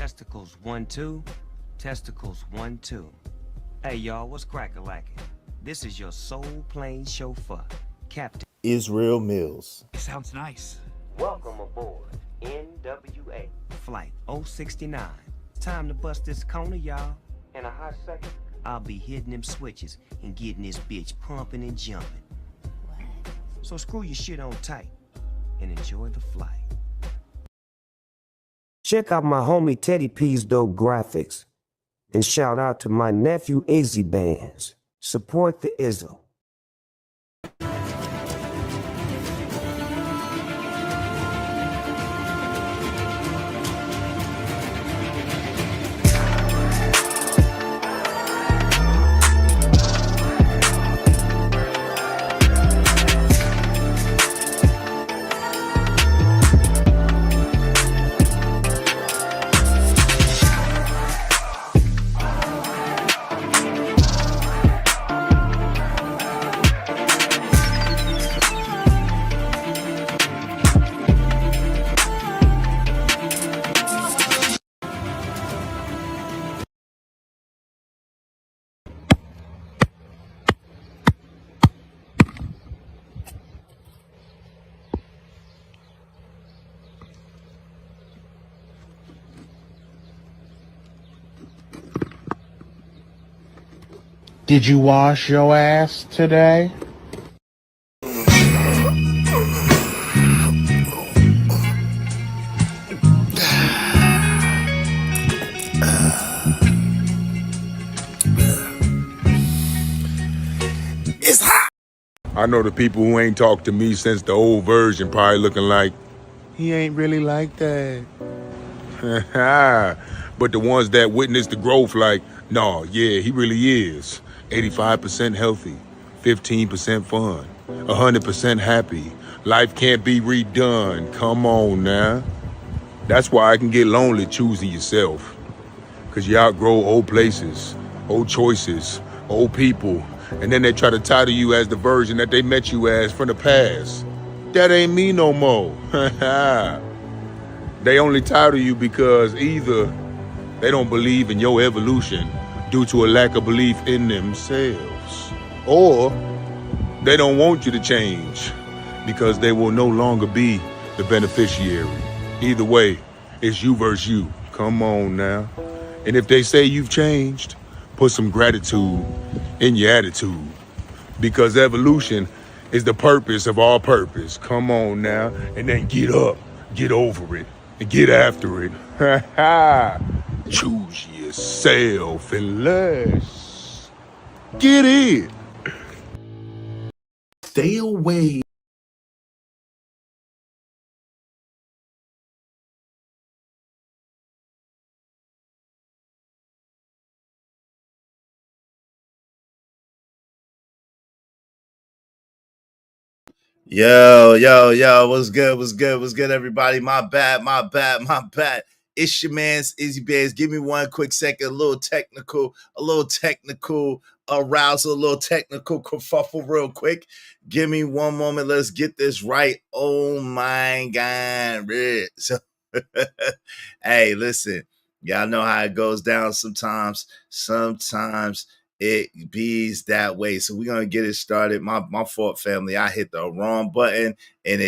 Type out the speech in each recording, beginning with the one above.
Testicles 1, 2. Testicles 1, 2. Hey y'all, what's crack-a-lackin'? This is your soul plane chauffeur, Captain Israel Mills. It sounds nice. Welcome aboard NWA Flight 069. Time to bust this corner, y'all. In a hot second, I'll be hitting them switches and getting this bitch pumping and jumping. What? So screw your shit on tight and enjoy the flight. Check out my homie Teddy P's dope graphics. And shout out to my nephew Izzy Bands. Support the Izzo. Did you wash your ass today? It's hot. I know the people who ain't talked to me since the old version probably looking like, he ain't really like that. But the ones that witnessed the growth like, no, yeah, he really is. 85% healthy, 15% fun, 100% happy. Life can't be redone. Come on now. That's why I can get lonely choosing yourself. Cause you outgrow old places, old choices, old people, and then they try to title you as the version that they met you as from the past. That ain't me no more. They only title you because either they don't believe in your evolution due to a lack of belief in themselves, or they don't want you to change because they will no longer be the beneficiary. Either way, it's you versus you. Come on now. And if they say you've changed, put some gratitude in your attitude, because evolution is the purpose of all purpose. Come on now. And then get up, get over it, and get after it. Choose yourself and let's get it. Stay away. Yo, what's good, everybody? My bad. It's your man's Izzy Bears. Give me one quick second, a little technical arousal, a little technical kerfuffle real quick. Give me one moment. Let's get this right. Oh my God. So, hey, listen, y'all know how it goes down sometimes. Sometimes it bees that way. So we're gonna get it started. My fault, family. I hit the wrong button and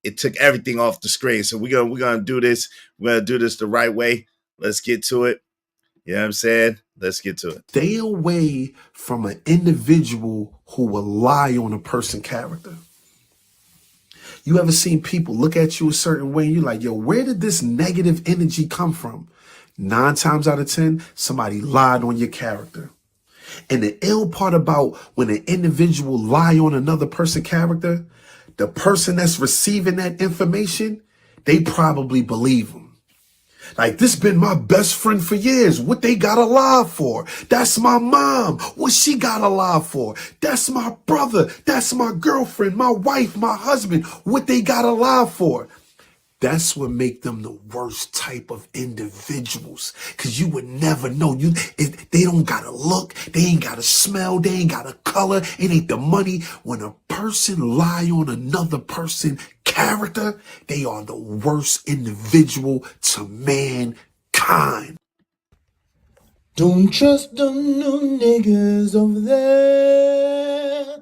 it took everything off the screen. So we're gonna do this. We're gonna do this the right way. Let's get to it. You know what I'm saying? Let's get to it. Stay away from an individual who will lie on a person's character. You ever seen people look at you a certain way and you're like, yo, where did this negative energy come from? 9 times out of 10, somebody lied on your character. And the ill part about when an individual lie on another person's character, the person that's receiving that information, they probably believe them. Like, this been my best friend for years. What they got to lie for? That's my mom. What she got to lie for? That's my brother. That's my girlfriend, my wife, my husband. What they got to lie for? That's what make them the worst type of individuals. Because you would never know. They don't got to look. They ain't got to smell. They ain't got to color. It ain't the money. When a person lie on another person's character, character, they are the worst individual to mankind. Don't trust them new niggas over there.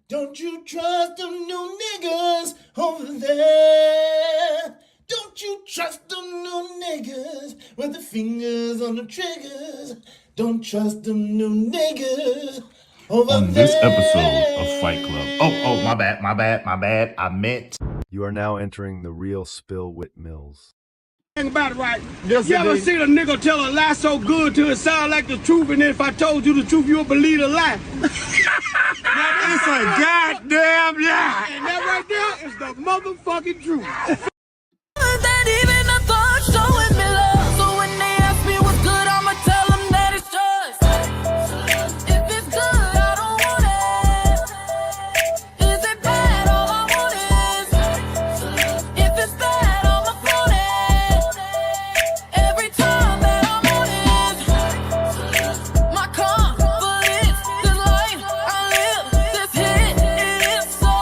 Don't you trust them new niggas over there. Don't you trust them new niggas with the fingers on the triggers. Don't trust them new niggas over there. On this episode of Fight Club. Oh, my bad. I meant. You are now entering the real spill with Mills. Think about it, right? Yes, you ever seen a nigga tell a lie so good till it sound like the truth, and then if I told you the truth, you'll believe the lie? It's a goddamn lie. And that right there is the motherfucking truth. That even a thought showing me love. So when they ask me what's good, I'ma tell them that it's just. If it's good, I don't want it. Is it bad? All I want is. If it's bad, I'ma float it. Every time that I'm on it. My confidence, this life I live, this hit, it is so.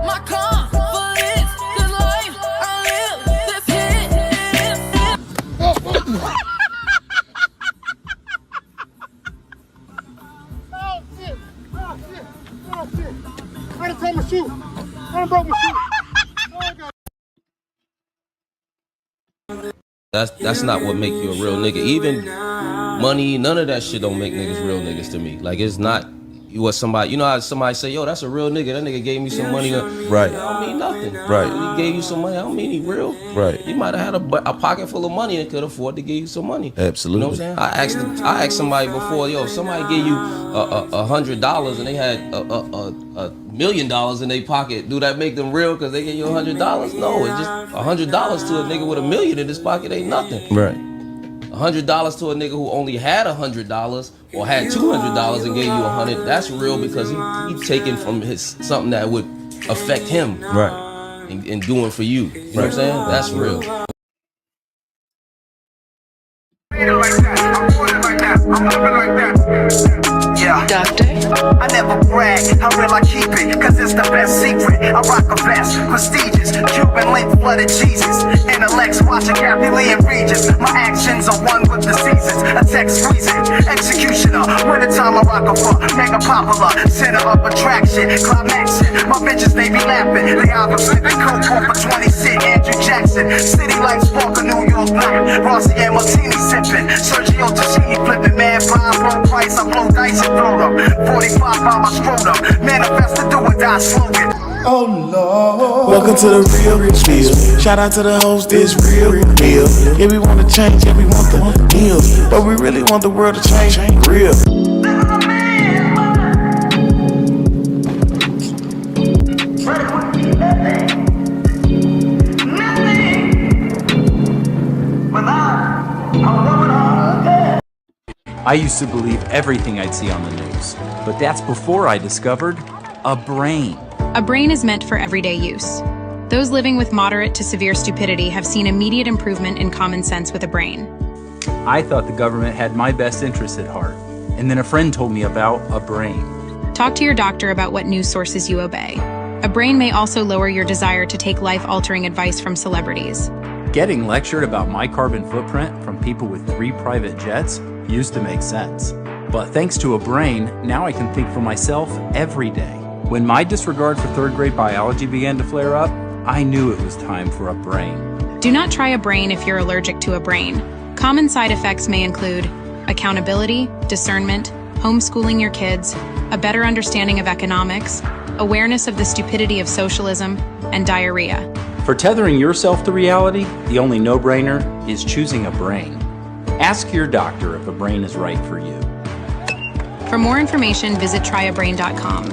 My confidence, this life I live, this hit, it is so. I done tore my shoe. I done broke my shoe. That's not what make you a real nigga. Even money, none of that shit don't make niggas real niggas to me. Like, it's not what somebody, you know how somebody say, yo, that's a real nigga. That nigga gave me some money. Right. That don't mean nothing. Right. He gave you some money. I don't mean he real. Right. He might have had a pocket full of money and could afford to give you some money. Absolutely. You know what I'm saying? I asked somebody before, yo, if somebody gave you $100 and they had $1 million in their pocket, do that make them real because they gave you $100? No, it's just $100 to a nigga with $1 million in his pocket ain't nothing. Right. $100 to a nigga who only had $100 or had $200 and gave you $100, that's real because he taking from his something that would affect him. Right. And doing for you. You know what I'm saying? That's real. Yeah. Doctor? I never brag, how real I keep it, cause it's the best secret. I rock a vest, prestigious, Cuban link, flooded Jesus. Intellects watching Kathy Lee and Regis. My actions are one with the seasons. A text freezing, executioner. Winter time I rock a fuck, mega popular, center of attraction, climaxing. My bitches, they be laughing. They either flipping coke for 20 cent, Andrew Jackson. City lights spark a New York night. Rossi and Martini sipping. Sergio Tacchini flipping. Man, 5 low price, I blow dice and throw them. 45 by my scrotum. Manifest the do or die slogan. Oh Lord. Welcome to the real deal. Shout out to the host, this real deal. Yeah, we want to change, yeah, we want the deals, but we really want the world to change. Real. I used to believe everything I'd see on the news, but that's before I discovered a brain. A brain is meant for everyday use. Those living with moderate to severe stupidity have seen immediate improvement in common sense with a brain. I thought the government had my best interests at heart, and then a friend told me about a brain. Talk to your doctor about what news sources you obey. A brain may also lower your desire to take life-altering advice from celebrities. Getting lectured about my carbon footprint from people with 3 private jets used to make sense. But thanks to a brain, now I can think for myself every day. When my disregard for 3rd grade biology began to flare up, I knew it was time for a brain. Do not try a brain if you're allergic to a brain. Common side effects may include accountability, discernment, homeschooling your kids, a better understanding of economics, awareness of the stupidity of socialism, and diarrhea. For tethering yourself to reality, the only no-brainer is choosing a brain. Ask your doctor if a brain is right for you. For more information, visit tryabrain.com.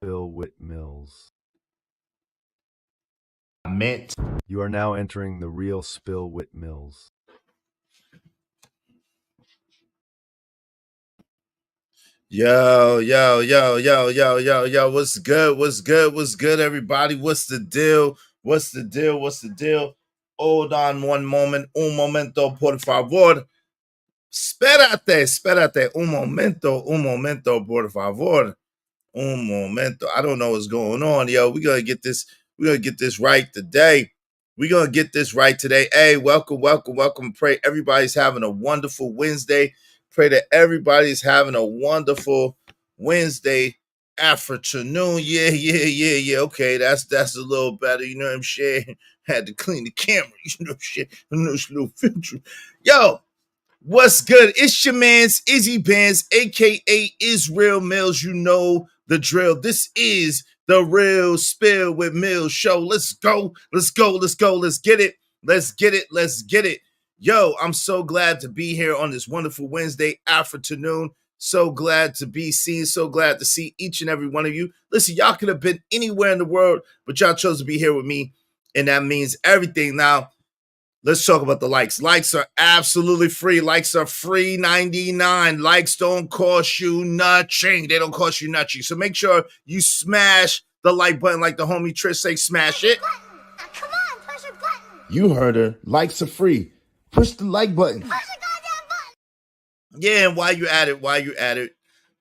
Bill Whit Mills. Mint. You are now entering the real Spill Whit Mills. Yo, what's good, everybody? What's the deal? Hold on one moment. Un momento, por favor. Espérate. Un momento, por favor. Un momento. I don't know what's going on, yo. We're gonna get this right today. Hey, welcome. Pray everybody's having a wonderful Wednesday. Pray that everybody's having a wonderful Wednesday afternoon. Yeah. Okay, that's a little better. You know what I'm saying? Had to clean the camera. You know shit. It's a little filter. Yo. What's good? It's your man's Izzy Bands, aka Israel Mills. You know the drill. This is the Real Spill with Mills show. Let's go. Let's get it. Yo, I'm so glad to be here on this wonderful Wednesday afternoon. So glad to be seen. So glad to see each and every one of you. Listen, y'all could have been anywhere in the world, but y'all chose to be here with me, and that means everything. Now, let's talk about the likes. Likes are absolutely free. Likes are free 99. Likes don't cost you nothing. They don't cost you nothing. So make sure you smash the like button like the homie Trish say, smash it. Come on, push a button. You heard her. Likes are free. Push the like button. Push the goddamn button. Yeah, and while you're at it,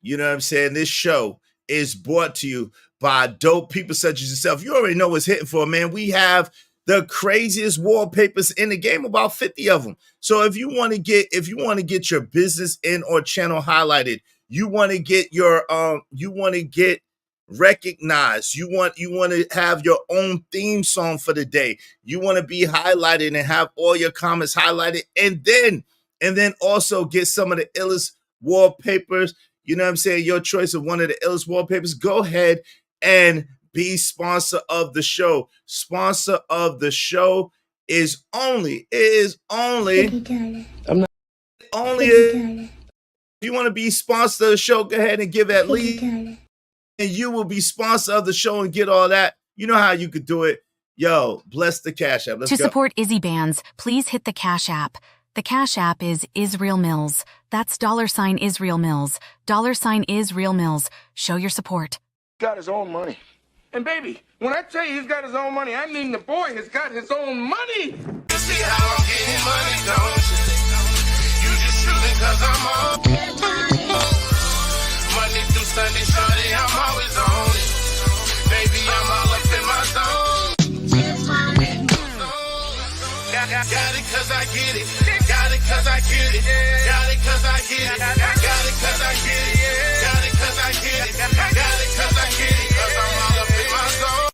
you know what I'm saying? This show is brought to you by dope people such as yourself. You already know what's hitting for, man. We have the craziest wallpapers in the game, about 50 of them. So if you want to get your business in or channel highlighted, you want to get recognized, you want to have your own theme song for the day, you want to be highlighted and have all your comments highlighted, and then also get some of the illest wallpapers, you know what I'm saying, your choice of one of the illest wallpapers, go ahead and be sponsor of the show. Sponsor of the show is only if you want to be sponsor of the show, go ahead and give at least, and you will be sponsor of the show and get all that. You know how you could do it. Yo, bless the Cash App. Let's go. To support Izzy Bands, please hit the Cash App. The Cash App is Israel Mills. That's $ Israel Mills. $ Israel Mills. Show your support. Got his own money. And baby, when I tell you he's got his own money, I mean the boy has got his own money. You see how I'm getting money, don't you? You just shooting cause I'm on. Monday through Sunday, shorty, I'm always on it. Baby, I'm all up in my zone. Got it cause I get it. Got it cause I get it. Got it cause I get it. Got it cause I get it. Got it cause I get it. Got it cause I get it. Cause I'm all up in my zone.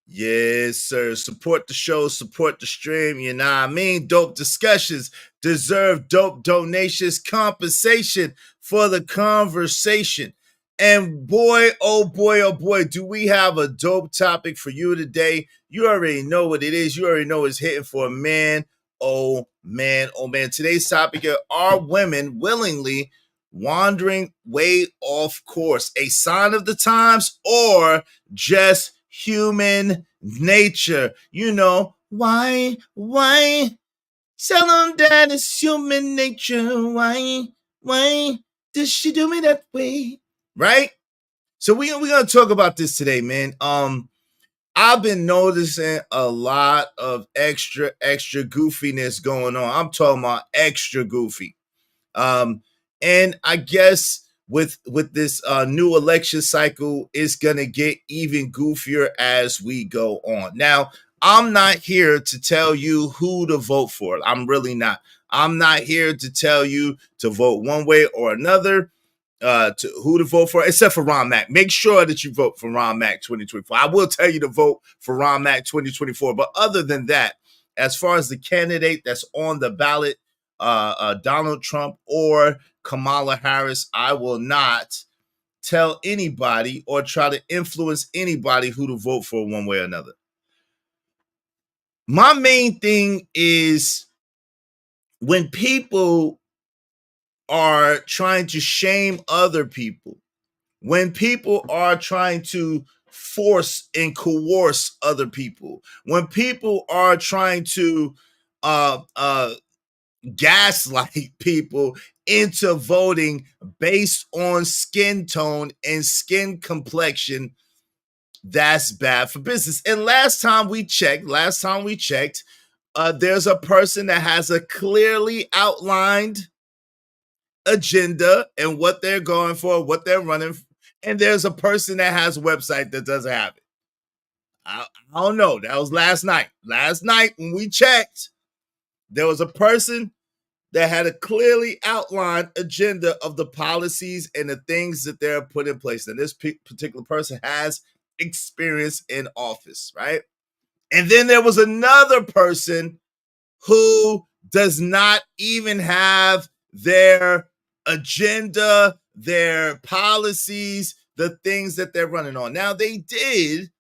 Yes, sir. Support the show, support the stream. You know what I mean? Dope discussions deserve dope donations, compensation for the conversation. And boy, oh boy, do we have a dope topic for you today. You already know what it is. You already know it's hitting for a man. Oh man. Today's topic are women willingly wandering way off course, a sign of the times or just human nature? You know, why tell them that it's human nature? Why does she do me that way? Right? So we're gonna talk about this today, man. I've been noticing a lot of extra goofiness going on. I'm talking about extra goofy. And I guess with this new election cycle, it's gonna get even goofier as we go on. Now, I'm not here to tell you who to vote for. I'm really not. I'm not here to tell you to vote one way or another, to who to vote for, except for Ron Mack. Make sure that you vote for Ron Mack 2024. I will tell you to vote for Ron Mack 2024. But other than that, as far as the candidate that's on the ballot, Donald Trump or Kamala Harris, I will not tell anybody or try to influence anybody who to vote for one way or another. My main thing is when people are trying to shame other people when people are trying to force and coerce other people, when people are trying to gaslight people into voting based on skin tone and skin complexion, that's bad for business. And last time we checked, there's a person that has a clearly outlined agenda and what they're going for, what they're running for, and there's a person that has a website that doesn't have it. I don't know. That was last night. Last night when we checked, there was a person that had a clearly outlined agenda of the policies and the things that they're put in place. And this particular person has experience in office, right? And then there was another person who does not even have their agenda, their policies, the things that they're running on. Now, they did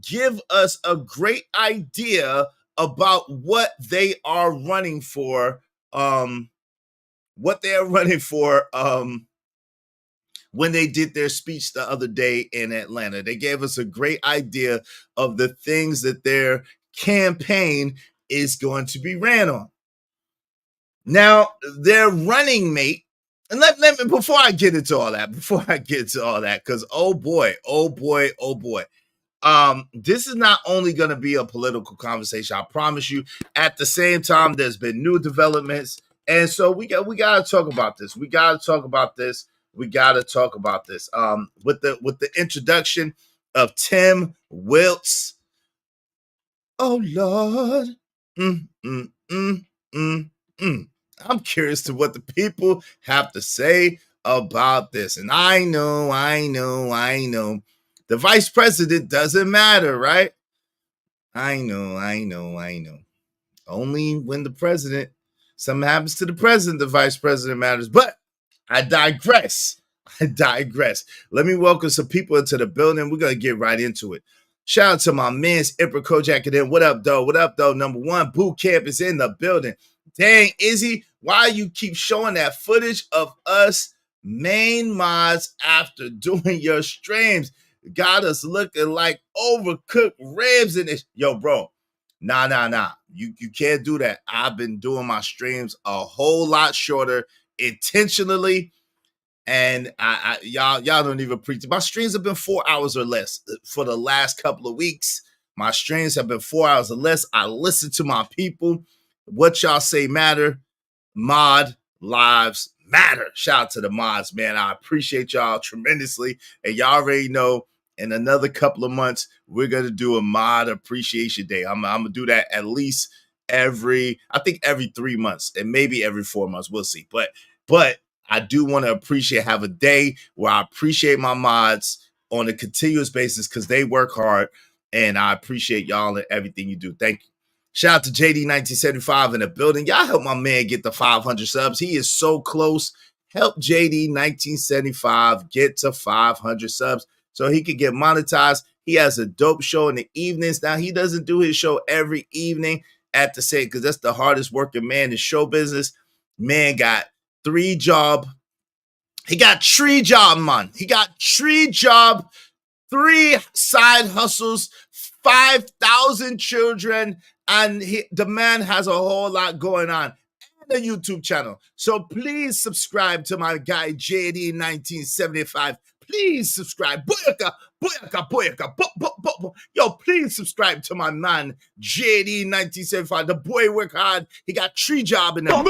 give us a great idea about what they are running for, when they did their speech the other day in Atlanta. They gave us a great idea of the things that their campaign is going to be ran on. Now, their running mate, and let me, before I get into all that, because oh boy, this is not only going to be a political conversation, I promise you. At the same time, there's been new developments, and so we got to talk about this. With the introduction of Tim Wiltz. Oh Lord, I'm curious to what the people have to say about this, and I know. The vice president doesn't matter, right? I know. Only when something happens to the president, the vice president matters. But I digress. Let me welcome some people into the building. We're going to get right into it. Shout out to my mans, Ipper Kojak. And then what up, though? Number one, boot camp is in the building. Dang, Izzy, why you keep showing that footage of us main mods after doing your streams? Got us looking like overcooked ribs in this. Yo, bro, nah. You can't do that. I've been doing my streams a whole lot shorter intentionally, and y'all don't even preach. My streams have been 4 hours or less for the last couple of weeks. My streams have been 4 hours or less. I listen to my people. What y'all say matter. Mod lives matter. Shout out to the mods, man. I appreciate y'all tremendously. And y'all already know in another couple of months, we're going to do a mod appreciation day. I'm going to do that at least every 3 months and maybe every 4 months. We'll see. But I do want to have a day where I appreciate my mods on a continuous basis because they work hard, and I appreciate y'all and everything you do. Thank you. Shout out to JD1975 in the building. Y'all help my man get the 500 subs. He is so close. Help JD1975 get to 500 subs so he can get monetized. He has a dope show in the evenings. Now, he doesn't do his show every evening at the same, because that's the hardest working man in show business. Man got 3 job. He got 3 job, man. He got 3 job, 3 side hustles, 5,000 children, and the man has a whole lot going on, and a YouTube channel. So please subscribe to my guy JD1975. Please subscribe. Boyaka. Yo, please subscribe to my man JD1975. The boy work hard. He got 3 job in there.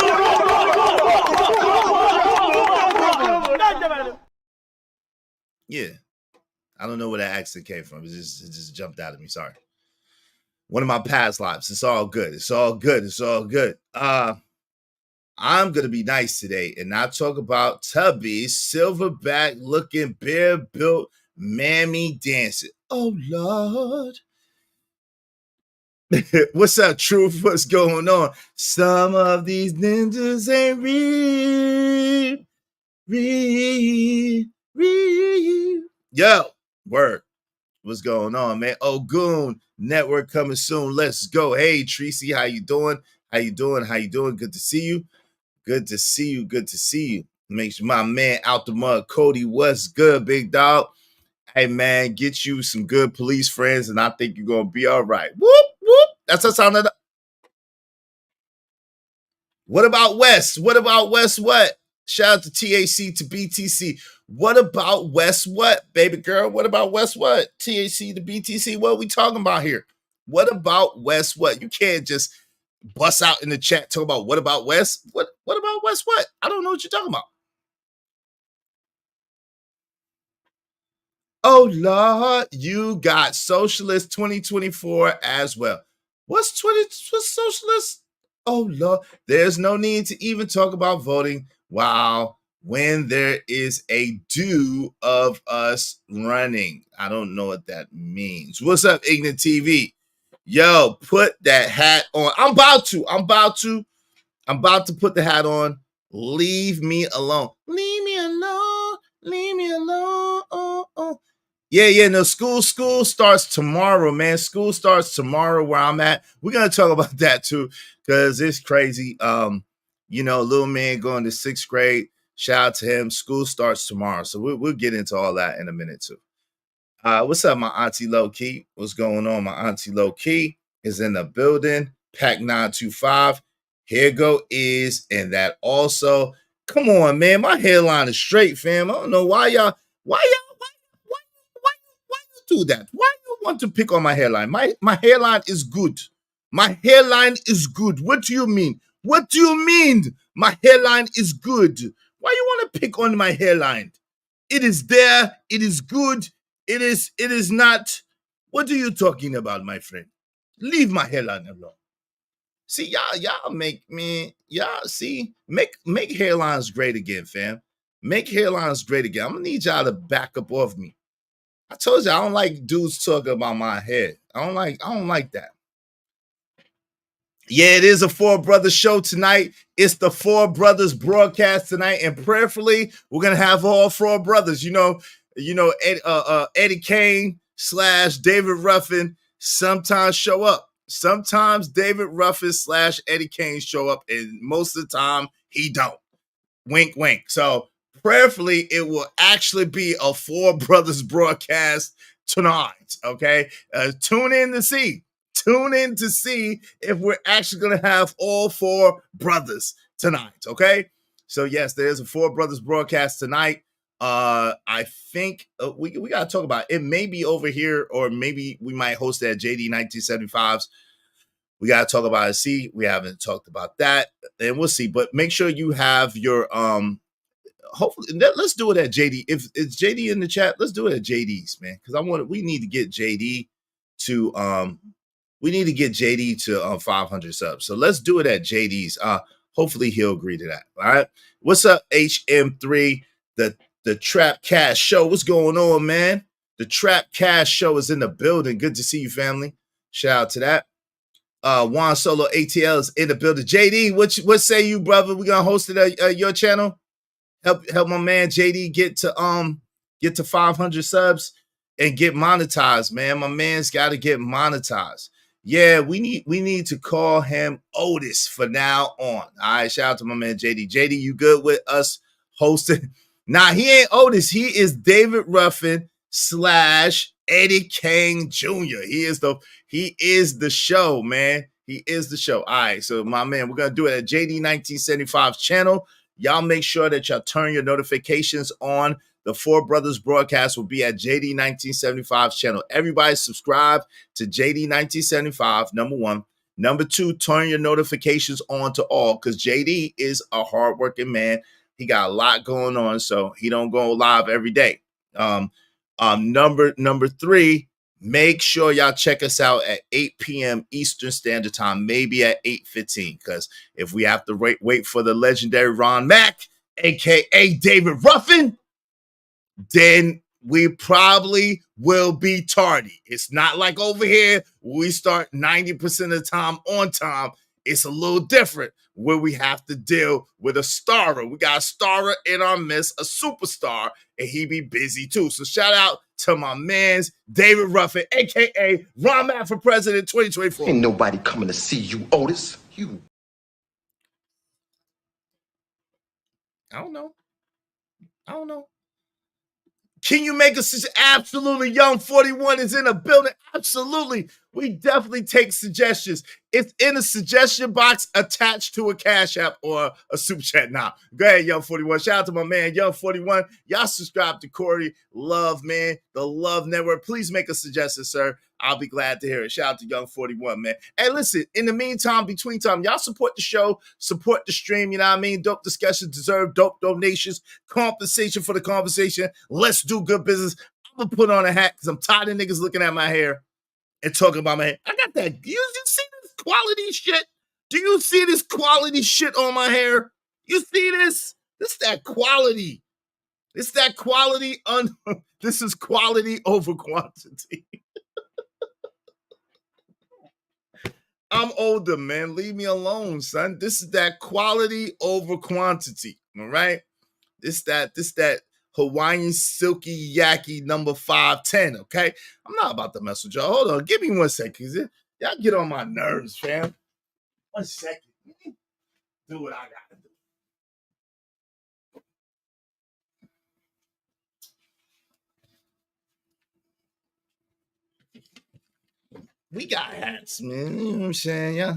Yeah. I don't know where that accent came from. It just jumped out of me. Sorry. One of my past lives. It's all good. I'm going to be nice today and not talk about Tubby's silverback looking bear built mammy dancing. Oh, Lord. What's up, Truth? What's going on? Some of these ninjas ain't real. Yo, word. What's going on, man? Ogun Network coming soon. Let's go. Hey, Tracy, how you doing? Good to see you. Make sure my man out the mud, Cody, what's good, big dog? Hey, man, get you some good police friends, and I think you're going to be all right. Whoop, whoop. That's the sound of the... What about West? What about West what? Shout out to TAC to BTC. What about West what, baby girl? What about West what? TAC to BTC. What are we talking about here? What about West what? You can't just bust out in the chat talk about what about West? What about West what? I don't know what you're talking about. Oh, Lord, you got Socialist 2024 as well. What's Socialist? Oh, Lord, there's no need to even talk about voting when there is a due of us running. I don't know what that means. What's up, Ignorant TV? Yo, put that hat on. I'm about to put the hat on. Leave me alone. Leave me alone. Leave me alone. Yeah, no, school starts tomorrow, man. School starts tomorrow where I'm at. We're going to talk about that too, because it's crazy. Little man going to 6th grade. Shout out to him. School starts tomorrow. So we'll get into all that in a minute too. What's up, my auntie Low Key? What's going on? My auntie Low Key is in the building. Pack 925. Here go is, and that also. Come on, man. My hairline is straight, fam. I don't know why y'all do that. Why you want to pick on my hairline? My hairline is good. My hairline is good. What do you mean? What do you mean? My hairline is good. Why you want to pick on my hairline? It is there. It is good. It is not. What are you talking about, my friend? Leave my hairline alone. See, y'all make hairlines great again, fam. Make hairlines great again. I'm gonna need y'all to back up off me. I told you I don't like dudes talking about my hair. I don't like that. Yeah, it is a Four Brothers show tonight. It's the Four Brothers broadcast tonight, and prayerfully, we're gonna have all four brothers. Eddie Kane / David Ruffin sometimes show up. Sometimes David Ruffin / Eddie Kane show up, and most of the time he don't. Wink, wink. So prayerfully, it will actually be a Four Brothers broadcast tonight. Okay, tune in to see if we're actually going to have all four brothers tonight. Okay, so yes, there's a Four Brothers broadcast tonight. I think we got to talk about it. It may be over here, or maybe we might host it at JD 1975's. We got to talk about it. See, we haven't talked about that, and we'll see. But make sure you have your hopefully let's do it at JD. If it's JD in the chat, let's do it at JD's, man. Because we need to get JD to 500 subs. So let's do it at JD's. Hopefully he'll agree to that. All right. What's up, HM3? The Trap Cash Show. What's going on, man? The Trap Cash Show is in the building. Good to see you, family. Shout out to that. Juan Solo ATL is in the building. JD, what say you, brother? We gonna host it at your channel. Help my man JD get to 500 subs and get monetized, man. My man's got to get monetized. Yeah, we need to call him Otis for now on. All right, shout out to my man JD. JD, you good with us hosting? Nah, he ain't Otis. He is David Ruffin / Eddie Kane Jr. He is the show, man. He is the show. All right, so my man, we're gonna do it at JD 1975's channel. Y'all make sure that y'all turn your notifications on. The Four Brothers broadcast will be at JD 1975's channel. Everybody subscribe to JD 1975, number one. Number two, turn your notifications on to all, because JD is a hardworking man. He got a lot going on, so he don't go live every day. Number three, make sure y'all check us out at 8 p.m. Eastern Standard Time, maybe at 8:15, because if we have to wait for the legendary Ron Mack, a.k.a. David Ruffin, then we probably will be tardy. It's not like over here, we start 90% of the time on time. It's a little different where we have to deal with a starer. We got a starer in our midst, a superstar, and he be busy too. So shout out to my man's David Ruffin, a.k.a. Ron Mack for President 2024. Ain't nobody coming to see you, Otis. I don't know. I don't know. Can you make a suggestion? Absolutely. Young 41 is in the building. Absolutely. We definitely take suggestions. It's in a suggestion box attached to a Cash App or a Super Chat now. Go ahead, Young 41. Shout out to my man, Young 41. Y'all subscribe to Corey Love, man. The Love Network. Please make a suggestion, sir. I'll be glad to hear it. Shout out to Young 41, man. Hey, listen, in the meantime, between time, y'all support the show, support the stream, you know what I mean? Dope discussions deserve dope donations, compensation for the conversation. Let's do good business. I'm going to put on a hat because I'm tired of niggas looking at my hair and talking about my hair. I got that. You see this quality shit? Do you see this quality shit on my hair? You see this? This is that quality. It's that quality. This is quality over quantity. I'm older, man. Leave me alone, son. This is that quality over quantity. All right? This that Hawaiian silky yaki number 510, okay? I'm not about to mess with y'all. Hold on. Give me 1 second. Y'all get on my nerves, fam. 1 second. Do what I gotta do. We got hats, man. You know what I'm saying? Yeah.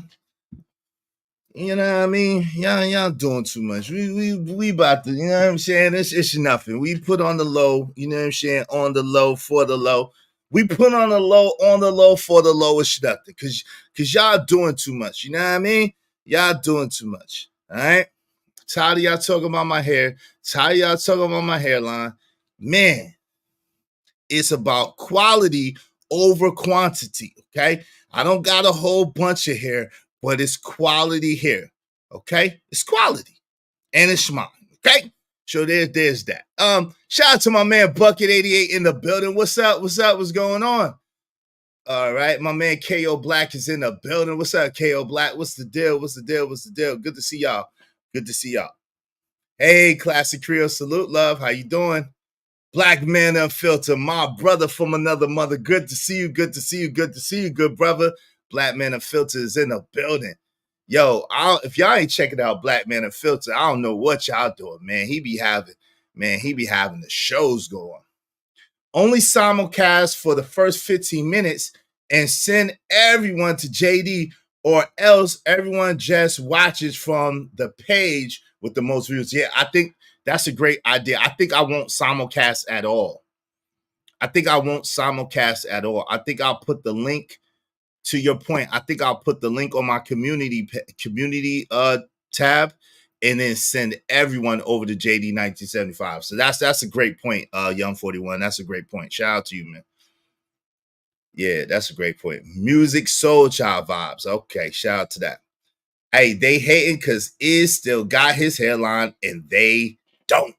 You know what I mean? Y'all doing too much. We about to, you know what I'm saying? It's nothing. We put on the low, you know what I'm saying? On the low, for the low. We put on the low, on the low, for the low. It's nothing. Cause y'all doing too much. You know what I mean? Y'all doing too much. All right? Tired of y'all talking about my hair. Tired of y'all talking about my hairline. Man, it's about quality over quantity. Okay? I don't got a whole bunch of hair, but it's quality hair, okay? It's quality, and it's mine, okay? So there's that. Shout out to my man Bucket88 in the building. What's up? What's going on? All right, my man KO Black is in the building. What's up, KO Black? What's the deal? Good to see y'all. Hey, Classic Creole, salute, love. How you doing? Black Man Unfiltered, my brother from another mother. Good to see you, good brother. Black Man Unfiltered is in the building. Yo, if y'all ain't checking out Black Man Unfiltered, I don't know what y'all doing, man. He be having the shows going. Only simulcast for the first 15 minutes and send everyone to JD, or else everyone just watches from the page with the most views. Yeah, I think that's a great idea. I think I won't simulcast at all. I think I'll put the link, to your point. I think I'll put the link on my community tab, and then send everyone over to JD 1975. So that's a great point, Young 41. That's a great point. Shout out to you, man. Yeah, that's a great point. Music Soul Child vibes. Okay, shout out to that. Hey, they hating because Iz still got his hairline and they don't.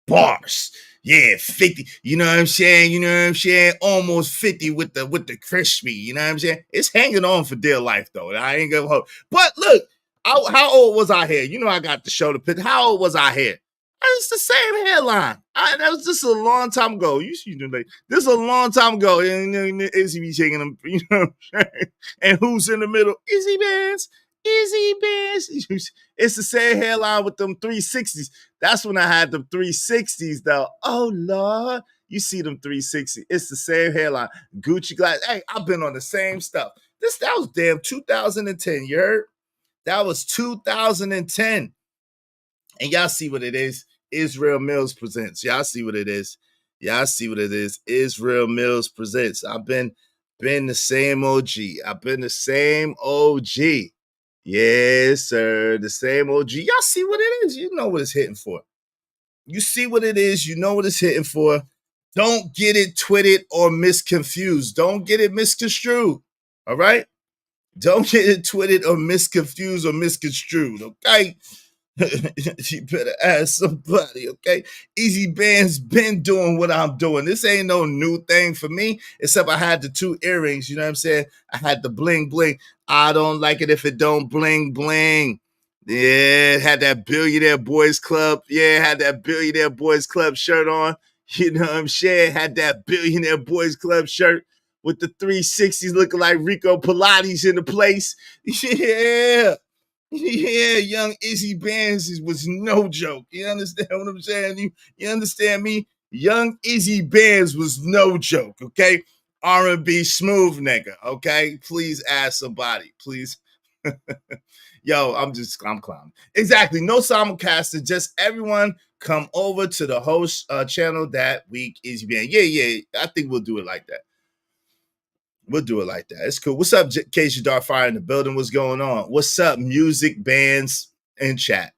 Bars. Yeah, 50. You know what I'm saying? Almost 50 with the crispy. You know what I'm saying? It's hanging on for dear life, though. I ain't gonna hold. But look, how old was I here? You know I got to show the picture. How old was I here? It's the same hairline. That was just a long time ago. This is a long time ago. And Izzy be shaking them, you know what I'm saying? And who's in the middle? Izzy Bands. It's the same hairline with them 360s. That's when I had them 360s, though. Oh, Lord. You see them 360. It's the same hairline. Gucci glass. Hey, I've been on the same stuff. That was damn 2010, you heard? That was 2010. And y'all see what it is. Israel Mills presents. Y'all see what it is. Israel Mills presents. I've been the same OG. Yes, sir. The same OG. Y'all see what it is. You know what it's hitting for. You see what it is. You know what it's hitting for. Don't get it twisted or misconfused. Don't get it misconstrued. All right? Don't get it twisted or misconfused or misconstrued. Okay? You better ask somebody, okay? Easy Band's been doing what I'm doing. This ain't no new thing for me, except I had the 2 earrings, you know what I'm saying? I had the bling bling. I don't like it if it don't bling bling. Yeah, had that Billionaire Boys Club. Yeah, had that Billionaire Boys Club shirt on. You know what I'm saying? Had that Billionaire Boys Club shirt with the 360s looking like Rico Pilates in the place. Yeah. Yeah, young Izzy Bands was no joke. You understand what I'm saying? You understand me? Young Izzy Bands was no joke, okay? R&B smooth nigga, okay? Please ask somebody, please. Yo, I'm clowning. Exactly. No simulcaster, just everyone come over to the host channel that week, Izzy Band. Yeah, I think we'll do it like that. We'll do it like that. It's cool. What's up, Casey Darfire in the building? What's going on? What's up, music bands in chat?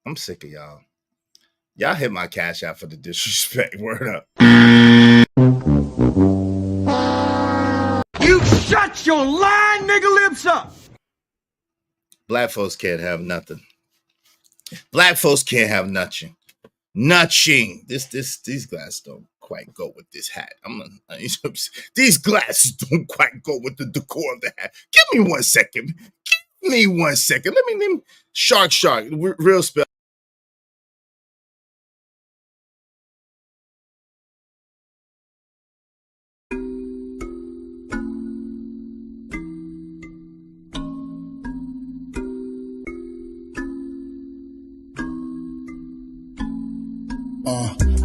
I'm sick of y'all. Y'all hit my cash out for the disrespect. Word up. You shut your lying nigga lips up. Black folks can't have nothing. Black folks can't have nothing. Nothing. These glasses don't quite go with this hat. These glasses don't quite go with the decor of the hat. Give me 1 second. Give me 1 second. Let me shark, real spell.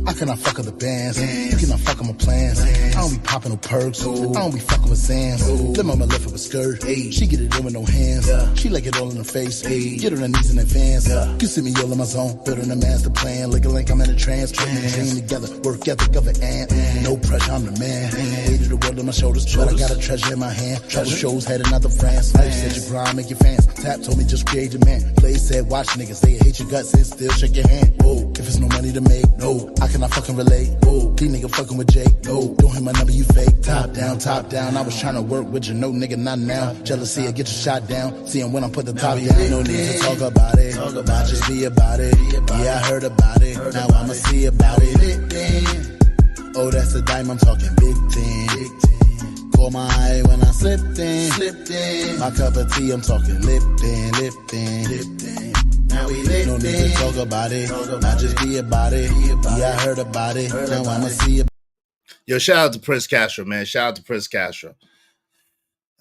I cannot fuck up the bands. You cannot fuck up my plans. I don't be popping no perks. I don't be fucking with Zans. Let mama lift up a skirt. She get it in with no hands. She like it all in her face. Get on her knees in advance. You see me all in my zone. Building a master plan. Looking like I'm in a trance. Clean together. Work ethic of an ant. No pressure, I'm the man. Weight of the world on my shoulders. But I got a treasure in my hand. Travel shows heading out to France. Life said you grind, make your fans. Tap told me just create your man. Play said watch niggas. They hate your guts and still shake your hand. Whoa. If it's no money to make, no. I cannot fucking relate. Whoa. These niggas fucking with Jake. No. Don't hit my number, you fake. Top down, top down. I was trying to work with you. No nigga, not now. Jealousy, I get your shot down. See him when I put the top down. No need to talk about it. I just be about it. Yeah, I heard about it. Now I'ma see about it. Oh, that's a dime. I'm talking big thing. Caught my eye when I slipped in. My cup of tea, I'm talking Lipton. Now we no need to talk about it. I just be about it. Yeah, I heard about it. Now I'ma see it. Yo, shout out to Prince Castro, man. Shout out to Prince Castro.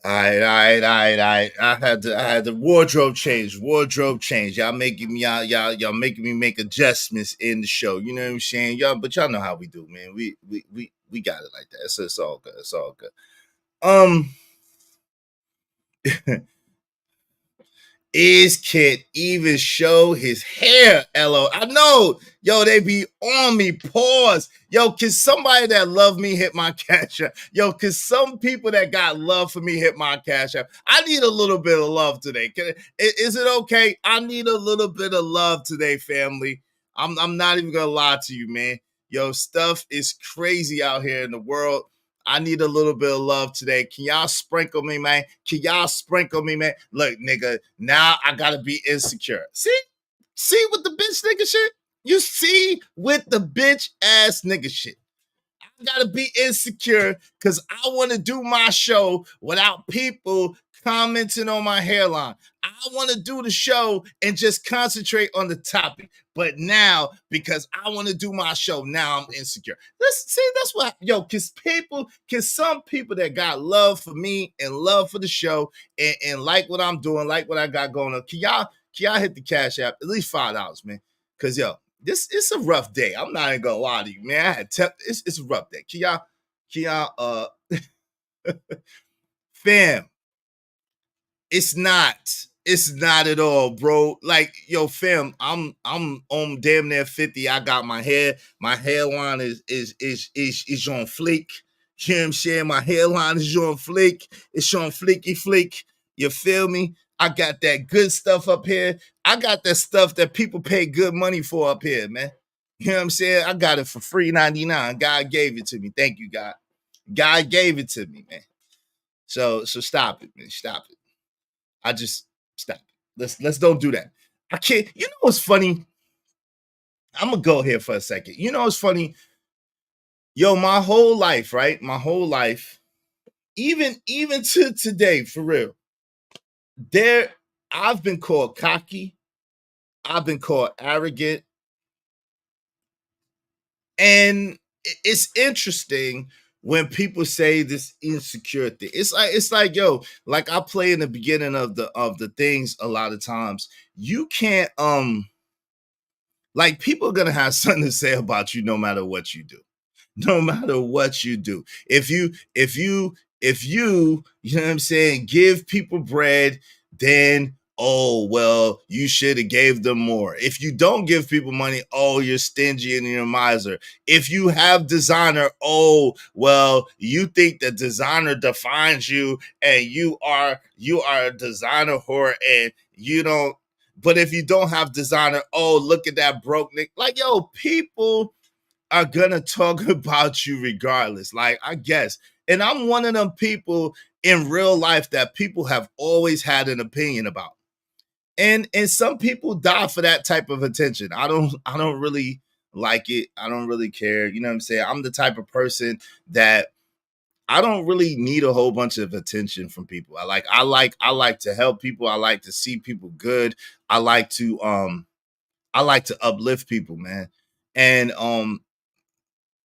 All right. I had the wardrobe change. Y'all making me make adjustments in the show. You know what I'm saying? Y'all know how we do, man. We got it like that. So it's all good. It's all good. Is Kid even show his hair? LO. I know. Yo, they be on me. Pause. Yo, can somebody that love me hit my cash app? Yo, can some people that got love for me hit my cash app? I need a little bit of love today. Is it okay? I need a little bit of love today, family. I'm not even gonna lie to you, man. Yo, stuff is crazy out here in the world. I need a little bit of love today. Can y'all sprinkle me, man? Look, nigga, now I gotta be insecure. See with the bitch nigga shit? You see with the bitch ass nigga shit. I gotta be insecure because I want to do my show without people commenting on my hairline. I want to do the show and just concentrate on the topic. But now, because I want to do my show, now I'm insecure. That's what, yo, because some people that got love for me and love for the show and like what I'm doing, like what I got going on, can y'all hit the cash app? At least $5, man. Because, yo, it's a rough day. I'm not even gonna lie to you, man. It's a rough day. Can y'all fam, it's not at all, bro. Like, yo, fam, I'm on damn near 50. I got my hairline is on fleek. You know what I'm saying? My hairline is on fleek. It's on fleeky fleek. You feel me? I got that good stuff up here. I got that stuff that people pay good money for up here, man. You know what I'm saying? I got it for free 99. God gave it to me. Thank you, God. God gave it to me, man. So stop it, man. Stop it. I just stop it. Let's don't do that. I can't. You know what's funny? I'm gonna go here for a second. You know what's funny? Yo, my whole life, right? My whole life, even to today, for real. I've been called cocky. I've been called arrogant. And it's interesting when people say this insecure thing. It's like, yo, like I play in the beginning of the things a lot of times. You can't like people are gonna have something to say about you no matter what you do. No matter what you do. If you you know what I'm saying, give people bread, then oh well, you should have gave them more. If you don't give people money, oh, you're stingy and you're a miser. If you have designer, oh well, you think that designer defines you and you are a designer whore and you don't. But if you don't have designer, oh, look at that broke nigga. Like, yo, people are gonna talk about you regardless. Like, I guess. And I'm one of them people in real life that people have always had an opinion about. And some people die for that type of attention. I don't really like it. I don't really care. You know what I'm saying? I'm the type of person that I don't really need a whole bunch of attention from people. I like to help people. I like to see people good. I like to uplift people, man. And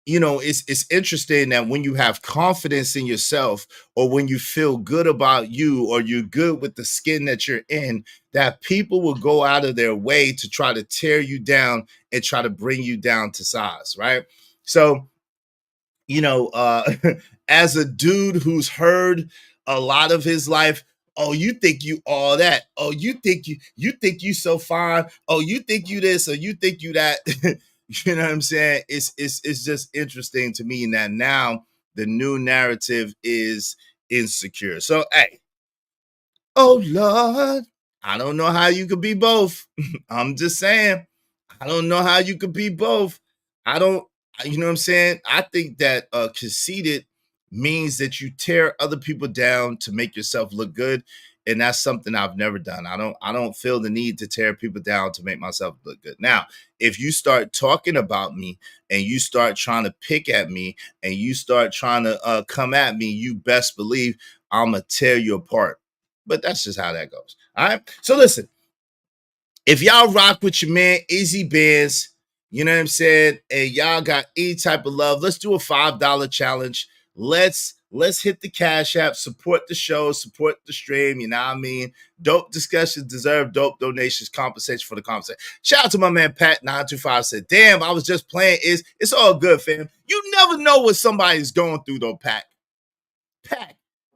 it's interesting that when you have confidence in yourself or when you feel good about you or you're good with the skin that you're in, that people will go out of their way to try to tear you down and try to bring you down to size, right? So, as a dude who's heard a lot of his life, oh, you think you all that, oh, you think you so fine, oh, you think you this or you think you that. You know what I'm saying? It's just interesting to me that now the new narrative is insecure. So hey, oh Lord, I don't know how you could be both. I'm just saying, I don't know how you could be both. I don't, you know what I'm saying? I think that conceited means that you tear other people down to make yourself look good. And that's something I've never done. I don't feel the need to tear people down to make myself look good. Now, if you start talking about me and you start trying to pick at me and you start trying to come at me, you best believe I'm gonna tear you apart. But that's just how that goes. All right. So listen, if y'all rock with your man Easy Bands, you know what I'm saying, and y'all got any type of love, let's do a $5 challenge. Let's hit the Cash App, support the show, support the stream. You know what I mean? Dope discussions deserve dope donations, compensation for the conversation. Shout out to my man Pat925 said, damn, I was just playing. It's all good, fam. You never know what somebody's going through, though, Pat.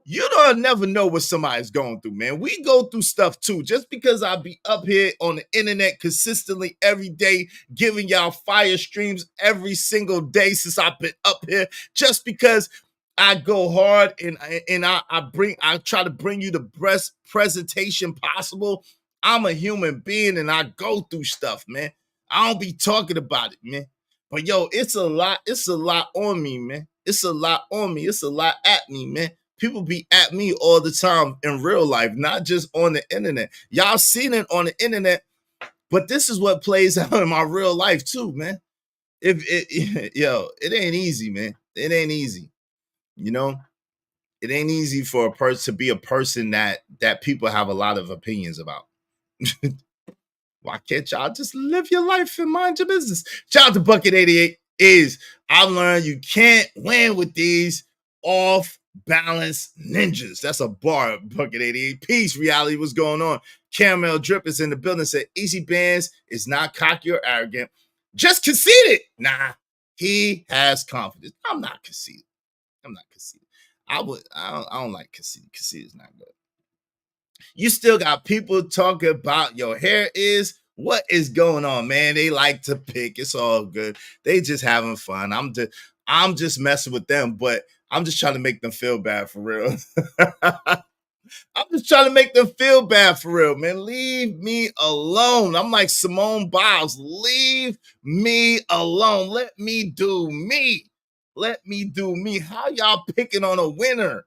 You don't never know what somebody's going through, man. We go through stuff too. Just because I be up here on the internet consistently every day, giving y'all fire streams every single day since I've been up here, just because I go hard and I try to bring you the best presentation possible. I'm a human being and I go through stuff, man. I don't be talking about it, man. But yo, it's a lot on me, man. It's a lot on me. It's a lot at me, man. People be at me all the time in real life, not just on the internet. Y'all seen it on the internet, but this is what plays out in my real life too, man. It ain't easy, man. It ain't easy. You know, it ain't easy for a person to be a person that people have a lot of opinions about. Why can't y'all just live your life and mind your business? Shout out to Bucket 88 I've learned you can't win with these off balance ninjas. That's a bar, Bucket 88. Peace, reality. What's going on? Caramel Drip is in the building. Said Easy Bands is not cocky or arrogant. Just conceited. Nah, he has confidence. I'm not conceited. I don't like conceited. Conceited is not good. You still got people talking about your hair is. What is going on, man? They like to pick. It's all good. They just having fun. I'm just messing with them, but I'm just trying to make them feel bad for real. I'm just trying to make them feel bad for real, man. Leave me alone. I'm like Simone Biles. Leave me alone. Let me do me. Let me do me. How y'all picking on a winner?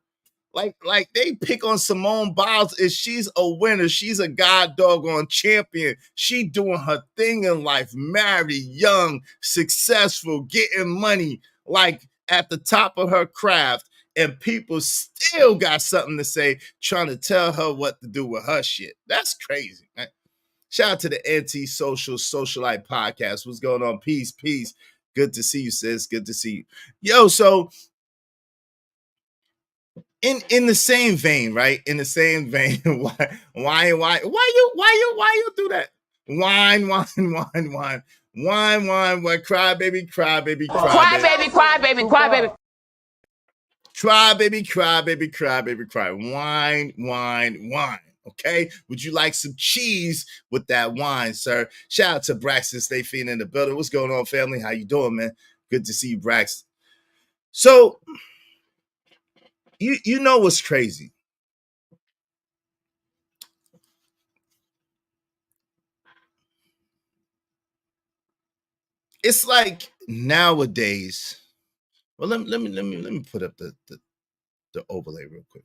Like they pick on Simone Biles if she's a winner. She's a god doggone champion. She doing her thing in life, married, young, successful, getting money, like at the top of her craft. And people still got something to say, trying to tell her what to do with her shit. That's crazy, man. Shout out to the Anti-Social Socialite Podcast. What's going on? Peace. Good to see you, sis. Good to see you. Yo, so In the same vein, right? In the same vein, why you do that? Wine, cry baby, cry baby, Cry baby, cry baby, cry baby. Cry baby, cry baby, cry baby, cry. Wine. Okay, would you like some cheese with that wine, sir? Shout out to Braxton Stay Fiend in the building. What's going on, family? How you doing, man? Good to see you, Braxton. So, you know what's crazy? It's like nowadays. Well, let me put up the overlay real quick,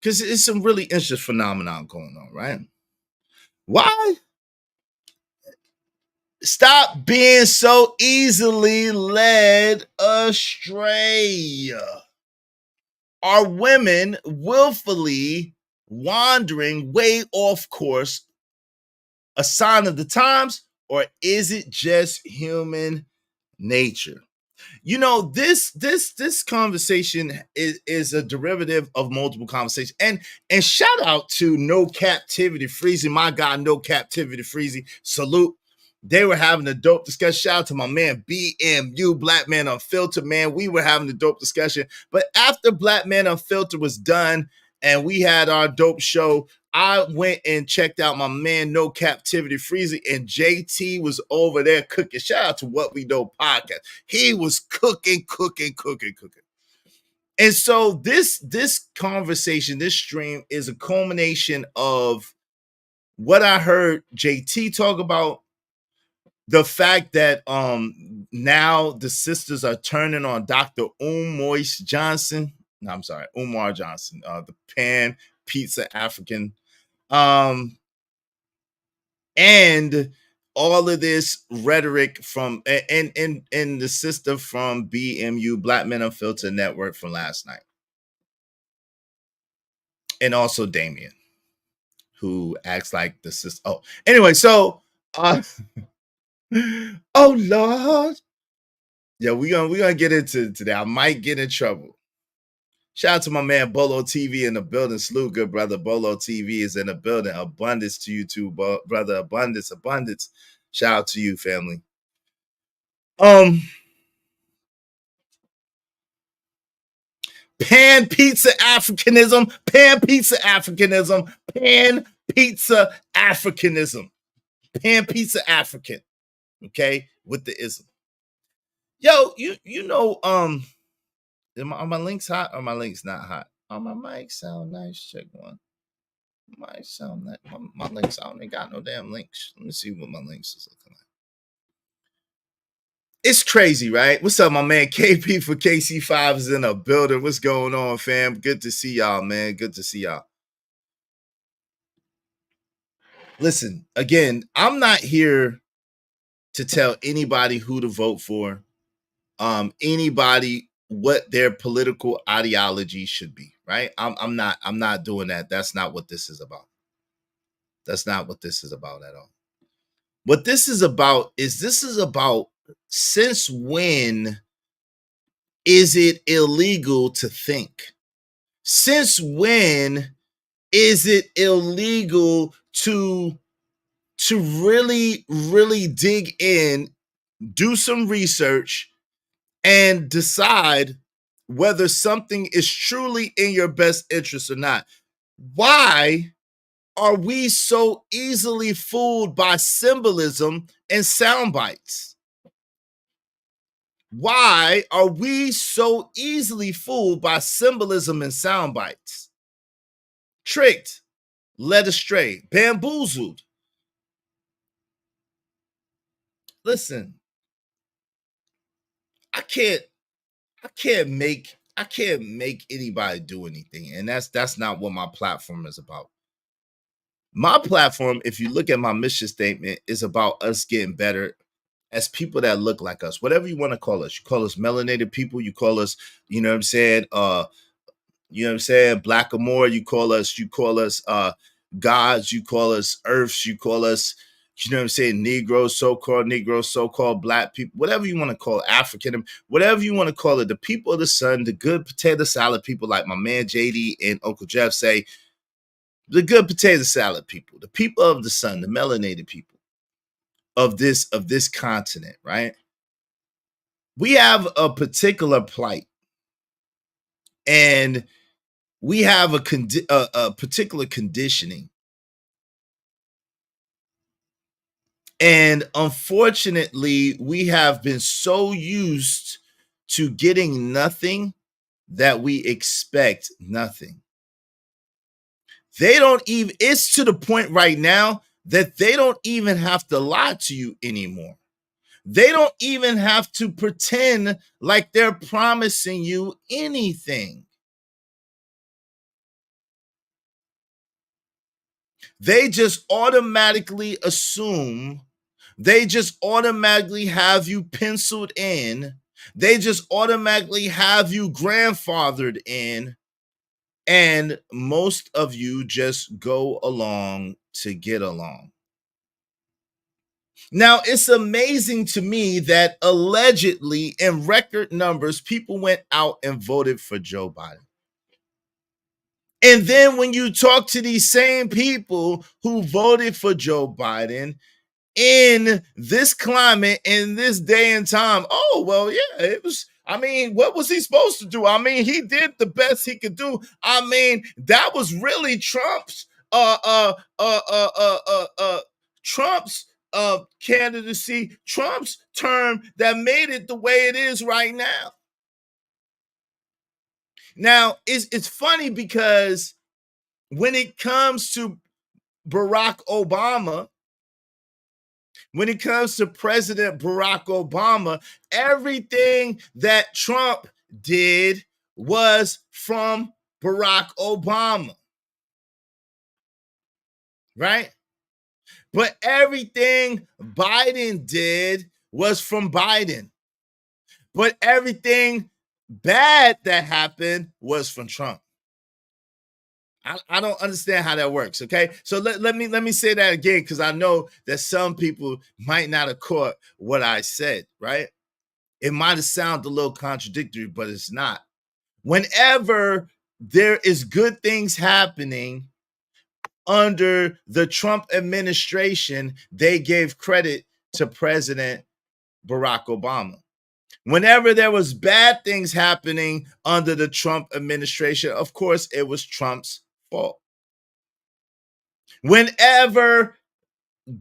because it's some really interesting phenomenon going on, right? Why? Stop being so easily led astray. Are women willfully wandering way off course a sign of the times, or is it just human nature? You know, this conversation is a derivative of multiple conversations. And shout out to No Captivity Freezy, my guy, No Captivity Freezy. Salute. They were having a dope discussion. Shout out to my man BMU, Black Man Unfiltered, man. We were having a dope discussion. But after Black Man Unfiltered was done and we had our dope show, I went and checked out my man No Captivity Freezy, and JT was over there cooking. Shout out to What We Know Podcast. He was cooking. And so this conversation, this stream is a culmination of what I heard JT talk about, the fact that now the sisters are turning on Dr. Umar Johnson, the pan pizza African. And all of this rhetoric from and the sister from BMU, Black Men Unfiltered Network, from last night. And also Damien, who acts like the sister. Oh, anyway, so oh Lord. Yeah, we're gonna get into today. I might get in trouble. Shout out to my man Bolo TV in the building. Salute, good brother. Bolo TV is in the building. Abundance to you too, brother. Abundance. Shout out to you, family. Pan pizza Africanism. Pan pizza African. Okay, with the ism. Yo, you know, are my links hot or my links not hot? Oh, my mic sound nice. Check one. Might sound like my links. I don't got no damn links. Let me see what my links is looking like. It's crazy, right? What's up, my man? KP for KC5 is in the building. What's going on, fam? Good to see y'all, man. Good to see y'all. Listen, again, I'm not here to tell anybody who to vote for, anybody what their political ideology should be, right? I'm not doing that. That's not what this is about. That's not what this is about at all. What this is about since when is it illegal to think? Since when is it illegal to really dig in, do some research, and decide whether something is truly in your best interest or not? Why are we so easily fooled by symbolism and sound bites? Why are we so easily fooled by symbolism and sound bites? Tricked, led astray, bamboozled. Listen, I can't make anybody do anything, and that's not what my platform is about. My platform, if you look at my mission statement, is about us getting better as people that look like us, whatever you want to call us. You call us melanated people, you call us, you know what I'm saying, black or more, you call us gods, you call us earths, you call us You know what I'm saying? Negroes, so-called black people, whatever you want to call it, African, whatever you want to call it, the people of the sun, the good potato salad people like my man JD and Uncle Jeff say, the good potato salad people, the people of the sun, the melanated people of this continent, right? We have a particular plight, and we have a particular conditioning. And unfortunately, we have been so used to getting nothing that we expect nothing. They don't even, it's to the point right now that they don't even have to lie to you anymore. They don't even have to pretend like they're promising you anything. They just automatically assume, they just automatically have you penciled in, they just automatically have you grandfathered in, and most of you just go along to get along. Now, it's amazing to me that allegedly in record numbers, people went out and voted for Joe Biden. And then when you talk to these same people who voted for Joe Biden in this climate, in this day and time, oh, well, yeah, it was, I mean, what was he supposed to do? I mean, he did the best he could do. I mean, that was really Trump's candidacy, Trump's term that made it the way it is right now. Now, it's funny because when it comes to Barack Obama, when it comes to President Barack Obama, everything that Trump did was from Barack Obama, right? But everything Biden did was from Biden. But everything bad that happened was from Trump. I don't understand how that works. Okay, so let me say that again, because I know that some people might not have caught what I said. Right? It might have sounded a little contradictory, but it's not. Whenever there is good things happening under the Trump administration, they gave credit to President Barack Obama. Whenever there was bad things happening under the Trump administration, of course, it was Trump's fault. Whenever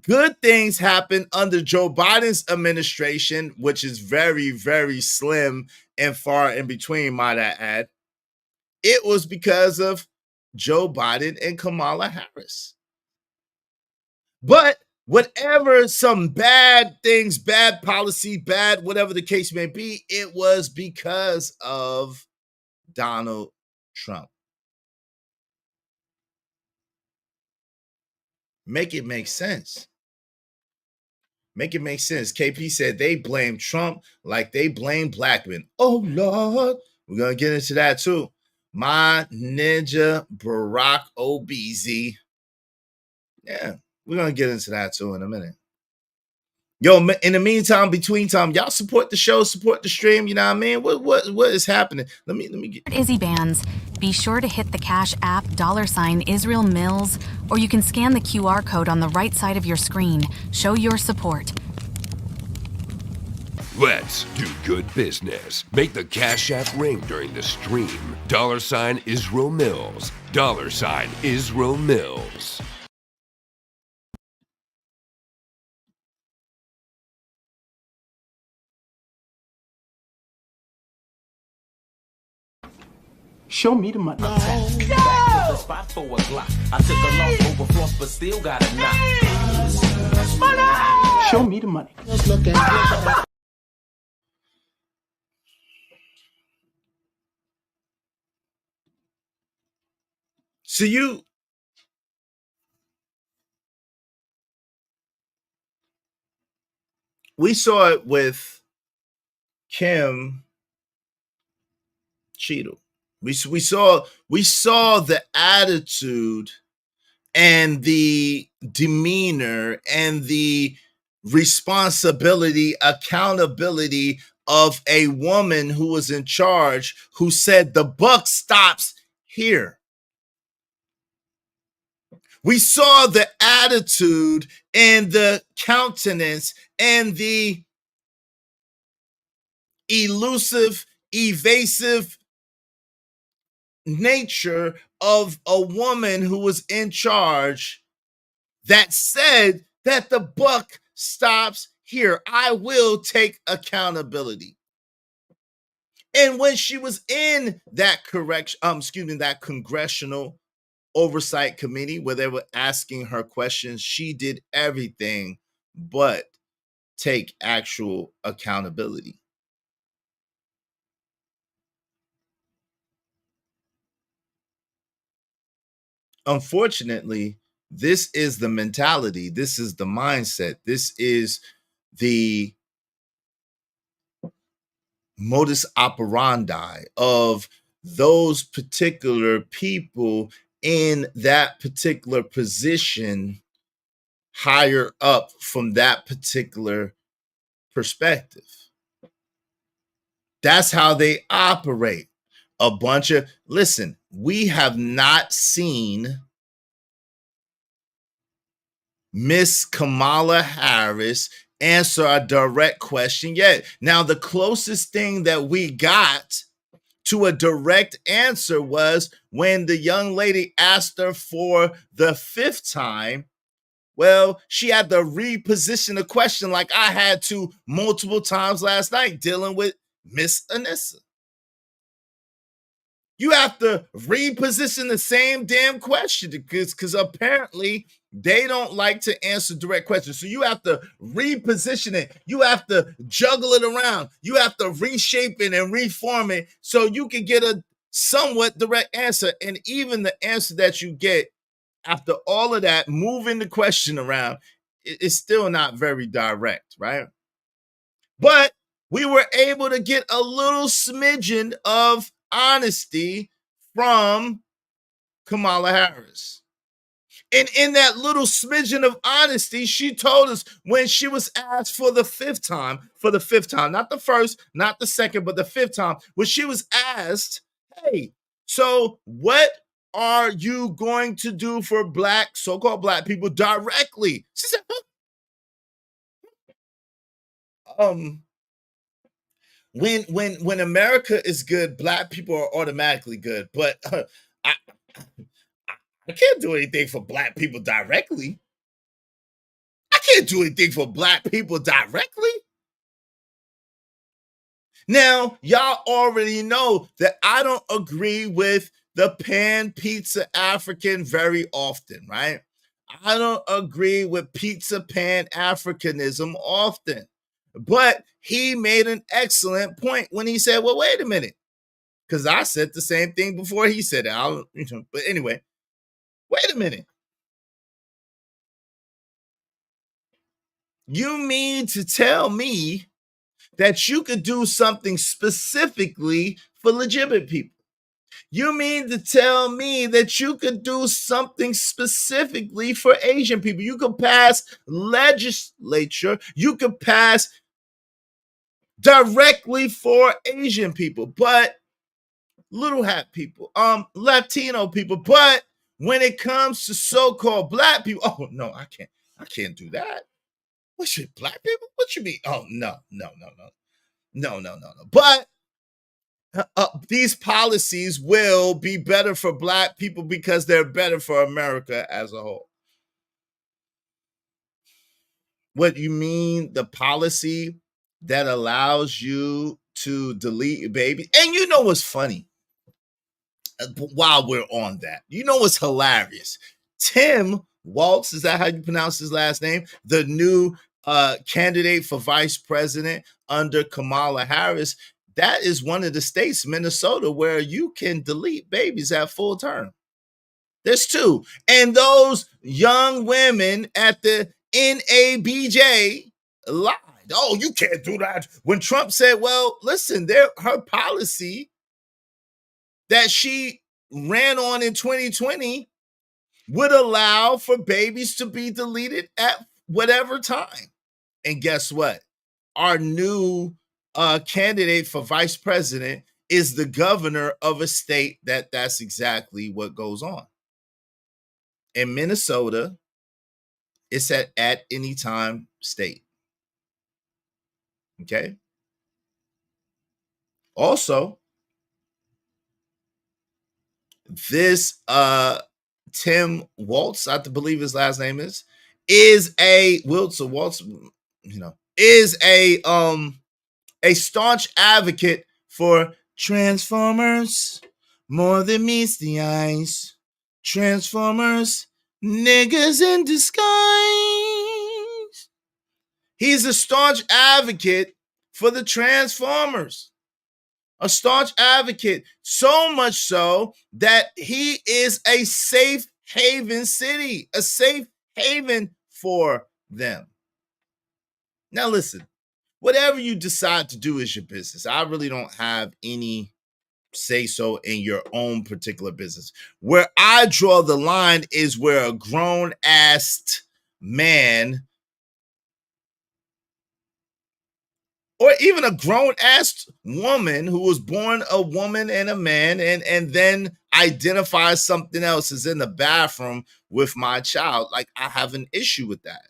good things happen under Joe Biden's administration, which is very, very slim and far in between, might I add, it was because of Joe Biden and Kamala Harris. But whatever some bad things, bad policy, bad whatever the case may be, it was because of Donald Trump. Make it make sense. Make it make sense. KP said they blame Trump like they blame black men. Oh, Lord. We're going to get into that too. My ninja Barack OBZ. Yeah, we're going to get into that too in a minute. Yo, in the meantime, between time, y'all support the show, support the stream. You know what I mean? What is happening? Let me get Izzy Bands. Be sure to hit the Cash App $Israel Mills, or you can scan the QR code on the right side of your screen. Show your support. Let's do good business. Make the Cash App ring during the stream. $Israel Mills. $Israel Mills. Show me the money. Back to the spot for a Glock. I took a loss over floss, but still got a knock. Money! Show me the money. Let's look at it. So we saw it with Kim Cheadle. We saw the attitude and the demeanor and the responsibility, accountability of a woman who was in charge, who said the buck stops here. We saw the attitude and the countenance and the elusive, evasive nature of a woman who was in charge that said that the buck stops here. I will take accountability. And when she was in that that congressional oversight committee where they were asking her questions, she did everything but take actual accountability. Unfortunately, this is the mentality, this is the mindset, this is the modus operandi of those particular people in that particular position, higher up from that particular perspective. That's how they operate. Listen, we have not seen Miss Kamala Harris answer a direct question yet. Now, the closest thing that we got to a direct answer was when the young lady asked her for the 5th time. Well, she had to reposition the question like I had to multiple times last night dealing with Miss Anissa. You have to reposition the same damn question because apparently they don't like to answer direct questions. So you have to reposition it. You have to juggle it around. You have to reshape it and reform it so you can get a somewhat direct answer. And even the answer that you get after all of that, moving the question around, it's still not very direct, right? But we were able to get a little smidgen of honesty from Kamala Harris. And in that little smidgen of honesty, she told us when she was asked for the 5th time, not the first, not the second, but the 5th time, when she was asked, hey, so what are you going to do for so-called black people directly? She said, when America is good, black people are automatically good. But I can't do anything for black people directly. I can't do anything for black people directly. Now, y'all already know that I don't agree with the pan pizza African very often, right? I don't agree with pizza pan Africanism often. But he made an excellent point when he said, well, wait a minute. Because I said the same thing before he said it. But anyway, wait a minute. You mean to tell me that you could do something specifically for legitimate people? You mean to tell me that you could do something specifically for Asian people? You could pass legislature, you could pass directly for Asian people, but little hat people, Latino people, but when it comes to so-called black people, oh no, I can't do that. What should black people? What you mean? Oh no. But these policies will be better for black people because they're better for America as a whole. What you mean? The policy that allows you to delete baby? And you know what's funny? While we're on that, you know what's hilarious? Tim Walz, is that how you pronounce his last name? The new candidate for vice president under Kamala Harris. That is one of the states, Minnesota, where you can delete babies at full term. There's 2. And those young women at the NABJ lied. Oh, you can't do that. When Trump said, well, listen, her policy that she ran on in 2020 would allow for babies to be deleted at whatever time. And guess what? Our new candidate for vice president is the governor of a state that's exactly what goes on. In Minnesota, it's at any time state. Okay. Also, this Tim Waltz, I believe his last name is a Wiltz or Waltz, is a staunch advocate for Transformers, more than meets the eyes. Transformers, niggas in disguise. He's a staunch advocate for the Transformers. A staunch advocate, so much so that he is a safe haven city, a safe haven for them. Now listen, whatever you decide to do is your business. I really don't have any say so in your own particular business. Where I draw the line is where a grown-ass man or even a grown-ass woman who was born a woman and a man and then identifies something else is in the bathroom with my child. Like, I have an issue with that.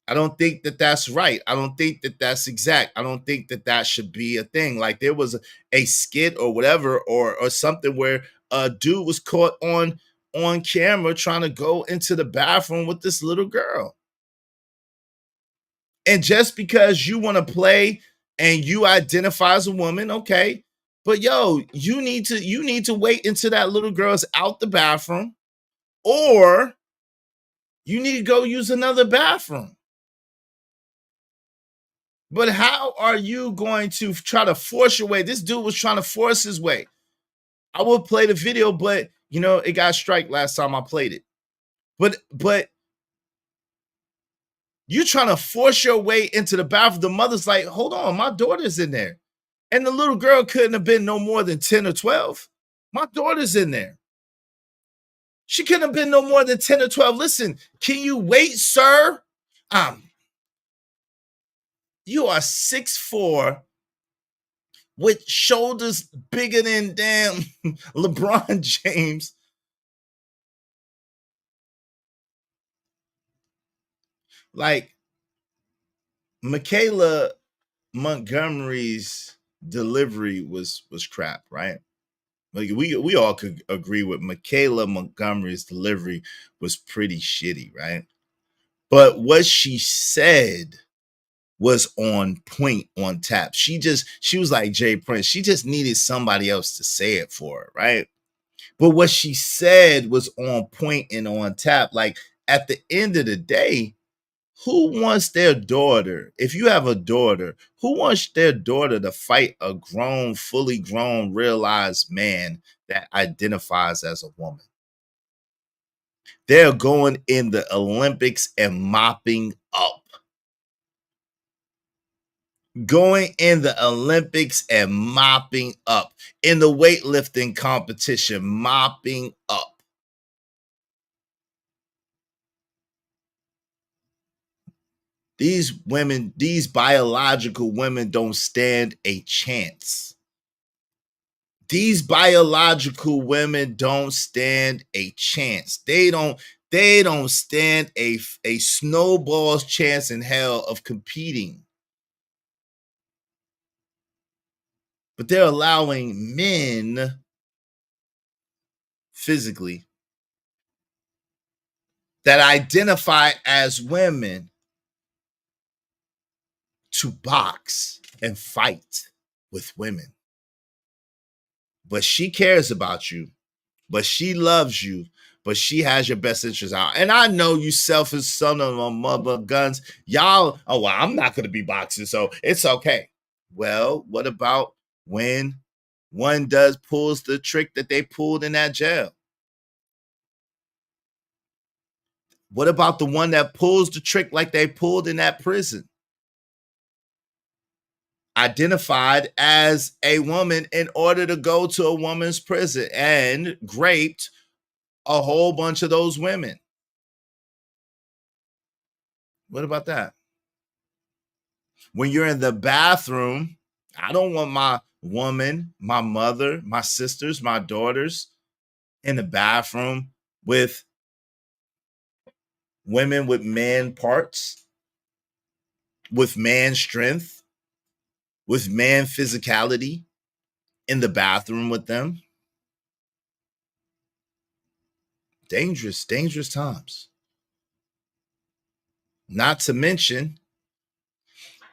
I don't think that that's right. I don't think that that's exact. I don't think that that should be a thing. Like, there was a skit or whatever or something where a dude was caught on camera trying to go into the bathroom with this little girl. And just because you want to play and you identify as a woman, okay. But yo, you need to wait until that little girl's out the bathroom, or you need to go use another bathroom. But how are you going to try to force your way? This dude was trying to force his way. I would play the video, but it got strike last time I played it. But you're trying to force your way into the bathroom. The mother's like, hold on, my daughter's in there. And the little girl couldn't have been no more than 10 or 12. My daughter's in there. She couldn't have been no more than 10 or 12. Listen, can you wait, sir? You are 6'4", with shoulders bigger than damn LeBron James. Like, Michaela Montgomery's delivery was crap, right? Like, we all could agree with Michaela Montgomery's delivery was pretty shitty, right? But what she said was on point, on tap. She was like Jay Prince. She just needed somebody else to say it for her, right? But what she said was on point and on tap. Like, at the end of the day, who wants their daughter? If you have a daughter, who wants their daughter to fight a grown, fully grown, realized man that identifies as a woman? They're going in the Olympics and mopping up. Going in the Olympics and mopping up. In the weightlifting competition, mopping up. These women, these biological women don't stand a chance. These biological women don't stand a chance. They don't stand a snowball's chance in hell of competing. But they're allowing men physically that identify as women to box and fight with women. But she cares about you, but she loves you, but she has your best interest out. And I know you selfish son of a mother guns. Y'all, oh, well, I'm not going to be boxing, so it's okay. Well, what about when one pulls the trick that they pulled in that jail? What about the one that pulls the trick like they pulled in that prison? Identified as a woman in order to go to a woman's prison and raped a whole bunch of those women. What about that? When you're in the bathroom, I don't want my woman, my mother, my sisters, my daughters in the bathroom with women with man parts, with man strength, with man physicality in the bathroom with them. Dangerous, dangerous times. Not to mention,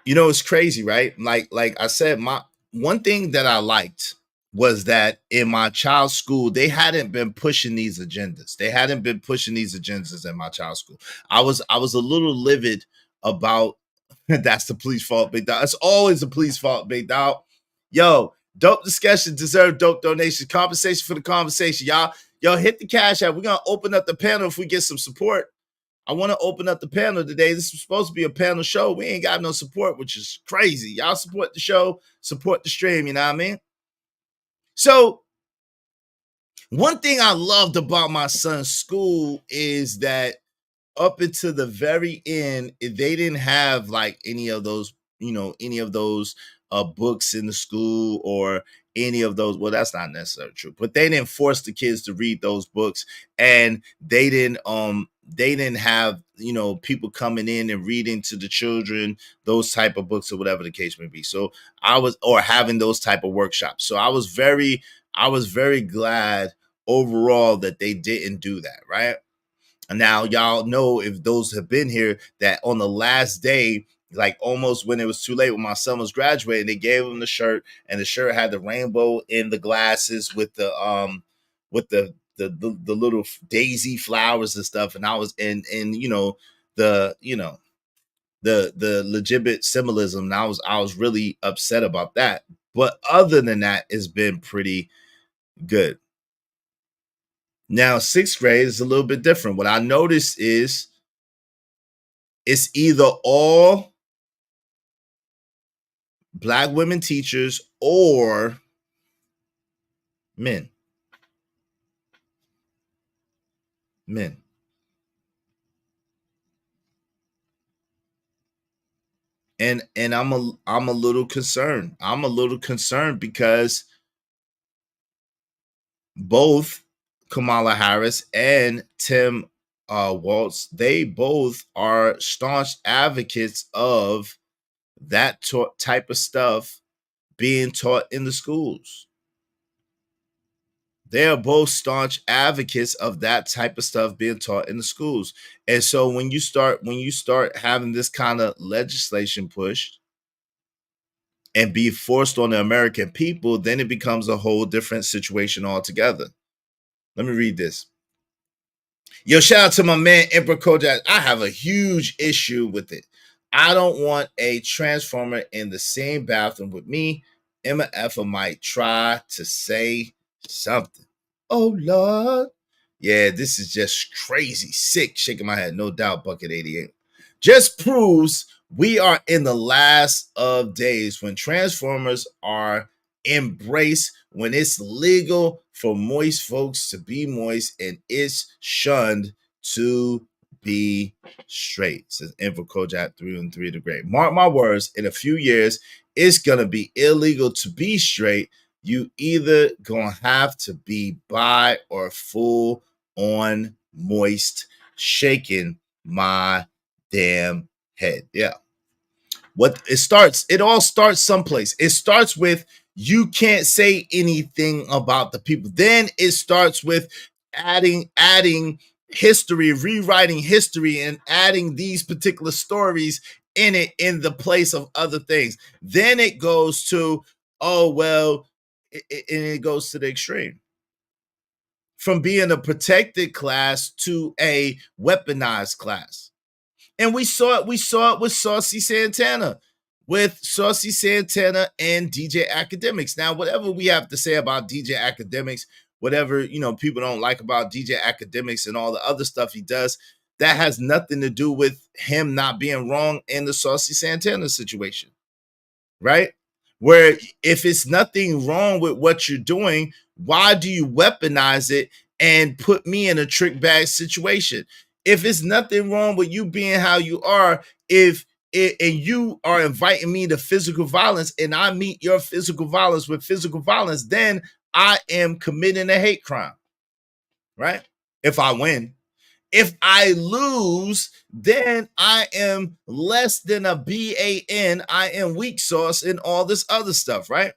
it's crazy, right? Like I said, my one thing that I liked was that in my child's school, they hadn't been pushing these agendas. They hadn't been pushing these agendas in my child's school. I was a little livid about that's the police fault, big dog. It's always the police fault, big dog. Yo, dope discussion deserve dope donations. Compensation for the conversation. Y'all hit the cash app. We're gonna open up the panel if we get some support. I want to open up the panel today. This is supposed to be a panel show. We ain't got no support, which is crazy. Y'all support the show, support the stream, you know what I mean? So, one thing I loved about my son's school is that up until the very end, they didn't have like any of those books in the school or any of those. Well, that's not necessarily true, but they didn't force the kids to read those books, and they didn't have people coming in and reading to the children those type of books or whatever the case may be. So or having those type of workshops. So I was very glad overall that they didn't do that, right? And now y'all know, if those have been here, that on the last day, like almost when it was too late, when my son was graduating, they gave him the shirt, and the shirt had the rainbow in the glasses with the little daisy flowers and stuff. And I was the legitimate symbolism. And I was really upset about that. But other than that, it's been pretty good. Now, 6th grade is a little bit different. What I noticed is it's either all Black women teachers or men. And I'm a little concerned. I'm a little concerned because both Kamala Harris and Tim Walz, they both are staunch advocates of that type of stuff being taught in the schools. They are both staunch advocates of that type of stuff being taught in the schools. And so when you start having this kind of legislation pushed and be forced on the American people, then it becomes a whole different situation altogether. Let me read this. Yo, shout out to my man, Emperor Kojak. I have a huge issue with it. I don't want a transformer in the same bathroom with me. Emma Effa might try to say something. Oh, Lord. Yeah, this is just crazy. Sick. Shaking my head. No doubt, Bucket 88. Just proves we are in the last of days when transformers are embraced, when it's legal for moist folks to be moist and it's shunned to be straight, says Info Kojak 3 and 3 the Great. Mark my words, in a few years, it's going to be illegal to be straight. You either going to have to be bi or full on moist, shaking my damn head. Yeah. It all starts someplace. It starts with you can't say anything about the people. Then it starts with adding history, rewriting history, and adding these particular stories in it in the place of other things. Then it goes to, and it goes to the extreme. From being a protected class to a weaponized class. And we saw it with Saucy Santana and DJ Academics. Now, whatever we have to say about DJ Academics, whatever, people don't like about DJ Academics and all the other stuff he does, that has nothing to do with him not being wrong in the Saucy Santana situation, right? Where if it's nothing wrong with what you're doing, why do you weaponize it and put me in a trick bag situation. If it's nothing wrong with you being how you are, and you are inviting me to physical violence and I meet your physical violence with physical violence, then I am committing a hate crime, right? If I win. If I lose, then I am less than a BAN. I am weak sauce and all this other stuff, right?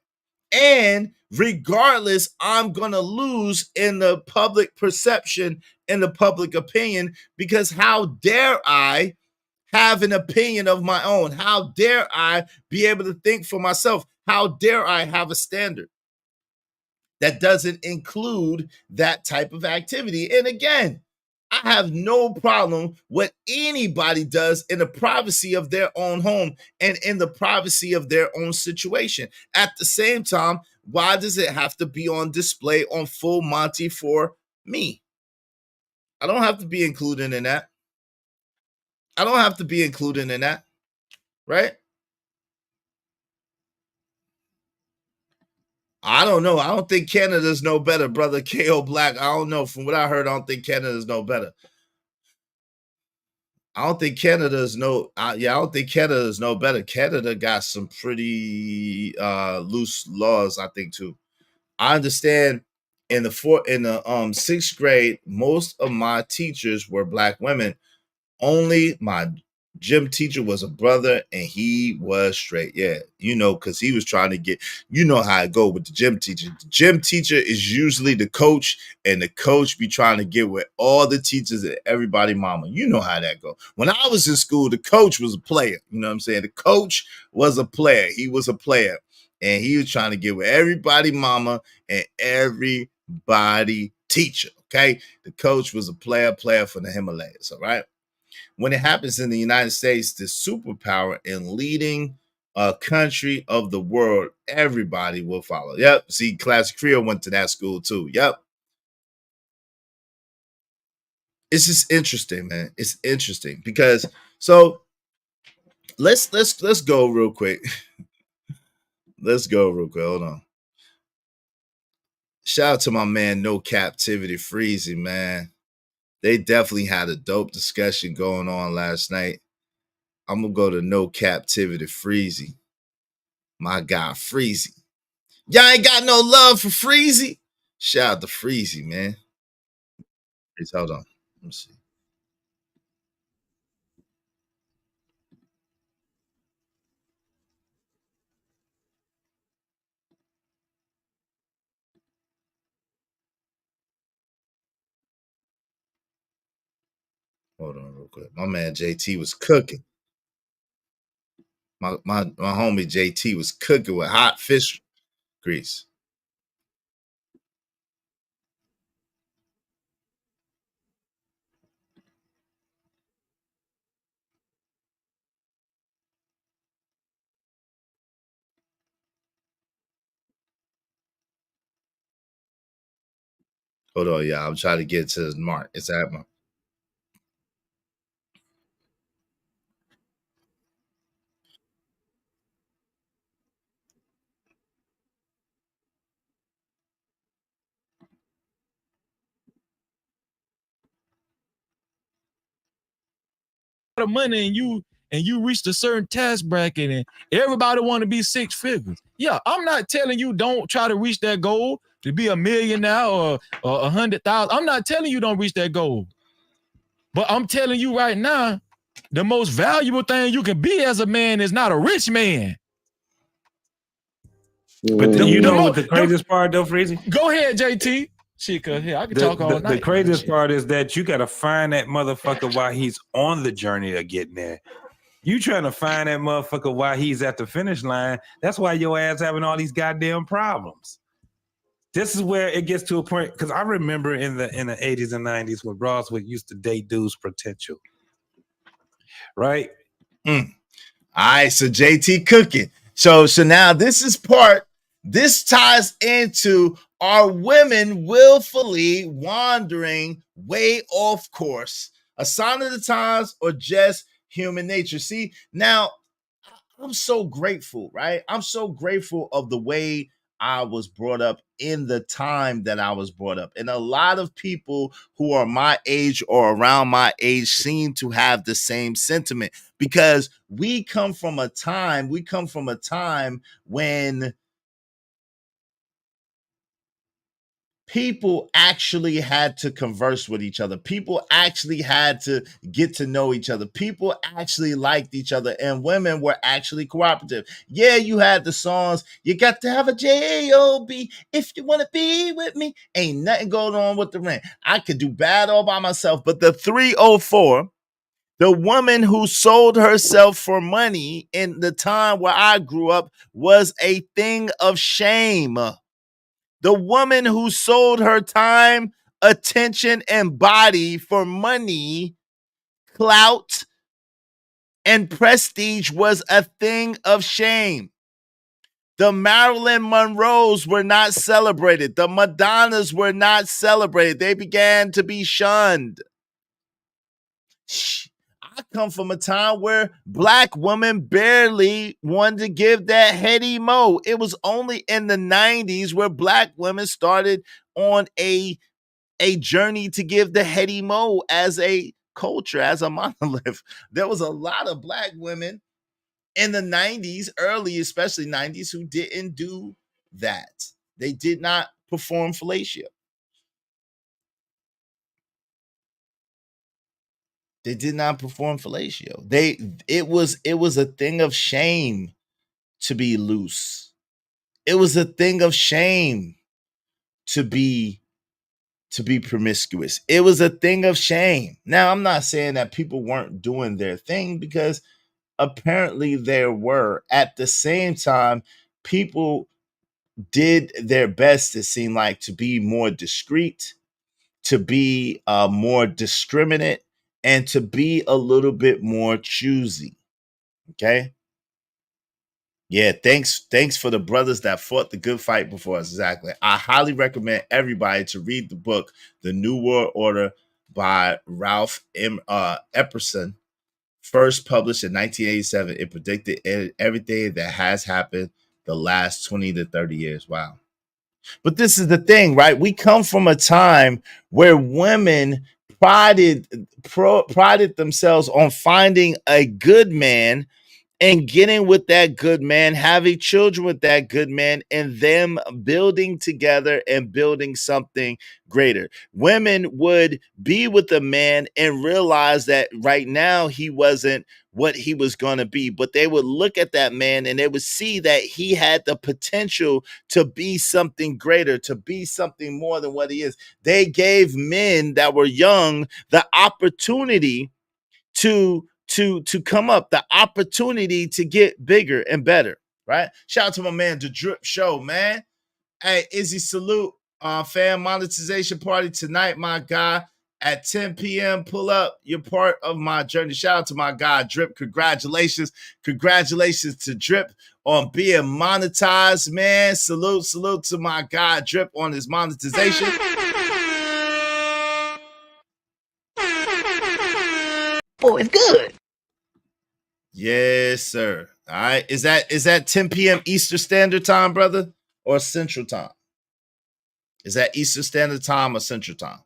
And regardless, I'm going to lose in the public perception, in the public opinion, because how dare I have an opinion of my own? How dare I be able to think for myself? How dare I have a standard that doesn't include that type of activity? And again, I have no problem what anybody does in the privacy of their own home and in the privacy of their own situation. At the same time, why does it have to be on display on full Monty for me? I don't have to be included in that. I don't have to be included in that, right? I don't know. I don't think Canada's no better, brother. KO Black. I don't know. From what I heard, I don't think Canada's no better. I don't think Canada's no. I don't think Canada's no better. Canada got some pretty loose laws, I think, too. I understand in the sixth grade, most of my teachers were black women. Only my gym teacher was a brother and he was straight. Yeah, because he was trying to get, how it go with the gym teacher. The gym teacher is usually the coach, and the coach be trying to get with all the teachers and everybody mama. You know how that go. When I was in school, the coach was a player. You know what I'm saying? The coach was a player. He was a player. And he was trying to get with everybody mama and everybody teacher. Okay. The coach was a player for the Himalayas. All right. When it happens in the United States, the superpower in leading a country of the world, everybody will follow. Yep. See, Classic Creole went to that school too. Yep. It's just interesting, man. It's interesting because let's go real quick. Let's go real quick. Hold on. Shout out to my man No Captivity Freezy, man. They definitely had a dope discussion going on last night. I'm going to go to No Captivity Freezy. My guy, Freezy. Y'all ain't got no love for Freezy? Shout out to Freezy, man. Hold on. Let me see. Hold on real quick. My man JT was cooking. My homie JT was cooking with hot fish grease. Hold on, y'all. I'm trying to get to the mark. It's at my. Of money and you reached a certain tax bracket and everybody want to be six figures. Yeah, I'm not telling you don't try to reach that goal to be a millionaire or 100,000. I'm not telling you don't reach that goal. But I'm telling you right now, the most valuable thing you can be as a man is not a rich man. But you know what the craziest part though, Freezy? Go ahead, JT. Shit, cause here I can talk all night. The craziest part is that you gotta find that motherfucker while he's on the journey of getting there. You trying to find that motherfucker while he's at the finish line. That's why your ass having all these goddamn problems. This is where it gets to a point, because I remember in the 80s and 90s when Broadway used to date dudes' potential. Right? All right, so JT cooking. So now this ties into are women willfully wandering way off course, a sign of the times, or just human nature? See, now I'm so grateful, right? I'm so grateful of the way I was brought up in the time that I was brought up. And a lot of people who are my age or around my age seem to have the same sentiment, because we come from a time when people actually had to converse with each other. People actually had to get to know each other. People actually liked each other, and women were actually cooperative. Yeah, you had the songs, you got to have a J-O-B if you want to be with me. Ain't nothing going on with the ring. I could do bad all by myself, but the 304, the woman who sold herself for money in the time where I grew up, was a thing of shame. The woman who sold her time, attention, and body for money, clout, and prestige was a thing of shame. The Marilyn Monroes were not celebrated. The Madonnas were not celebrated. They began to be shunned. I come from a time where black women barely wanted to give that heady mo. It was only in the 90s where black women started on a journey to give the heady mo as a culture, as a monolith. There was a lot of black women in the 90s, early, especially 90s, who didn't do that. They did not perform fellatio. They did not perform fellatio. It was a thing of shame to be loose. It was a thing of shame to be promiscuous. It was a thing of shame. Now, I'm not saying that people weren't doing their thing, because apparently there were. At the same time, people did their best, it seemed like, to be more discreet, to be more discriminate, and to be a little bit more choosy. Okay. Yeah, thanks for the brothers that fought the good fight before us. Exactly. I highly recommend everybody to read the book, The New World Order by Ralph Epperson, first published in 1987. It predicted everything that has happened the last 20 to 30 years. Wow. But this is the thing, right? We come from a time where women prided themselves on finding a good man and getting with that good man, having children with that good man, and them building together and building something greater. Women would be with a man and realize that right now he wasn't what he was going to be, but they would look at that man and they would see that he had the potential to be something greater, to be something more than what he is. They gave men that were young the opportunity to come up, the opportunity to get bigger and better, right? Shout out to my man, The Drip Show, man. Hey, Izzy, salute. Fan monetization party tonight, my guy, at 10 p.m. Pull up. You're part of my journey. Shout out to my guy, Drip. Congratulations. Congratulations to Drip on being monetized, man. Salute to my guy, Drip, on his monetization. Oh, it's good. Yes, sir. All right. Is that 10 p.m. Eastern Standard Time, brother, or Central Time? Is that Eastern Standard Time or Central Time?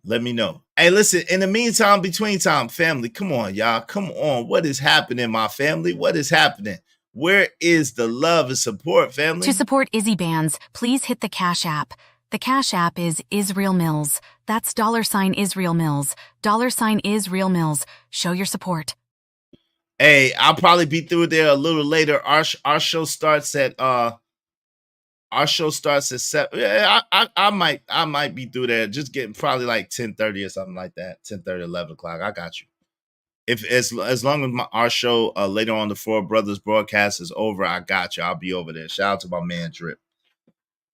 Let me know. Hey, listen, in the meantime, between time, family, come on, y'all. Come on. What is happening, my family? What is happening? Where is the love and support, family? To support Izzy Bands, please hit the Cash App. The Cash App is Israel Mills. That's $Israel Mills. $Israel Mills. Show your support. Hey, I'll probably be through there a little later. Our show starts at 7. Yeah, I might be through there. Just getting probably like 10:30 or something like that. 10:30, 11 o'clock. I got you. If as long as our show later on the Four Brothers broadcast is over, I got you. I'll be over there. Shout out to my man Drip.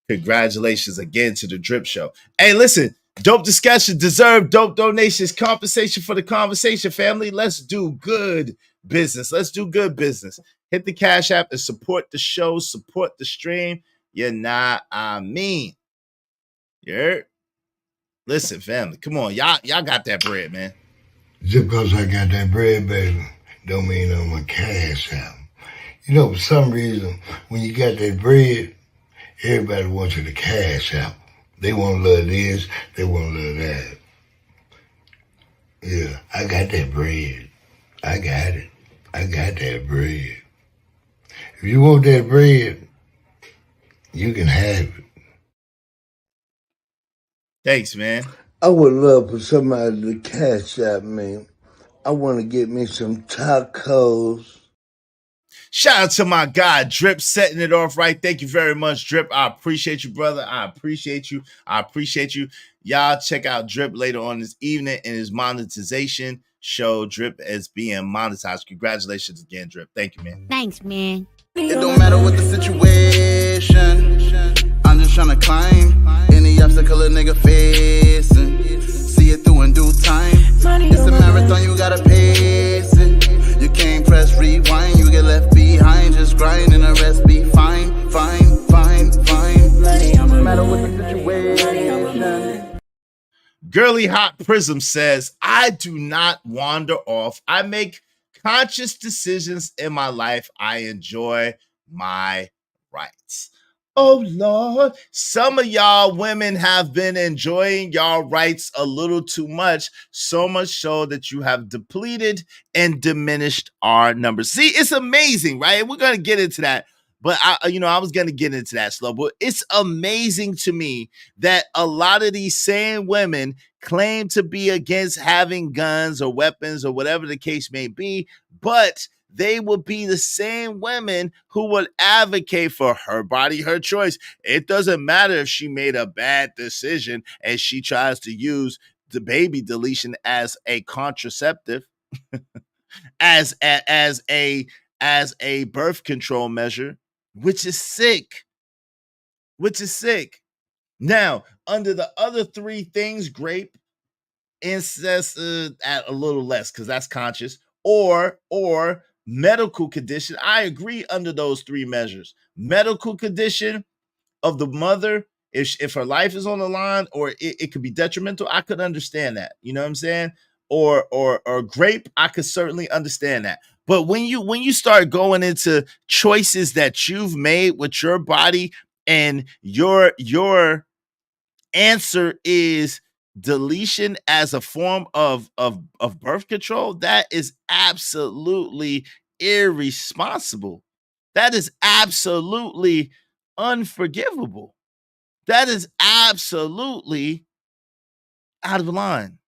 Congratulations again to the Drip Show. Hey, listen, dope discussion, deserve dope donations, compensation for the conversation, family. Let's do good business. Let's do good business. Hit the Cash App and support the show, support the stream. You know I mean. You heard? Listen, family, come on. Y'all got that bread, man. Just because I got that bread, baby, don't mean I'm a Cash App. You know, for some reason, when you got that bread, everybody wants you to cash out. They want to love this, they want to love that. Yeah, I got that bread. I got it. I got that bread. If you want that bread, you can have it. Thanks, man. I would love for somebody to cash out me. I want to get me some tacos. Shout out to my guy Drip setting it off right. Thank you very much, Drip. I appreciate you, brother. I appreciate you. I appreciate you. Y'all check out Drip later on this evening in his monetization show. Drip is being monetized. Congratulations again, Drip. Thank you, man. Thanks, man. It don't matter what the situation. I'm just trying to climb any obstacle a nigga facing. See it through in due time. It's a marathon, you gotta pace it. You can't press rewind, you get left behind. Just grind and the rest be fine, fine, fine, fine. No matter what the situation. Girly Hot Prism says, I do not wander off. I make conscious decisions in my life. I enjoy my rights. Oh, Lord. Some of y'all women have been enjoying y'all rights a little too much, so much so that you have depleted and diminished our numbers. See, it's amazing, right? We're going to get into that. But I was going to get into that slow, but it's amazing to me that a lot of these same women claim to be against having guns or weapons or whatever the case may be, but they would be the same women who would advocate for her body, her choice. It doesn't matter if she made a bad decision and she tries to use the baby deletion as a contraceptive, as a birth control measure, which is sick. Now, under the other three things, grape, incest, at a little less because that's conscious, or medical condition. I agree under those three measures. Medical condition of the mother, if her life is on the line, or it could be detrimental, I could understand that. You know what I'm saying? Or grape, I could certainly understand that. But when you start going into choices that you've made with your body and your answer is deletion as a form of birth control, that is absolutely irresponsible. That is absolutely unforgivable. That is absolutely out of line.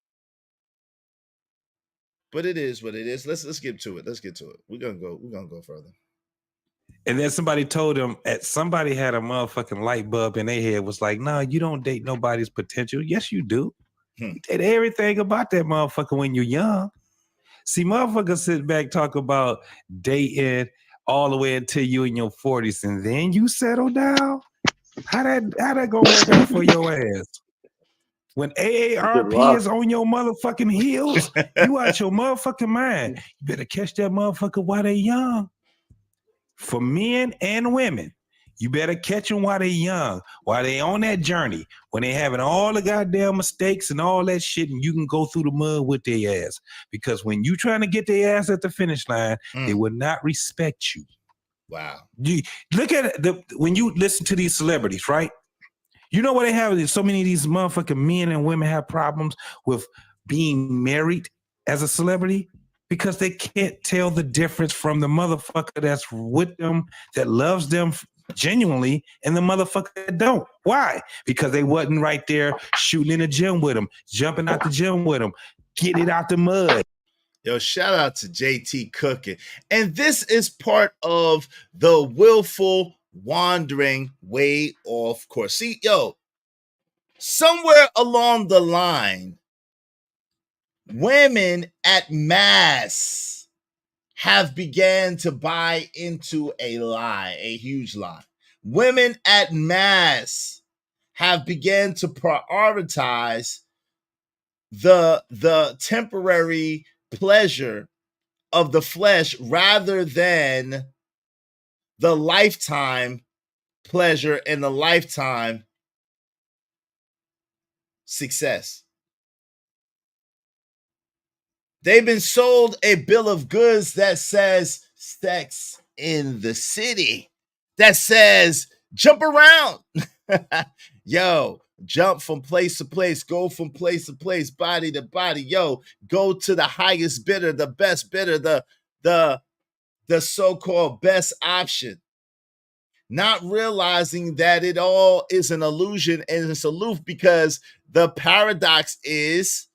But it is what it is. Let's get to it. We're gonna go further. And then somebody told him, somebody had a motherfucking light bulb in their head, was like, no, you don't date nobody's potential. Yes, you do. You date everything about that motherfucker when you're young. See, motherfuckers sit back, talk about dating all the way until you in your 40s, and then you settle down. How that gonna work out for your ass? When AARP is on your motherfucking heels, you out your motherfucking mind. You better catch that motherfucker while they young. For men and women, you better catch them while they young, while they on that journey, when they having all the goddamn mistakes and all that shit, and you can go through the mud with their ass. Because when you trying to get their ass at the finish line, they will not respect you. Wow. You look at it, when you listen to these celebrities, right? You know what they have? So many of these motherfucking men and women have problems with being married as a celebrity because they can't tell the difference from the motherfucker that's with them, that loves them genuinely, and the motherfucker that don't. Why? Because they wasn't right there shooting in the gym with them, jumping out the gym with them, getting it out the mud. Yo, shout out to JT Cooking. And this is part of the willful wandering way off course. See, yo, somewhere along the line, women at mass have began to buy into a lie, a huge lie. Women at mass have began to prioritize the temporary pleasure of the flesh rather than the lifetime pleasure and the lifetime success. They've been sold a bill of goods that says sex in the city that says jump around. Yo, jump from place to place, go from place to place, body to body. Yo, go to the highest bidder, the best bidder, the so-called best option. Not realizing that it all is an illusion and it's aloof, because the paradox is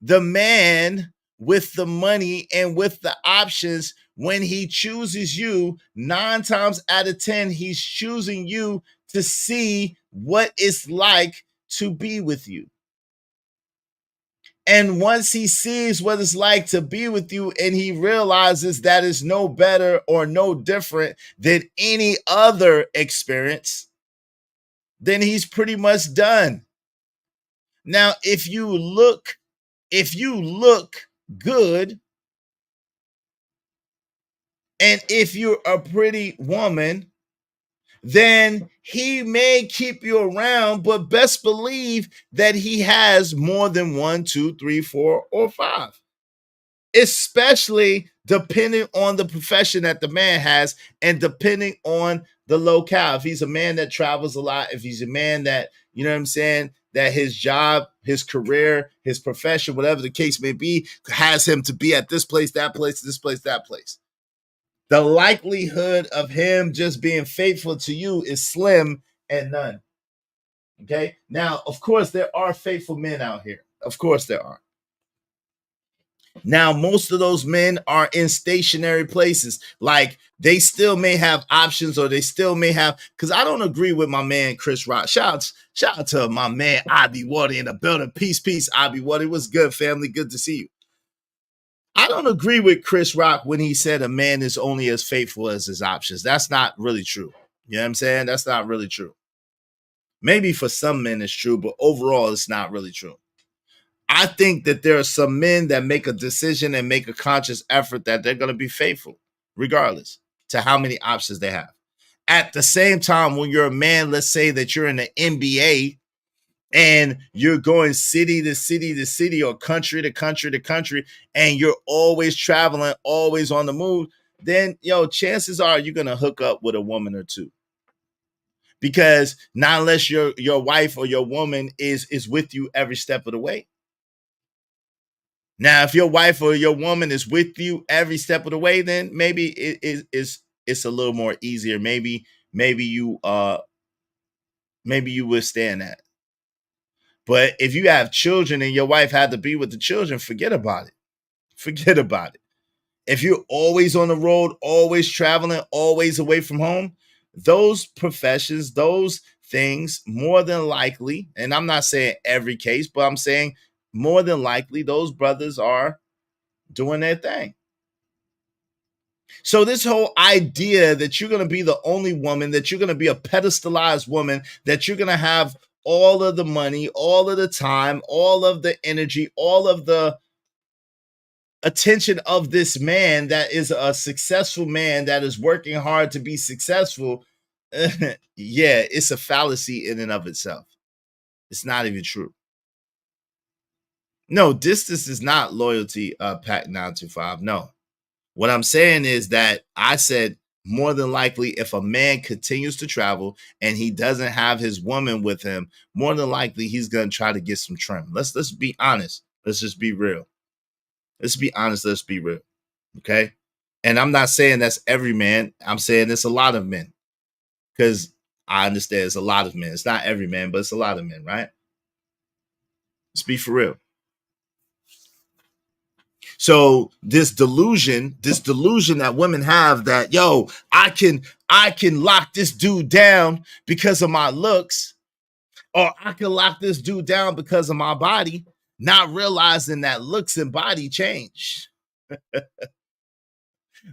the man with the money and with the options, when he chooses you, 9 times out of 10, he's choosing you to see what it's like to be with you. And once he sees what it's like to be with you and he realizes that it's no better or no different than any other experience, then he's pretty much done. Now, if you look good, and if you're a pretty woman, then he may keep you around, but best believe that he has more than 1, 2, 3, 4, or 5. Especially depending on the profession that the man has and depending on the locale. If he's a man that travels a lot, if he's a man that, you know what I'm saying, that his job, his career, his profession, whatever the case may be, has him to be at this place, that place, this place, that place. The likelihood of him just being faithful to you is slim and none. Okay? Now, of course, there are faithful men out here. Of course there are. Now, most of those men are in stationary places. Like, they still may have options, or they still may have, because I don't agree with my man Chris Rock. Shout out to my man Ivy Water in the building. Peace, Ivy Water. It was good, family. Good to see you. I don't agree with Chris Rock when he said a man is only as faithful as his options. That's not really true. You know what I'm saying? That's not really true. Maybe for some men it's true, but overall it's not really true. I think that there are some men that make a decision and make a conscious effort that they're going to be faithful, regardless to how many options they have. At the same time, when you're a man, let's say that you're in the NBA and you're going city to city to city, or country to country to country, and you're always traveling, always on the move, then, chances are you're going to hook up with a woman or two. Because not unless your wife or your woman is with you every step of the way. Now, if your wife or your woman is with you every step of the way, then maybe it's a little more easier. Maybe you withstand that. But if you have children and your wife had to be with the children, forget about it. Forget about it. If you're always on the road, always traveling, always away from home, those professions, those things, more than likely, and I'm not saying every case, but I'm saying more than likely, those brothers are doing their thing. So this whole idea that you're going to be the only woman, that you're going to be a pedestalized woman, that you're going to have all of the money, all of the time, all of the energy, all of the attention of this man that is a successful man that is working hard to be successful, yeah, it's a fallacy in and of itself. It's not even true. No, distance is not loyalty, Pack 925. No. What I'm saying is that I said more than likely, if a man continues to travel and he doesn't have his woman with him, more than likely he's going to try to get some trim. Let's be honest. Let's just be real. Let's be honest. Let's be real. Okay. And I'm not saying that's every man. I'm saying it's a lot of men, because I understand it's a lot of men. It's not every man, but it's a lot of men, right? Let's be for real. So this delusion that women have that, yo, I can lock this dude down because of my looks, or I can lock this dude down because of my body, not realizing that looks and body change.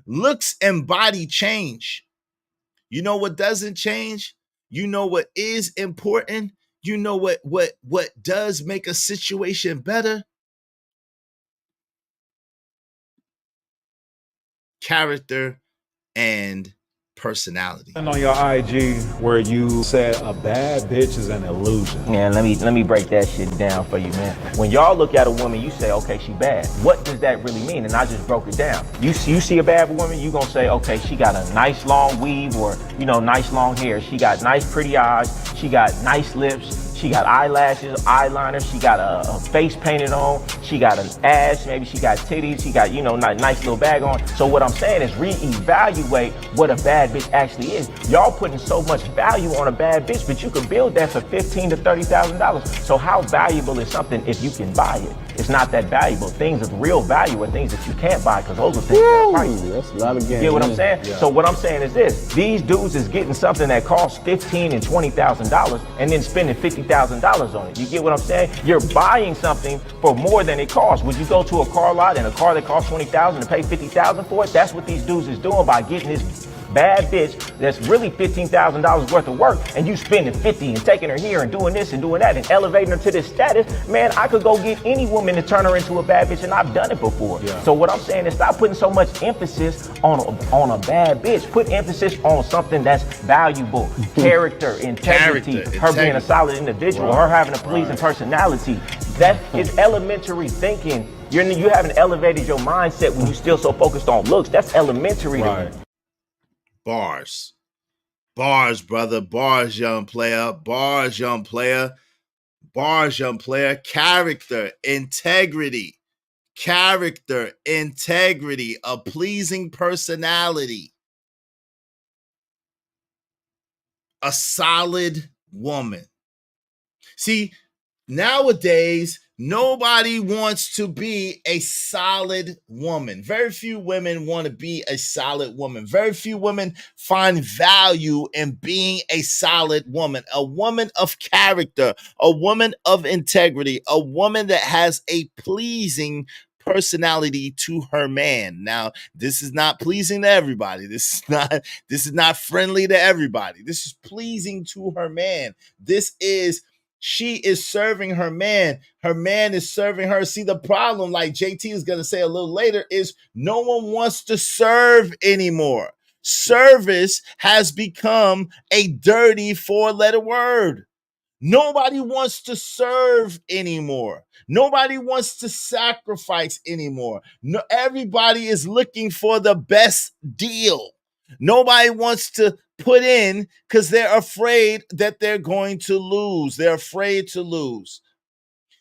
Looks and body change. You know what doesn't change? You know what is important? You know what does make a situation better? Character and personality. And on your IG where you said a bad bitch is an illusion. Man, let me break that shit down for you, man. When y'all look at a woman, you say, okay, she bad. What does that really mean? And I just broke it down. You see a bad woman, you gonna say, okay, she got a nice long weave or, nice long hair. She got nice pretty eyes. She got nice lips. She got eyelashes, eyeliner. She got a face painted on. She got an ass. Maybe she got titties. She got, nice little bag on. So what I'm saying is reevaluate what a bad bitch actually is. Y'all putting so much value on a bad bitch, but you can build that for $15,000 to $30,000. So how valuable is something if you can buy it? It's not that valuable. Things of real value are things that you can't buy because those are things that are pricey. That's a lot of game. You get what I'm saying? Yeah. So what I'm saying is this: these dudes is getting something that costs $15,000 and $20,000 and then spending $50,000 on it. You get what I'm saying? You're buying something for more than it costs. Would you go to a car lot and a car that costs $20,000 and pay $50,000 for it? That's what these dudes is doing by getting this bad bitch that's really $15,000 worth of work, and you spending 50 and taking her here and doing this and doing that and elevating her to this status. Man, I could go get any woman to turn her into a bad bitch, and I've done it before. Yeah. So what I'm saying is stop putting so much emphasis on a bad bitch. Put emphasis on something that's valuable. Character, integrity, her being a solid individual, her having a pleasing personality. That is elementary thinking. You haven't elevated your mindset when you're still so focused on looks. That's elementary to me. Bars, brother. Bars, young player. Bars, young player. Bars, young player. Character, integrity. Character, integrity. A pleasing personality. A solid woman. See, nowadays, nobody wants to be a solid woman. Very few women want to be a solid woman. Very few women find value in being a solid woman. A woman of character, a woman of integrity, a woman that has a pleasing personality to her man. Now, this is not pleasing to everybody. This is not friendly to everybody. This is pleasing to her man. She is serving her man. Her man is serving her. See, the problem, like JT is going to say a little later, is no one wants to serve anymore. Service has become a dirty four-letter word. Nobody wants to serve anymore. Nobody wants to sacrifice anymore. No, everybody is looking for the best deal. Nobody wants to put in because they're afraid that they're going to lose. They're afraid to lose.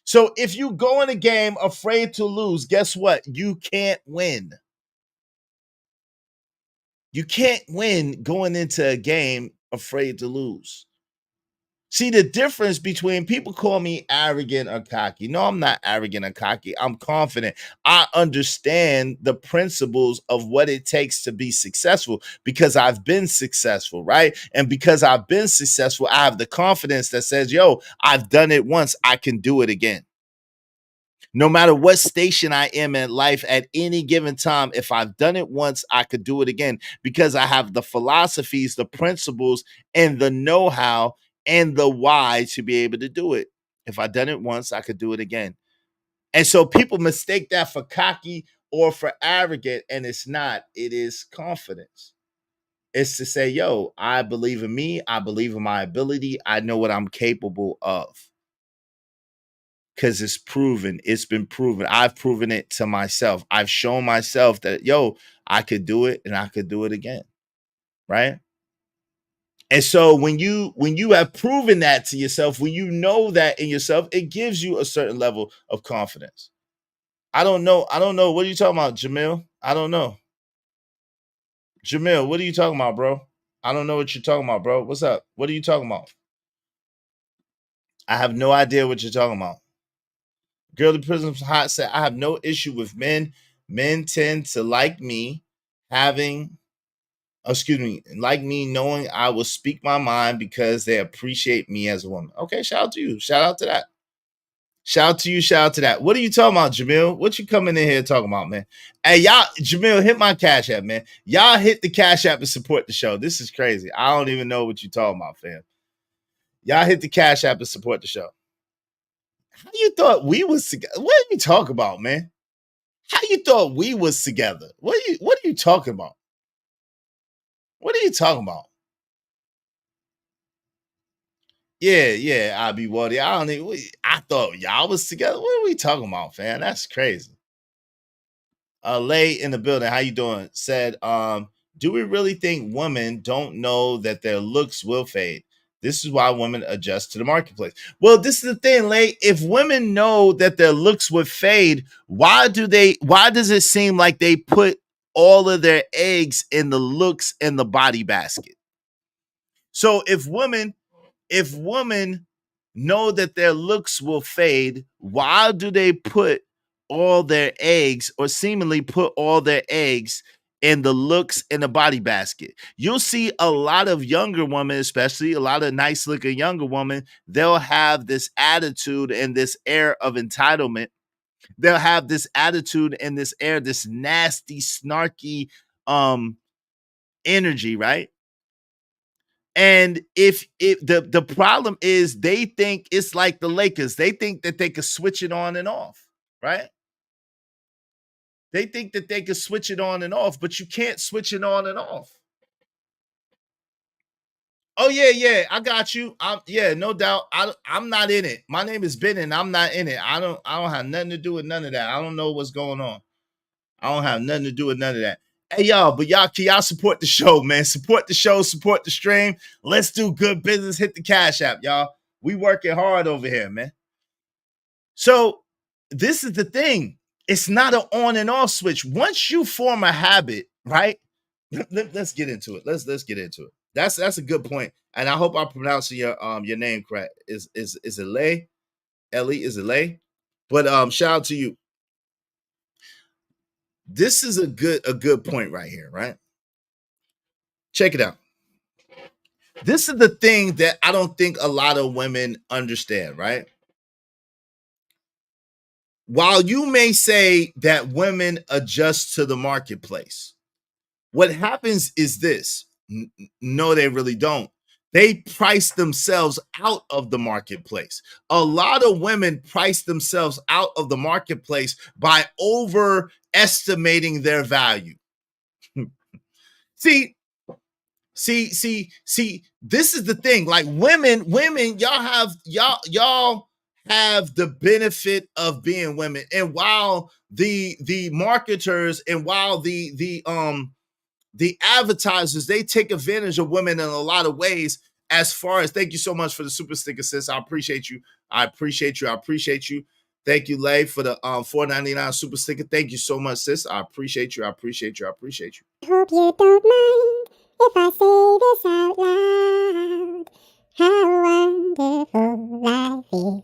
So if you go in a game afraid to lose, guess what? You can't win. You can't win going into a game afraid to lose. See, the difference between people call me arrogant or cocky. No, I'm not arrogant or cocky. I'm confident. I understand the principles of what it takes to be successful because I've been successful, right? And because I've been successful, I have the confidence that says, yo, I've done it once. I can do it again. No matter what station I am in life at any given time, if I've done it once, I could do it again because I have the philosophies, the principles, and the know-how and the why to be able to do it. If I've done it once, I could do it again. And so people mistake that for cocky or for arrogant, and it's not. It is confidence. It's to say, yo, I believe in me. I believe in my ability. I know what I'm capable of. Because it's proven. It's been proven. I've proven it to myself. I've shown myself that, yo, I could do it and I could do it again. Right? And so when you have proven that to yourself, when you know that in yourself, it gives you a certain level of confidence. I don't know. What are you talking about, Jamil? I don't know. Jamil, what are you talking about, bro? I don't know what you're talking about, bro. What's up? What are you talking about? I have no idea what you're talking about. Girly Prism's Hot said, I have no issue with men. Men tend to like me like me knowing I will speak my mind because they appreciate me as a woman. Okay, shout out to you. Shout out to that. Shout out to you. Shout out to that. What are you talking about, Jamil? What you coming in here talking about, man? Hey, y'all, Jamil, hit my Cash App, man. Y'all hit the Cash App and support the show. This is crazy. I don't even know what you're talking about, fam. Y'all hit the Cash App and support the show. How you thought we was together? What are you talking about, man? How you thought we was together? What are you talking about? What are you talking about? Yeah, I'll be Wardy. I don't even. I thought y'all was together. What are we talking about, fam? That's crazy. Lay in the building. How you doing? Said, do we really think women don't know that their looks will fade? This is why women adjust to the marketplace. Well, this is the thing, Lay. If women know that their looks would fade, why does it seem like they put all of their eggs in the looks and the body basket? So if women know that their looks will fade, why do they put all their eggs, or seemingly put all their eggs, in the looks and the body basket? You'll see a lot of younger women, especially a lot of nice looking younger women, they'll have this attitude and this air of entitlement. They'll have this attitude and this air, this nasty, snarky energy, right? And if the problem is, they think it's like the Lakers. They think that they could switch it on and off, right? They think that they could switch it on and off, but you can't switch it on and off. Oh yeah, I got you. Yeah, no doubt. I'm not in it. My name is Ben, and I'm not in it. I don't have nothing to do with none of that. I don't know what's going on. I don't have nothing to do with none of that. Hey y'all, but can y'all support the show, man? Support the show, support the stream. Let's do good business. Hit the Cash App, y'all. We working hard over here, man. So this is the thing. It's not an on and off switch. Once you form a habit, right? Let's get into it. Let's get into it. That's a good point, and I hope I'm pronouncing your name correct. Is it Lay? Ellie, is it Lay? But shout out to you. This is a good point right here, right? Check it out. This is the thing that I don't think a lot of women understand, right? While you may say that women adjust to the marketplace, what happens is this. No, they really don't. They price themselves out of the marketplace. A lot of women price themselves out of the marketplace by overestimating their value. See, this is the thing. Like women, y'all have the benefit of being women. And while the marketers and while the advertisers, they take advantage of women in a lot of ways. As far as, thank you so much for the super sticker, sis. I appreciate you. I appreciate you. Thank you, Lay, for the $4.99 super sticker. Thank you so much, sis. I appreciate you. Hope you don't mind if I say this out loud. How wonderful life is,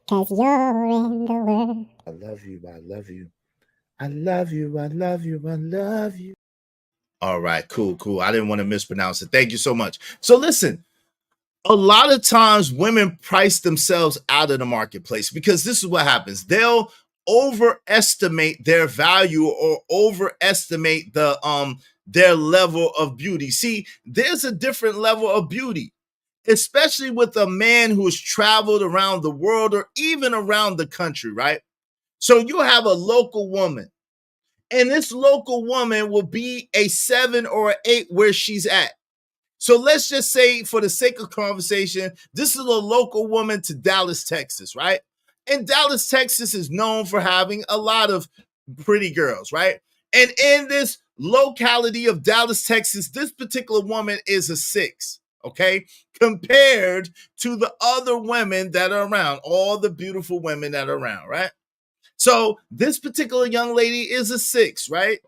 'cause you're in the world. I love you. I love you. All right, cool. I didn't want to mispronounce it. Thank you so much. So listen, a lot of times women price themselves out of the marketplace because this is what happens. They'll overestimate their value or overestimate their level of beauty. See, there's a different level of beauty, especially with a man who's traveled around the world or even around the country, right? So you have a local woman, and this local woman will be a 7 or an 8 where she's at. So let's just say, for the sake of conversation, this is a local woman to Dallas, Texas, right? And Dallas, Texas is known for having a lot of pretty girls, right? And in this locality of Dallas, Texas, this particular woman is a 6, okay? Compared to the other women that are around, all the beautiful women that are around, right? So this particular young lady is a 6, right?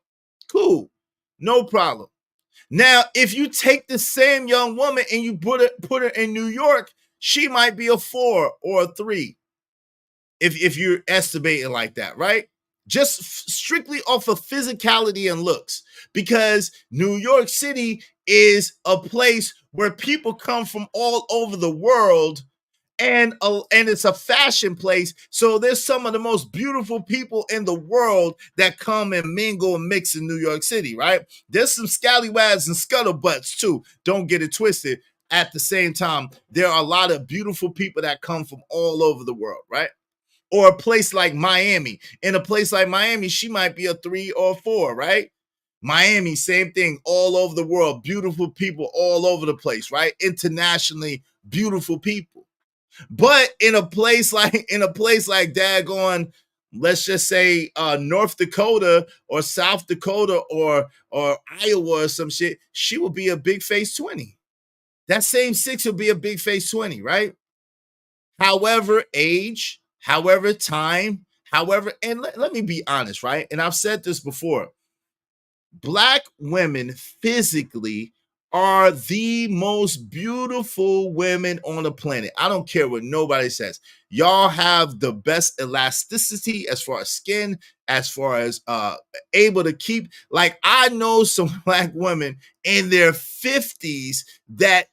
Cool. No problem. Now, if you take the same young woman and you put her in New York, she might be a 4 or a 3. If you're estimating like that, right? Just strictly off of physicality and looks, because New York City is a place where people come from all over the world, and it's a fashion place. So there's some of the most beautiful people in the world that come and mingle and mix in New York City, right? There's some scallywags and scuttlebutts too. Don't get it twisted. At the same time, there are a lot of beautiful people that come from all over the world, right? Or a place like Miami. In a place like Miami, she might be a 3 or a 4, right? Miami, same thing, all over the world, beautiful people all over the place, right? Internationally beautiful people. But in a place like daggone, let's just say North Dakota or South Dakota or Iowa or some shit, she will be a big face 20. That same 6 will be a big face 20, right? However, age, however, time, however, and let me be honest, right? And I've said this before. Black women physically are the most beautiful women on the planet. I don't care what nobody says. Y'all have the best elasticity as far as skin, as far as able to keep. Like, I know some black women in their 50s that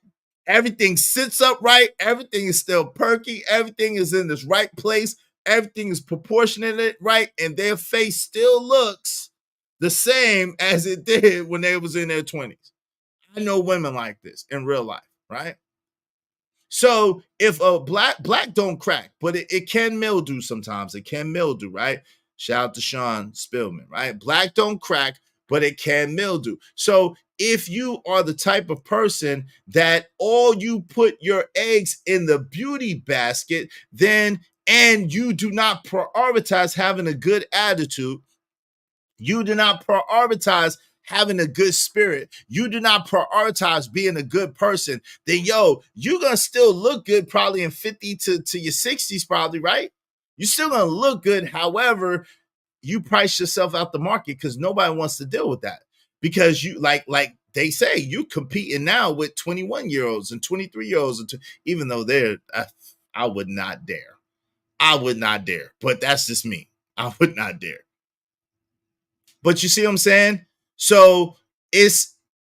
everything sits up right, everything is still perky, everything is in this right place, everything is proportionate right, and their face still looks the same as it did when they was in their 20s. I know women like this in real life, right? So if a black don't crack, but it can mildew sometimes. It can mildew, right? Shout out to Sean Spillman, right? Black don't crack, but it can mildew. So if you are the type of person that all you put your eggs in the beauty basket, then and you do not prioritize having a good attitude, you do not prioritize having a good spirit, you do not prioritize being a good person, then you're gonna still look good probably in 50 to your 60s, probably, right? You're still gonna look good. However, you price yourself out the market because nobody wants to deal with that. Because you like they say, you competing now with 21-year-olds and 23-year-olds, even though I would not dare. I would not dare. But that's just me. I would not dare. But you see what I'm saying? So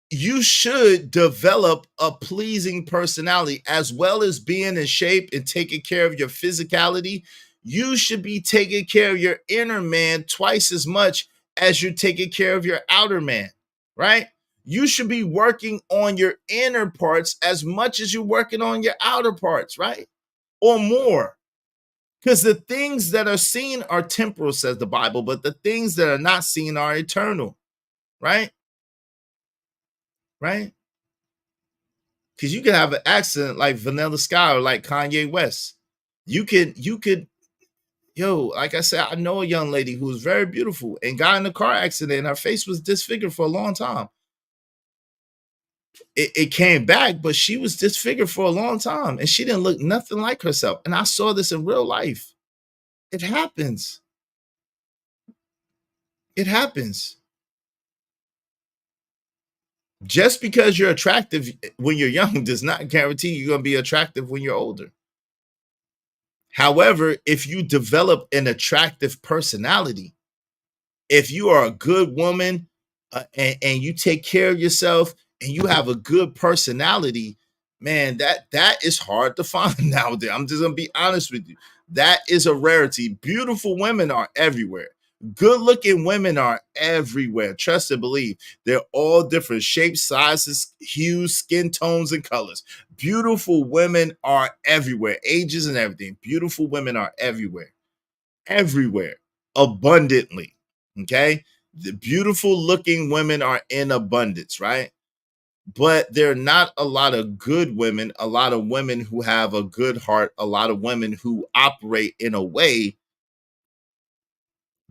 you should develop a pleasing personality as well as being in shape and taking care of your physicality. You should be taking care of your inner man twice as much as you're taking care of your outer man, right? You should be working on your inner parts as much as you're working on your outer parts, right? Or more. Because the things that are seen are temporal, says the Bible, but the things that are not seen are eternal, right? Right? Because you can have an accident like Vanilla Sky or like Kanye West. You could, like I said, I know a young lady who was very beautiful and got in a car accident and her face was disfigured for a long time. It came back, but she was disfigured for a long time and she didn't look nothing like herself. And I saw this in real life. It happens. It happens. Just because you're attractive when you're young does not guarantee you're going to be attractive when you're older. However, if you develop an attractive personality, if you are a good woman and you take care of yourself and you have a good personality, man, that is hard to find nowadays. I'm just going to be honest with you. That is a rarity. Beautiful women are everywhere. Good looking women are everywhere. Trust and believe. They're all different shapes, sizes, hues, skin tones, and colors. Beautiful women are everywhere, ages and everything. Beautiful women are everywhere, everywhere, abundantly. Okay. The beautiful looking women are in abundance, right? But there are not a lot of good women, a lot of women who have a good heart, a lot of women who operate in a way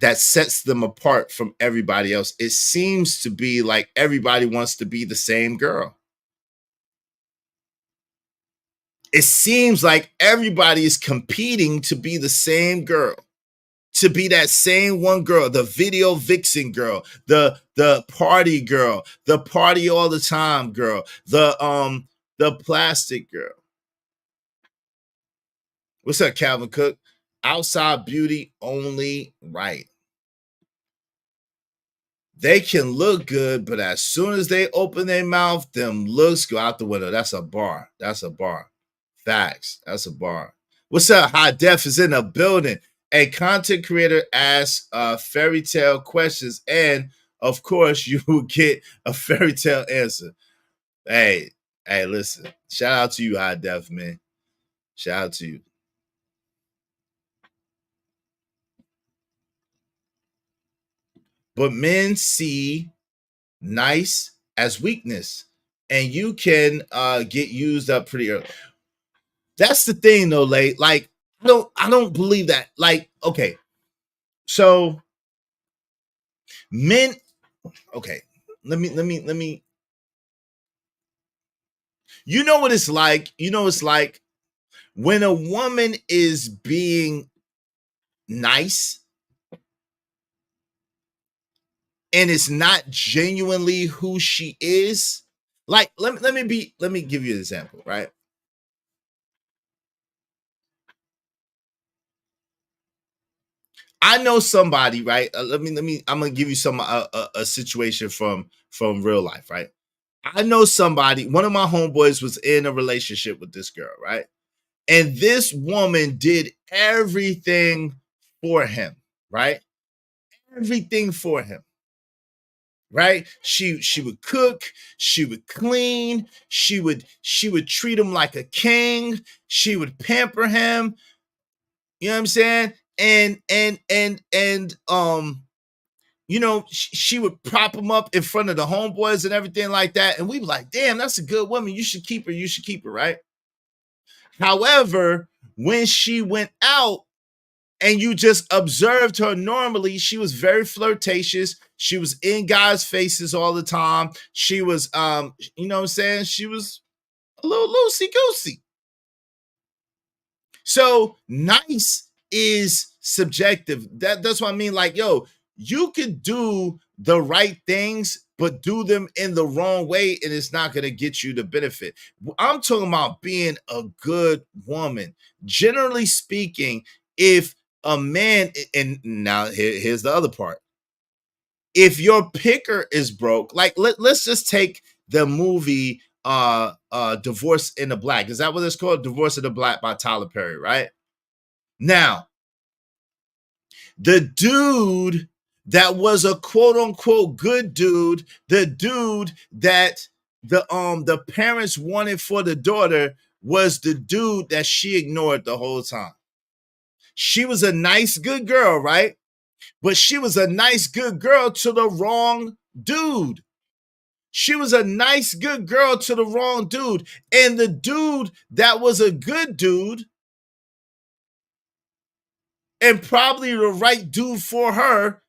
that sets them apart from everybody else. It seems to be like everybody wants to be the same girl. It seems like everybody is competing to be the same girl, to be that same one girl, the video vixen girl, the party girl, the party all the time girl, the plastic girl. What's up, Calvin Cook? Outside beauty only right. They can look good, but as soon as they open their mouth, them looks go out the window. That's a bar. That's a bar. Facts. That's a bar. What's up? High Def is in the building. A content creator asks fairy tale questions, and of course, you will get a fairy tale answer. Hey, listen. Shout out to you, High Def, man. Shout out to you. But men see nice as weakness, and you can get used up pretty early. That's the thing though, like I don't believe that. Like, okay, so men, okay, let me you know what it's like? You know it's like when a woman is being nice and it's not genuinely who she is. Like, let me give you an example, right? I know somebody, right? I'm gonna give you some a situation from real life, right? I know somebody. One of my homeboys was in a relationship with this girl, right? And this woman did everything for him, right? Everything for him, right? She would cook, she would clean, she would treat him like a king, she would pamper him. You know what I'm saying? And you know, she would prop him up in front of the homeboys and everything like that. And we were like, damn, that's a good woman. You should keep her. You should keep her, right? However, when she went out and you just observed her normally, she was very flirtatious. She was in guys' faces all the time. She was, you know what I'm saying? She was a little loosey-goosey. So nice is subjective. That's what I mean. Like, yo, you could do the right things, but do them in the wrong way, and it's not gonna get you the benefit. I'm talking about being a good woman. Generally speaking, if a man, and now here's the other part. If your picker is broke, like let's just take the movie Divorce in the Black. Is that what it's called? Divorce in the Black by Tyler Perry, right? Now, the dude that was a quote unquote good dude, the dude that the parents wanted for the daughter was the dude that she ignored the whole time. She was a nice good girl, right? But she was a nice good girl to the wrong dude. She was a nice good girl to the wrong dude. And the dude that was a good dude and probably the right dude for her,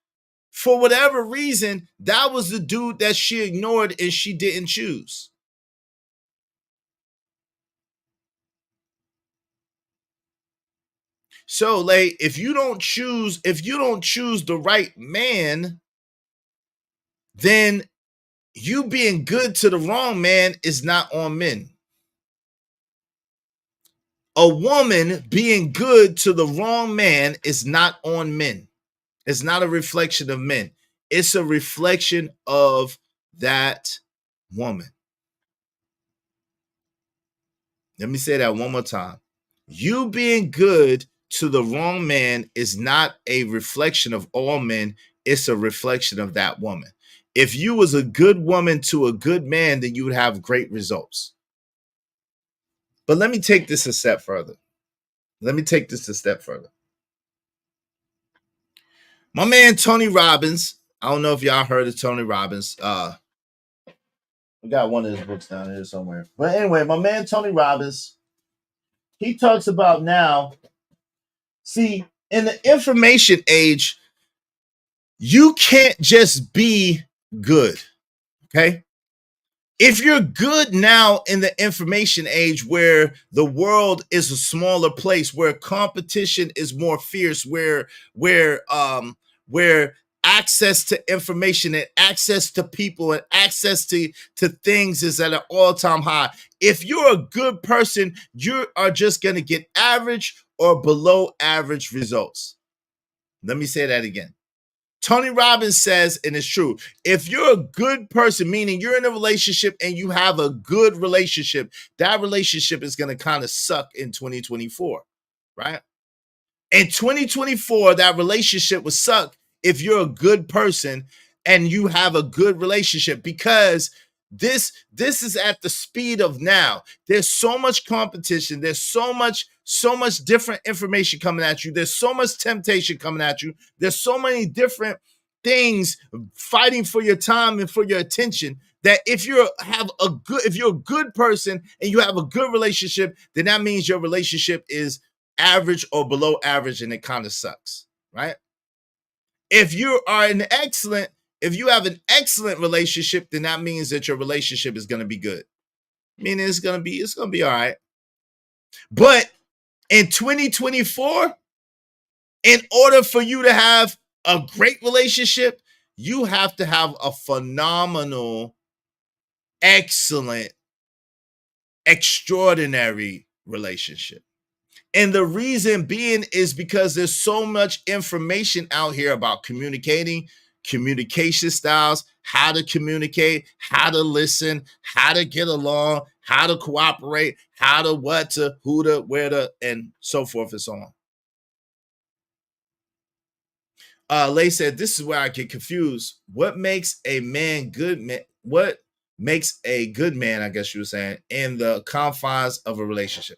for whatever reason, that was the dude that she ignored and she didn't choose. So, like, if you don't choose the right man, then you being good to the wrong man is not on men. A woman being good to the wrong man is not on men. It's not a reflection of men. It's a reflection of that woman. Let me say that one more time. You being good to the wrong man is not a reflection of all men. It's a reflection of that woman. If you was a good woman to a good man, then you would have great results. But let me take this a step further. My man Tony Robbins. I don't know if y'all heard of Tony Robbins. We got one of his books down here somewhere. But anyway, my man Tony Robbins, he talks about now. See, in the information age, you can't just be good. Okay. If you're good now in the information age where the world is a smaller place, where competition is more fierce, where access to information and access to people and access to things is at an all-time high. If you're a good person, you are just going to get average or below average results. Let me say that again. Tony Robbins says, and it's true, if you're a good person, meaning you're in a relationship and you have a good relationship, that relationship is going to kind of suck in 2024, right? In 2024, that relationship would suck if you're a good person and you have a good relationship, because this is at the speed of now. There's so much competition. There's so much different information coming at you. There's so much temptation coming at you. There's so many different things fighting for your time and for your attention, that if you're a good person and you have a good relationship, then that means your relationship is average or below average and it kind of sucks, right? If you have an excellent relationship, then that means that your relationship is going to be good. Meaning it's going to be all right. But in 2024, in order for you to have a great relationship, you have to have a phenomenal, excellent, extraordinary relationship. And the reason being is because there's so much information out here about communicating, communication styles, how to communicate, how to listen, how to get along, how to cooperate, how to what to, who to, where to, and so forth and so on. Lay said, this is where I get confused. What makes a man good man? What makes a good man, I guess you were saying, in the confines of a relationship?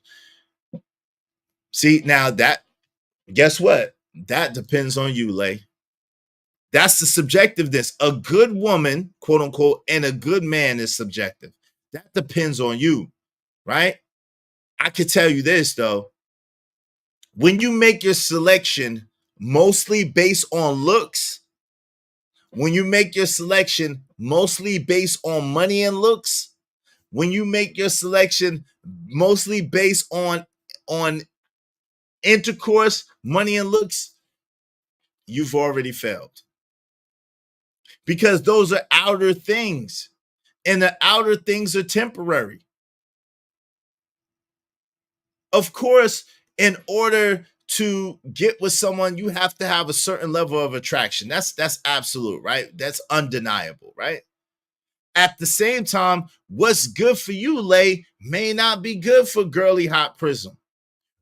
See, now that, guess what? That depends on you, Lay. That's the subjectiveness. A good woman, quote unquote, and a good man is subjective. That depends on you, right? I could tell you this, though. When you make your selection mostly based on looks, when you make your selection mostly based on money and looks, when you make your selection mostly based on intercourse, money and looks, you've already failed. Because those are outer things, and the outer things are temporary. Of course, in order to get with someone, you have to have a certain level of attraction. That's absolute, right? That's undeniable, right? At the same time, what's good for you, Lay, may not be good for Girly Hot Prism.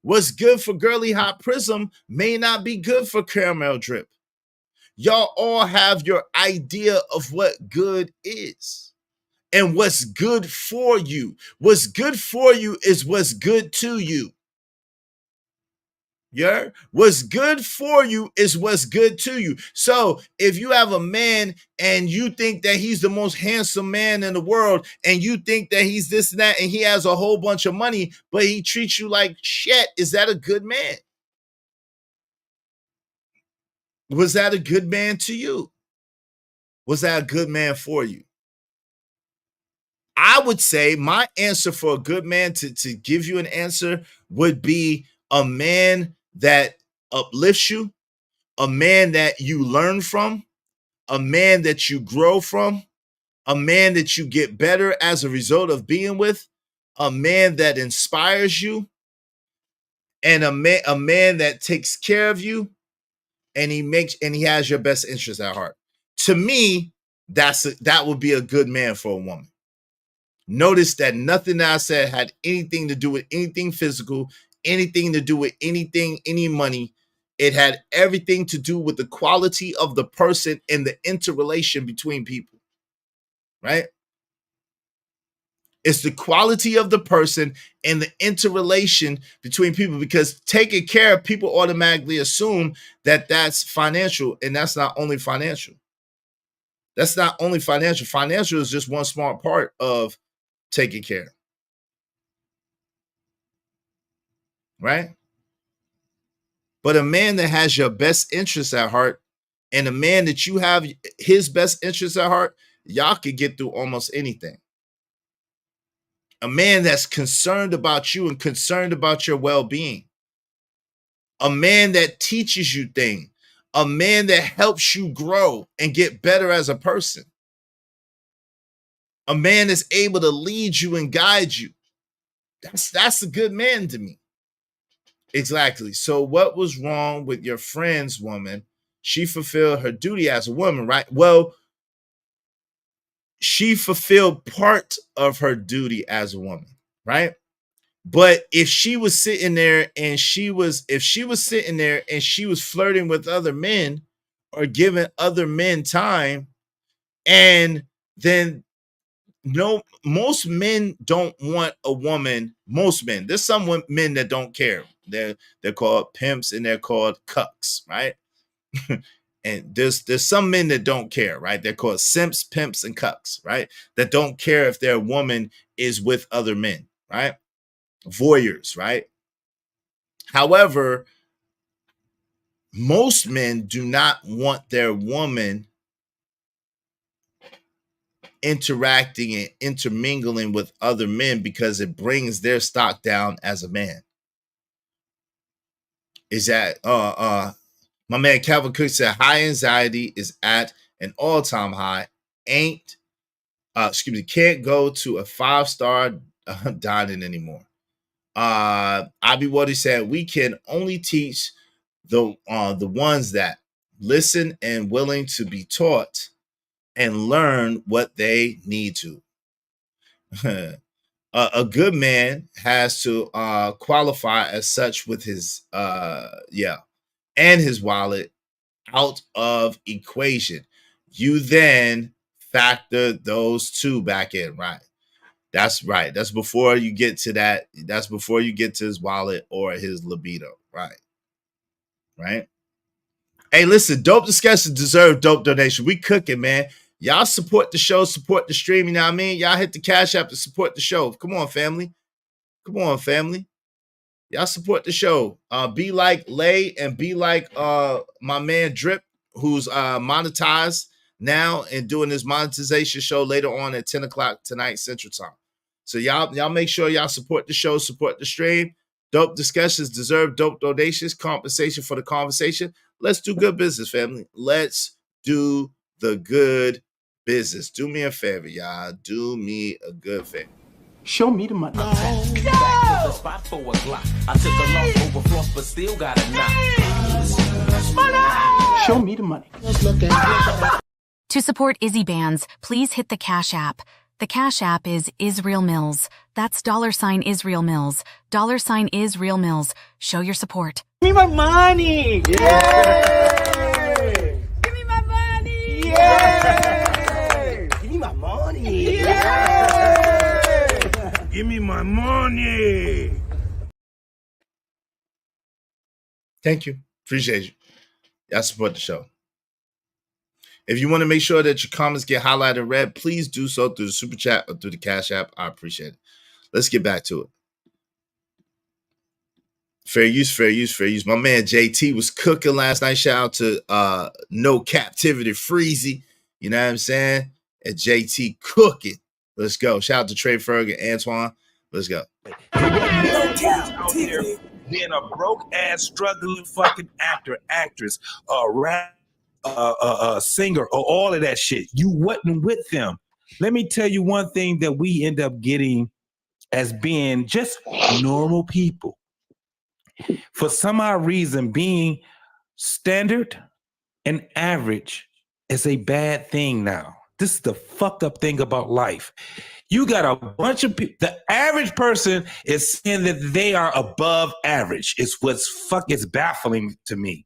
What's good for Girly Hot Prism may not be good for Caramel Drip. Y'all all have your idea of what good is and what's good for you. What's good for you is what's good to you. Yeah, what's good for you is what's good to you. So if you have a man and you think that he's the most handsome man in the world, and you think that he's this and that, and he has a whole bunch of money, but he treats you like shit, is that a good man? Was that a good man to you? Was that a good man for you? I would say my answer for a good man, to give you an answer, would be a man that uplifts you, a man that you learn from, a man that you grow from, a man that you get better as a result of being with, a man that inspires you, and a man that takes care of you, and he has your best interest at heart. To me, that would be a good man for a woman. Notice that nothing that I said had anything to do with anything physical, anything to do with anything, any money. It had everything to do with the quality of the person and the interrelation between people, right? It's the quality of the person and the interrelation between people, because taking care of people automatically assume that that's financial, and that's not only financial. That's not only financial. Financial is just one small part of taking care, right? But a man that has your best interests at heart, and a man that you have his best interests at heart, y'all could get through almost anything. A man that's concerned about you and concerned about your well-being. A man that teaches you things. A man that helps you grow and get better as a person. A man that's able to lead you and guide you. That's a good man to me. Exactly. So what was wrong with your friend's woman? She fulfilled her duty as a woman, right? Well, she fulfilled part of her duty as a woman, right? But if she was sitting there and she was flirting with other men or giving other men time, and then most men don't want a woman. Most men, there's some men that don't care. They're called pimps and they're called cucks, right? And there's some men that don't care, right? They're called simps, pimps, and cucks, right? That don't care if their woman is with other men, right? Voyeurs, right? However, most men do not want their woman interacting and intermingling with other men because it brings their stock down as a man. Is that my man Calvin Cook said high anxiety is at an all-time high. Can't go to a 5-star dining anymore. Abi Wadi said we can only teach the ones that listen and willing to be taught and learn what they need to. A good man has to qualify as such with his and his wallet out of equation. You then factor those two back in, right? That's right. That's before you get to that. That's before you get to his wallet or his libido, right? Right. Hey, listen, dope discussions deserve dope donation. We cooking, man. Y'all support the show, support the stream. You know what I mean? Y'all hit the Cash App to support the show. Come on, family. Come on, family. Y'all support the show. Be like Lay and be like my man Drip, who's monetized now and doing his monetization show later on at 10 o'clock tonight Central Time. So y'all make sure y'all support the show, support the stream. Dope discussions deserve dope donations, compensation for the conversation. Let's do good business, family. Let's do the good business. Do me a favor, y'all. Do me a good favor. Show me the money. Back to the spot for a Glock. I took a loss over floss, but still got a knock. Show me the money. To support Izzy Bands, please hit the Cash App. The Cash App is Israel Mills. That's $Israel Mills. $Israel Mills. Show your support. Give me my money. Yay! Give me my money. Yay! Give me my money. Yay! Give me my money. Thank you. Appreciate you. Y'all support the show. If you want to make sure that your comments get highlighted and read, please do so through the Super Chat or through the Cash App. I appreciate it. Let's get back to it. Fair use, fair use, fair use. My man JT was cooking last night. Shout out to No Captivity Freezy. You know what I'm saying? And JT cooking. Let's go. Shout out to Trey Ferg and Antoine. Let's go. Out there being a broke ass struggling fucking actor, actress, rap, singer, or all of that shit. You wasn't with them. Let me tell you one thing that we end up getting as being just normal people. For some odd reason, being standard and average is a bad thing now. This is the fucked up thing about life. You got a bunch of people. The average person is saying that they are above average. It's baffling to me.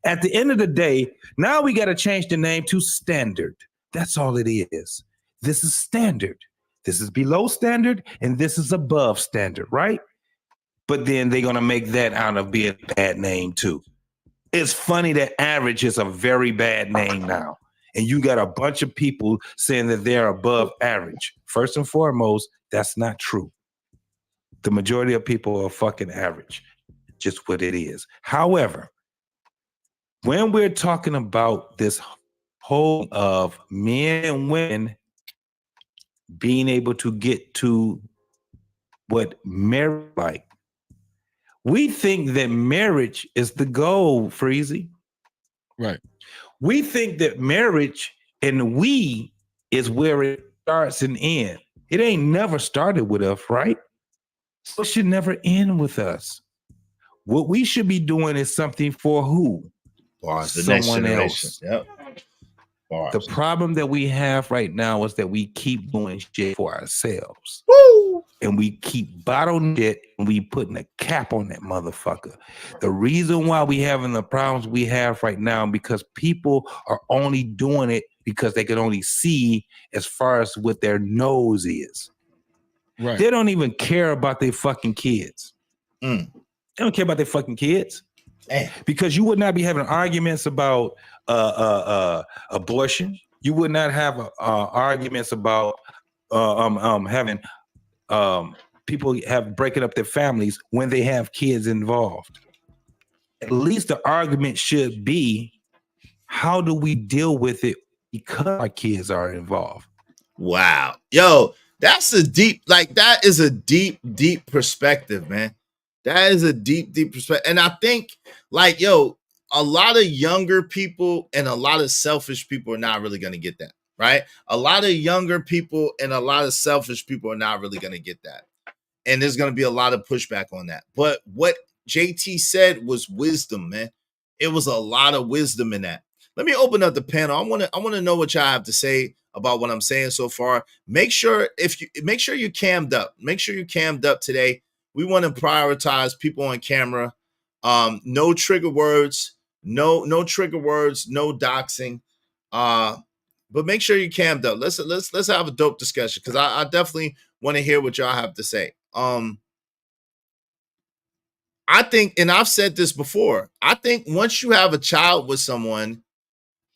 At the end of the day, now we got to change the name to standard. That's all it is. This is standard. This is below standard, and this is above standard, right? But then they're going to make that out of being a bad name too. It's funny that average is a very bad name now. And you got a bunch of people saying that they're above average. First and foremost, that's not true. The majority of people are fucking average. Just what it is. However, when we're talking about this whole of men and women being able to get to what marriage like, we think that marriage is the goal, Freezy. Right. We think that marriage and we is where it starts and ends. It ain't never started with us, right? So it should never end with us. What we should be doing is something for who? Bars, the Someone next generation. else. Yep. Bars. The problem that we have right now is that we keep doing shit for ourselves. Woo! And we keep bottling it and we putting a cap on that motherfucker. The reason why we having the problems we have right now because people are only doing it because they can only see as far as what their nose is. Right. They don't even care about their fucking kids. Mm. They don't care about their fucking kids. Because you would not be having arguments about abortion. You would not have arguments about having people have breaking up their families when they have kids involved. At least the argument should be, how do we deal with it because our kids are involved? Wow. Yo, that's a deep, like, that is a deep, deep perspective, man. That is a deep, deep perspective. And I think, like, yo, a lot of younger people and a lot of selfish people are not really going to get that, right? A lot of younger people and a lot of selfish people are not really going to get that. And there's going to be a lot of pushback on that. But what JT said was wisdom, man. It was a lot of wisdom in that. Let me open up the panel. I want to know what y'all have to say about what I'm saying so far. Make sure you're cammed up. Make sure you're cammed up today. We want to prioritize people on camera. No trigger words, no trigger words, no doxing. But make sure you're cammed up. Let's have a dope discussion, because I definitely want to hear what y'all have to say. I think, and I've said this before, I think once you have a child with someone,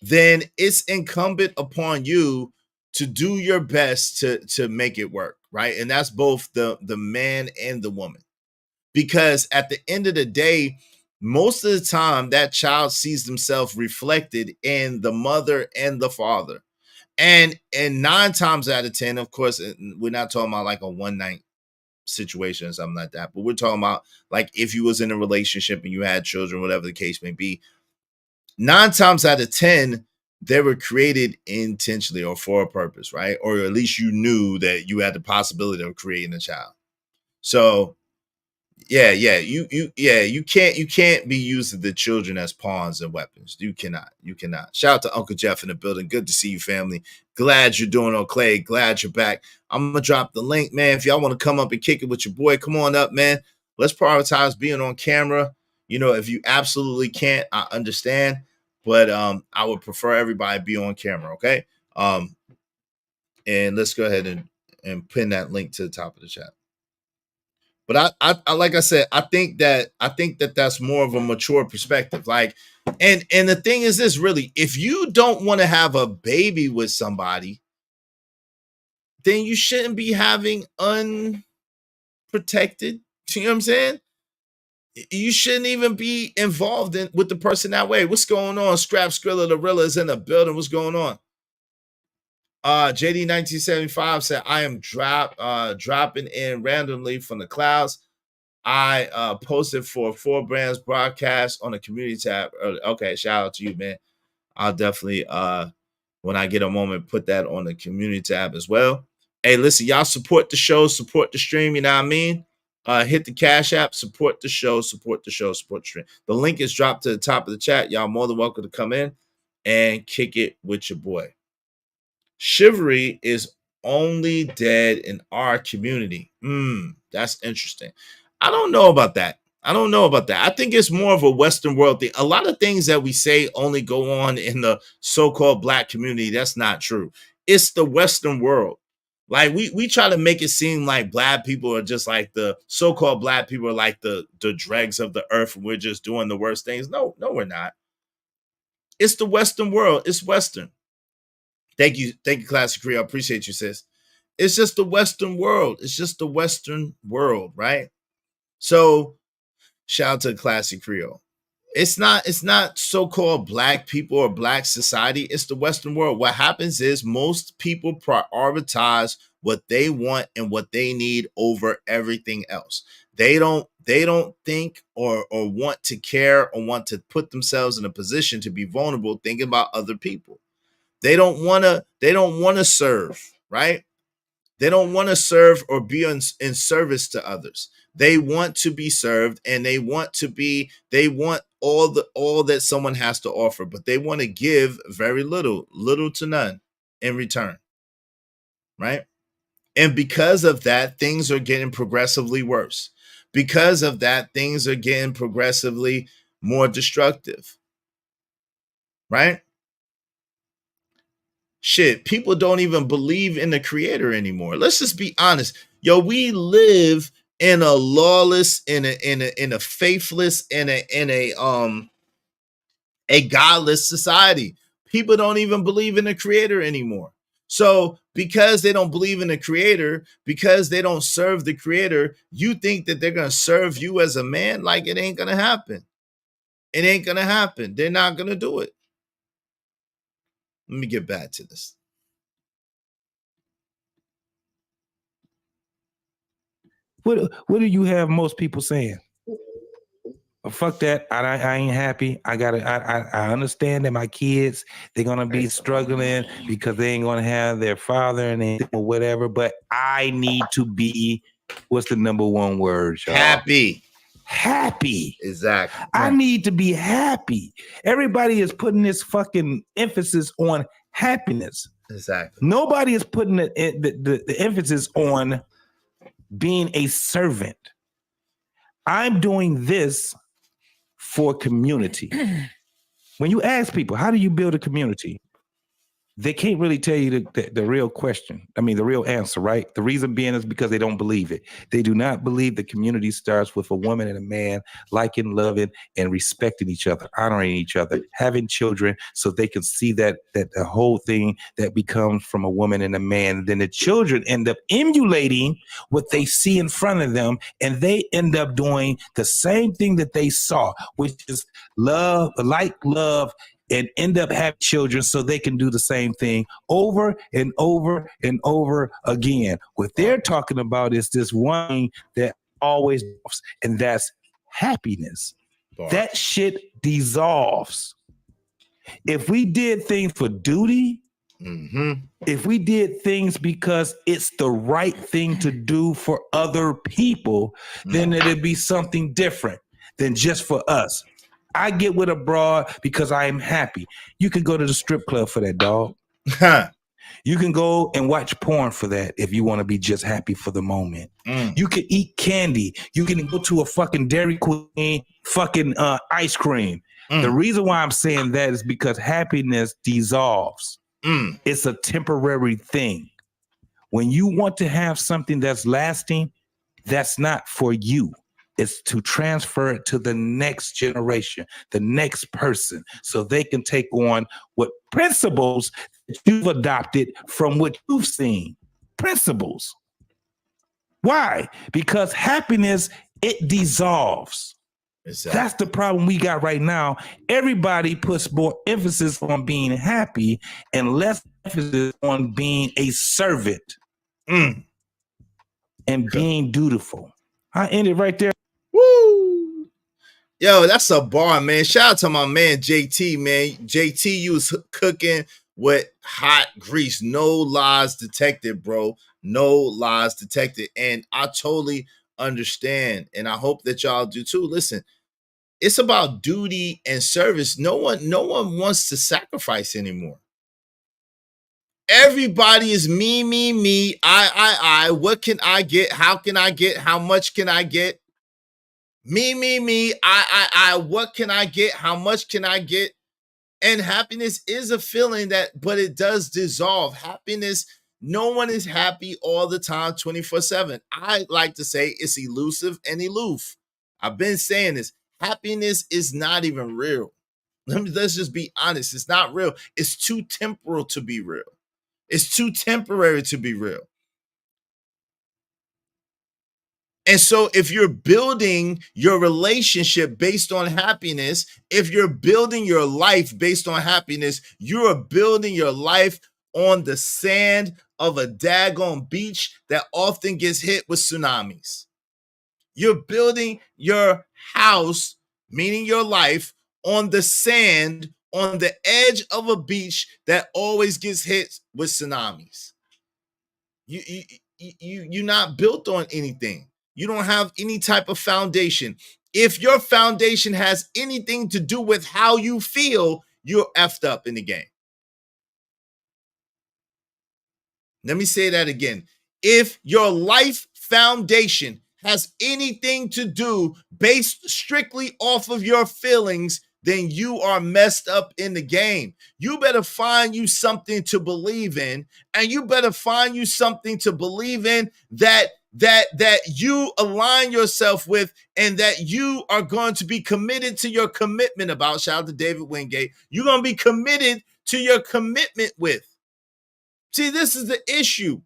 then it's incumbent upon you to do your best to make it work, right? And that's both the man and the woman. Because at the end of the day, most of the time that child sees themselves reflected in the mother and the father. And 9 times out of 10, of course, we're not talking about like a one night situation or something like that, but we're talking about like if you was in a relationship and you had children, whatever the case may be, 9 times out of 10, they were created intentionally or for a purpose, right? Or at least you knew that you had the possibility of creating a child. So you can't be using the children as pawns and weapons. You cannot. Shout out to Uncle Jeff in the building. Good to see you, family. Glad you're doing okay. Glad you're back. I'm gonna drop the link, man. If y'all want to come up and kick it with your boy, come on up, man. Let's prioritize being on camera. You know, if you absolutely can't, I understand, but I would prefer everybody be on camera, okay? And let's go ahead and pin that link to the top of the chat. But I like I said, I think that that's more of a mature perspective. Like, and the thing is this, really, if you don't want to have a baby with somebody, then you shouldn't be having unprotected. You know what I'm saying? You shouldn't even be involved with the person that way. What's going on? Scrap Skrilla the Rilla is in the building. What's going on? JD 1975 said, I am dropping in randomly from the clouds. I posted for 4 Brands broadcast on the community tab. Okay, shout out to you, man. I'll definitely, when I get a moment, put that on the community tab as well. Hey, listen, y'all support the show, support the stream, you know what I mean? Hit the Cash App, support the show, support the stream. The link is dropped to the top of the chat. Y'all more than welcome to come in and kick it with your boy. Chivalry is only dead in our community. That's interesting. I don't know about that. I think it's more of a Western world thing. A lot of things that we say only go on in the so-called Black community. That's not true. It's the Western world. Like we try to make it seem like Black people are just like the so-called Black people are like the dregs of the earth, and we're just doing the worst things. No, we're not. It's the Western world. It's Western. Thank you, Classic Creole. I appreciate you, sis. It's just the Western world. Right? So shout out to Classic Creole. It's not so-called Black people or Black society. It's the Western world. What happens is most people prioritize what they want and what they need over everything else. They don't think or want to care or want to put themselves in a position to be vulnerable thinking about other people. They don't want to serve, right? They don't want to serve or be in service to others. They want to be served, and they want all that someone has to offer, but they want to give very little to none in return, right? And because of that, things are getting progressively worse. Because of that, things are getting progressively more destructive, right? Shit, people don't even believe in the creator anymore. Let's just be honest. Yo, we live in a lawless, in a faithless, in a godless society. People don't even believe in the creator anymore. So because they don't believe in the creator, because they don't serve the creator, you think that they're going to serve you as a man? Like, it ain't going to happen. It ain't going to happen. They're not going to do it. Let me get back to this. What do you have most people saying? Fuck that. I ain't happy. I understand that my kids, they're gonna be struggling because they ain't gonna have their father and or whatever. But I need to be, what's the number one word, y'all? Happy. Happy. Exactly. I need to be happy. Everybody is putting this fucking emphasis on happiness. Exactly. Nobody is putting the emphasis on being a servant. I'm doing this for community. When you ask people, how do you build a community? They can't really tell you the real question. I mean, the real answer, right? The reason being is because they don't believe it. They do not believe the community starts with a woman and a man liking, loving, and respecting each other, honoring each other, having children so they can see that the whole thing that becomes from a woman and a man. Then the children end up emulating what they see in front of them, and they end up doing the same thing that they saw, which is love, and end up having children so they can do the same thing over and over and over again. What they're talking about is this one thing that always, and that's happiness. That shit dissolves. If we did things for duty, if we did things because it's the right thing to do for other people, then it'd be something different than just for us. I get with a broad because I am happy. You can go to the strip club for that, dog. You can go and watch porn for that if you want to be just happy for the moment. You can eat candy. You can go to a fucking Dairy Queen fucking ice cream. The reason why I'm saying that is because happiness dissolves. It's a temporary thing. When you want to have something that's lasting, that's not for you. It's to transfer it to the next generation, the next person, so they can take on what principles that you've adopted from what you've seen. Principles. Why? Because happiness, it dissolves. Exactly. That's the problem we got right now. Everybody puts more emphasis on being happy and less emphasis on being a servant and being dutiful. I end it right there. Woo! Yo, that's a bar, man. Shout out to my man JT, man. JT, you was cooking with hot grease. No lies detected, bro. No lies detected. And I totally understand. And I hope that y'all do too. Listen, it's about duty and service. No one wants to sacrifice anymore. Everybody is me, I. What can I get? How can I get? How much can I get? Me, I. What can I get? How much can I get? And happiness is a feeling but it does dissolve. Happiness, no one is happy all the time, 24/7. I like to say it's elusive and aloof. I've been saying this. Happiness is not even real. Let's just be honest. It's not real. It's too temporal to be real. It's too temporary to be real. And so if you're building your relationship based on happiness, if you're building your life based on happiness, you are building your life on the sand of a daggone beach that often gets hit with tsunamis. You're building your house, meaning your life, on the sand, on the edge of a beach that always gets hit with tsunamis. You're not built on anything. You don't have any type of foundation. If your foundation has anything to do with how you feel, you're effed up in the game. Let me say that again. If your life foundation has anything to do based strictly off of your feelings, then you are messed up in the game. You better find you something to believe in, and you better find you something to believe in that that you align yourself with and that you are going to be committed to your commitment about. Shout out to David Wingate. You're going to be committed to your commitment with. See, this is the issue.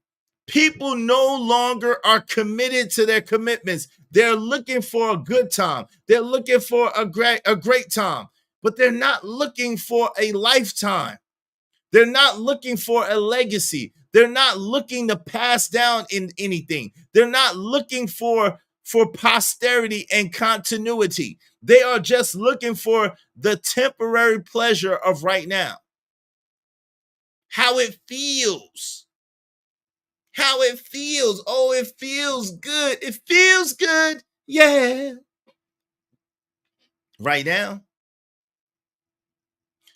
People no longer are committed to their commitments. They're looking for a good time. They're looking for a great time, but they're not looking for a lifetime. They're not looking for a legacy. They're not looking to pass down in anything. They're not looking for posterity and continuity. They are just looking for the temporary pleasure of right now. How it feels. How it feels. Oh, it feels good. It feels good. Yeah. Right now.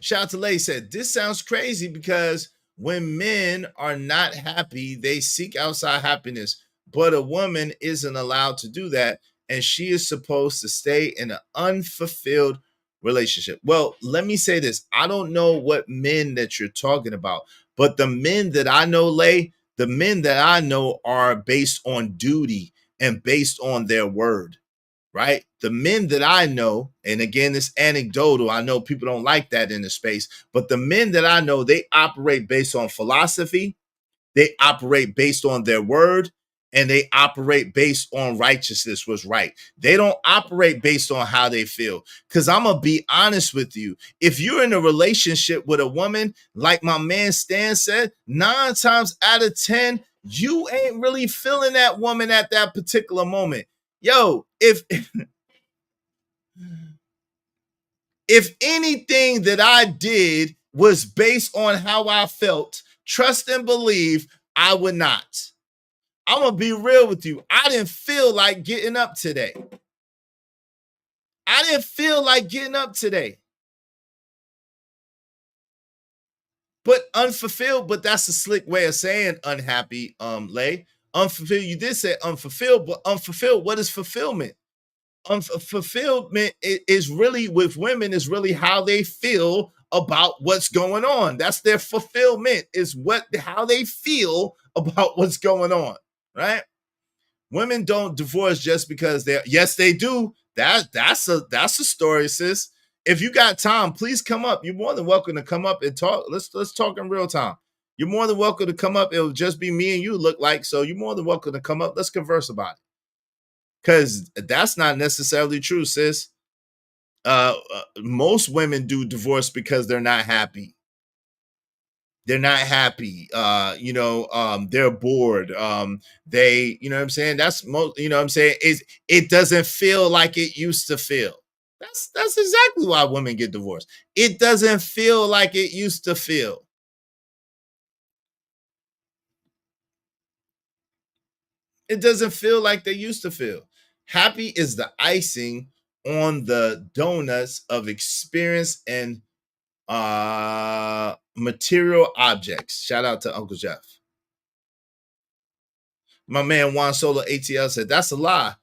Shout out to Lay said, this sounds crazy because when men are not happy, they seek outside happiness. But a woman isn't allowed to do that. And she is supposed to stay in an unfulfilled relationship. Well, let me say this. I don't know what men that you're talking about, but the men that I know, Lay, the men that I know are based on duty and based on their word, right? The men that I know, and again, it's anecdotal. I know people don't like that in the space, but the men that I know, they operate based on philosophy. They operate based on their word, and they operate based on righteousness was right. They don't operate based on how they feel. Because I'm going to be honest with you. If you're in a relationship with a woman, like my man Stan said, 9 times out of 10, you ain't really feeling that woman at that particular moment. Yo, if anything that I did was based on how I felt, trust and believe, I would not. I'm going to be real with you. I didn't feel like getting up today. I didn't feel like getting up today. But unfulfilled, but that's a slick way of saying unhappy, Lay. Unfulfilled, you did say unfulfilled, but unfulfilled, what is fulfillment? Fulfillment is really, with women, is really how they feel about what's going on. That's their fulfillment, is how they feel about what's going on, right? Women don't divorce just because yes, they do. That's a story, sis. If you got time, please come up. You're more than welcome to come up and talk. Let's talk in real time. You're more than welcome to come up. It'll just be me and you, look like. So you're more than welcome to come up. Let's converse about it. Because that's not necessarily true, sis. Most women do divorce because they're not happy. They're not happy. They're bored. They, you know what I'm saying? That's most, you know what I'm saying? It doesn't feel like it used to feel. That's exactly why women get divorced. It doesn't feel like it used to feel. It doesn't feel like they used to feel. Happy is the icing on the donuts of experience and material objects. Shout out to Uncle Jeff. My man Juan Solo ATL said, that's a lie.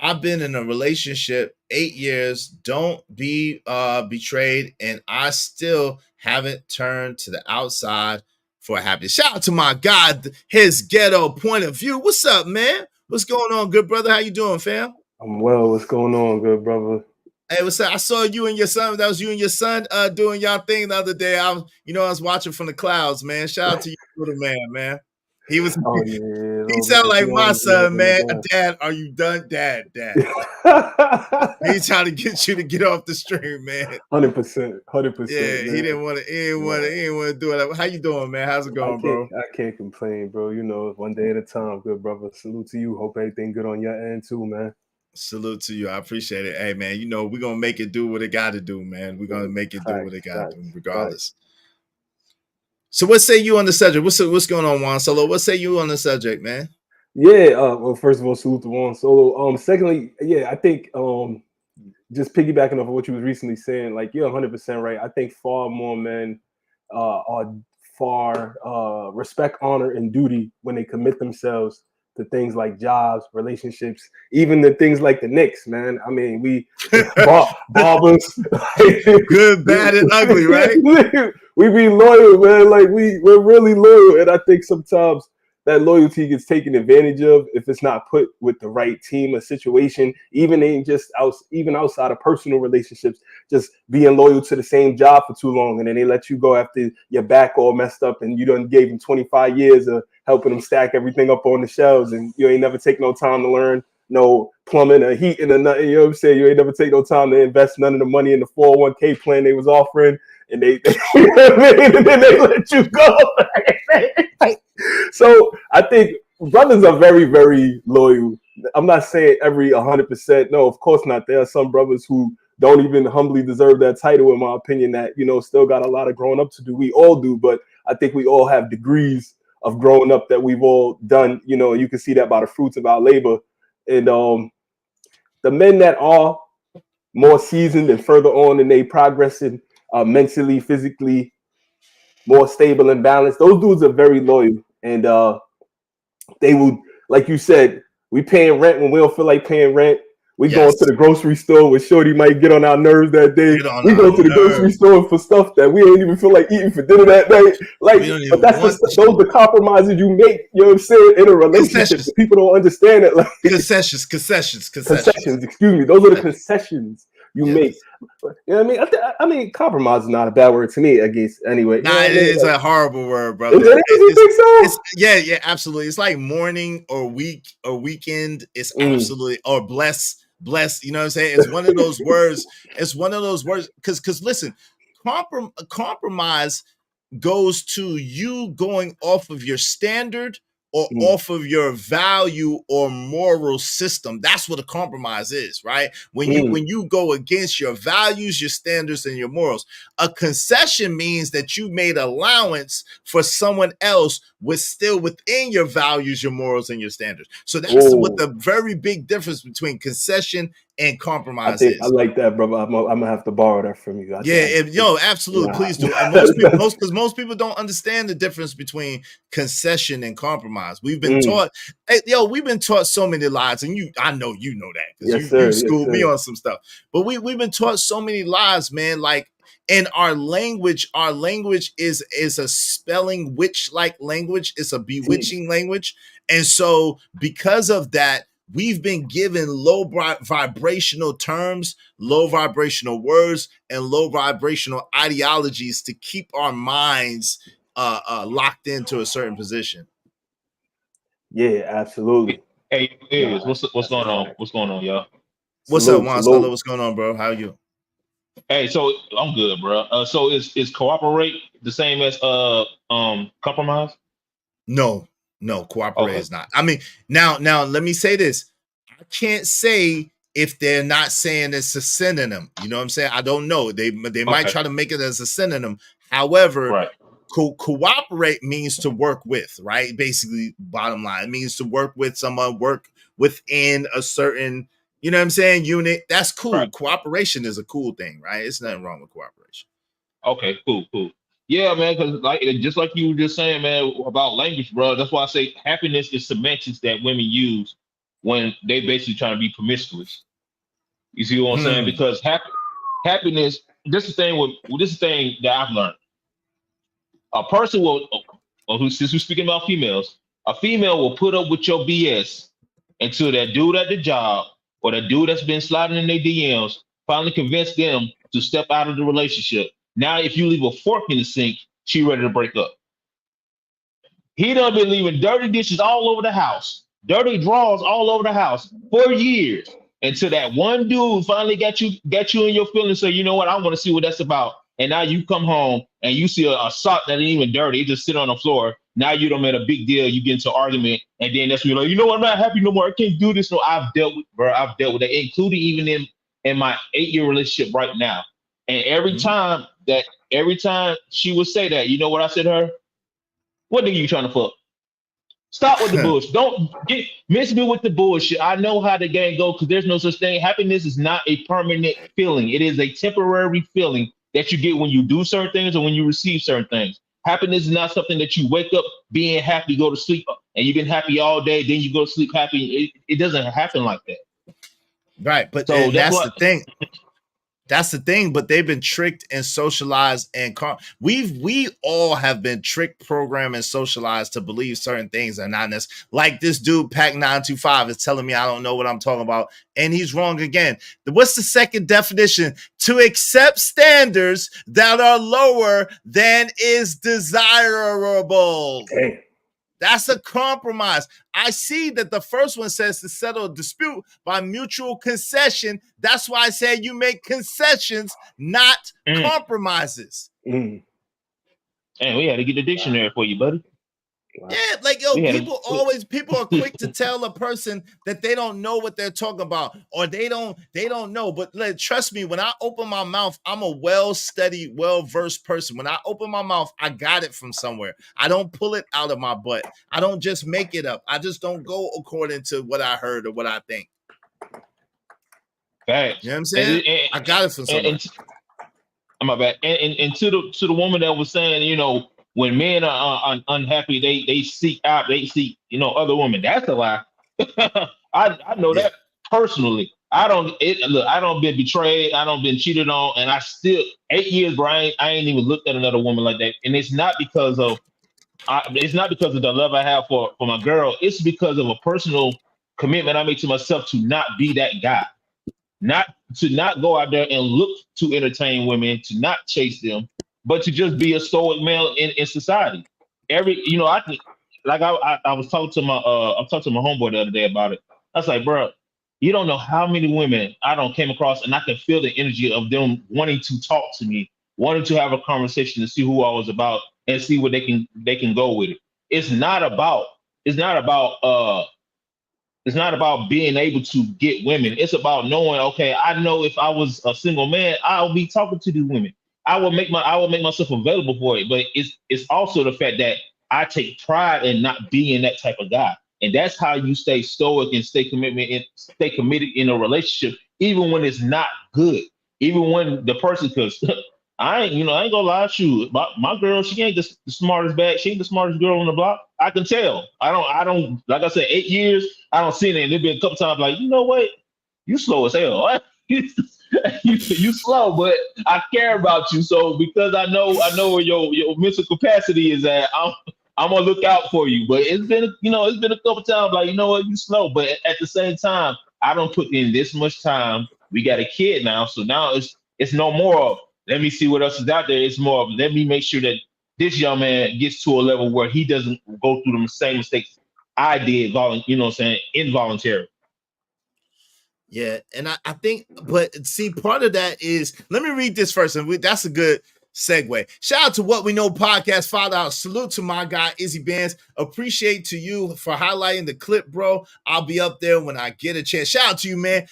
I've been in a relationship 8 years. Don't be betrayed. And I still haven't turned to the outside for happiness. Shout out to my guy, his ghetto point of view. What's up, man? What's going on, good brother? How you doing, fam? I'm well. What's going on, good brother? Hey, what's up? I saw you and your son. That was you and your son doing y'all thing the other day. I was watching from the clouds, man. Shout out to you, little man. He was. Oh yeah. He sounded like my son, man. Dad, are you done? Dad. He's trying to get you to get off the stream, man. 100%. Yeah, he didn't want to do it. How you doing, man? How's it going, bro? I can't complain, bro. You know, one day at a time, good brother. Salute to you. Hope everything good on your end too, man. Salute to you. I appreciate it. Hey, man, we're going to make it do what it got to do, man. We're going to make it do what it got to do, regardless. So what say you on the subject? What's going on, Juan Solo? What say you on the subject, man? Yeah, well, first of all, salute to Juan Solo. Secondly, yeah, I think just piggybacking off of what you was recently saying, like, you're 100% right. I think far more men are far respect, honor, and duty when they commit themselves to things like jobs, relationships, even the things like the Knicks, man. I mean, we barbers, good, bad, and ugly, right? We be loyal, man. Like we're really loyal, and I think sometimes that loyalty gets taken advantage of if it's not put with the right team or situation, even outside of personal relationships, just being loyal to the same job for too long, and then they let you go after your back all messed up and you done gave them 25 years of helping them stack everything up on the shelves, and you ain't never take no time to learn no plumbing or heating or nothing. You know what I'm saying? You ain't never take no time to invest none of the money in the 401k plan they was offering, and they you know what I mean? And then they let you go. So I think brothers are very, very loyal. I'm not saying every 100%. No, of course not. There are some brothers who don't even humbly deserve that title, in my opinion, that, you know, still got a lot of growing up to do. We all do, but I think we all have degrees of growing up that we've all done. You know, you can see that by the fruits of our labor. And the men that are more seasoned and further on in their progressing mentally, physically, more stable and balanced, those dudes are very loyal. And they will, like you said, we paying rent when we don't feel like paying rent. We going to the grocery store where Shorty might get on our nerves that day. We go to the grocery store for stuff that we don't even feel like eating for dinner that night. Like, but that's those are the compromises you make, you know what I'm saying, in a relationship. People don't understand it. Like concessions. Excuse me. Those are the concessions you make. You know what I mean? Compromise is not a bad word to me, I guess. Anyway, nah, it is a horrible word, brother. You think so? Yeah, absolutely. It's like morning or weekend. It's absolutely, or bless. You know what I'm saying? It's one of those words. It's one of those words because listen, compromise goes to you going off of your standard or off of your value or moral system. That's what a compromise is, right? When you go against your values, your standards, and your morals. A concession means that you made allowance for someone else with still within your values, your morals, and your standards. So that's what the very big difference between concession and compromise is. I like that, brother. I'm gonna have to borrow that from you. Absolutely, please do. And most people don't understand the difference between concession and compromise. We've been taught, we've been taught so many lies, and I know you know that because you schooled me on some stuff. But we've been taught so many lies, man. Like in our language is a spelling witch-like language. It's a bewitching language, and so because of that, we've been given low vibrational terms, low vibrational words, and low vibrational ideologies to keep our minds locked into a certain position. Yeah, absolutely. Hey, what's going on? What's going on, y'all? What's up, Juan Solo? What's going on, bro? How are you? Hey, so I'm good, bro. So is cooperate the same as compromise? No, cooperate is not. I mean, now let me say this. I can't say if they're not saying it's a synonym. You know what I'm saying? I don't know. They might try to make it as a synonym. However, cooperate means to work with, right? Basically, bottom line, it means to work with someone, work within a certain, you know what I'm saying, unit. That's cool. Right. Cooperation is a cool thing, right? It's nothing wrong with cooperation. Okay, cool. Yeah, man, because just like you were just saying, man, about language, bro. That's why I say happiness is semantics that women use when they basically trying to be promiscuous. You see what I'm saying? Because happiness, this is the thing that I've learned. A person will, since we're speaking about females, a female will put up with your BS until that dude at the job or that dude that's been sliding in their DMs finally convince them to step out of the relationship. Now, if you leave a fork in the sink, she ready to break up. He done been leaving dirty dishes all over the house, dirty drawers all over the house for years until that one dude finally got you in your feelings. So you know what? I want to see what that's about. And now you come home and you see a sock that ain't even dirty. It just sit on the floor. Now you done made a big deal. You get into an argument. And then that's when you're like, you know what? I'm not happy no more. I can't do this. No, I've dealt with that, including even in my 8-year relationship right now. And every time she would say that, you know what I said to her? What nigga you trying to fuck? Stop with the bullshit. Don't miss me with the bullshit. I know how the game goes because there's no such thing. Happiness is not a permanent feeling. It is a temporary feeling that you get when you do certain things or when you receive certain things. Happiness is not something that you wake up being happy, go to sleep, and you've been happy all day, then you go to sleep happy. It doesn't happen like that. Right, but so that's the thing. That's the thing, but they've been tricked and socialized, and we all have been tricked, programmed, and socialized to believe certain things are not necessary. Like this dude, Pac 925, is telling me I don't know what I'm talking about, and he's wrong again. What's the second definition? To accept standards that are lower than is desirable. Hey. That's a compromise. I see that the first one says to settle a dispute by mutual concession. That's why I said you make concessions, not compromises. And we had to get the dictionary for you, buddy. Yeah, like people are quick to tell a person that they don't know what they're talking about, or they don't know. But trust me, when I open my mouth, I'm a well-studied, well-versed person. When I open my mouth, I got it from somewhere. I don't pull it out of my butt. I don't just make it up. I just don't go according to what I heard or what I think. Facts. You know what I'm saying? I got it from somewhere. My bad. And to the woman that was saying, when men are unhappy, they seek out, other women. That's a lie. I know that personally. I don't been betrayed. I don't been cheated on, and I still 8 years, Brian. I ain't even looked at another woman like that. And it's not because of the love I have for my girl. It's because of a personal commitment I made to myself to not be that guy, not go out there and look to entertain women, to not chase them, but to just be a stoic male in society. I was talking to my homeboy the other day about it. I was like, bro, you don't know how many women I don't came across, and I can feel the energy of them wanting to talk to me, wanting to have a conversation to see who I was about and see where they can go with it. It's not about being able to get women. It's about knowing, okay, I know if I was a single man, I'll be talking to these women. I will make myself available for it. But it's also the fact that I take pride in not being that type of guy. And that's how you stay stoic and stay committed in a relationship, even when it's not good. Even when the person, because I ain't gonna lie, shoot, my girl, she ain't the smartest bag. She ain't the smartest girl on the block. I can tell. I don't, like I said, 8 years, I don't see it. And there's been a couple times like, you know what? You slow as hell. you slow, but I care about you. So because I know where your mental capacity is at, I'm gonna look out for you. But it's been a couple times like, you know what, you slow. But at the same time, I don't put in this much time. We got a kid now, so now it's no more of let me see what else is out there. It's more of let me make sure that this young man gets to a level where he doesn't go through the same mistakes I did, involuntary. Yeah, and I think, but see, part of that is, let me read this first, and that's a good segue. Shout out to What We Know Podcast, Father out. Salute to my guy, Izzy Bands. Appreciate to you for highlighting the clip, bro. I'll be up there when I get a chance. Shout out to you, man.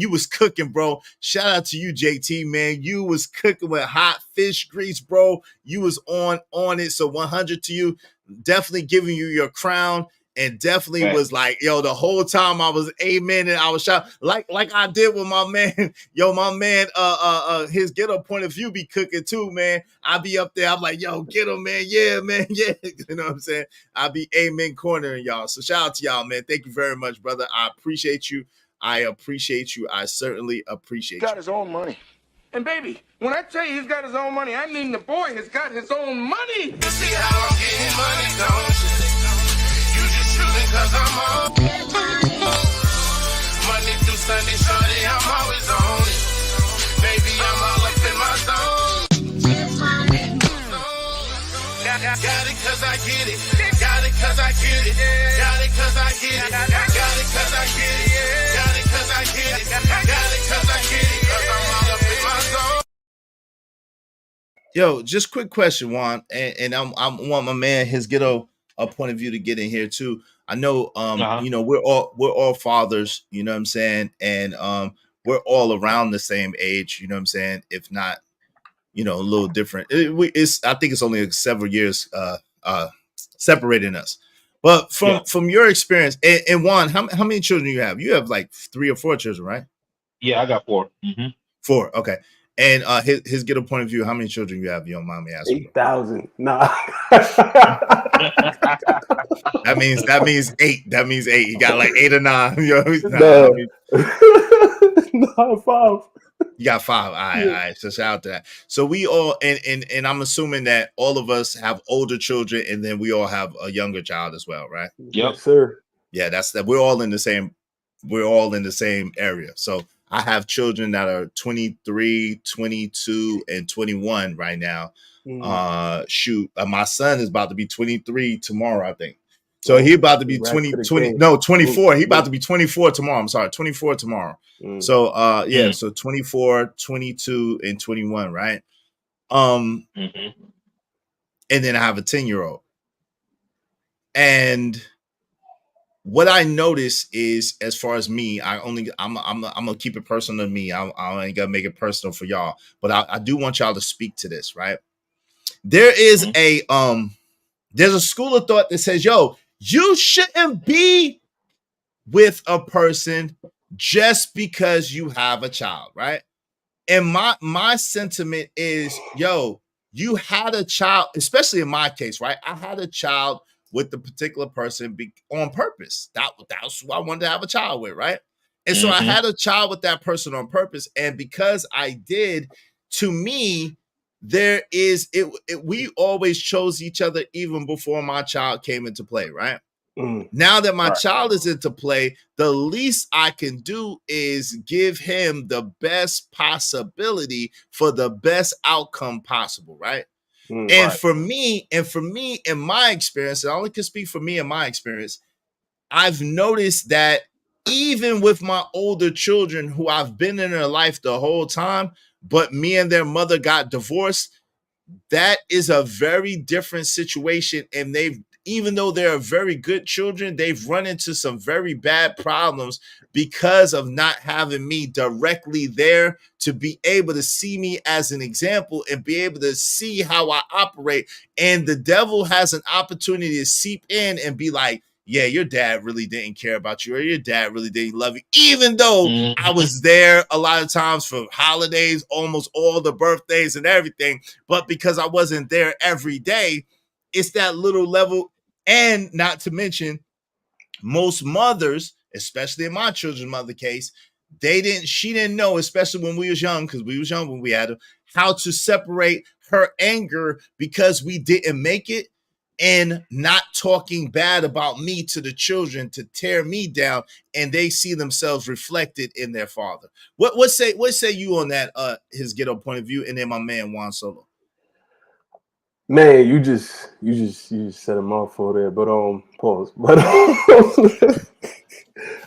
You was cooking, bro. Shout out to you, JT, man. You was cooking with hot fish grease, bro. You was on it. So 100 to you. Definitely giving you your crown. And definitely was like, the whole time I was amen and I was shouting like I did with my man. My man, his get up point of view be cooking too, man. I be up there. I'm like, get him, man. Yeah, man. Yeah. You know what I'm saying? I be amen cornering y'all. So shout out to y'all, man. Thank you very much, brother. I appreciate you. I appreciate you. I certainly appreciate you. Got his own money. And baby, when I tell you he's got his own money, I mean the boy has got his own money. You see how I'm getting money, don't you? Cause I'm on Monday through Sunday, shorty, I'm always on it. Baby, I'm all up in my zone. Got it cause I get it. Got it cause I get it. Got it cause I get it. Got it cause I get it. Got it cause I get it. Got it cause I get it. Cause I'm all up in my zone. Yo, just quick question, Juan, and I want my man his ghetto a point of view to get in here too. I know, we're all fathers, you know what I'm saying? And we're all around the same age, you know what I'm saying? If not, a little different. I think it's only several years separating us. But from your experience, and Juan, how many children do you have? You have like 3 or 4 children, right? Yeah, I got 4. Mm-hmm. 4, okay. And his get a point of view, how many children you have? You don't mind me asking? 8,000. Nah. That means 8. That means 8. You got like 8 or 9. No, 5. You got 5. All right, all right. So shout out to that. So we all and I'm assuming that all of us have older children, and then we all have a younger child as well, right? Yes, sir. Yeah, that's that. We're all in the same. We're all in the same area. So I have children that are 23, 22, and 21 right now. My son is about to be 23 tomorrow, I think. So he about to be 24. He about to be 24 tomorrow. I'm sorry, 24 tomorrow. So so 24, 22, and 21, right? And then I have a 10-year-old. And what I notice is, as far as me, I'm gonna keep it personal to me. I ain't gonna make it personal for y'all, but I do want y'all to speak to this, right? There is there's a school of thought that says, yo, you shouldn't be with a person just because you have a child, right? And my sentiment is, yo, you had a child, especially in my case, right? I had a child with the particular person on purpose. That's who I wanted to have a child with, right? And so I had a child with that person on purpose. And because I did, to me, there is we always chose each other even before my child came into play, right? Now that my child is into play, the least I can do is give him the best possibility for the best outcome possible, right? And for me, in my experience, and I only can speak for me in my experience, I've noticed that even with my older children who I've been in their life the whole time, but me and their mother got divorced, that is a very different situation. And even though they're very good children, they've run into some very bad problems because of not having me directly there to be able to see me as an example and be able to see how I operate. And the devil has an opportunity to seep in and be like, yeah, your dad really didn't care about you, or your dad really didn't love you, even though I was there a lot of times for holidays, almost all the birthdays and everything. But because I wasn't there every day, it's that little level. And not to mention, most mothers, especially in my children's mother case, she didn't know, especially when we was young, because we was young when we had her, how to separate her anger because we didn't make it, and not talking bad about me to the children to tear me down, and they see themselves reflected in their father. What say you on that, his ghetto point of view, and then my man Juan Solo? Man, you just set him off for there, but pause.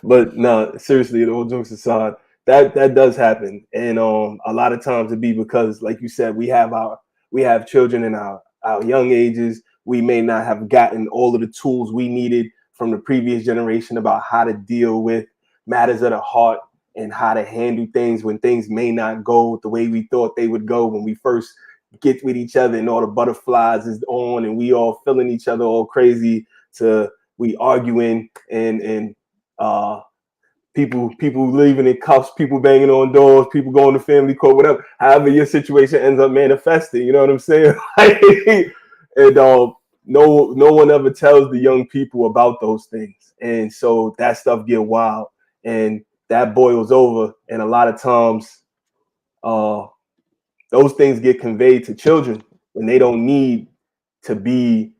But no, seriously, all jokes aside, that does happen, and a lot of times it be because, like you said, we have children in our young ages. We may not have gotten all of the tools we needed from the previous generation about how to deal with matters of the heart and how to handle things when things may not go the way we thought they would go when we first get with each other and all the butterflies is on and we all feeling each other all crazy to we arguing and people leaving in cuffs, people banging on doors, people going to family court, whatever. However your situation ends up manifesting, you know what I'm saying? And no one ever tells the young people about those things, and so that stuff get wild and that boils over, and a lot of times those things get conveyed to children when they don't need to be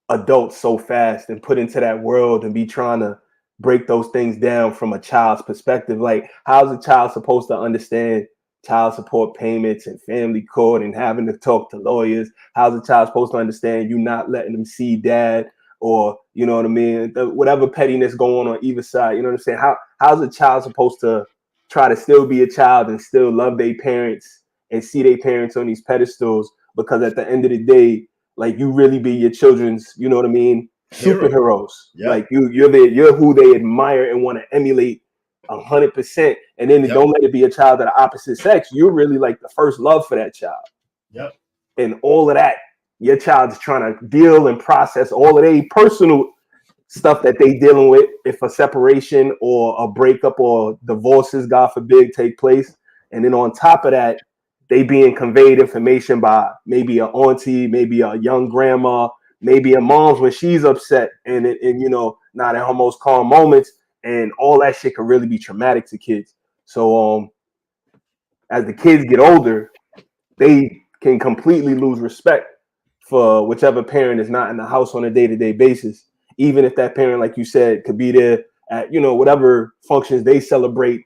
adults so fast and put into that world and be trying to break those things down from a child's perspective. Like, how's a child supposed to understand child support payments and family court and having to talk to lawyers? How's a child supposed to understand you not letting them see dad, or, you know what I mean, whatever pettiness going on either side? You know what I'm saying? How's a child supposed to try to still be a child and still love their parents and see their parents on these pedestals? Because at the end of the day, like, you really be your children's, you know what I mean, superheroes. Yep. Like you're who they admire and want to emulate 100%. And then don't let it be a child of the opposite sex. You're really like the first love for that child. Yep. And all of that, your child's trying to deal and process all of their personal stuff that they dealing with if a separation or a breakup or divorces, God forbid, take place. And then on top of that, they being conveyed information by maybe an auntie, maybe a young grandma, maybe a mom's when she's upset and you know, not in her most calm moments, and all that shit can really be traumatic to kids. So as the kids get older, they can completely lose respect for whichever parent is not in the house on a day-to-day basis. Even if that parent, like you said, could be there at, whatever functions they celebrate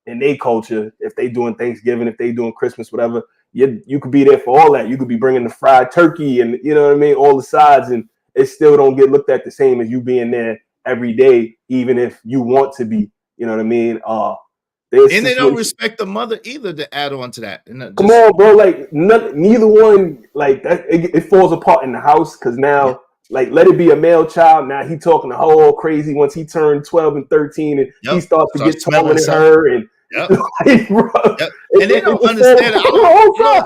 in their culture. If they doing Thanksgiving, if they doing Christmas, whatever, you could be there for all that. You could be bringing the fried turkey and, all the sides, and it still don't get looked at the same as you being there every day, even if you want to be, you know what I mean? And they don't respect the mother either, to add on to that. Come on, bro. Like, neither one, like, that, it falls apart in the house because now, like, let it be a male child. Now he talking the whole crazy once he turned 12 and 13 and he starts to get taller than her. And, like, bro, and they don't understand it.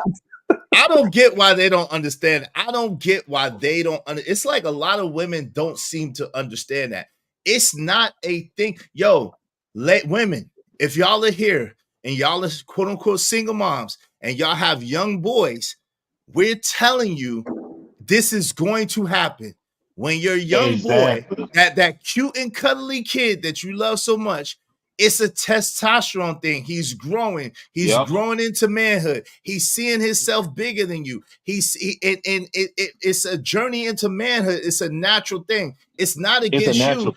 I don't get why they don't understand. I don't get why they don't. It's like a lot of women don't seem to understand that. It's not a thing. Yo, women, if y'all are here and y'all are quote unquote single moms and y'all have young boys, we're telling you this is going to happen. When your young boy, that cute and cuddly kid that you love so much, it's a testosterone thing. He's growing. He's growing into manhood. He's seeing himself bigger than you. It's a journey into manhood. It's a natural thing. It's not against you,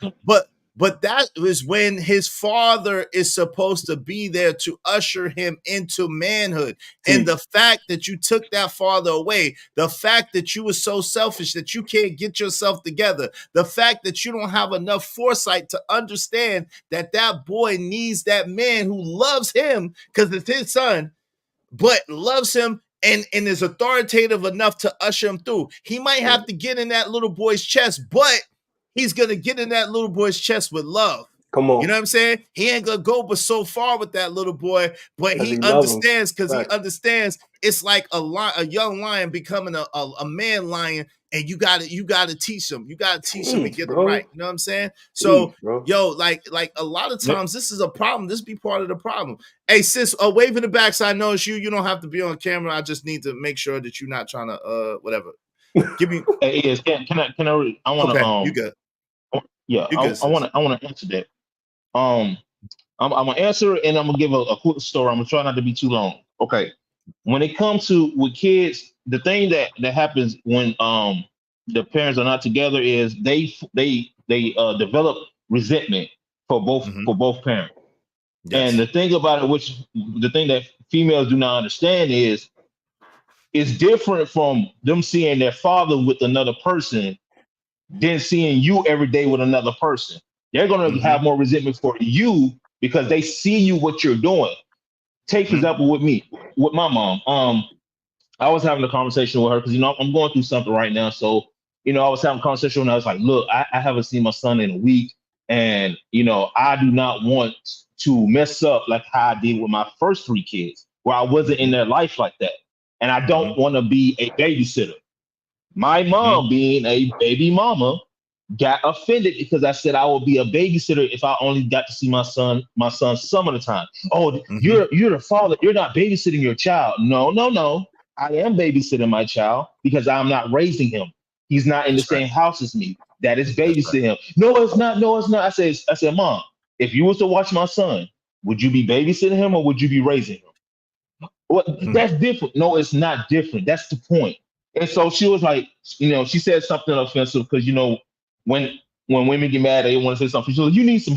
but that is when his father is supposed to be there to usher him into manhood. And the fact that you took that father away, the fact that you were so selfish that you can't get yourself together, the fact that you don't have enough foresight to understand that that boy needs that man who loves him because it's his son, but loves him and is authoritative enough to usher him through. He might have to get in that little boy's chest, but he's going to get in that little boy's chest with love. Come on. You know what I'm saying? He ain't going to go but so far with that little boy, but he understands because he understands it's like a young lion becoming a man lion, and you got to teach him. You got to teach him and get him right. You know what I'm saying? So, yo, like a lot of times this is a problem. This be part of the problem. Hey, sis, wave in the back so I know it's you. You don't have to be on camera. I just need to make sure that you're not trying to whatever. Give me. Hey, yes, can I want to you good. Yeah, I want to answer that. I'm gonna answer and I'm gonna give a quick story. I'm gonna try not to be too long. Okay, when it comes to with kids, the thing that happens when the parents are not together is they develop resentment for both parents. Yes. And the thing about it, the thing that females do not understand is it's different from them seeing their father with another person than seeing you every day with another person. They're going to have more resentment for you because they see you what you're doing. Take for example with me, with my mom. I was having a conversation with her because I'm going through something right now. So I was having a conversation and I was like, look, I haven't seen my son in a week, and I do not want to mess up like how I did with my first 3 kids, where I wasn't in their life like that, and I don't want to be a babysitter. My mom, being a baby mama, got offended because I said I would be a babysitter if I only got to see my son some of the time. Oh, you're the father. You're not babysitting your child. No. I am babysitting my child because I'm not raising him. He's not in the same house as me. That is babysitting him. No, it's not. I said, Mom, if you was to watch my son, would you be babysitting him or would you be raising him? Well, that's different. No, it's not different. That's the point. And so she was like, she said something offensive because, when women get mad, they want to say something. She was like, you need some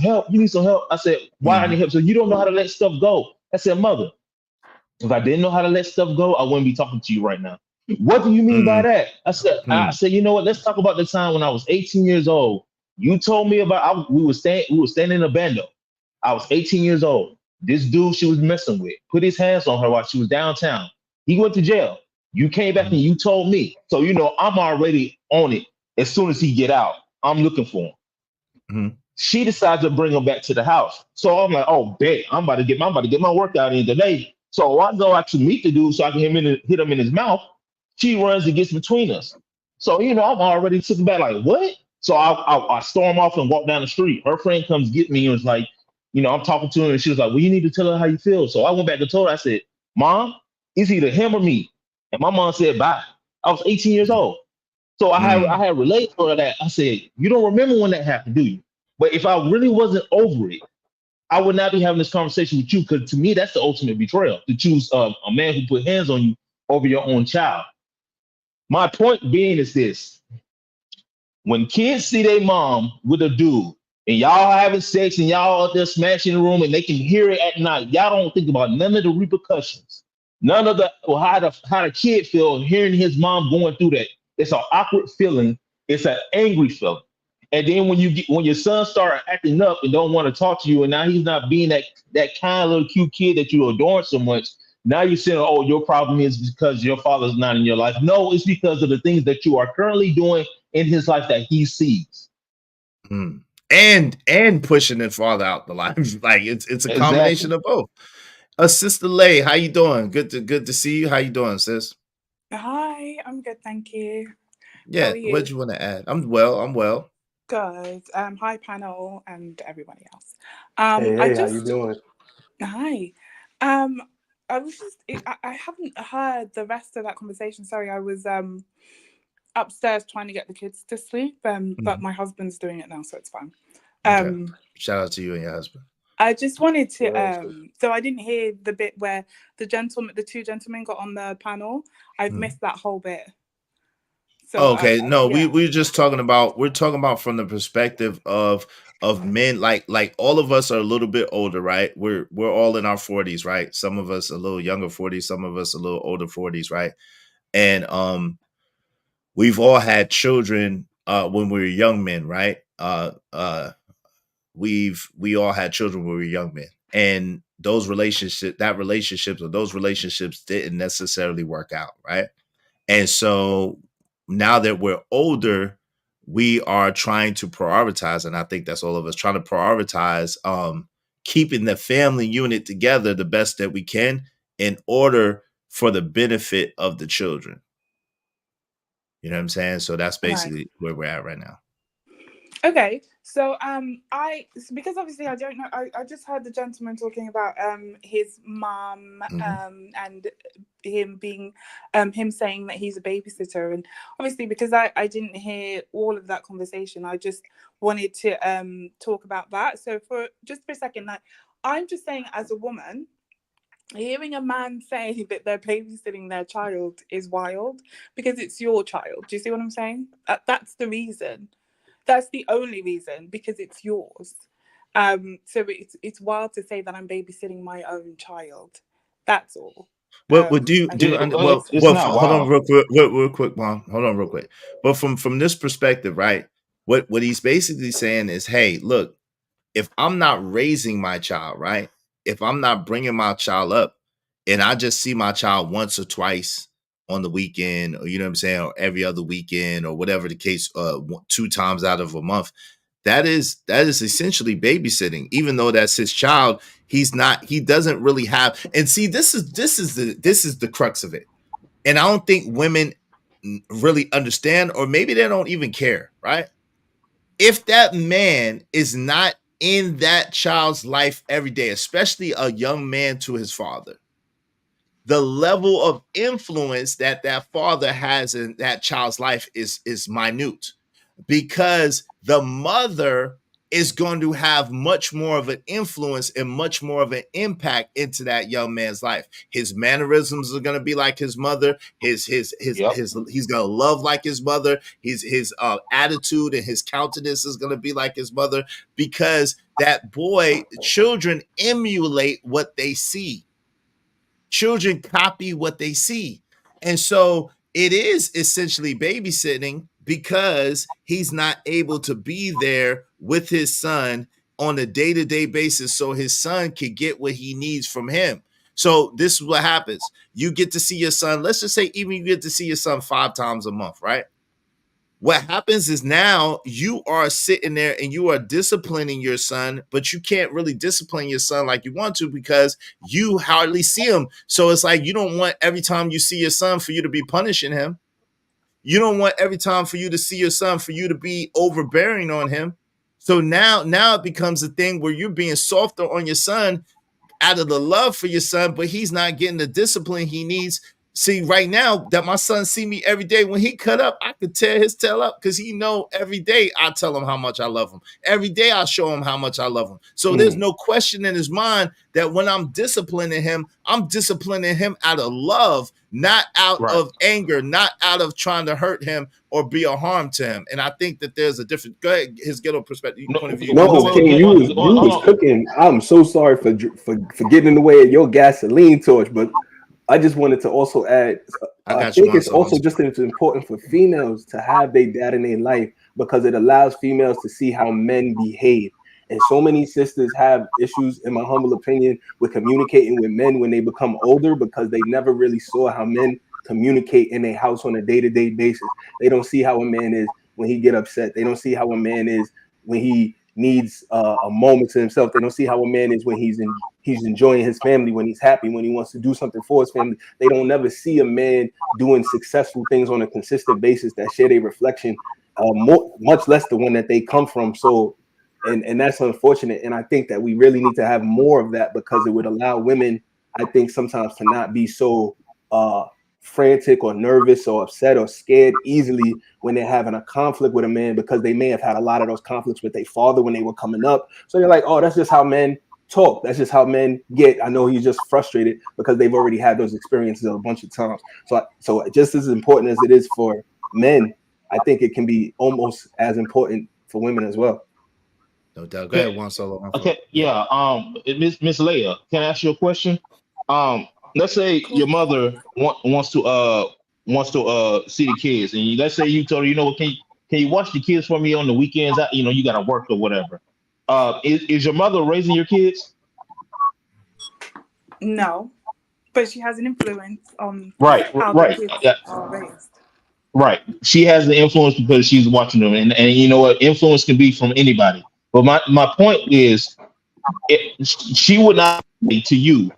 help. I said, why I need help? So you don't know how to let stuff go. I said, Mother, if I didn't know how to let stuff go, I wouldn't be talking to you right now. What do you mean by that? I said, you know what? Let's talk about the time when I was 18 years old. You told me about we were standing in a bando. I was 18 years old. This dude she was messing with put his hands on her while she was downtown. He went to jail. You came back and you told me. So I'm already on it. As soon as he get out, I'm looking for him. She decides to bring him back to the house. So I'm like, oh, bet I'm about to get my workout in today. So I go out to meet the dude so I can hit him in his mouth. She runs and gets between us. So I'm already sitting back like, what? So I storm off and walk down the street. Her friend comes get me and was like, I'm talking to her and she was like, well, you need to tell her how you feel. So I went back and told her, I said, Mom, it's either him or me. And my mom said, bye. I was 18 years old. So I had relayed for her that. I said, you don't remember when that happened, do you? But if I really wasn't over it, I would not be having this conversation with you because to me, that's the ultimate betrayal to choose a man who put hands on you over your own child. My point being is this: when kids see their mom with a dude and y'all having sex and y'all out there smashing the room and they can hear it at night, y'all don't think about none of the repercussions, none of the or how the kid feel hearing his mom going through that. It's an awkward feeling. It's an angry feeling. And then when your son start acting up and don't want to talk to you, and now he's not being that kind little cute kid that you adore so much. Now you're saying, "Oh, your problem is because your father's not in your life." No, it's because of the things that you are currently doing in his life that he sees. Mm. And pushing his father out the life. Like it's a combination of both. Sister Lay, how you doing? Good to see you. How you doing, sis? Hi, I'm good, thank you. How Yeah, are you? what you want to add? I'm well. Good. Hi, panel and everybody else. Hey, how you doing? Hi. I was just I haven't heard the rest of that conversation. Sorry, I was upstairs trying to get the kids to sleep. But my husband's doing it now, so it's fine. Okay. Shout out to you and your husband. I just wanted to so I didn't hear the bit where the two gentlemen got on the panel. I've missed that whole bit. So okay, no, yeah. we're just talking about from the perspective of men, like all of us are a little bit older, right? We're all in our 40s, right? Some of us a little younger 40s, some of us a little older 40s, right? And we've all had children when we were young men, right? We all had children when we were young men, and those relationships didn't necessarily work out, right? And so now that we're older, we are trying to prioritize, and I think that's all of us trying to prioritize keeping the family unit together the best that we can in order for the benefit of the children. You know what I'm saying? So that's basically where we're at right now. Okay, so because obviously I don't know, I just heard the gentleman talking about his mom and him being him saying that he's a babysitter, and obviously because I didn't hear all of that conversation, I just wanted to talk about that. So for a second, like I'm just saying as a woman, hearing a man say that they're babysitting their child is wild because it's your child. Do you see what I'm saying? That's the reason. That's the only reason, because it's yours. So it's wild to say that I'm babysitting my own child. That's all. Well, hold on real quick, Mom. Hold on real quick. But from this perspective, right? What he's basically saying is, hey, look, if I'm not raising my child, right? If I'm not bringing my child up, and I just see my child once or twice on the weekend, or you know what I'm saying, or every other weekend, or whatever the case, 2 times out of a month, that is essentially babysitting. Even though that's his child, he doesn't really have. And see, this is the crux of it. And I don't think women really understand, or maybe they don't even care, right? If that man is not in that child's life every day, especially a young man to his father, the level of influence that father has in that child's life is minute, because the mother is going to have much more of an influence and much more of an impact into that young man's life. His mannerisms are going to be like his mother. He's going to love like his mother. His attitude and his countenance is going to be like his mother, because children emulate what they see. Children copy what they see. And so it is essentially babysitting, because he's not able to be there with his son on a day-to-day basis so his son can get what he needs from him. So this is what happens. You get to see your son, let's just say even you get to see your son 5 times a month, right? What happens is now you are sitting there and you are disciplining your son, but you can't really discipline your son like you want to because you hardly see him. So it's like you don't want every time you see your son for you to be punishing him. You don't want every time for you to see your son for you to be overbearing on him. So now it becomes a thing where you're being softer on your son out of the love for your son, but he's not getting the discipline he needs. See, right now that my son see me every day, when he cut up, I could tear his tail up because he know every day I tell him how much I love him. Every day I show him how much I love him. So there's no question in his mind that when I'm disciplining him out of love, not out of anger, not out of trying to hurt him or be a harm to him. And I think that there's a different, go ahead, his ghetto perspective, point of view. No, King, you was cooking. I'm so sorry for getting in the way of your gasoline torch, but I just wanted to also add, I think it's also just as important for females to have their dad in their life because it allows females to see how men behave. And so many sisters have issues, in my humble opinion, with communicating with men when they become older because they never really saw how men communicate in their house on a day-to-day basis. They don't see how a man is when he get upset. They don't see how a man is when he needs a moment to himself. They don't see how a man is when he's enjoying his family, when he's happy, when he wants to do something for his family. They don't never see a man doing successful things on a consistent basis that share their reflection, much less the one that they come from. So, and that's unfortunate. And I think that we really need to have more of that because it would allow women, I think, sometimes to not be so frantic or nervous or upset or scared easily when they're having a conflict with a man because they may have had a lot of those conflicts with their father when they were coming up. So they're like, oh, that's just how men talk. That's just how men get. I know he's just frustrated because they've already had those experiences a bunch of times. So just as important as it is for men, I think it can be almost as important for women as well. No doubt. Go ahead, Juan Solo. Okay, yeah. Miss Leia, can I ask you a question? Let's say your mother wants to see the kids, and let's say you told her, you know what, can you watch the kids for me on the weekends? You know, you got to work or whatever. Is your mother raising your kids? No, but she has an influence on how the kids are raised. Right. She has the influence because she's watching them. And you know what? Influence can be from anybody. But my point is, she would not say to you,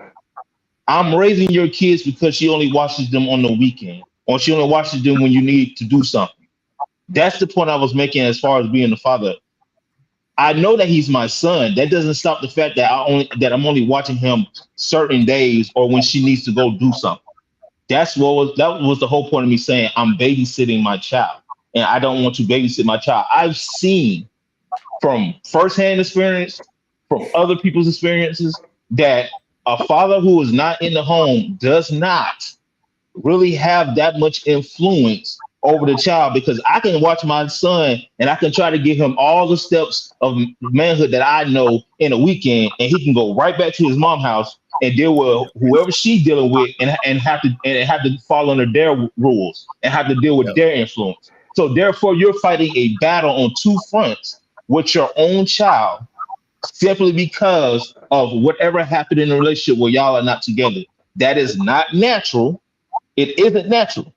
I'm raising your kids because she only watches them on the weekend, or she only watches them when you need to do something. That's the point I was making as far as being the father. I know that he's my son. That doesn't stop the fact that I'm only watching him certain days or when she needs to go do something. That was the whole point of me saying I'm babysitting my child, and I don't want to babysit my child. I've seen from firsthand experience, from other people's experiences, that a father who is not in the home does not really have that much influence over the child, because I can watch my son and I can try to give him all the steps of manhood that I know in a weekend, and he can go right back to his mom's house and deal with whoever she's dealing with and have to follow under their rules and have to deal with their influence. So therefore, you're fighting a battle on two fronts with your own child simply because of whatever happened in a relationship where y'all are not together. That is not natural. It isn't natural.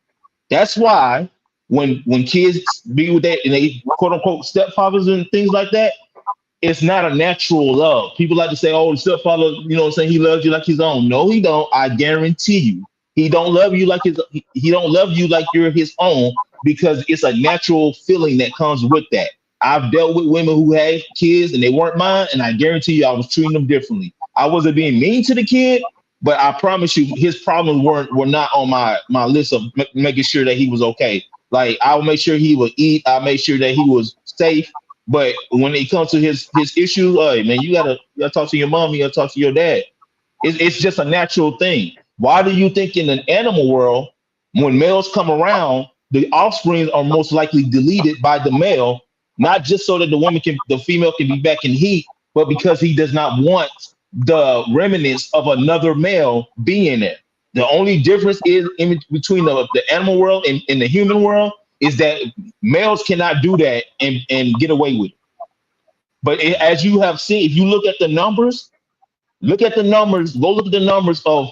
That's why when kids be with that and they quote unquote stepfathers and things like that, it's not a natural love. People like to say, oh, the stepfather, you know what I'm saying, he loves you like his own. No, he don't. I guarantee you. He don't love you like he don't love you like you're his own, because it's a natural feeling that comes with that. I've dealt with women who had kids and they weren't mine, and I guarantee you I was treating them differently. I wasn't being mean to the kid, but I promise you his problems were not on my list of making sure that he was okay. Like, I'll make sure he would eat. I'll make sure that he was safe. But when it comes to his issues, hey, man, you gotta talk to your mom, you gotta talk to your dad. It's just a natural thing. Why do you think in an animal world, when males come around, the offspring are most likely deleted by the male, not just so that the female can be back in heat, but because he does not want the remnants of another male being there. The only difference is in between the animal world and the human world is that males cannot do that and get away with it. But as you have seen, if you look at the numbers, go look at the numbers of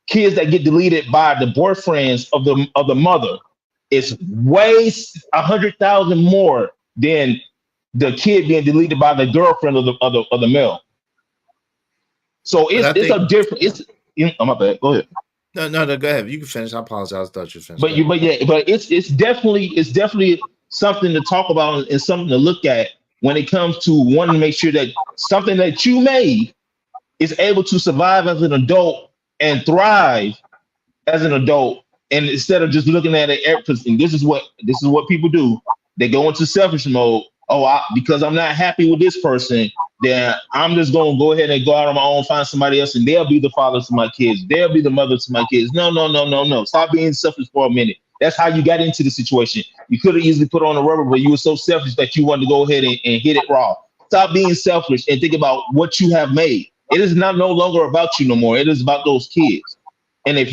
kids that get deleted by the boyfriends of the mother. It's way 100,000 more than the kid being deleted by the girlfriend of the male. So it's a different. Oh, my bad. Go ahead. No, go ahead. You can finish. I apologize. I thought you finished. But it's definitely something to talk about and something to look at when it comes to wanting to make sure that something that you made is able to survive as an adult and thrive as an adult And instead of just looking at it, because this is what people do. They go into selfish mode. Oh, because I'm not happy with this person, then I'm just gonna go ahead and go out on my own, find somebody else, and they'll be the father to my kids. They'll be the mother to my kids. No. Stop being selfish for a minute. That's how you got into the situation. You could have easily put on a rubber, but you were so selfish that you wanted to go ahead and hit it raw. Stop being selfish and think about what you have made. It is no longer about you no more. It is about those kids. And if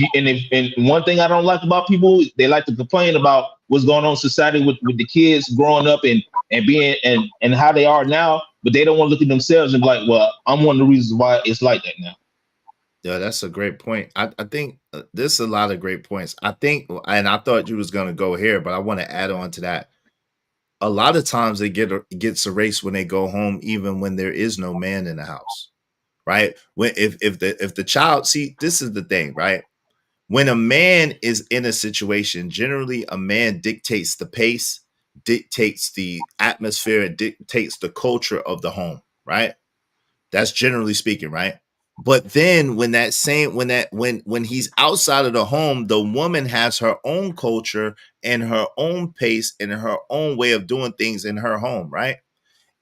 one thing I don't like about people, they like to complain about what's going on in society with the kids growing up and being and how they are now, but they don't want to look at themselves and be like, well, I'm one of the reasons why it's like that now. Yeah, that's a great point. I think there's a lot of great points. I think, and I thought you was going to go here, but I want to add on to that. A lot of times it gets erased when they go home, even when there is no man in the house, right? When if the child, see, this is the thing, right? When a man is in a situation, generally a man dictates the pace, dictates the atmosphere, and dictates the culture of the home, right? That's generally speaking, right? But then when he's outside of the home, the woman has her own culture and her own pace and her own way of doing things in her home, right?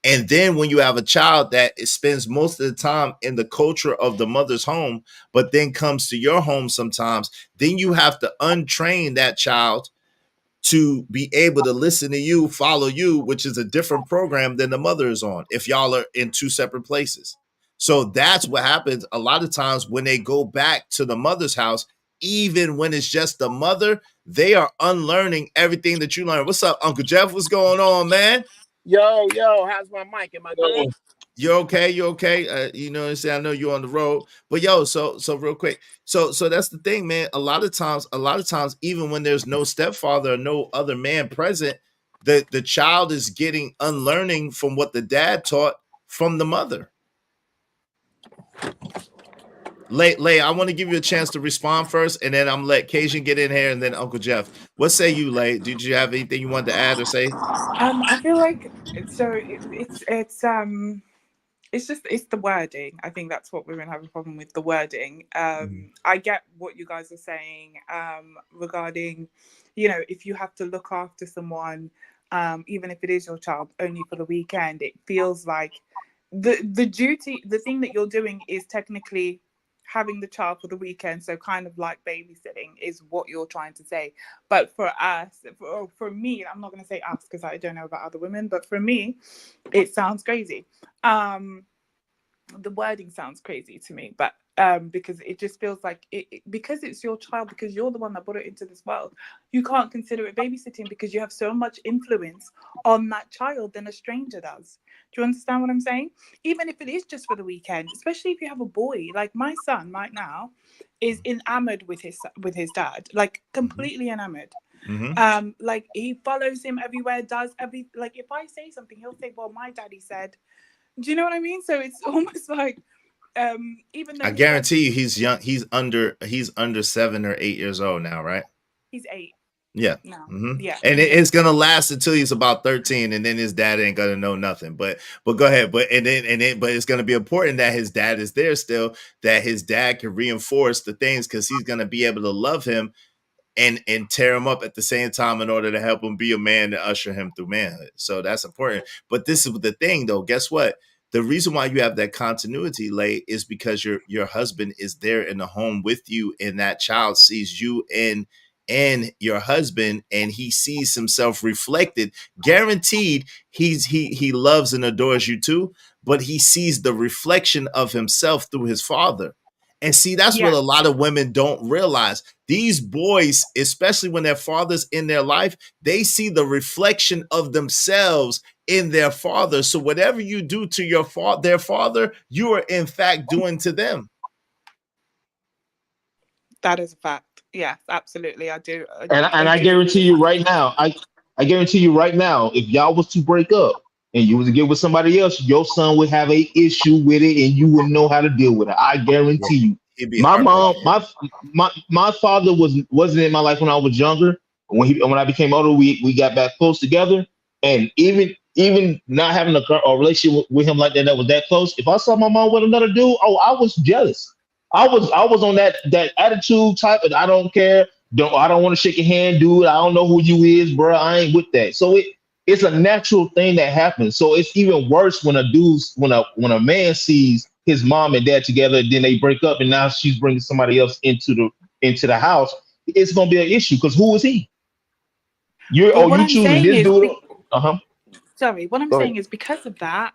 And then when you have a child that spends most of the time in the culture of the mother's home, but then comes to your home sometimes, then you have to untrain that child to be able to listen to you, follow you, which is a different program than the mother is on if y'all are in two separate places. So that's what happens a lot of times when they go back to the mother's house, even when it's just the mother, they are unlearning everything that you learned. What's up, Uncle Jeff? What's going on, man? Yo, how's my mic? Am I good? You're okay. You're okay. You know what I'm saying? I know you're on the road, but so real quick. So that's the thing, man. A lot of times, even when there's no stepfather or no other man present, the child is getting unlearning from what the dad taught from the mother. Lay, I want to give you a chance to respond first, and then I'm gonna let Cajun get in here, and then Uncle Jeff. What say you, Lay? Did you have anything you wanted to add or say? I feel like it's the wording. I think that's what women have a problem with, the wording. I get what you guys are saying regarding, if you have to look after someone, even if it is your child, only for the weekend, it feels like the thing that you're doing is technically having the child for the weekend, so kind of like babysitting is what you're trying to say. But for us, for me, I'm not going to say us because I don't know about other women, but for me, it sounds crazy. The wording sounds crazy to me, but because it just feels like because it's your child, because you're the one that brought it into this world, you can't consider it babysitting because you have so much influence on that child than a stranger does. Do you understand what I'm saying? Even if it is just for the weekend, especially if you have a boy, like my son right now is enamored with his dad, like completely enamored. Mm-hmm. Like he follows him everywhere, does like if I say something, he'll say, well, my daddy said. Do you know what I mean? So it's almost like even though I guarantee you he's young, he's under 7 or 8 years old now, right? He's 8. Yeah. No. Mm-hmm. Yeah. And it's gonna last until he's about 13, and then his dad ain't gonna know nothing. But go ahead. But it's gonna be important that his dad is there still, that his dad can reinforce the things, because he's gonna be able to love him and tear him up at the same time in order to help him be a man and usher him through manhood. So that's important. But this is the thing, though. Guess what? The reason why you have that continuity, Lay, is because your husband is there in the home with you, and that child sees you and your husband, and he sees himself reflected. Guaranteed, he loves and adores you too, but he sees the reflection of himself through his father. And see, that's what a lot of women don't realize. These boys, especially when their father's in their life, they see the reflection of themselves in their father. So whatever you do to their father, you are in fact doing to them. That is a fact. Yes, absolutely. I do. And I guarantee you right now, I guarantee you right now, if y'all was to break up and you was to get with somebody else, your son would have a issue with it, and you wouldn't know how to deal with it. I guarantee you. My mom, my father wasn't in my life when I was younger. When I became older, we got back close together, and even not having a relationship with him like that was that close. If I saw my mom with another dude, I was jealous. I was on that attitude type, and I don't care. I don't want to shake your hand, dude. I don't know who you is, bro. I ain't with that. So it's a natural thing that happens. So it's even worse when when a man sees his mom and dad together, then they break up, and now she's bringing somebody else into the house. It's gonna be an issue because who is he? But what You I'm choosing saying this is, dude? Uh-huh. sorry, what I'm Go ahead. saying is because of that,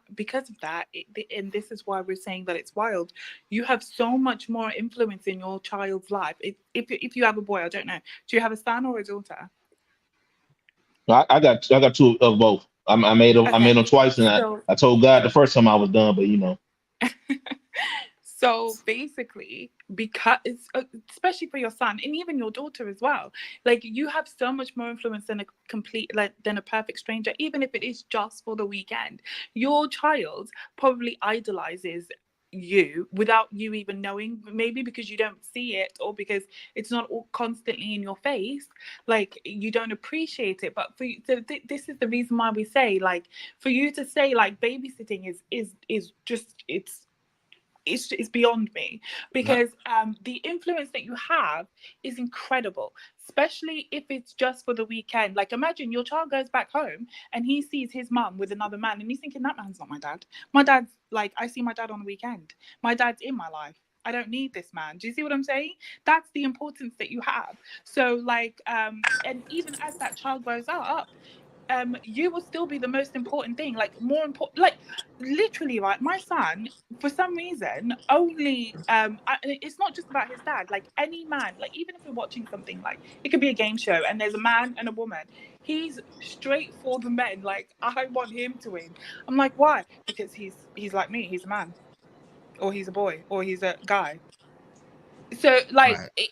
and this is why we're saying that it's wild. You have so much more influence in your child's life. If you have a boy, I don't know. Do you have a son or a daughter? I got two of both. I made Okay, them twice, and so I told God the first time I was done, but you know. so basically, because especially for your son and even your daughter as well, like you have so much more influence than than a perfect stranger, even if it is just for the weekend. Your child probably idolizes you without you even knowing, maybe because you don't see it or because it's not all constantly in your face, like you don't appreciate it. But for you, so this is the reason why we say, like, for you to say like babysitting is just it's beyond me, because the influence that you have is incredible, especially if it's just for the weekend. Like, imagine your child goes back home and he sees his mum with another man and he's thinking, that man's not my dad. My dad's like, I see my dad on the weekend. My dad's in my life. I don't need this man. Do you see what I'm saying? That's the importance that you have. So like, and even as that child grows up, you will still be the most important thing, like more important, like literally, right? My son, for some reason, only it's not just about his dad, like any man, like even if we're watching something, like it could be a game show and there's a man and a woman, he's straight for the men, like I want him to win. I'm like, why? Because he's like me, he's a man, or he's a boy, or he's a guy. So like Right. it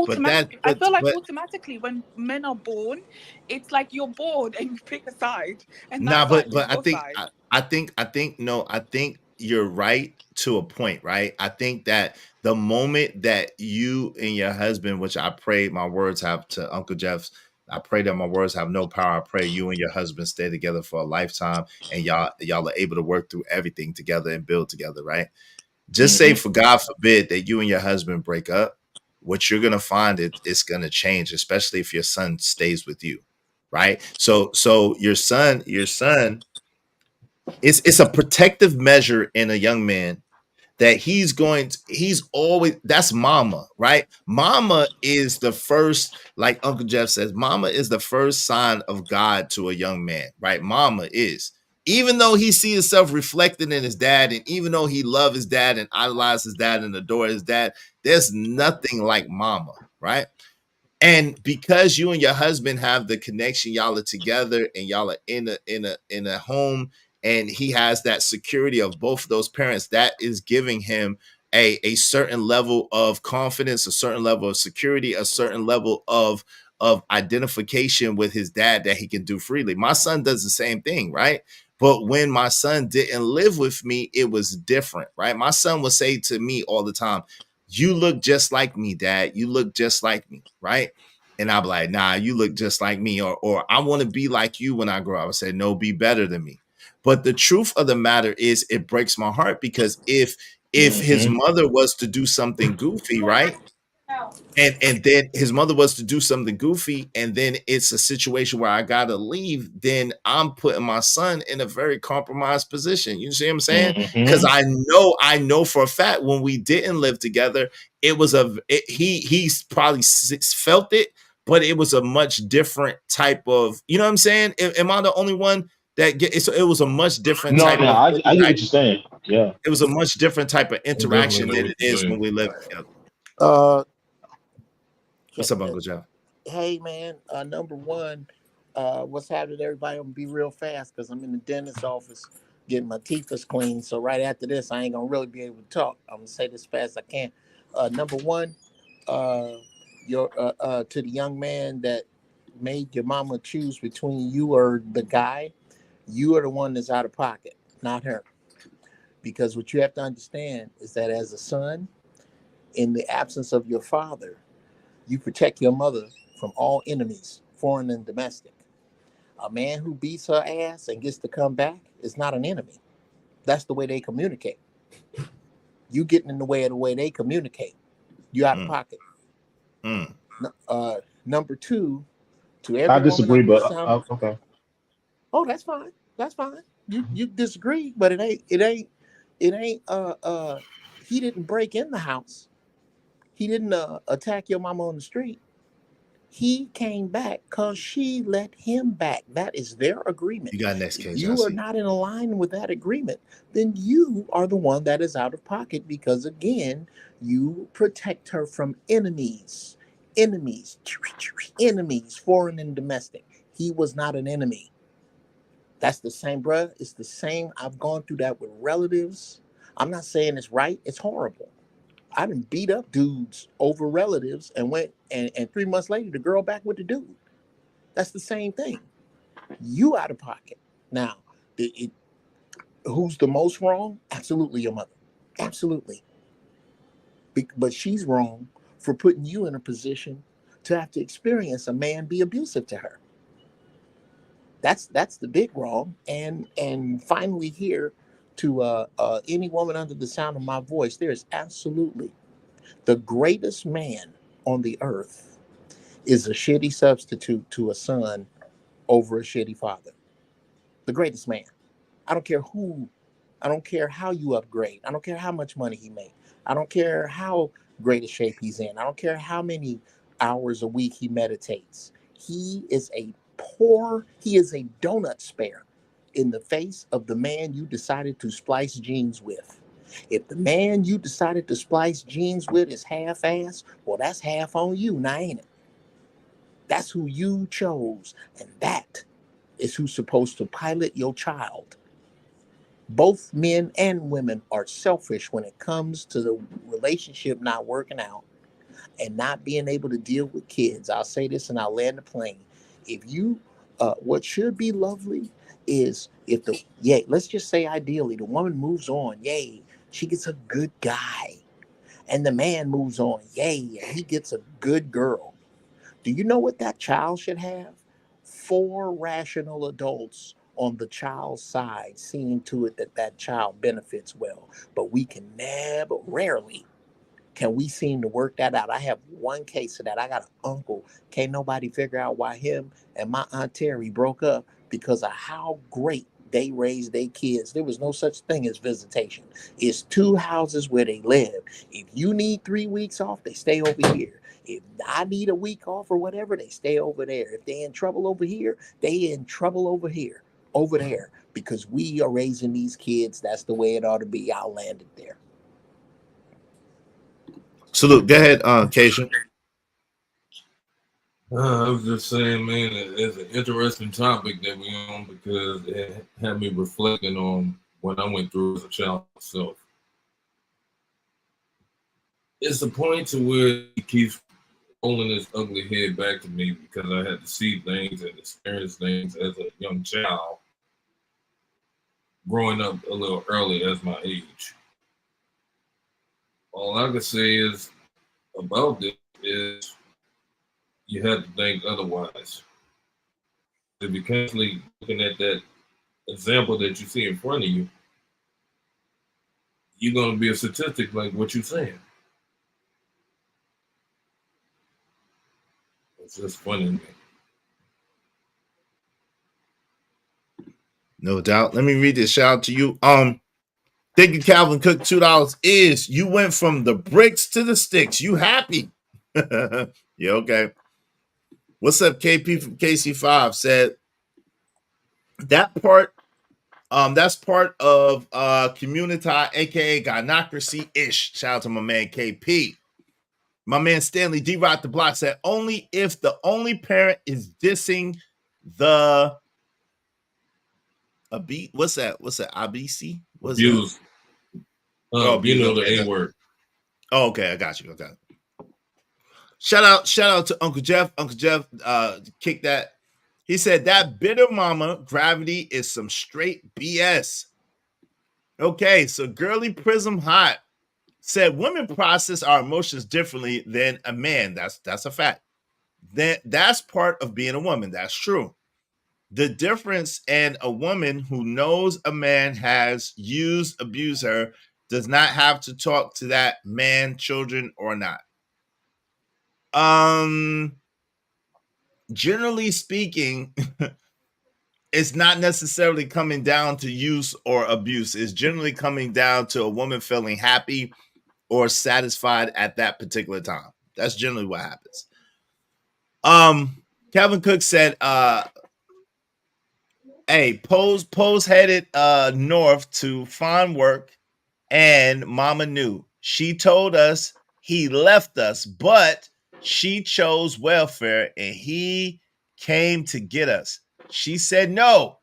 But that, automatically, I feel like but automatically when men are born, it's like you're born and you pick a side, and that nah, side is but your side. I think no, I think you're right to a point, right? I think that the moment that you and your husband, which I pray my words have to Uncle Jeff's, I pray that my words have no power. I pray you and your husband stay together for a lifetime and y'all are able to work through everything together and build together, right? Just say for God forbid that you and your husband break up, what you're gonna find it's gonna change, especially if your son stays with you, right? So your son, it's a protective measure in a young man that he's always, that's mama, right? Mama is the first, like Uncle Jeff says, mama is the first sign of God to a young man, right? Mama is. Even though he sees himself reflected in his dad, and even though he loves his dad and idolizes his dad and adore his dad, there's nothing like mama, right? And because you and your husband have the connection, y'all are together and y'all are in a home, and he has that security of both of those parents, that is giving him a certain level of confidence, a certain level of security, a certain level of identification with his dad that he can do freely. My son does the same thing, right? But when my son didn't live with me, it was different, right? My son would say to me all the time, you look just like me, dad. You look just like me, right? And I'll be like, nah, you look just like me. Or I want to be like you when I grow up. I say, no, be better than me. But the truth of the matter is it breaks my heart, because if his mother was to do something goofy, right? And then his mother was to do something goofy, and then it's a situation where I gotta leave, then I'm putting my son in a very compromised position. You see what I'm saying? Because I know for a fact when we didn't live together, it was he's probably felt it, but it was a much different type of, you know what I'm saying? Am I the only one that it was a much different No, type no, of I get what you're interaction. saying. Yeah. It was a much different type of I definitely interaction know than what it you're is when saying. we live together. What's up, Uncle Joe? Hey man, number one, what's happening, everybody? I'm gonna be real fast because I'm in the dentist's office getting my teeth cleaned. So right after this, I ain't gonna really be able to talk. I'm gonna say this as fast as I can. Number one, your to the young man that made your mama choose between you or the guy, you are the one that's out of pocket, not her. Because what you have to understand is that as a son, in the absence of your father, you protect your mother from all enemies, foreign and domestic. A man who beats her ass and gets to come back is not an enemy. That's the way they communicate. You getting in the way of the way they communicate. You out of pocket. Number two, to I every woman disagree, under the but sound. okay. Oh, that's fine. That's fine. You disagree, but it ain't. He didn't break in the house. He didn't attack your mama on the street. He came back because she let him back. That is their agreement. You got next If case, you are Jesse. not in alignment with that agreement, then you are the one that is out of pocket because, again, you protect her from enemies. Enemies, enemies, foreign and domestic. He was not an enemy. That's the same, bruh. It's the same. I've gone through that with relatives. I'm not saying it's right. It's horrible. I done beat up dudes over relatives and went and 3 months later the girl back with the dude. That's the same thing. You out of pocket. Now, who's the most wrong? Absolutely your mother. Absolutely. But she's wrong for putting you in a position to have to experience a man be abusive to her. That's the big wrong. And finally here to any woman under the sound of my voice, there is absolutely the greatest man on the earth is a shitty substitute to a son over a shitty father. The greatest man. I don't care who, I don't care how you upgrade. I don't care how much money he made. I don't care how great a shape he's in. I don't care how many hours a week he meditates. He is a donut spare in the face of the man you decided to splice jeans with. If the man you decided to splice jeans with is half-ass, well, that's half on you, now ain't it? That's who you chose, and that is who's supposed to pilot your child. Both men and women are selfish when it comes to the relationship not working out and not being able to deal with kids. I'll say this and I'll land the plane. If you, what should be lovely is if let's just say ideally, the woman moves on, yay, she gets a good guy. And the man moves on, yay, and he gets a good girl. Do you know what that child should have? 4 rational adults on the child's side, seeing to it that that child benefits well. But we can never, rarely, can we seem to work that out. I have one case of that. I got an uncle. Can't nobody figure out why him and my Aunt Terry broke up because of how great they raised their kids. There was no such thing as visitation. It's 2 houses where they live. If you need 3 weeks off, they stay over here. If I need a week off or whatever, they stay over there. If they're in trouble over here, they in trouble over here, over there. Because we are raising these kids. That's the way it ought to be. I'll land it there. Salute. Go ahead, Cation. I was just saying, man, it's an interesting topic that we're on because it had me reflecting on what I went through as a child myself. It's a point to where he keeps rolling his ugly head back to me because I had to see things and experience things as a young child, growing up a little early as my age. All I can say is about this is you have to think otherwise. If you're constantly looking at that example that you see in front of you, you're going to be a statistic like what you're saying. It's just funny to me. No doubt. Let me read this. Shout out to you. Thank you, Calvin Cook. $2 is you went from the bricks to the sticks. You happy? Yeah, okay. What's up, KP from KC5 said that part. That's part of community, aka gynocracy ish. Shout out to my man KP. My man Stanley D Rock the Block said only if the only parent is dissing the what's that? What's that? ABC? What's Abuse. That? You know okay. the A word. Oh, okay, I got you. Okay. Shout out to Uncle Jeff. Uncle Jeff kicked that. He said that bitter mama gravity is some straight BS. Okay, so Girly Prism Hot said women process our emotions differently than a man. That's a fact. That's part of being a woman. That's true. The difference in a woman who knows a man has abused her does not have to talk to that man, children, or not. Generally speaking, it's not necessarily coming down to use or abuse. It's generally coming down to a woman feeling happy or satisfied at that particular time. That's generally what happens. Kevin Cook said, hey, Pose headed north to find work, and Mama knew. She told us he left us, but she chose welfare and he came to get us. She said no.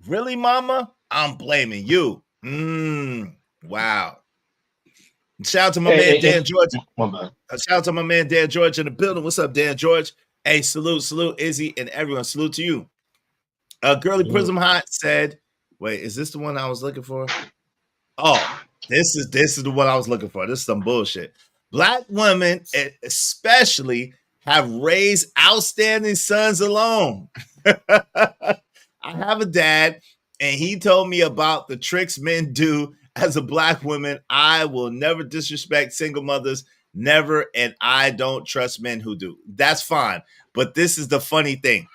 Really, Mama? I'm blaming you. Wow. Shout out to my man Dan George. Shout out to my man Dan George in the building. What's up, Dan George? Hey, salute, Izzy, and everyone. Salute to you. Girly Prism Hot said, wait, is this the one I was looking for? Oh, this is the one I was looking for. This is some bullshit. Black women especially have raised outstanding sons alone. I have a dad, and he told me about the tricks men do as a black woman. I will never disrespect single mothers, never, and I don't trust men who do. That's fine. But this is the funny thing.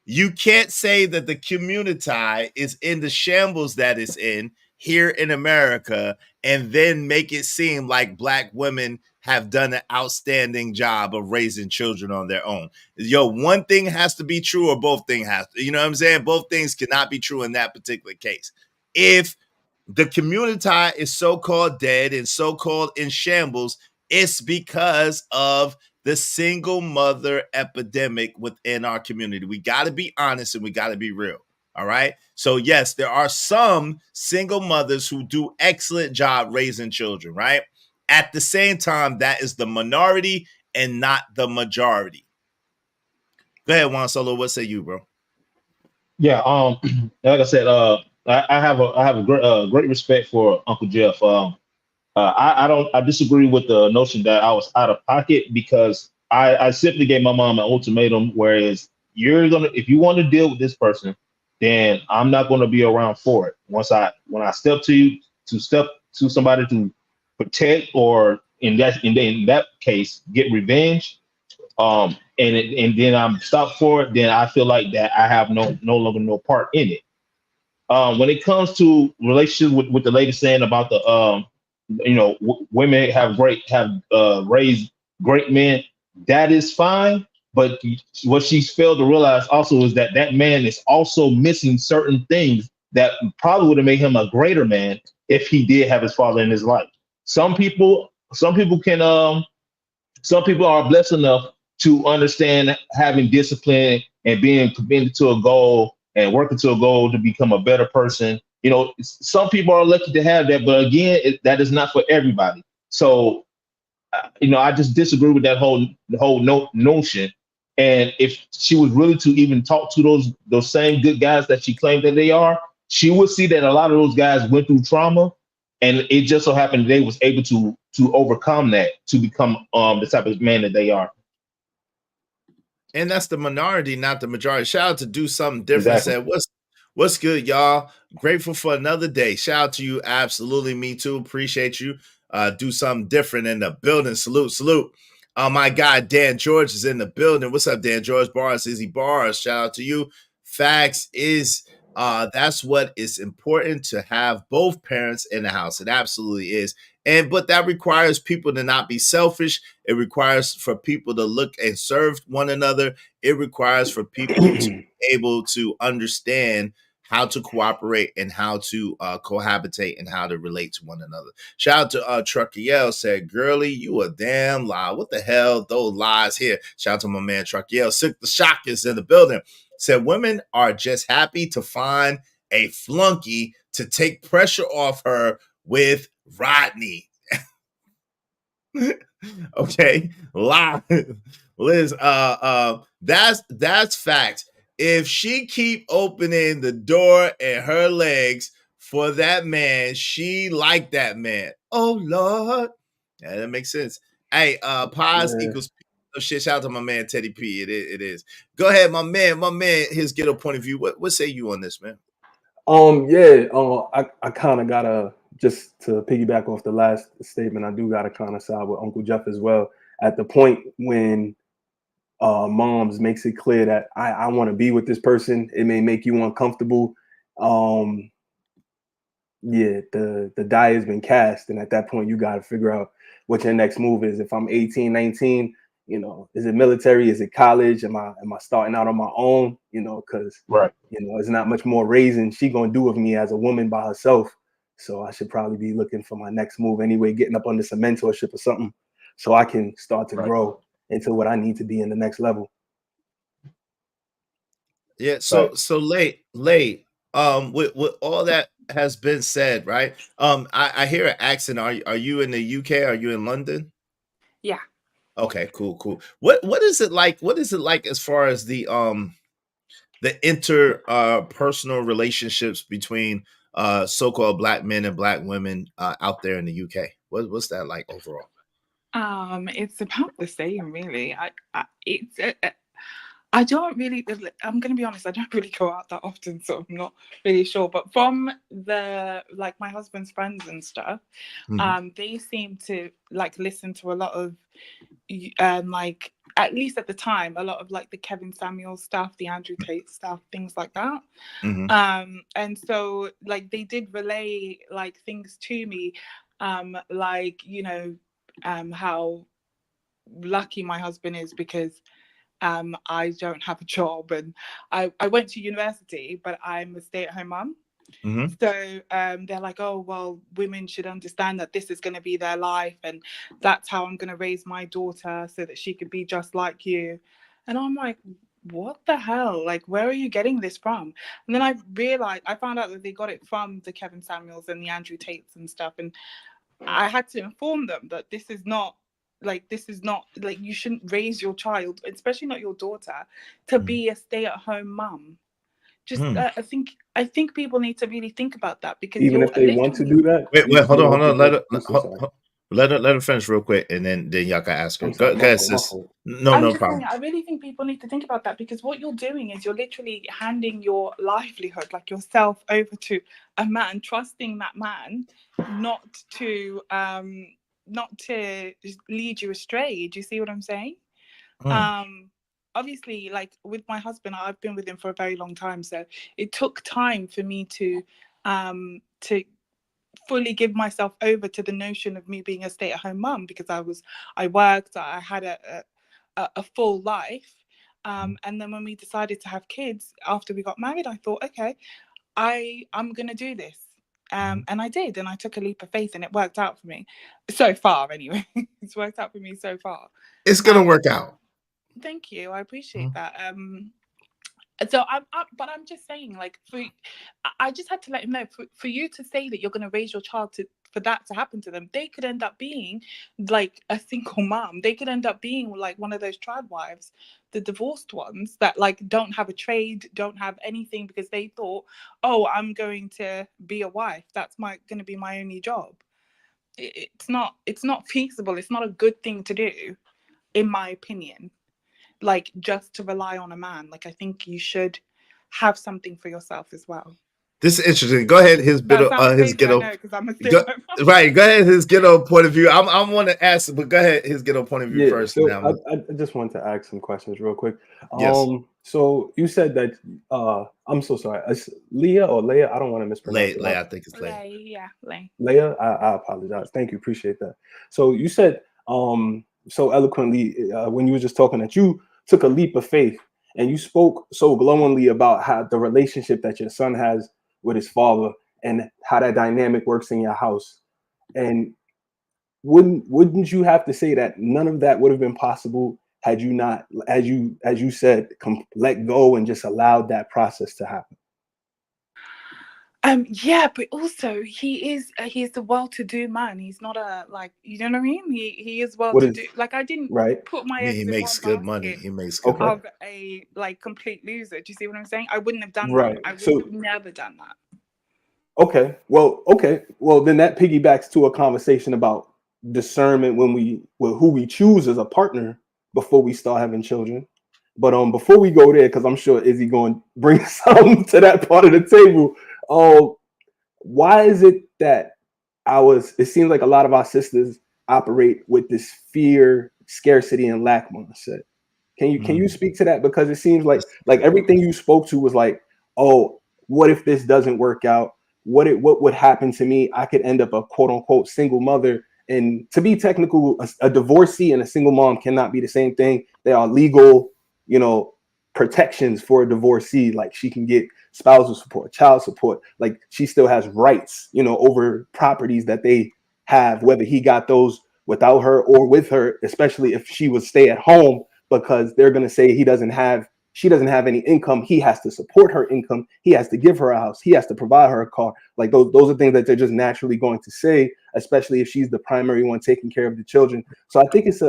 You can't say that the community is in the shambles that it's in here in America and then make it seem like black women have done an outstanding job of raising children on their own. Yo, one thing has to be true or both things have to. You know what I'm saying? Both things cannot be true in that particular case. If the community is so-called dead and so-called in shambles, it's because of the single mother epidemic within our community. We got to be honest and we got to be real. All right. So yes, there are some single mothers who do excellent job raising children, right? At the same time, that is the minority and not the majority. Go ahead, Juan Solo. What say you, bro? Yeah, like I said, I have a great respect for Uncle Jeff. I disagree with the notion that I was out of pocket because I simply gave my mom an ultimatum, whereas if you want to deal with this person, then I'm not going to be around for it. When I step to somebody to protect or in that case get revenge, and then I'm stopped for it, then I feel like that I have no longer no part in it. When it comes to relationships with the lady saying about the women have raised great men, that is fine. But what she's failed to realize also is that man is also missing certain things that probably would have made him a greater man if he did have his father in his life. Some people are blessed enough to understand having discipline and being committed to a goal and working to a goal to become a better person. You know, some people are lucky to have that, but again, that is not for everybody. So, I just disagree with that whole notion. And if she was really to even talk to those same good guys that she claimed that they are, she would see that a lot of those guys went through trauma, and it just so happened they was able to overcome that to become the type of man that they are. And that's the minority, not the majority. Shout out to Do Something Different. Exactly. Said, what's good, y'all? Grateful for another day. Shout out to you. Absolutely. Me too. Appreciate you. Do Something Different in the building. Salute. My guy, Dan George, is in the building. What's up, Dan George? Bars, Izzy Bars. Shout out to you. Facts is that's what is important, to have both parents in the house. It absolutely is. But that requires people to not be selfish. It requires for people to look and serve one another. It requires for people to be able to understand how to cooperate and how to cohabitate and how to relate to one another. Shout out to Truckiel, said, girly, you a damn lie. What the hell? Those lies here. Shout out to my man Truckiel. Sick the Shock is in the building. Said, women are just happy to find a flunky to take pressure off her with Rodney. Okay. Lie. Liz, that's fact. If she keep opening the door and her legs for that man, she like that man. Oh Lord. Yeah, that makes sense. Hey, pause equals shit. Shout out to my man Teddy P. It is. Go ahead, my man, his ghetto point of view. What say you on this, man? I kind of gotta, just to piggyback off the last statement, I do gotta kind of side with Uncle Jeff as well. at the point when moms makes it clear that I want to be with this person, it may make you uncomfortable. Yeah, the die has been cast, and at that point you got to figure out what your next move is. If I'm 18, 19, you know, is it military? Is it college? Am I starting out on my own? You know, because you know, it's not much more raising she gonna do with me as a woman by herself. So I should probably be looking for my next move anyway, getting up under some mentorship or something, so I can start to grow into what I need to be in the next level. Yeah. So late. With all that has been said, right? I hear an accent. Are you in the UK? Are you in London? Yeah. Okay, cool. What is it like? What is it like as far as the personal relationships between so-called black men and black women out there in the UK? What's that like overall? It's about the same, really. I don't really. I'm gonna be honest. I don't really go out that often, so I'm not really sure. But from my husband's friends and stuff, they seem to listen to a lot of, at least at the time, a lot of the Kevin Samuels stuff, the Andrew Tate stuff, things like that. And so they did relay things to me, how lucky my husband is because I don't have a job, and I went to university, but I'm a stay-at-home mom. So they're like, oh, well, women should understand that this is going to be their life, and that's how I'm going to raise my daughter so that she could be just like you. And I'm like, what the hell? Where are you getting this from? And then I found out that they got it from the Kevin Samuels and the Andrew Tates and stuff. And I had to inform them that this is not you shouldn't raise your child, especially not your daughter, to be a stay-at-home mum. Just I think people need to really think about that, because even if they want to do that. Wait, hold on. Let her finish real quick, and then y'all can ask her. Go ahead, sis. No problem. I really think people need to think about that, because what you're doing is you're literally handing your livelihood, yourself, over to a man, trusting that man not to lead you astray. Do you see what I'm saying? Obviously, with my husband, I've been with him for a very long time, so it took time for me to fully give myself over to the notion of me being a stay-at-home mum, because I worked, I had a full life, and then when we decided to have kids after we got married, I thought, okay, I'm gonna do this, and I did, and I took a leap of faith, and it worked out for me so far. Anyway, it's worked out for me so far. It's gonna work out. Thank you, I appreciate that. So but I'm just saying, I just had to let him know, for you to say that you're going to raise your child for that to happen to them, they could end up being a single mom. They could end up being one of those trad wives, the divorced ones that don't have a trade, don't have anything, because they thought, oh, I'm going to be a wife. That's going to be my only job. It's not feasible. It's not a good thing to do, in my opinion. Just to rely on a man. I think you should have something for yourself as well. This is interesting. Go ahead, his ghetto. Right. Go ahead, his ghetto point of view. I want to ask, but go ahead, his ghetto point of view first. So I just want to ask some questions real quick. Yes. So you said that I'm so sorry. It's Leah or Leia? I don't want to mispronounce it. Leia, I think it's Leia. Yeah, Leia. Leia, I apologize. Thank you. Appreciate that. So you said so eloquently when you were just talking that you took a leap of faith, and you spoke so glowingly about how the relationship that your son has with his father and how that dynamic works in your house. And wouldn't you have to say that none of that would have been possible had you not, as you said, let go and just allowed that process to happen? Yeah, but also he's a well-to-do man. He's not you know what I mean? He is well-to-do. I didn't put my eggs he in makes one good money. He makes good of money. a complete loser. Do you see what I'm saying? I wouldn't have done that. I would have never done that. Okay. Well, then that piggybacks to a conversation about discernment with who we choose as a partner before we start having children. But before we go there, because I'm sure Izzy going to bring something to that part of the table. Why is it that it seems like a lot of our sisters operate with this fear scarcity and lack mindset. Can you speak to that? Because it seems like everything you spoke to was like, oh, what if this doesn't work out? What would happen to me? I could end up a quote unquote single mother. And to be technical, a divorcee and a single mom cannot be the same thing. There are legal, protections for a divorcee. Like she can get spousal support, child support. Like she still has rights, over properties that they have, whether he got those without her or with her, especially if she would stay at home, because they're going to say she doesn't have any income. He has to support her income. He has to give her a house. He has to provide her a car. Like those are things that they're just naturally going to say, especially if she's the primary one taking care of the children. So I think it's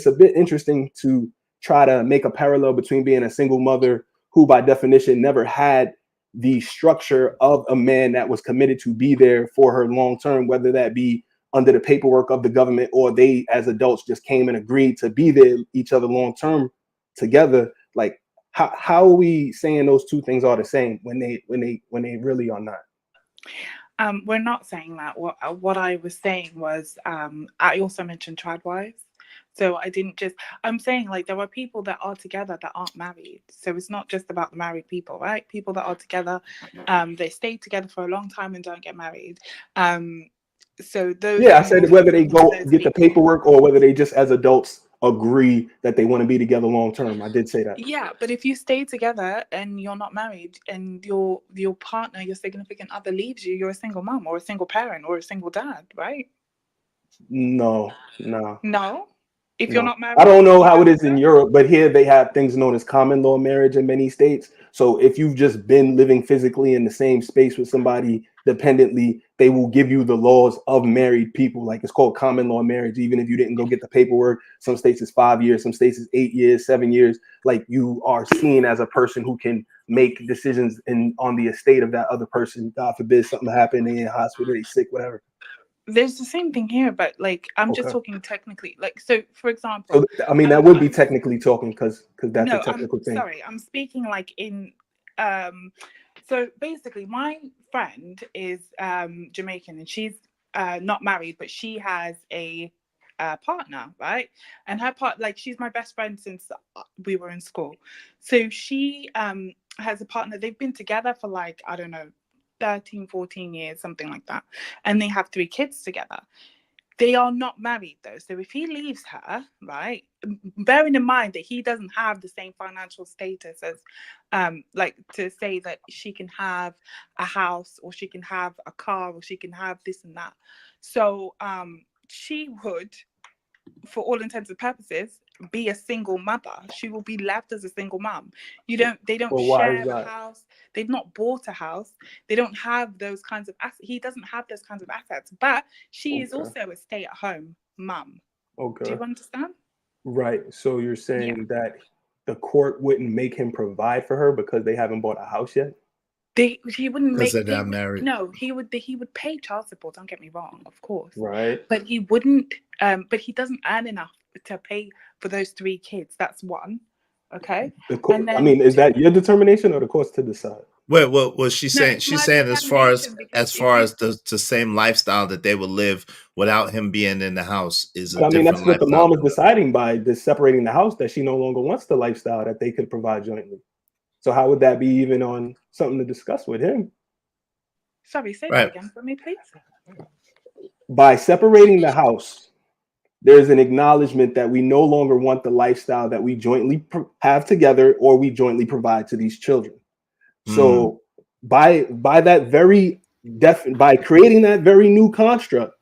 a bit interesting to try to make a parallel between being a single mother who by definition never had the structure of a man that was committed to be there for her long term, whether that be under the paperwork of the government or they as adults just came and agreed to be there each other long term together. Like how are we saying those two things are the same when they really are not? We're not saying that. What I was saying was I also mentioned child wives. So I'm saying like there are people that are together that aren't married. So it's not just about the married people, right? People that are together, they stay together for a long time and don't get married. So those. Yeah, I said whether they go get the paperwork or whether they just as adults agree that they want to be together long term. I did say that. Yeah, but if you stay together and you're not married and your partner, your significant other leaves you, you're a single mom or a single parent or a single dad, right? No. If you're not married, I don't know how it is in Europe, but here they have things known as common law marriage in many states. So if you've just been living physically in the same space with somebody dependently, they will give you the laws of married people. Like it's called common law marriage, even if you didn't go get the paperwork. Some states is 5 years, some states is 8 years, 7 years. Like you are seen as a person who can make decisions on the estate of that other person. God forbid something happened, they in hospital, they sick, whatever. There's the same thing here, but like I'm just talking technically. Like so, for example, so, I mean that would be technically talking because that's a technical thing. Sorry, I'm speaking like in. So basically, my friend is Jamaican and she's not married, but she has a partner, right? And her she's my best friend since we were in school. So she has a partner. They've been together for like I don't know. 13, 14 years, something like that. And they have 3 kids together. They are not married though. So if he leaves her, right, bearing in mind that he doesn't have the same financial status as like to say that she can have a house or she can have a car or she can have this and that. So she would, for all intents and purposes, be a single mother. She will be left as a single mom. They don't share a house. They've not bought a house. They don't have those kinds of assets. He doesn't have those kinds of assets, but she is also a stay-at-home mom. Okay. Do you understand? Right. So you're saying that the court wouldn't make him provide for her because they haven't bought a house yet? He wouldn't make. Because they're not married. No, he would pay child support. Don't get me wrong, of course. Right. But he wouldn't. But he doesn't earn enough to pay for those 3 kids. That's one. Okay. I mean, is that your determination or the court's to decide? Wait, what was she saying? She's saying as far as the same lifestyle that they would live without him being in the house is a different that's what the lifestyle. mom is deciding by this separating the house, that she no longer wants the lifestyle that they could provide jointly. So how would that be even on something to discuss with him? Sorry, say that again for me, please. By separating the house, there's an acknowledgement that we no longer want the lifestyle that we jointly have together or we jointly provide to these children. So by that very by creating that very new construct,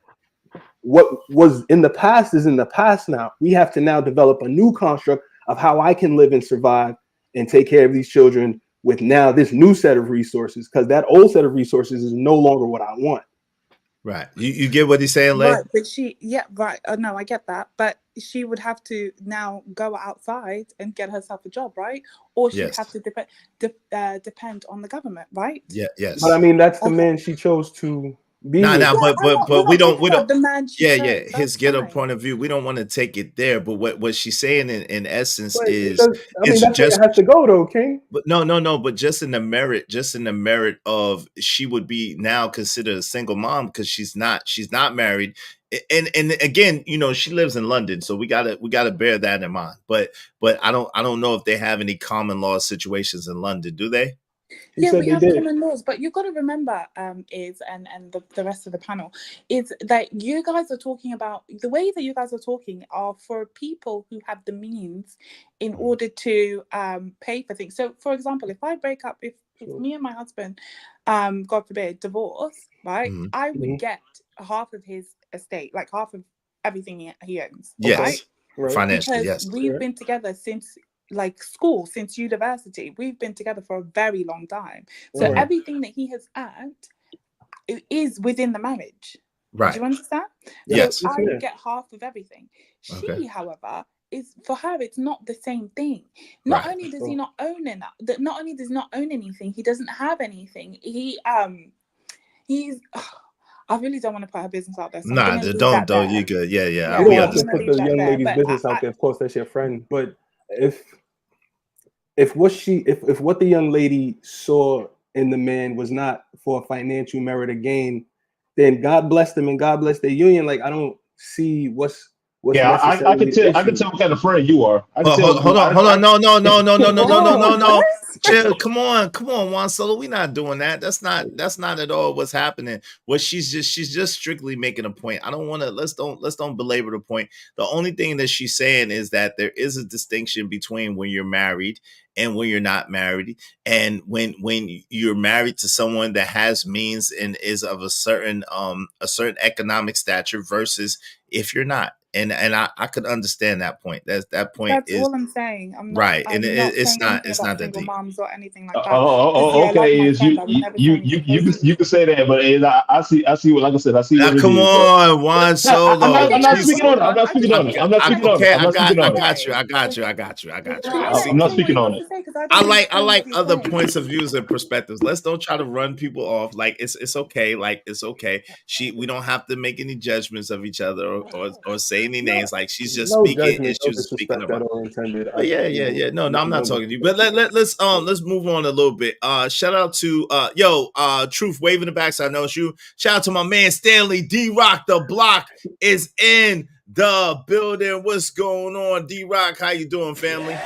what was in the past is in the past now. We have to now develop a new construct of how I can live and survive and take care of these children with now this new set of resources, because that old set of resources is no longer what I want. Right. You get what he's saying, Lay? Right, but right. No, I get that. But she would have to now go outside and get herself a job, right? Or she would have to depend on the government, right? Yeah, yes. But I mean, that's the man she chose to Nah, Yeah, but we're we not don't talking about the man she yeah, chose. his That's ghetto fine. point of view. We don't want to take it there, but what she's saying in essence But is I mean, it's that's where it just has to go, though, King. but no, but just in the merit of she would be now considered a single mom because she's not married. And again, you know, she lives in London, so we gotta bear that in mind. But I don't know if they have any common law situations in London, do they? He Yeah, said we they have did. common laws, but you've got to remember, is and the rest of the panel is that you guys are talking about the way that you guys are talking are for people who have the means in order to pay for things. So, for example, if I break up, if me and my husband, God forbid, divorce, right, I would get half of his estate, like half of everything he owns, right? Yes, financially, Because yes. we've been together since like school, since university. We've been together for a very long time. So Right. everything that he has earned is within the marriage. Right. Do you understand? Yes. So I would get half of everything. She, Okay. however, is for her, it's not the same thing. Not Right. only does he not own that not only does he not own anything, he doesn't have anything. He's I really don't want to put her business out there, so I'm Nah, gonna leave don't that there. you good. Yeah, Yeah, You don't we have to I'm gonna understand. put leave the that young there. lady's But business out there. Of course, that's your friend. But if what the young lady saw in the man was not for financial merit or gain, then God bless them and God bless their union. Like I don't see what's Yeah, I necessarily can the tell. I can issue. ton what kind of friend you are. I can Oh, tell. hold on. No. what? Chill. Come on, Juan Solo. We're not doing that. That's not at all what's happening. What she's just strictly making a point. I don't want to. Let's don't belabor the point. The only thing that she's saying is that there is a distinction between when you're married and when you're not married, and when you're married to someone that has means and is of a certain economic stature versus if you're not. And I could understand that point. That point That's is all I'm saying. I'm not. right, and I'm not it's saying anything it's about not that single deep. moms or anything like that. Yeah, like Okay. my Is friend, I would never say anything crazy. you can say that, but I see what, like I said, I see Now, what it come is. But on, Juan no, Solo. I'm not She's speaking on it. I'm not speaking on it. I'm not speaking on it. okay. I'm not speaking I on it. got you. I got you. But you let I'm him not say what speaking he on wants it. to say because I I don't like understand what he's other saying. points of views and perspectives. Let's don't try to run people off. Like it's okay. Like it's okay. We don't have to make any judgments of each other or say any names. Like she's just No speaking judgment, no issues, speaking disrespect at about. all intended. But yeah. No, I'm not No talking to you. disrespect. But let's move on a little bit. Shout out to Truth Wave in the backside. I know it's you. Shout out to my man Stanley D Rock. The block is in the building. What's going on, D Rock? How you doing, family?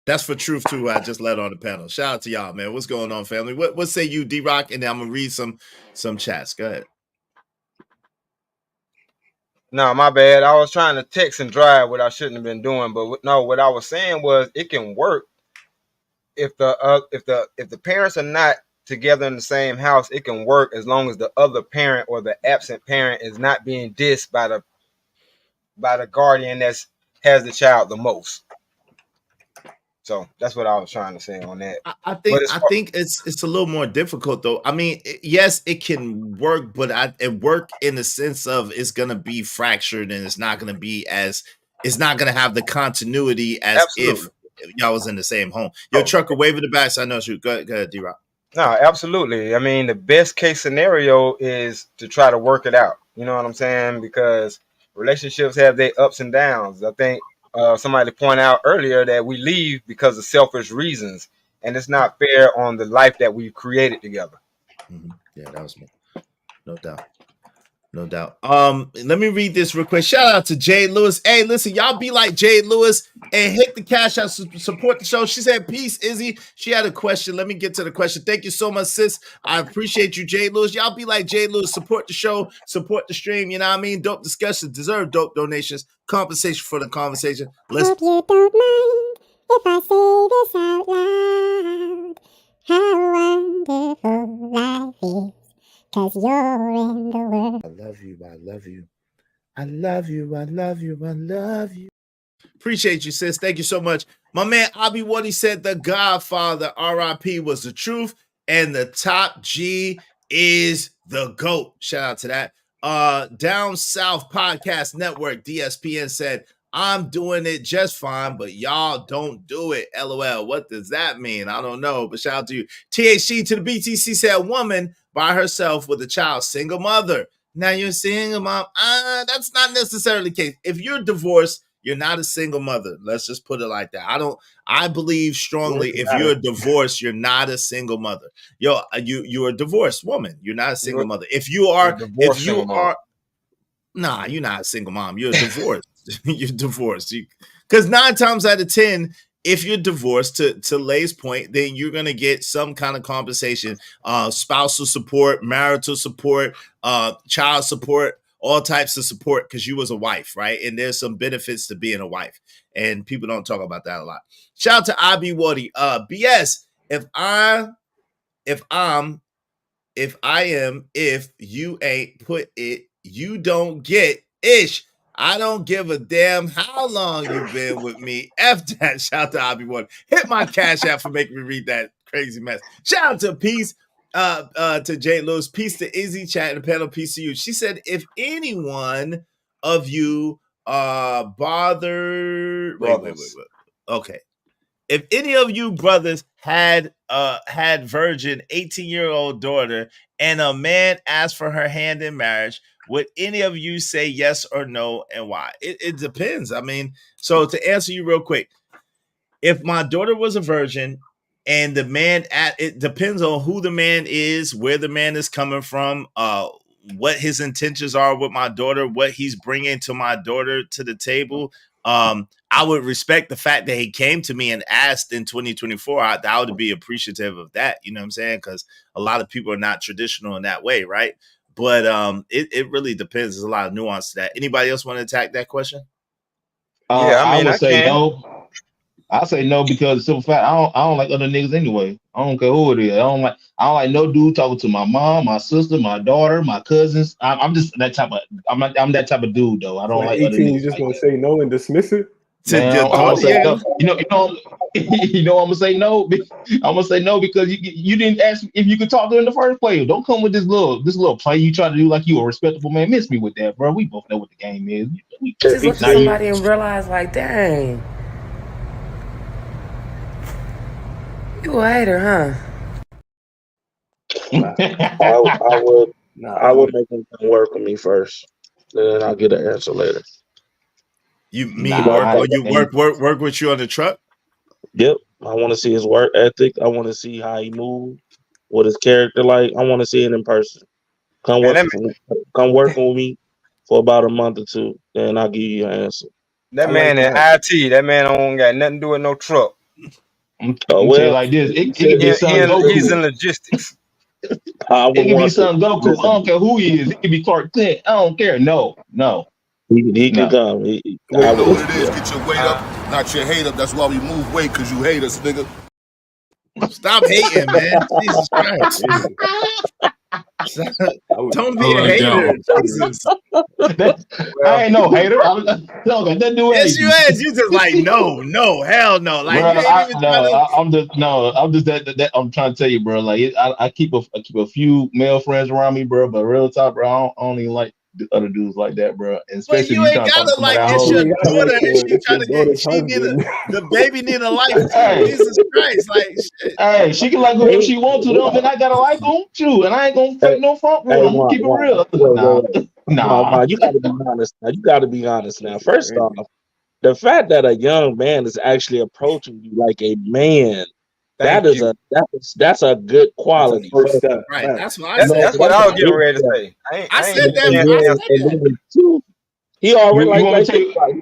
That's for Truth too. I just let on the panel. Shout out to y'all, man. What's going on, family? What say you, D Rock? And then I'm gonna read some chats. Go ahead. No, my bad. I was trying to text and drive what I shouldn't have been doing. But no, what I was saying was it can work if the parents are not together in the same house. It can work as long as the other parent or the absent parent is not being dissed by the guardian that's has the child the most. So that's what I was trying to say on that. I But think it's a little more difficult though. I mean, yes, it can work, but it work in the sense of it's gonna be fractured and it's not gonna have the continuity as absolutely. if y'all was in the same home. Yo, trucker, wave in the back. So I know it's you. Go ahead, D Rock. No, absolutely. I mean, the best case scenario is to try to work it out. You know what I'm saying? Because relationships have their ups and downs. I think somebody pointed out earlier that we leave because of selfish reasons, and it's not fair on the life that we've created together. Mm-hmm. Yeah, that was me. No doubt. No doubt. Let me read this real quick. Shout out to Jade Lewis. Hey, listen, y'all be like Jade Lewis and hit the cash out, support the show. She said, peace, Izzy. She had a question. Let me get to the question. Thank you so much, sis. I appreciate you, Jade Lewis. Y'all be like Jade Lewis. Support the show, support the stream. You know what I mean? Dope discussions deserve dope donations. Compensation for the conversation. Hope you don't mind if I say this out loud. How wonderful life is, 'cause you're in the world. I love you. I love you. I love you. I love you. I love you. Appreciate you, sis. Thank you so much. My man Abi Wadi said the Godfather, RIP, was the truth, and the top G is the GOAT. Shout out to that. Down South Podcast Network, DSPN said, I'm doing it just fine, but y'all don't do it. LOL. What does that mean? I don't know, but shout out to you. THC to the BTC said, woman by herself with a child, single mother. Now you're single mom. That's not necessarily the case. If you're divorced, you're not a single mother. Let's just put it like that. I believe strongly if you're divorced, you're not a single mother. You're a divorced woman. You're not a single mother. If you are, nah, you're not a single mom. You're divorced. You're divorced. Because 9 times out of 10, if you're divorced, to Lay's point, then you're gonna get some kind of compensation, spousal support, marital support, child support, all types of support, because you was a wife, right? And there's some benefits to being a wife, and people don't talk about that a lot. Shout out to IB Wadi. BS. If you ain't put it, you don't get ish. I don't give a damn how long you've been with me. F that. Shout out to Abby One. Hit my cash app for making me read that crazy mess. Shout out to Peace, to Jay Lewis. Peace to Izzy, chat and the panel. Peace to you. She said, if any one of you bothered. Wait. Okay. If any of you brothers had virgin 18-year-old daughter and a man asked for her hand in marriage, would any of you say yes or no, and why? It depends. I mean, so to answer you real quick, if my daughter was a virgin and the man it depends on who the man is, where the man is coming from, what his intentions are with my daughter, what he's bringing to my daughter to the table. I would respect the fact that he came to me and asked in 2024. I would be appreciative of that. You know what I'm saying? Because a lot of people are not traditional in that way, right? But it really depends. There's a lot of nuance to that. Anybody else want to attack that question? Yeah, I mean, would say can. no. I say no because the simple fact I don't like other niggas anyway. I don't care who it is. I don't like no dude talking to my mom, my sister, my daughter, my cousins. I'm just that type of I'm that type of dude though. I don't like 18, other niggas. you just gonna say no and dismiss it? Man, I'm gonna say no. You know, I'm gonna say no. I'm gonna say no because you didn't ask if you could talk to her in the first place. Don't come with this little play you try to do like you a respectable man. Miss me with that, bro. We both know what the game is. Just look at somebody and realize, like, dang, you a hater, huh? I would make them come work with me first, then I'll get an answer later. You work with you on the truck? Yep. I want to see his work ethic. I want to see how he move, what his character like. I want to see it in person. Come work with me for about a month or two, then I'll give you an answer. That man in IT, that man don't got nothing to do with no truck. I'm tell you like this. It could be Son Goku. He's in logistics. It could be Son Goku. I don't care who he is. It could be Clark Kent. I don't care. No. He can come. You know what it is. Get your weight up, not your hate up. That's why we move weight, because you hate us, nigga. Stop hating, man. Jesus Christ. Don't be a hater. Jesus. I ain't no hater. That dude. Yes, you is. You just like no, hell no. Like I'm just that. I'm trying to tell you, bro. Like I keep a few male friends around me, bro. But real talk, bro, I don't even like other dudes like that, bro. And especially you ain't gotta like it's your daughter and she trying to get the baby need a life. Hey. Jesus Christ, like shit. Hey, she can like who she wants to though, then I gotta like them too. And I ain't gonna fake no front room. I'm gonna keep it real. Nah. You gotta be honest now. You gotta be honest now. First off, the fact that a young man is actually approaching you like a man, that's a good quality. First step. Right. That's what I said. That's what I was getting ready to say. I said that. He already he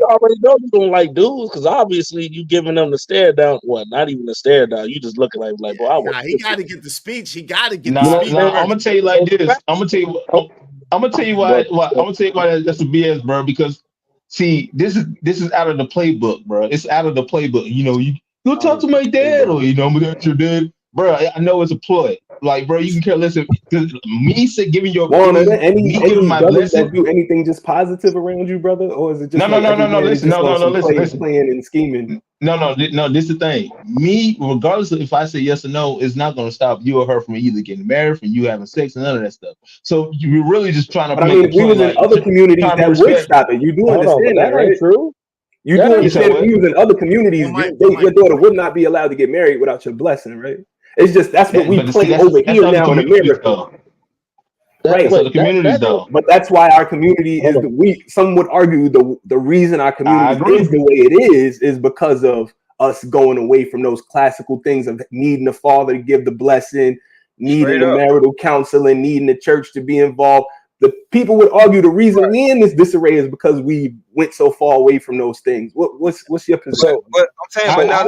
already know you don't like dudes because obviously you giving them the stare down. What? Not even the stare down. You just looking like bro. He got to get the speech. He got to get the speech. I'm gonna tell you like this. I'm gonna tell you why. I'm gonna tell you why that's a BS, bro. Because see, this is out of the playbook, bro. It's out of the playbook. You know, you talk to my dad, or I'm gonna your dad, bro. I know it's a ploy. Like, bro, you can care less. Me giving your any my brothers that do anything just positive around you, brother, or is it just listen, playing and scheming? No. This is the thing. Me, regardless of if I say yes or no, it's not going to stop you or her from either getting married, from you having sex, and none of that stuff. So you're really just trying to. But I mean, if we was in other communities, that would stop it. You do understand that, right? True. You do understand if you was in other communities, your daughter would not be allowed to get married without your blessing, right? It's just that's what we claim over here now in America. Right. So the communities though. But that's why our community is some would argue the reason our community is the way it is because of us going away from those classical things of needing the father to give the blessing, needing the marital counseling, needing the church to be involved. The people would argue the reason we in this disarray is because we went so far away from those things. What's your position? So, but I'm saying, but not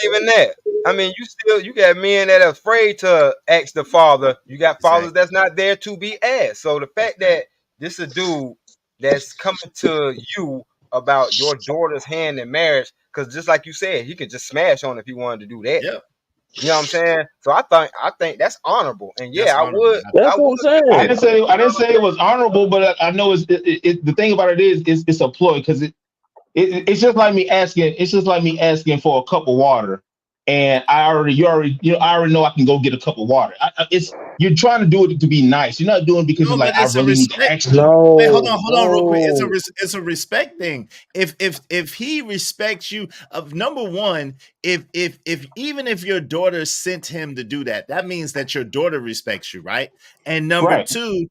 even that. I mean, you got men that are afraid to ask the father. You got fathers that's not there to be asked. So the fact that this a dude that's coming to you about your daughter's hand in marriage, because just like you said, he could just smash on if he wanted to do that. Yeah. You know what I'm saying? So I think that's honorable. And yeah, That's I would. That's what I'm saying. I didn't say it was honorable, but I know the thing about it is it's a ploy because it's just like me asking. It's just like me asking for a cup of water, and I already know I can go get a cup of water. You're trying to do it to be nice. You're not doing it because you're like, I really need to ask you. Wait, hold on, real quick. It's a respect thing. If he respects you, number one, if even if your daughter sent him to do that, that means that your daughter respects you, right? And number two,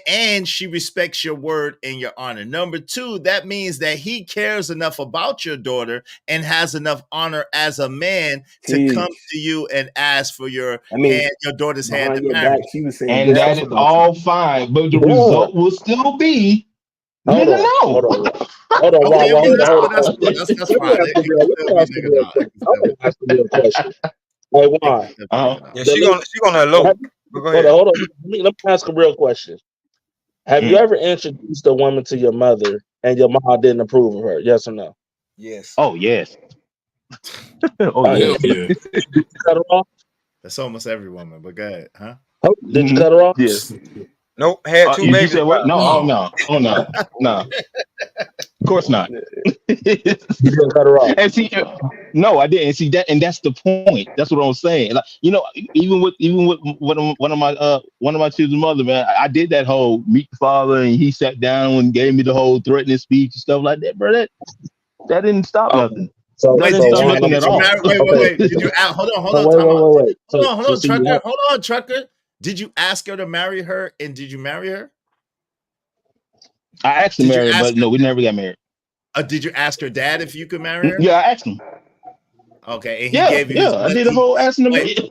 and she respects your word and your honor. Number two, that means that he cares enough about your daughter and has enough honor as a man to come to you and ask for your daughter's hand in marriage. And that is all fine, but the result will still be nigga no. Hold on, that's fine. Hey, why? Yeah, she gonna elope. Hold on. Let me ask a real question. Have you ever introduced a woman to your mother and your mom didn't approve of her? Yes or no? Yes. Oh yes. Yes. Did you cut her off? That's almost every woman, but go ahead, huh? Did you cut her off? Yes. Nope. Had two babies. You said what? No. No. Of course not. You didn't cut her off. And see, no, I didn't. See that, and that's the point. That's what I'm saying. Like, even with one of my children's mother, man, I did that whole meet the father, and he sat down and gave me the whole threatening speech and stuff like that, bro. That didn't stop nothing. So, that didn't stop nothing at all. Wait. Did you hold on, Hold on, trucker. Did you ask her to marry her, and did you marry her? I asked to marry her, but no, we never got married. Did you ask her dad if you could marry her? Yeah, I asked him. Okay, and he gave you his blessing. I did a whole asking him. Wait. And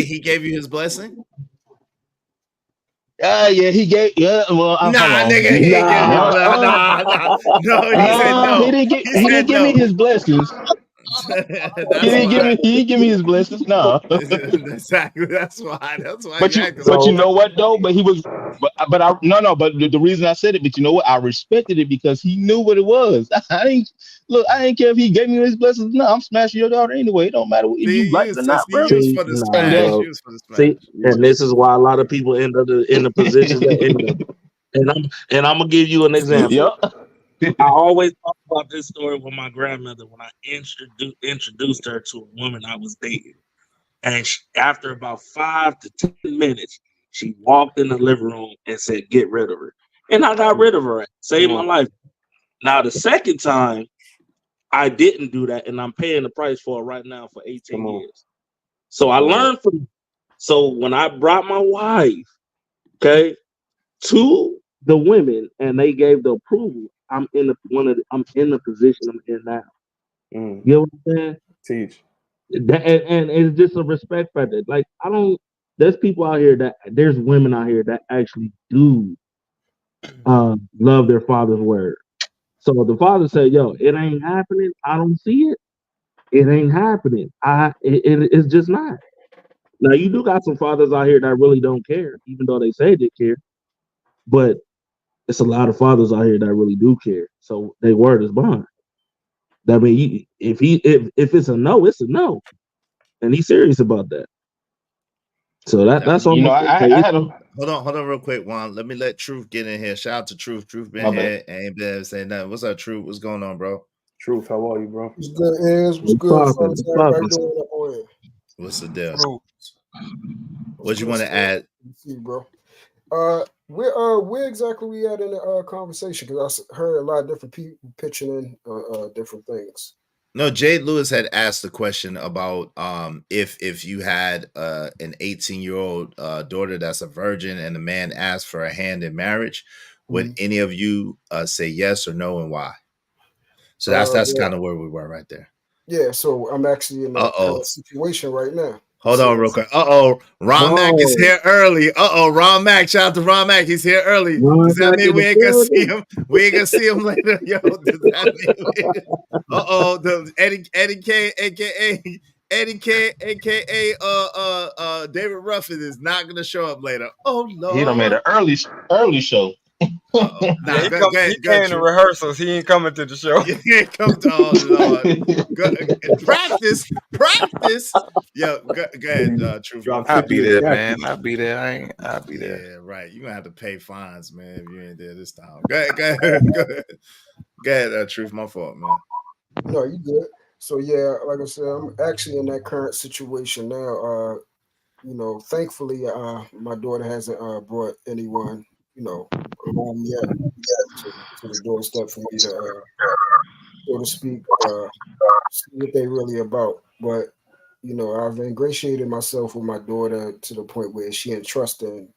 he gave you his blessing? Yeah, he gave. Yeah, well, nigga, he didn't no. He didn't give me his blessings. He didn't give me his blessings. No. Exactly. That's why. But you know what though? But he was. But the reason I said it. But you know what? I respected it because he knew what it was. I didn't care if he gave me his blessings. No, I'm smashing your daughter anyway. It don't matter if you like it or not, bro. See, and this is why a lot of people end up in the position that end up. And I'm gonna give you an example. Yep. I always talk about this story with my grandmother when I introduced her to a woman I was dating. And after about 5 to 10 minutes, she walked in the living room and said, "Get rid of her." And I got rid of her. Saved my life. Now, the second time, I didn't do that, and I'm paying the price for it right now for 18 years. So I learned from. So when I brought my wife, to the women, and they gave the approval, I'm in the position I'm in now. You know what I'm saying? Teach. And it's just a respect factor. Like there's people out here there's women out here that actually do love their father's word. So the father said, "Yo, it ain't happening. I don't see it. It ain't happening. It's just not." Now you do got some fathers out here that really don't care, even though they say they care. But it's a lot of fathers out here that really do care. So their word is bond. That mean, if it's a no, it's a no, and he's serious about that. So that's all. I had him. Hold on, real quick, Juan. Let me let Truth get in here. Shout out to Truth. Truth been here and ain't been saying nothing. What's up, Truth? What's going on, bro? Truth, how are you, bro? What's good, Iz? What's good, fellas? Everybody doing up on here? What's the deal? What you want to add? See, bro. Where exactly we at in the conversation? Because I heard a lot of different people pitching in different things. No, Jade Lewis had asked the question about if you had an 18-year-old daughter that's a virgin and the man asked for a hand in marriage, would any of you say yes or no, and why? So that's kind of where we were right there. Yeah, so I'm actually in that kind of situation right now. Hold on real quick. Ron Mac is here early. Ron Mac. Shout out to Ron Mac. He's here early. Does that mean we ain't gonna see him? We ain't gonna see him later. Yo, does that mean the Eddie K, aka Eddie K, aka David Ruffin is not gonna show up later. Oh Lord. He done made an early show. He came to rehearsals. He ain't coming to the show. He ain't coming to. Oh Lord, practice. Yo, go ahead, Truth. I'll be there, man. I'll be there. I'll be there. Yeah, right. You gonna have to pay fines, man, if you ain't there this time. Go ahead, Truth. My fault, man. No, you good. So yeah, like I said, I'm actually in that current situation now. Thankfully, my daughter hasn't brought anyone, along yet to the doorstep for me to, so to speak, see what they really about. But I've ingratiated myself with my daughter to the point where she entrusts in,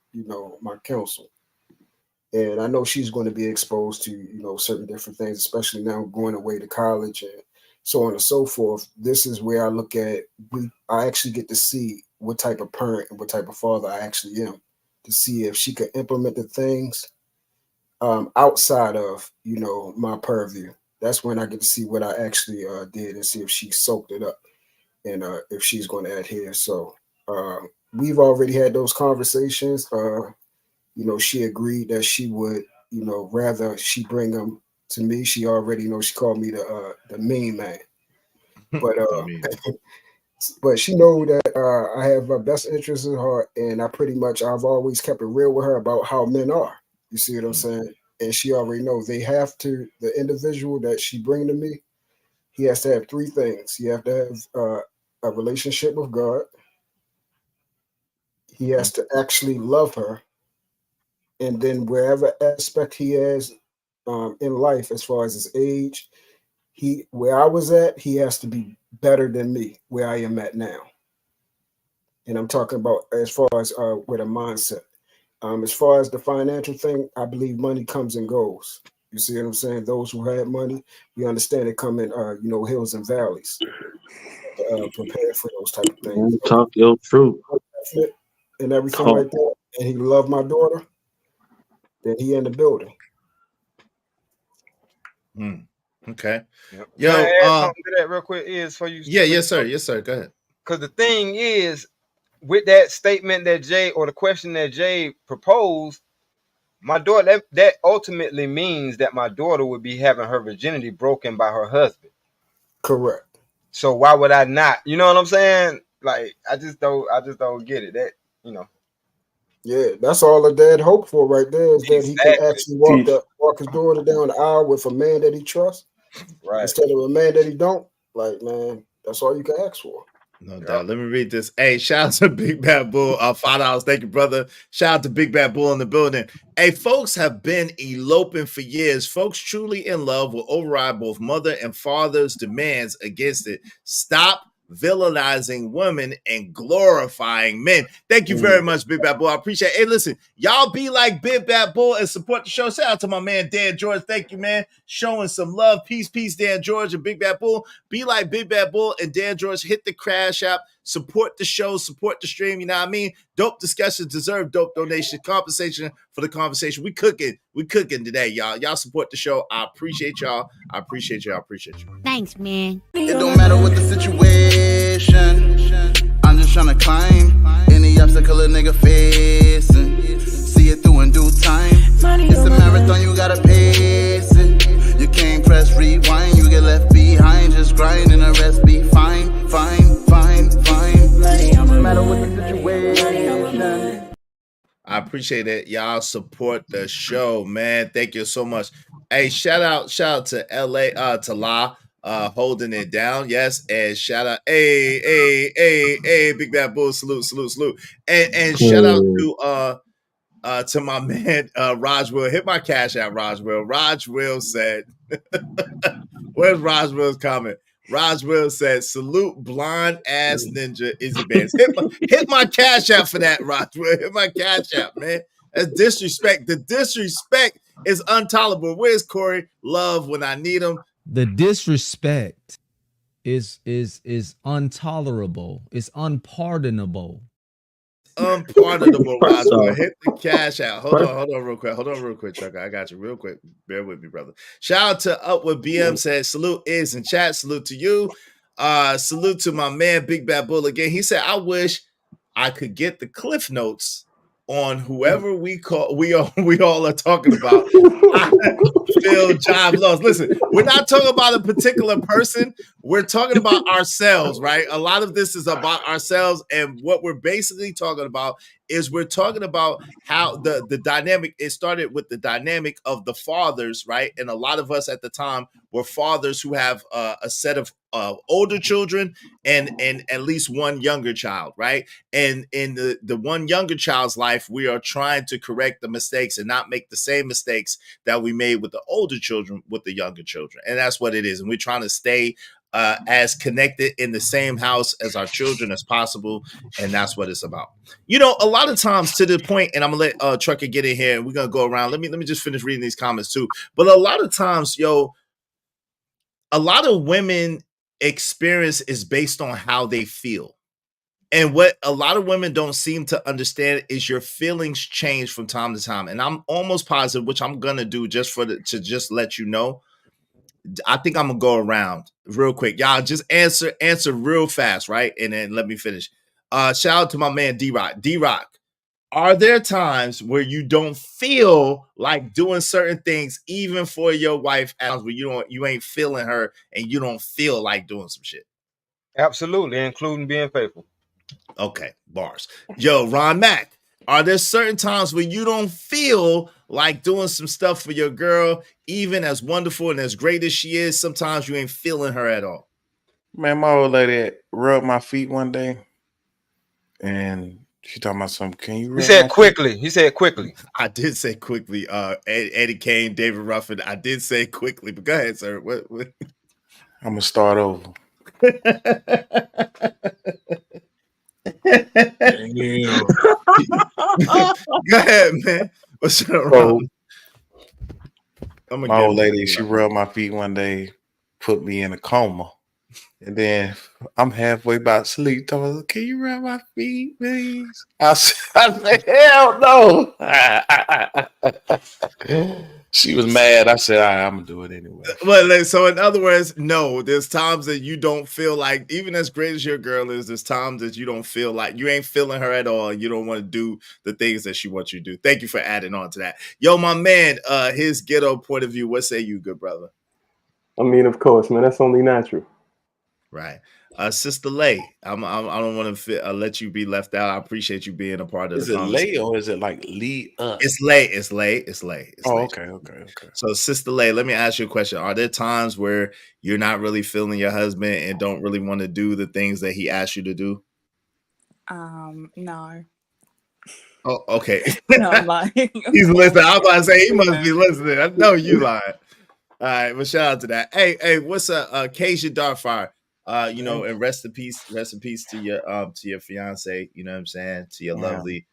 my counsel. And I know she's going to be exposed to, certain different things, especially now going away to college and so on and so forth. This is where I look at, I actually get to see what type of parent and what type of father I actually am, to see if she could implement the things outside of, my purview. That's when I get to see what I actually did and see if she soaked it up and if she's going to adhere. So we've already had those conversations. She agreed that she would, rather she bring them to me. She already she called me the main man, but but she know that I have her best interests in heart, and I've always kept it real with her about how men are. You see what I'm saying? And she already knows the individual that she bring to me, he has to have three things. He have to have a relationship with God. He has to actually love her. And then wherever aspect he has in life, as far as his age, where I was at, he has to be better than me where I am at now. And I'm talking about as far as with a mindset. As far as the financial thing, I believe money comes and goes. You see what I'm saying? Those who have money, we understand it come in, hills and valleys. Prepare for those type of things. Talk your truth. And everything like that. And he loved my daughter. Then he in the building. Okay. Yep. Yo, can I add something to that real quick? Yes, sir. Go ahead. Because the thing is, with that statement that Jay, or the question that Jay proposed, my daughter, that ultimately means that my daughter would be having her virginity broken by her husband. Correct. So why would I not? You know what I'm saying? Like, I just don't get it. That, Yeah, that's all a dad hope for right there, is that he can actually walk his daughter down the aisle with a man that he trusts, right? Instead of a man that he don't. Like, man, that's all you can ask for. No doubt. Let me read this. Hey, shout out to Big Bad Bull. $5. Thank you, brother. Shout out to Big Bad Bull in the building. Hey, folks have been eloping for years. Folks truly in love will override both mother and father's demands against it. Stop villainizing women and glorifying men. Thank you very much, Big Bad Bull. I appreciate it. Hey, listen, y'all be like Big Bad Bull and support the show. Shout out to my man, Dan George. Thank you, man. Showing some love. Peace, Dan George and Big Bad Bull. Be like Big Bad Bull and Dan George. Hit the Crash App. Support the show, support the stream, you know what I mean? Dope discussions deserve dope donation, compensation for the conversation. We cooking today, y'all. Y'all support the show. I appreciate y'all. Thanks, man. It don't matter what the situation. I'm just trying to climb any obstacle a nigga facing. See it through in due time. It's a marathon, you gotta pace it. You can't press rewind, you get left behind. Just grind and the rest be fine. No matter what the situation. I appreciate it. Y'all support the show, man. Thank you so much. Hey, shout out to LA, to La, holding it down. Yes. And shout out, hey, Big Bad Bull, salute. And shout out to to my man Raj Will. Hit my cash out, Raj Will. Raj Will said, where's Raj Will's comment? Raj Will said, salute blonde ass ninja Izzy Bands. Hit my cash out for that, Raj Will. Hit my cash out, man. That's disrespect. The disrespect is intolerable. Where's Corey? Love when I need him. The disrespect is intolerable. It's unpardonable. Unpardonable, Raj Will. Hit the cash out. Hold on real quick, Chucker. I got you real quick. Bear with me, brother. Shout out to Upward BM said, salute is in chat. Salute to you. Salute to my man, Big Bad Bull again. He said, I wish I could get the cliff notes on whoever we all are talking about. Phil Jive Loves. Listen, we're not talking about a particular person. We're talking about ourselves, right? A lot of this is about ourselves, and what we're basically talking about is we're talking about how the dynamic, it started with the dynamic of the fathers, right? And a lot of us at the time were fathers who have a set of older children and at least one younger child, right? And in the one younger child's life, we are trying to correct the mistakes and not make the same mistakes that we made with the older children with the younger children. And that's what it is. And we're trying to stay as connected in the same house as our children as possible. And that's what it's about. You know, a lot of times to the point, and I'm gonna let Trucker get in here and we're gonna go around. Let me just finish reading these comments too. But a lot of times, a lot of women experience is based on how they feel. And what a lot of women don't seem to understand is your feelings change from time to time. And I'm almost positive, which I'm gonna do just to just let you know. I think I'm gonna go around real quick. Y'all just answer real fast, right? And then let me finish. Shout out to my man D-Rock. D-Rock, are there times where you don't feel like doing certain things, even for your wife, where you ain't feeling her and you don't feel like doing some shit? Absolutely, including being faithful. Okay, bars. Yo, Ron Mack, are there certain times where you don't feel like doing some stuff for your girl, even as wonderful and as great as she is? Sometimes you ain't feeling her at all. Man, my old lady rubbed my feet one day, and she talking about something. Can you? He said quickly. He said quickly. I did say quickly. Eddie Kane, David Ruffin. I did say quickly, but go ahead, sir. What? I'm gonna start over. Damn. Go ahead, man. What's up, My old lady, she rubbed my feet one day, put me in a coma. And then I'm halfway about to sleep. Talking, can you rub my feet, please? I said, hell no. She was mad. I said, all right, I'm going to do it anyway. Well, so in other words, no, there's times that you don't feel like, even as great as your girl is, there's times that you don't feel like, you ain't feeling her at all. You don't want to do the things that she wants you to do. Thank you for adding on to that. Yo, my man, his ghetto point of view, what say you, good brother? I mean, of course, man, that's only natural. Right. Sister Lay, I don't want to let you be left out. I appreciate you being a part of the conversation. Is it Lay or is it like Lee up? It's Lay. Oh, okay. So, Sister Lay, let me ask you a question. Are there times where you're not really feeling your husband and don't really want to do the things that he asked you to do? No. Oh, okay. No, I'm lying. He's listening. I'm about to say he must be listening. I know you lying. All right, well, shout out to that. Hey, what's up, Keisha Darfire? And rest in peace to your fiance. You know what I'm saying? To your lovely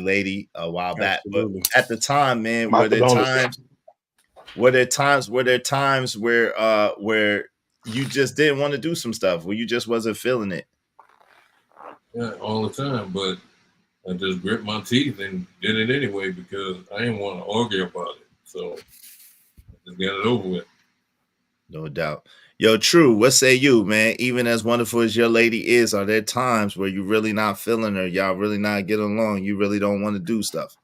lady a while back. But at the time, man, were there times where you just didn't want to do some stuff, where you just wasn't feeling it? Yeah, all the time, but I just grit my teeth and did it anyway because I didn't want to argue about it. So I just got it over with. No doubt. Yo, True, what say you, man? Even as wonderful as your lady is, are there times where you really not feeling her? Y'all really not getting along? You really don't want to do stuff?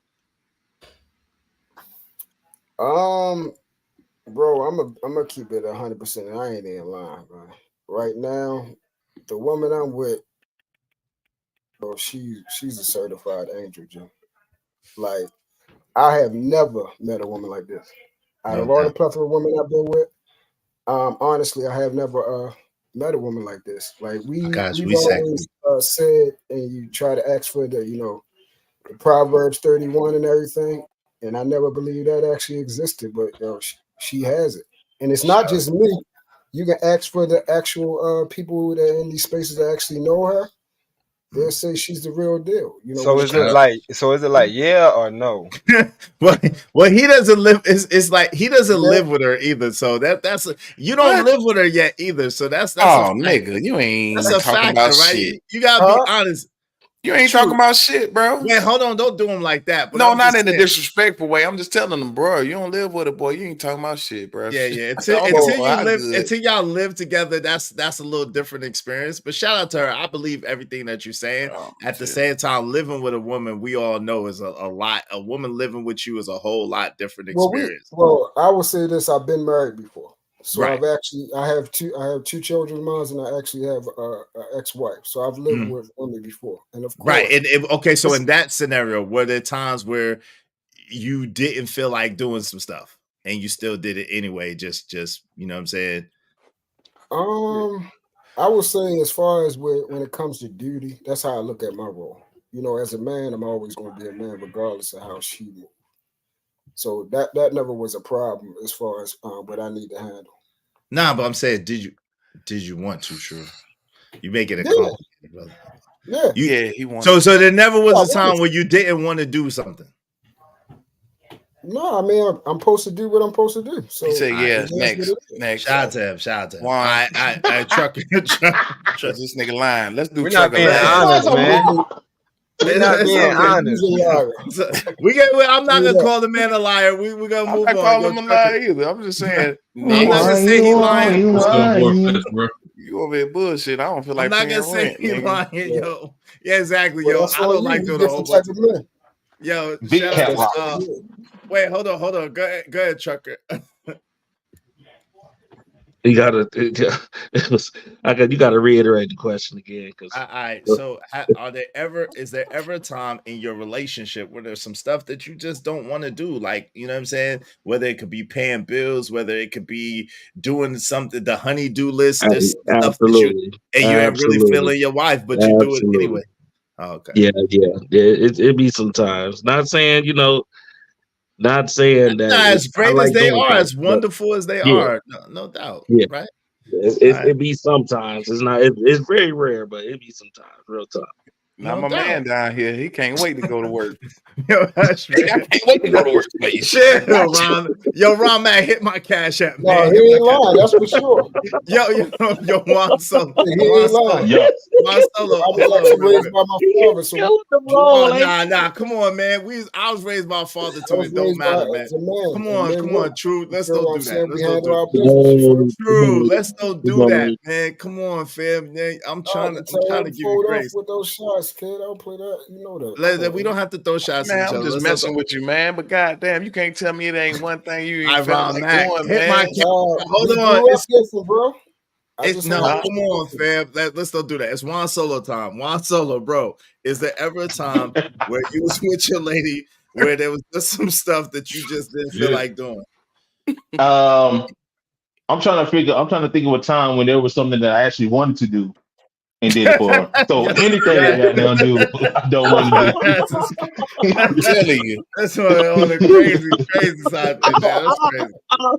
Bro, I'm gonna keep it 100%. I ain't even lying, bro. Right now, the woman I'm with, bro, she's a certified angel, Jim. Like, I have never met a woman like this. Out of all the plethora of women I've been with, honestly, I have never met a woman like this. Like we've always said, and you try to ask for the, Proverbs 31 and everything, and I never believed that actually existed, but she has it, and it's not just me. You can ask for the actual people that are in these spaces that actually know her. They'll say she's the real deal. You know. So is it like yeah or no? well, he doesn't live. It's like he doesn't live with her either. So that's you don't live with her yet either. So that's oh a nigga, you ain't that's a talking factor, about right? shit. You gotta be honest. You ain't talking about shit, bro. Wait, hold on, don't do him like that. But No, I'm not just in a saying. disrespectful way. I'm just telling them, bro. You don't live with a boy. You ain't talking about shit, bro. Yeah. Until Until y'all live together, that's a little different experience. But shout out to her. I believe everything that you're saying. At the same time, living with a woman, we all know is a lot. A woman living with you is a whole lot different experience. Well, I will say this: I've been married before, so Right. I have two children of mine, and I actually have an ex-wife. So I've lived with women before, and of course, right. And okay, so in that scenario, were there times where you didn't feel like doing some stuff and you still did it anyway? Just you know what I'm saying? I would say as far as when it comes to duty, that's how I look at my role. You know, as a man, I'm always going to be a man, regardless of how she moves. So that never was a problem as far as what I need to handle. Nah, but I'm saying, did you want to? True, you make it a Yeah. complicated, brother. Yeah, he wanted. So there never was a time where you didn't want to do something. No, I mean I'm supposed to do what I'm supposed to do. So he said, "Yeah, next." Shout out to him. Shout out to him. One. I trucker. This nigga lying. Let's do. We're not being honest, man. We're not being honest. I'm not gonna call the man a liar. We're gonna move on. I'm not calling him a liar either. I'm just saying. I'm not gonna say he lying. You over here bullshit. I don't feel like I'm not paying gonna say rent, he nigga. lying, yo. Yeah, exactly, Well, yo. that's I don't on like you. doing You a whole different bunch. type of man. Yo, Big shout cat out rock. to, wait, hold on. Go ahead, trucker. You gotta, you gotta reiterate the question again, because. All right. So, is there ever a time in your relationship where there's some stuff that you just don't want to do? Like, you know what I'm saying? Whether it could be paying bills, whether it could be doing something, the honey-do list. There's stuff that you ain't really feeling your wife, but you do it anyway. Oh, okay. Yeah. It be sometimes. Not saying not saying that. As great as they are, things, as wonderful as they yeah. are, no doubt. Yeah. Right. It be sometimes. It's not. It's very rare, but it be sometimes. Real talk. Now my man down here, he can't wait to go to work. Yo, that's I can't wait to go to work. Chill, Ron. Yo, Ron, man, hit my cash app, man. No, he ain't lying. That's for sure. Yo, Juan Solo. He ain't lying. Juan Solo. I was actually raised by my father. So Nah. Come on, man. I was raised by a father too. It don't matter, man. Come on, True. Let's don't do that. Let's don't do that. True. Let's don't do that, man. Come on, fam. I'm trying to give you grace. With those shots, kid, I'll play that. You know that. We don't have to throw shots Man, at each I'm other. just messing with you, man. But goddamn, you can't tell me it ain't one thing you ain't I feeling like Mac. doing, Hit man. my hold on. It's different, bro. Come on, fam. Let's don't do that. It's Juan Solo time. Juan Solo, bro. Is there ever a time where you was with your lady where there was just some stuff that you just didn't feel like doing? I'm trying to think of a time when there was something that I actually wanted to do and did it for her. So anything I got down do, I don't want to do. I'm telling you. That's on the crazy side. That's crazy.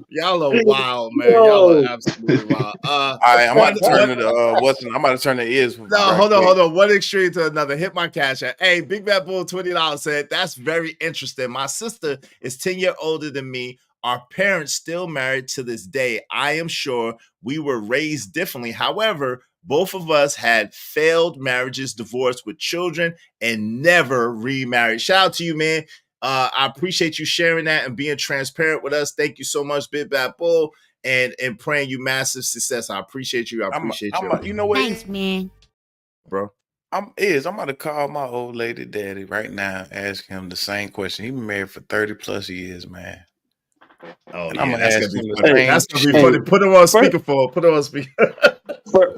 Y'all are wild, man. Y'all are absolutely wild. All right, I'm about to turn it. I'm about to turn the ears. No, hold on. One extreme to another. Hit my cash app. Hey, Big Bad Bull $20 said that's very interesting. My sister is 10 years older than me. Our parents still married to this day. I am sure we were raised differently. However, both of us had failed marriages, divorced with children, and never remarried. Shout out to you, man. I appreciate you sharing that and being transparent with us. Thank you so much, Big Bad Bull, and praying you massive success. I appreciate you. I appreciate you. You know what? Thanks, man. Bro. I'm about to call my old lady daddy right now, ask him the same question. He been married for 30 plus years, man. Oh, yeah, that's gonna be funny. That's gonna be funny. Put him on speakerphone. Put him on speaker.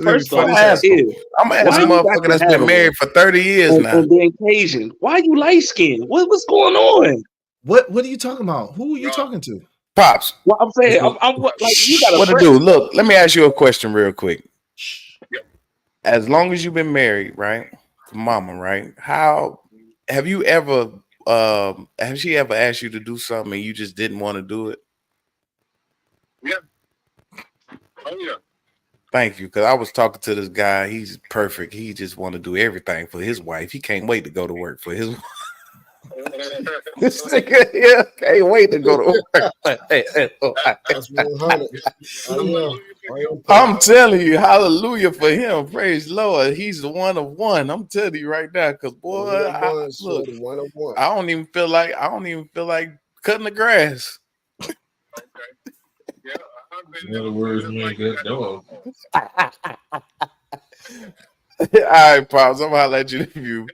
First off, I'm gonna ask a motherfucker that's been married for 30 years now. On the occasion, why you light skinned? What's going on? What are you talking about? Who are you talking to? Pops. Well, I'm saying, I'm like, you got what to do? Look, let me ask you a question real quick. As long as you've been married, right, to mama, right? How have you ever has she ever asked you to do something and you just didn't want to do it? Yeah. Oh yeah. Thank you, because I was talking to this guy. He's perfect. He just want to do everything for his wife. He can't wait to go to work for his wife. This nigga, yeah, can't wait to go to work. That's 100. I'm telling you, hallelujah for him. Praise Lord. He's the one of one. I'm telling you right now, because boy, look, I don't even feel like cutting the grass. In other words, man, that dog. All right, Pops. I'm gonna let you review.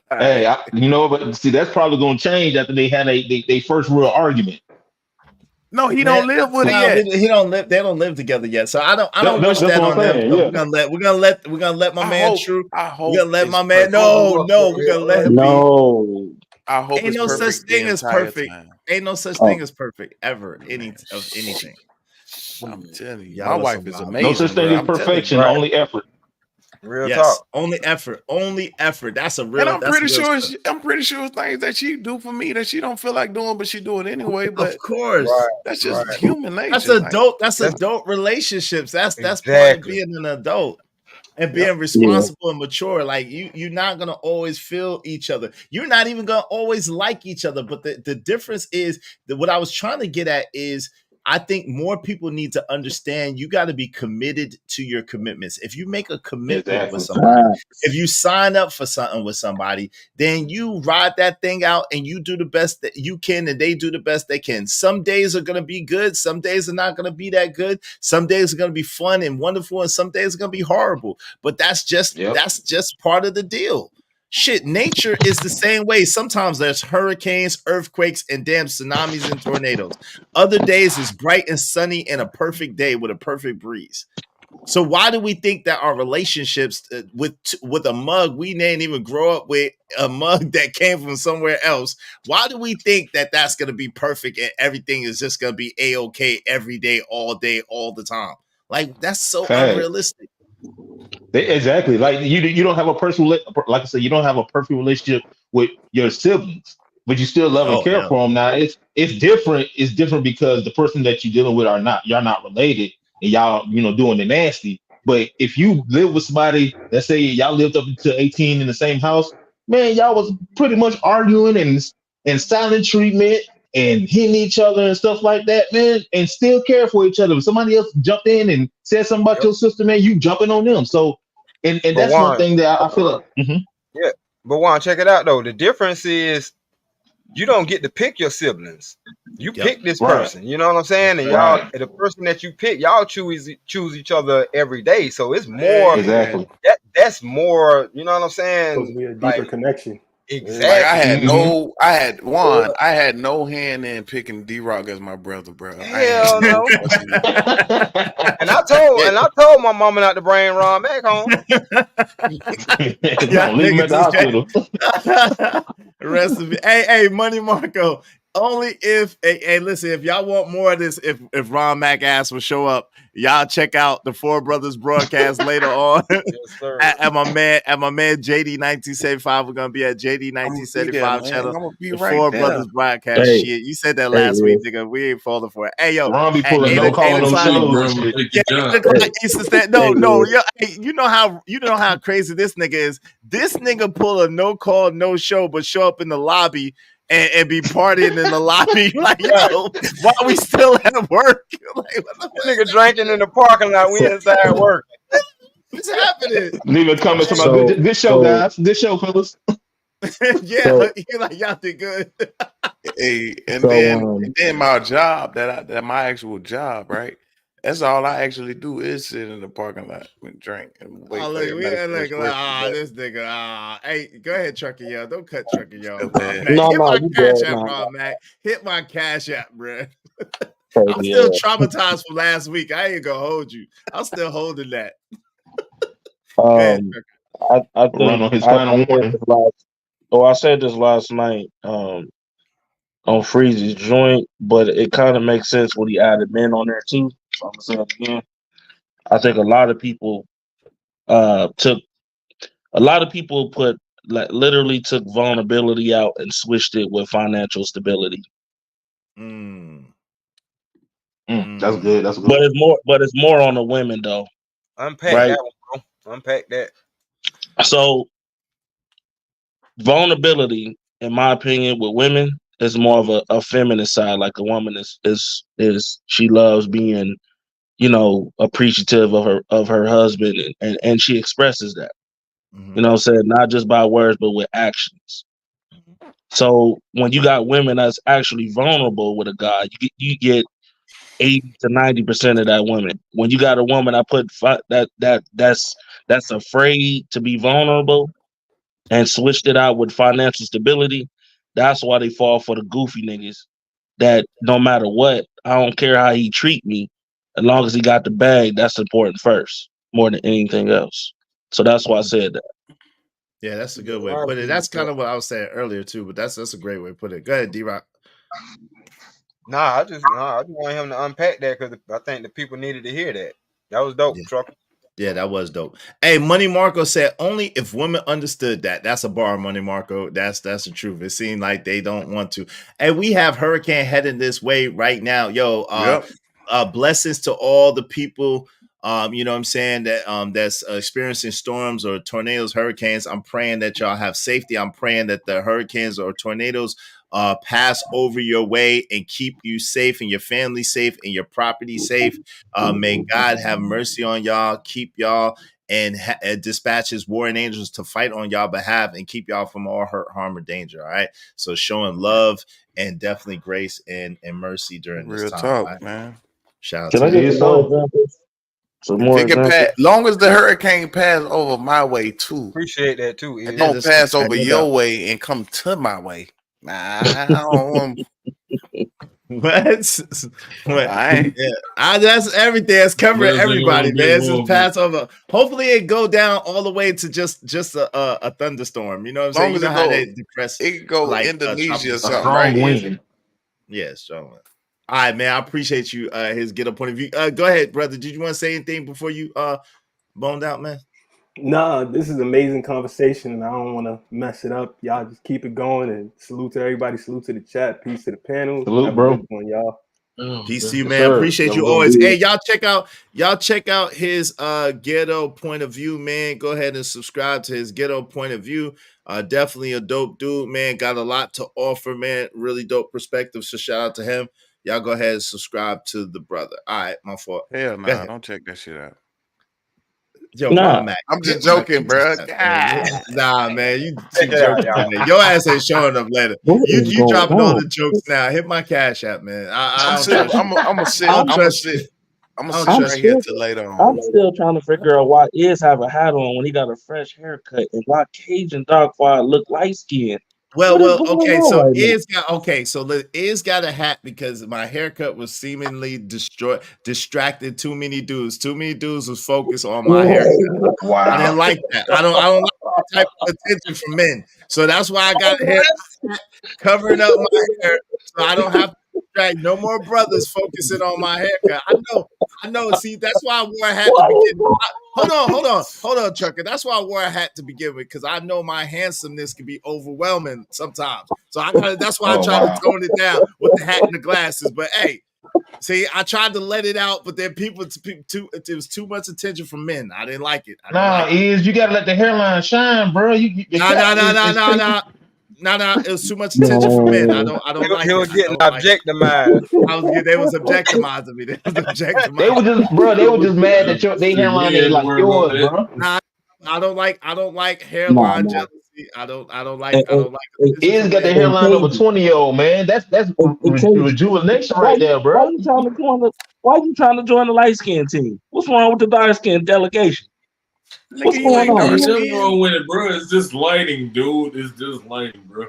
Hey, but see, that's probably gonna change after they had they first real argument. No, he don't live with her yet. He don't live. They don't live together yet. So I don't wish that on them. So we're gonna let my man True. We're gonna let my man. No, we're gonna let him be. I hope ain't no such thing as perfect. Ain't no such thing as perfect ever. Anything. I'm telling you, my wife is amazing. No such thing as perfection. Only effort. Real talk. Only effort. That's a real. And I'm pretty sure things that she do for me that she don't feel like doing, but she do it anyway. But of course, that's just human nature. That's adult. That's adult relationships. That's part of being an adult and being responsible and mature. Like you're not gonna always feel each other. You're not even gonna always like each other. But the difference is that what I was trying to get at is, I think more people need to understand you got to be committed to your commitments. If you make a commitment with somebody, if you sign up for something with somebody, then you ride that thing out and you do the best that you can and they do the best they can. Some days are going to be good. Some days are not going to be that good. Some days are going to be fun and wonderful and some days are going to be horrible. But that's just part of the deal. Shit, nature is the same way. Sometimes there's hurricanes, earthquakes, and damn tsunamis and tornadoes. Other days is bright and sunny and a perfect day with a perfect breeze. So why do we think that our relationships with a mug, we didn't even grow up with a mug that came from somewhere else? Why do we think that that's going to be perfect and everything is just going to be A-okay every day, all the time? Like, that's so unrealistic. Exactly. Like you don't have a personal, like I said, you don't have a perfect relationship with your siblings, but you still love and care for them. Now it's different. It's different because the person that you're dealing with y'all not related, and y'all doing the nasty. But if you live with somebody, let's say y'all lived up until 18 in the same house, man, y'all was pretty much arguing and silent treatment and hitting each other and stuff like that, man, and still care for each other. If somebody else jumped in and said something about your sister, man, you jumping on them. So, and that's one thing that I feel like. Yeah, but Juan, check it out though. The difference is you don't get to pick your siblings. You pick this person. You know what I'm saying? And y'all, the person that you pick, y'all choose each other every day. So it's more that's more. You know what I'm saying? Supposed to be a deeper connection. Exactly. Like I had no hand in picking D-Rock as my brother, bro. Hell no. And I told my mama not to bring Ron back home. Don't leave him at the hospital. Rest of it. Hey, Money Marco. Only if listen, if y'all want more of this, if Ron Mac ass will show up, y'all check out the Four Brothers broadcast later on. at my man JD 1975. We're gonna be at JD 1975 channel. The Four Brothers broadcast. Shit, you said that last week, nigga. We ain't falling for it. Hey yo, Ron be pulling no calling no shows. No, you know how crazy this nigga is. This nigga pull a no call, no show, but show up in the lobby and be partying in the lobby. Like, yo, why we still at work? Like, what the nigga drinking in the parking lot, we inside work. What's happening? Leave a comment about this show, guys. This show, fellas. You're like, y'all did good. Hey, and then my job that my actual job, right? That's all I actually do is sit in the parking lot and drink and wait. This nigga. Hey, go ahead, Trucker Yo. Don't cut Trucker Yo. Hit my cash app, bro. I'm still traumatized from last week. I ain't gonna hold you. I'm still holding that. I said this last night on Freeze's joint, but it kind of makes sense when he added men on there too. So I'm gonna say it again. I think a lot of people put literally took vulnerability out and switched it with financial stability. That's good. That's But good. it's more on the women though. Unpack Right. that one, bro. Unpack that. So vulnerability, in my opinion, with women is more of a feminine side. Like a woman is she loves being, appreciative of her husband, and she expresses that. You know what I'm saying? Not just by words, but with actions. So when you got women that's actually vulnerable with a guy, you get 80 to 90% of that woman. When you got a woman that's afraid to be vulnerable and switched it out with financial stability, that's why they fall for the goofy niggas. That no matter what, I don't care how he treat me, as long as he got the bag, that's important first, more than anything else. So that's why I said that. Yeah, that's a good way to put it. That's kind of what I was saying earlier too, but that's a great way to put it. Go ahead, D-Rock. I just want him to unpack that because I think the people needed to hear that. That was dope, Trucker. Yeah, that was dope. Hey, Money Marco said only if women understood that. That's a bar, Money Marco. That's the truth. It seemed like they don't want to. And we have hurricane heading this way right now. Yo, blessings to all the people. You know what I'm saying, that that's experiencing storms or tornadoes, hurricanes. I'm praying that y'all have safety. I'm praying that the hurricanes or tornadoes pass over your way and keep you safe and your family safe and your property safe. May God have mercy on y'all, keep y'all, and dispatch his warring angels to fight on y'all behalf and keep y'all from all hurt, harm, or danger. All right. So showing love and definitely grace and mercy during this Real time. talk, right? man. Shout out Can to I get you. some more examples? Some If more it can examples. pass, long as the hurricane pass over my way too. Appreciate that too. It don't pass over your way and come to my way. Nah, I don't want. What? That's everything. That's covering everybody, man. It's just pass over. Hopefully, it go down all the way to just a thunderstorm. You know what I'm saying? You know how they depress, it go like Indonesia or tropical something, storm. right? Wind. Yeah, strong wind. All right, man. I appreciate you. His get a point of view. Go ahead, brother. Did you want to say anything before you boned out, man? Nah, this is amazing conversation, and I don't want to mess it up. Y'all just keep it going, and salute to everybody. Salute to the chat. Peace to the panel. Salute, have bro. a good one, y'all. Peace to you, man. Appreciate you always. Hey, y'all check out his ghetto point of view, man. Go ahead and subscribe to his ghetto point of view. Definitely a dope dude, man. Got a lot to offer, man. Really dope perspective. So shout out to him. Y'all go ahead and subscribe to the brother. All right, my fault. Hell nah, don't check that shit out. Yo, nah. Mac. I'm just joking, bro. Nah, man, you too joking today. Your ass ain't showing up later. You dropping all the jokes now. Hit my cash app, man. I don't trust you. I'm gonna sit. I don't I'm gonna trust sit. you. I'm gonna sit right here till later on. I'm still trying to figure out why Iz have a hat on when he got a fresh haircut, and why Cajun Dog Fire look light skinned. Well, okay. So Iz got a hat because my haircut was seemingly distracted too many dudes. Too many dudes was focused on my haircut. Wow. I didn't like that. I don't like that type of attention from men. So that's why I got a haircut covering up my hair, so I don't have to distract no more brothers focusing on my haircut. I know. See, that's why I wore a hat to begin with. Hold on, Trucker. That's why I wore a hat to begin with, because I know my handsomeness can be overwhelming sometimes. So that's why I tried to tone it down with the hat and the glasses. But hey, see, I tried to let it out, but then it was too much attention from men. I didn't like it. You gotta let the hairline shine, bro. No. It was too much attention from men. I don't like it. He was getting objectimized. They was objectimizing me. They were just mad that they hairline ain't like yours, bro. Nah, I don't like hairline jealousy. I don't like. Iz got the hairline of a 20-year-old, man. That's rejuvenation right there, bro. Why you trying to join the light skin team? What's wrong with the dark skin delegation? What's going on? There's nothing wrong with it, bro. It's just lighting, dude. It's just lighting, bro.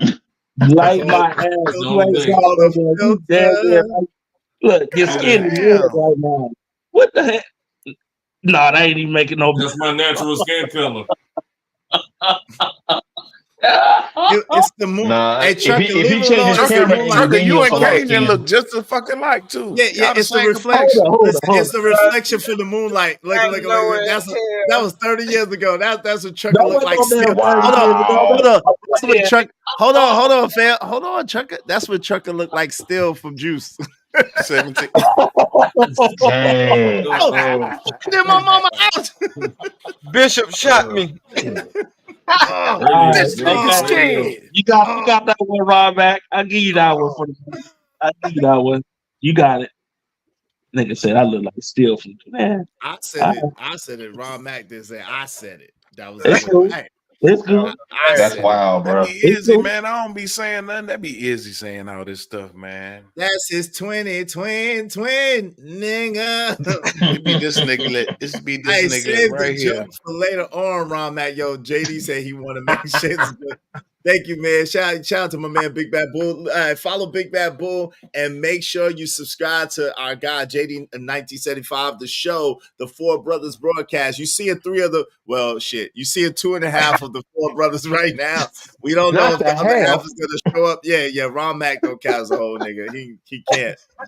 Light my ass. You ain't you dead there. Look, your skin is red right now. What the heck? Nah, that ain't even making no. That's my natural skin color. It's the moon. Nah, Hey, if Trucker, he leave it change alone. his It's the camera moonlight. and Trucker, then you he'll and pull up Cajun again. look just as fucking like too. Yeah, Y'all the it's the same reflection. complexion. Listen, it's the reflection from the moonlight. Look, I look, know look. it. That was 30 years ago. That's what Trucker That looked wasn't like no damn still. 30 Hold on, years ago. hold on. That's what Yeah. Trucker. Hold on, fam. Hold on, Trucker. That's what Trucker looked like still from Juice. 17. Dang. Oh, did my mama out? Bishop shot me. This nigga scared. You got that one, Rob back. I'll give you that one I'll give you that one. You got it. Nigga said I look like steel from man. I said it. I said it. Ron Mack did say I said it. That was It's good. cool. Hey, It's cool. I That's said it. wild, That bro. be It's Izzy, cool. man. I don't be saying nothing. That be Izzy saying all this stuff, man. That's his 2020 twin, nigga. It be this nigga. This be this Hey, nigga save the right here. joke for later on, Ron Mac. Yo, JD said he want to make shit. Thank you, man. Shout out to my man, Big Bad Bull. Follow Big Bad Bull and make sure you subscribe to our guy, JD in 1975, the show, the Four Brothers broadcast. You see it 3 of the, well, shit. You see it 2.5 of the Four Brothers right now. We don't know Not if the the other half half. is going to show up. Yeah. Ron Mac don't count as a whole nigga. He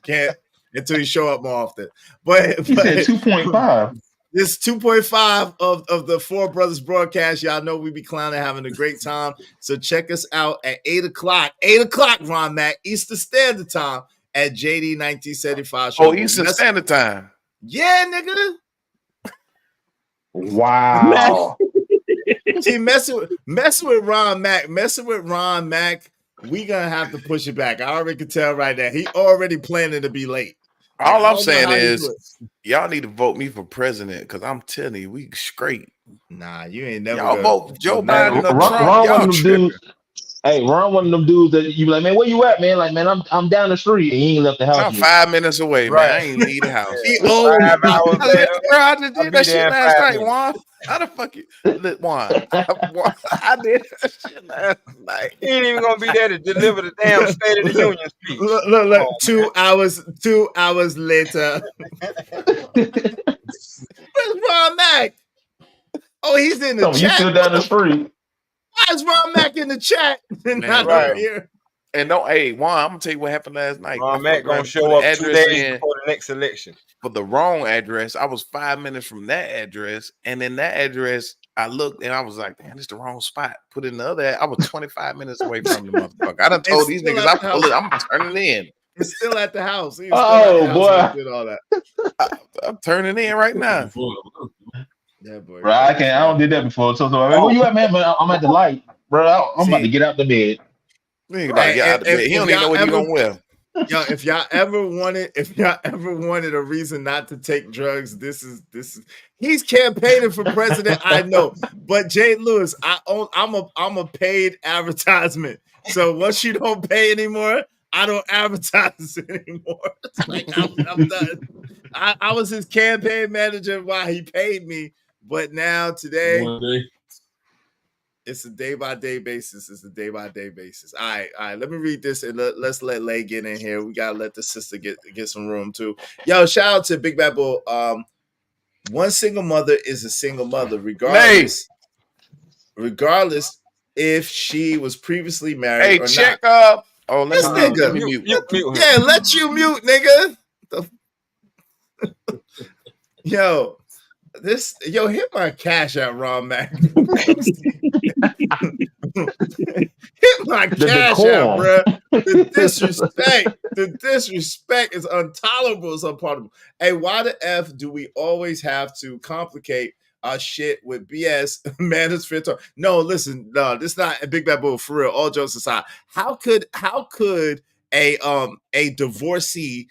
can't until he show up more often. But He said 2.5. This 2.5 of the Four Brothers broadcast. Y'all know we be clowning, having a great time. So check us out at 8 o'clock. 8 o'clock, Ron Mac, Eastern Standard Time at JD 1975 show. Oh, Eastern Standard Time. Yeah, nigga. Wow. See, messing with Ron Mac, we gonna have to push it back. I already can tell right now. He already planning to be late. All I'm saying is, y'all need to vote me for president because I'm telling you, we straight. Nah, you ain't never. Y'all vote Joe Hey, Biden or Ron Trump. one Y'all of them tripping. dudes. Hey, Ron one of them dudes that you be like, man, where you at, man? Like, man, I'm down the street and he ain't left the house I'm yet. 5 minutes away, Right. man. I ain't leave the house. He old. 5 hours later, Bro, I just I'll did be that there shit in last 5 night, minutes. Juan. How the fuck you, Juan? I did that shit last night. He ain't even gonna be there to deliver the damn State of the Union speech. Look. Come on, 2 hours later. Where's Ron Mac? Oh, he's in the So you chat. still down the street. Why is Ron Mac in the chat and not right. up here? And don't, hey, Juan, I'm gonna tell you what happened last night. Ron Mac gonna put show the up 2 address days in before the next election. for the wrong address. I was 5 minutes from that address, and in that address, I looked and I was like, "Damn, this the wrong spot." Put in the other. I was 25 minutes away from the motherfucker. I done told these niggas I'm turning in. It's still at the house. He's Oh, still boy. at the house. Did all that. I'm turning in right now. Yeah, boy. Bro, I don't did that before. So man, where you at, man? I'm at the light, bro. I'm about to get out the bed. He about to get out the bed. He don't even know what he gonna wear. Yo, if y'all ever wanted a reason not to take drugs, this is he's campaigning for president. I know, but Jay Lewis, I'm a paid advertisement. So once you don't pay anymore, I don't advertise anymore. It's like I'm done. I was his campaign manager while he paid me, but now today. It's a day-by-day basis. All right. Let me read this and let's let Lay get in here. We gotta let the sister get some room too. Yo, shout out to Big Bad Bull. One single mother is a single mother, regardless if she was previously married Hey, or check not. up. Oh, let nigga. me mute. Yeah, let you mute, nigga. Yo. Hit my cash out, Ron Mac. Hit my cash out, bro. The disrespect is intolerable. It's unpardonable. Hey, why the F do we always have to complicate our shit with BS? Manners, fair talk. No, listen, no, this is not a Big Bad Bull for real. All jokes aside, how could a divorcee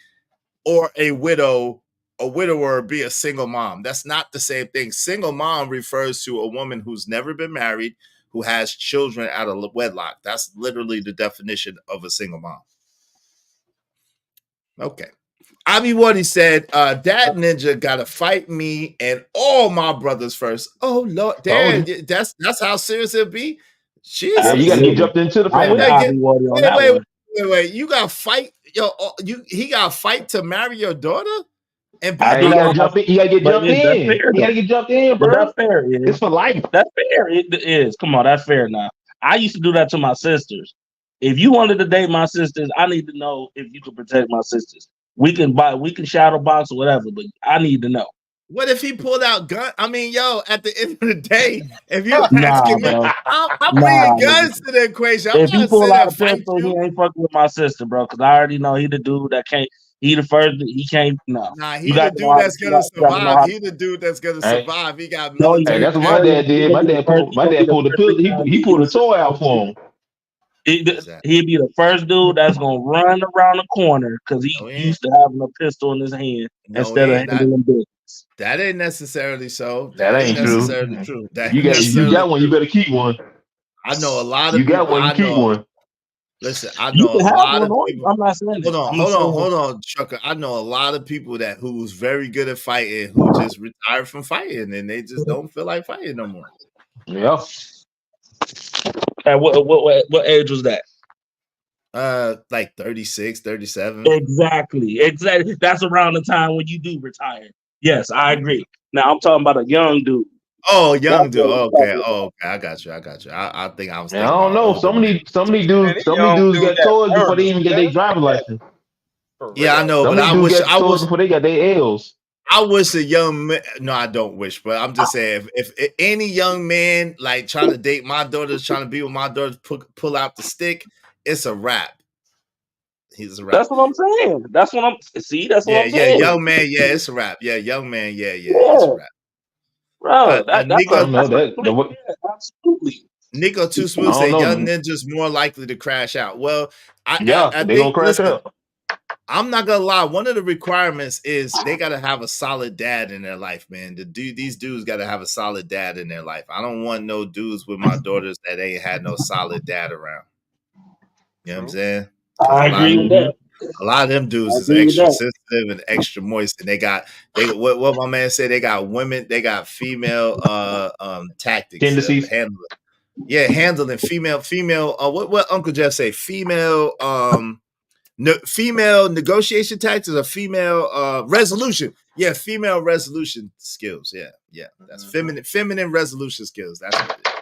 or a widower be a single mom? That's not the same thing. Single mom refers to a woman who's never been married, who has children out of wedlock. That's literally the definition of a single mom. Okay. What said, Dad Ninja gotta fight me and all my brothers first. Oh Lord, damn, that's how serious it'll be. Jesus. You gotta get jumped into the family. Wait. You gotta fight he gotta fight to marry your daughter? And you gotta jump in. You gotta get jumped in. You gotta get jumped in, bro. But that's fair. It's for life. That's fair. It is. Come on, that's fair now. I used to do that to my sisters. If you wanted to date my sisters, I need to know if you can protect my sisters. We can shadow box or whatever, but I need to know. What if he pulled out gun? I mean, yo, at the end of the day, if you Nah, asking me, bro. I'm bringing Nah, nigga. guns to the equation. I'm If he not pull sitting there out a and fight pistol, he you. ain't fucking with my sister, bro. Because I already know he the dude that can't. He the first. He can't. No, Nah, you he got the to know dude how to. that's You gonna got to know survive. how. He the dude that's gonna Hey, survive. He got No, he hey, military that's what ain't. my No, he dad ain't. He did. gonna My be the dad first. pulled. He My gonna be dad the pulled a first pill. nigga. He pulled a toy out for him. exactly. He'd be the first dude that's gonna run around the corner because he No, he ain't. used to having a pistol in his hand No, he instead of ain't. handling business. That ain't necessarily so. That That ain't ain't true. necessarily true. That You ain't necessarily got one. You true. better keep one. I know a lot You of got people. one. You keep one. Listen, I You know can a have lot one of on. people. I'm not saying that. I'm just saying. Hold on, Chucker. I know a lot of people who's very good at fighting who just retired from fighting and they just don't feel like fighting no more. Yeah. And what age was that? Like 36, 37. Exactly. That's around the time when you do retire. Yes, I agree. Now I'm talking about a young dude. Oh, That's young dude. what I'm Okay. talking Oh, okay. I got you. I think I was Man, I thinking don't about know. older men. Some of these Man, dudes, these some of these young dudes dudes got got toys before they burners, even get man. their driver's license. For Yeah, I real. know, Some but of these dudes got toys before they got their L's. I wish a young man. No, I don't wish, but I'm just saying, if any young man like trying to date my daughters, trying to be with my daughters, pull out the stick, it's a wrap. He's a wrap. That's what I'm saying. That's what I'm Yeah, saying. young man, yeah, it's a wrap. Yeah, young man, yeah, it's Yeah, a wrap. bro. That's I don't know that. absolutely. Nico Too I Smooth don't said young know. ninjas more likely to crash out. Well, Yeah, I they gonna think crash listen, out. I'm not gonna lie. One of the requirements is they gotta have a solid dad in their life, man. These dudes gotta have a solid dad in their life. I don't want no dudes with my daughters that ain't had no solid dad around. You know what I'm saying? Because I agree with that. a lot of them dudes I is agree with extra that. sensitive and extra moist, and they what my man said, they got women, they got female tactics of Tendencies. handling. Yeah, handling female what Uncle Jeff say? Female female negotiation tactics or female resolution. Yeah, female resolution skills. Yeah. That's feminine resolution skills. That's what it is.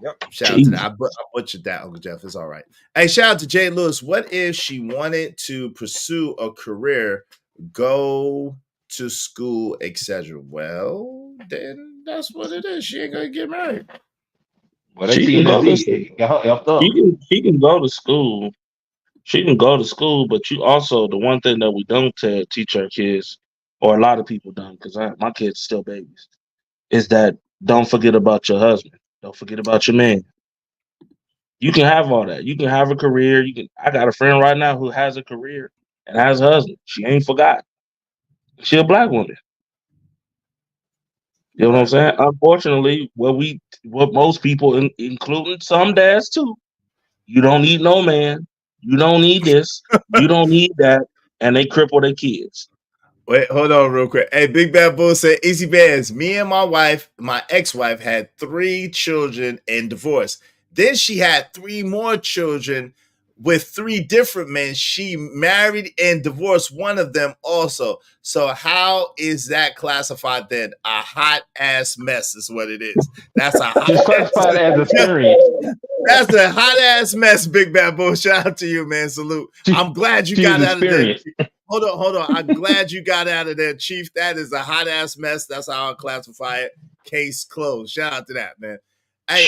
Yep. Shout out to that. I butchered that, Uncle Jeff. It's all right. Hey, shout out to Jay Lewis. What if she wanted to pursue a career, go to school, etc.? Well, then that's what it is. She ain't gonna get married. Well, they She see can go that to he got her effed up. she can go to school. She can go to school, but you also the one thing that we don't teach our kids, or a lot of people don't, because my kids are still babies, is that don't forget about your husband. Don't forget about your man. You can have all that. You can have a career. You can. I got a friend right now who has a career and has a husband. She ain't forgot. She a black woman. You know what I'm saying? Unfortunately, what most people, including some dads too, you don't need no man. You don't need this. You don't need that, and they cripple their kids. Wait, hold on real quick. Hey, Big Bad Bull said, Easy Bands, me and my ex-wife had 3 children and divorced. Then she had 3 more children with 3 different men. She married and divorced one of them also. So how is that classified then? A hot ass mess is what it is. That's a hot Just classified as experience. That's a hot ass mess, Big Bad Bull. Shout out to you, man. Salute. I'm glad you She got was out of there. experienced. Hold on. I'm glad you got out of there, Chief. That is a hot ass mess. That's how I'll classify it. Case closed. Shout out to that, man. Hey,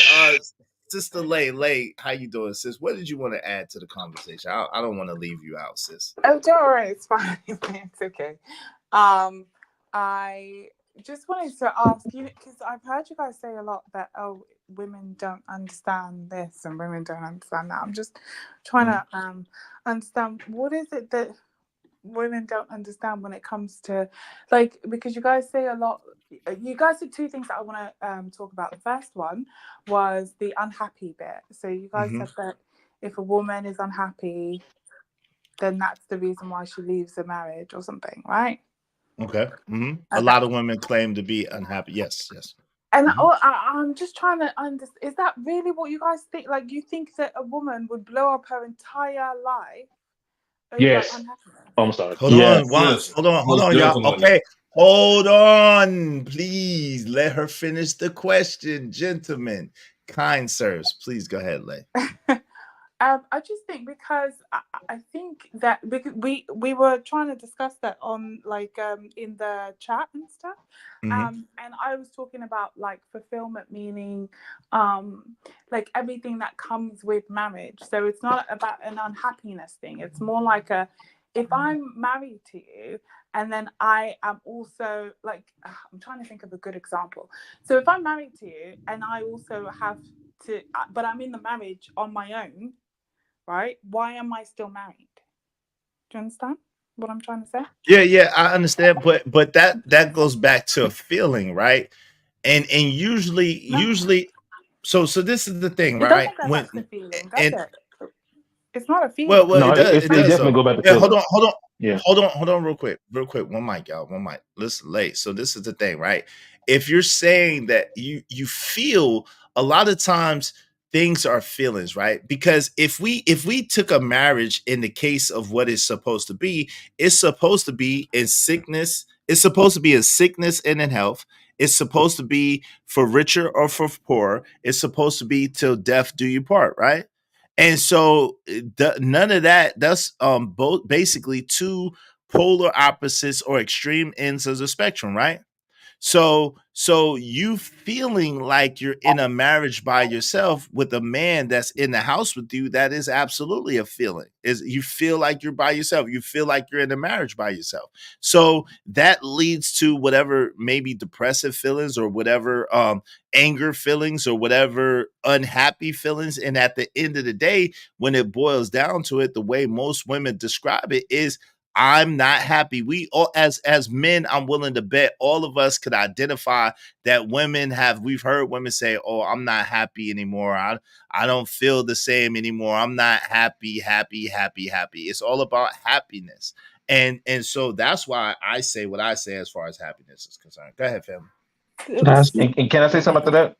Sister Lay, how you doing, sis? What did you want to add to the conversation? I don't want to leave you out, sis. Oh, don't worry, it's fine. It's okay. I just wanted to ask you, because I've heard you guys say a lot that women don't understand this and women don't understand that. I'm just trying to understand, what is it that women don't understand when it comes to, like, because you guys say a lot. You guys did 2 things that I want to talk about. The first one was the unhappy bit. So you guys said that if a woman is unhappy, then that's the reason why she leaves the marriage or something, right? Okay. A lot of women claim to be unhappy. Yes. And I'm just trying to understand, is that really what you guys think? Like, you think that a woman would blow up her entire life over Yes. unhappiness? I'm sorry. Hold on, y'all. Definitely. Okay. Hold on, please. Let her finish the question, gentlemen. kind sirs. Please go ahead, Lay. I just think because I think that because we were trying to discuss that on like in the chat and stuff, and I was talking about like fulfillment, meaning like everything that comes with marriage. So it's not about an unhappiness thing. It's more like a, if I'm married to you and then I am also like, I'm trying to think of a good example. So if I'm married to you and I also have to, but I'm in the marriage on my own, right? Why am I still married? Do you understand what I'm trying to say? Yeah, I understand, but that goes back to a feeling, right? And usually, so this is the thing, It right? doesn't go When back to feeling, does and it? It's not a well, feeling. it No, does. it It does definitely though. go back to Yeah, feeling. Yeah. hold on, real quick. One mic, y'all. One mic. Listen, late. So this is the thing, right? If you're saying that you feel, a lot of times things are feelings, right? Because if we took a marriage in the case of what it's supposed to be, it's supposed to be in sickness. It's supposed to be in sickness and in health. It's supposed to be for richer or for poor. It's supposed to be till death do you part, right? And so none of that. That's both basically two polar opposites or extreme ends of the spectrum, right? So you feeling like you're in a marriage by yourself with a man that's in the house with you, that is absolutely a feeling. Is you feel like you're by yourself. You feel like you're in a marriage by yourself. So that leads to whatever maybe depressive feelings or whatever anger feelings or whatever unhappy feelings. And at the end of the day, when it boils down to it, the way most women describe it is, I'm not happy. We all, as men, I'm willing to bet all of us could identify that women have. We've heard women say, "Oh, I'm not happy anymore. I don't feel the same anymore. I'm not happy, happy, happy, happy." It's all about happiness, and so that's why I say what I say as far as happiness is concerned. Go ahead, family. And can I say something after that?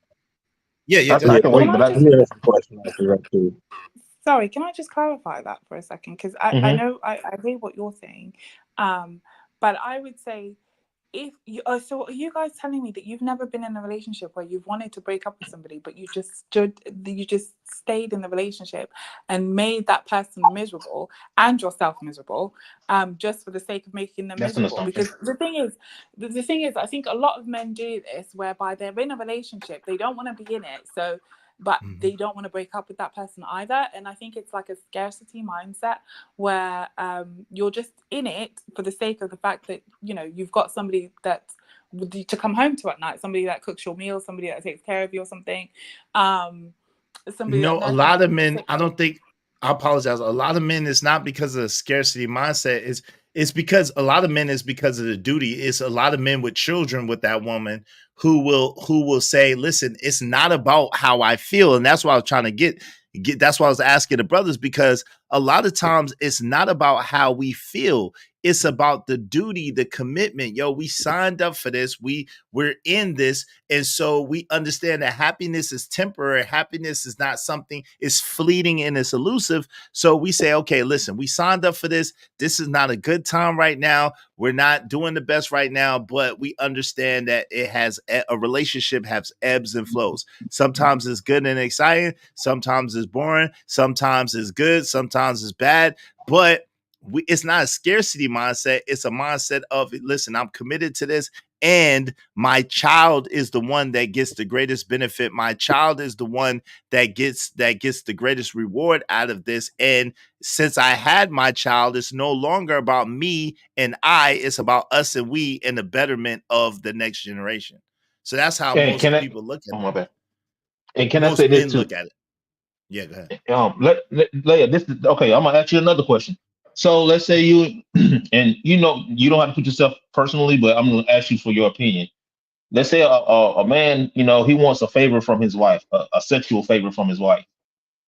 Yeah, go I ahead. can wait, but I Let me ask a question after that too. Sorry, can I just clarify that for a second? Because I know I hear what you're saying, but I would say, if you so are you guys telling me that you've never been in a relationship where you've wanted to break up with somebody, but you just stayed in the relationship and made that person miserable and yourself miserable, just for the sake of making them That's an miserable? assumption. Because the thing is, I think a lot of men do this, whereby they're in a relationship, they don't want to be in it, but they don't want to break up with that person either. And I think it's like a scarcity mindset where you're just in it for the sake of the fact that, you know, you've got somebody that to come home to at night, somebody that cooks your meals, somebody that takes care of you or something. Somebody No, that a nurses lot you of when you're men, sick. I don't think, I apologize. A lot of men, it's not because of the scarcity mindset. It's because a lot of men is because of the duty. It's a lot of men with children with that woman who will say, listen, it's not about how I feel. And that's why I was trying to get that's why I was asking the brothers, because a lot of times it's not about how we feel. It's about the duty, the commitment. Yo, we signed up for this. We're in this. And so we understand that happiness is temporary. Happiness is not something, it's fleeting and it's elusive. So we say, okay, listen, we signed up for this. This is not a good time right now. We're not doing the best right now, but we understand that it has a relationship has ebbs and flows. Sometimes it's good and exciting. Sometimes it's boring. Sometimes it's good. Sometimes it's bad. But it's not a scarcity mindset. It's a mindset of, listen, I'm committed to this, and my child is the one that gets the greatest benefit. My child is the one that gets the greatest reward out of this. And since I had my child, it's no longer about me and I. It's about us and we and the betterment of the next generation. So that's how And most can I? people look Oh at my it. bad. And can I say Most this men too? look at it. Yeah, go ahead. Leia, this is okay. I'm gonna ask you another question. So let's say you, and you know, you don't have to put yourself personally, but I'm gonna ask you for your opinion. Let's say a man, you know, he wants a favor from his wife, a sexual favor from his wife,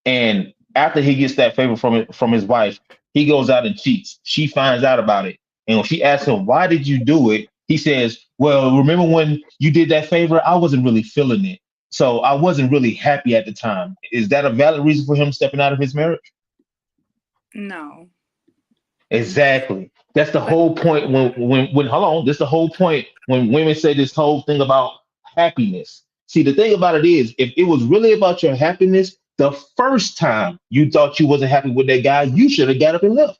and after he gets that favor from his wife, he goes out and cheats. She finds out about it, and when she asks him, "Why did you do it?" He says, "Well, remember when you did that favor? I wasn't really feeling it, so I wasn't really happy at the time." Is that a valid reason for him stepping out of his marriage? No. Exactly. That's the But whole point when hold on, that's the whole point when women say this whole thing about happiness. See, the thing about it is, if it was really about your happiness, the first time you thought you wasn't happy with that guy, you should have got up and left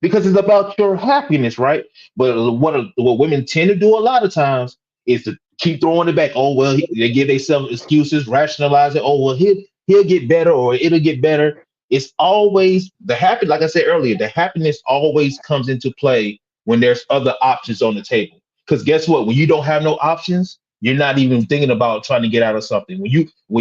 because it's about your happiness, right? But what women tend to do a lot of times is to keep throwing it back. Oh well, they give themselves excuses, rationalize it. Oh well, he'll get better or it'll get better. It's always the happy. Like I said earlier, the happiness always comes into play when there's other options on the table. Because guess what? When you don't have no options, you're not even thinking about trying to get out of something. When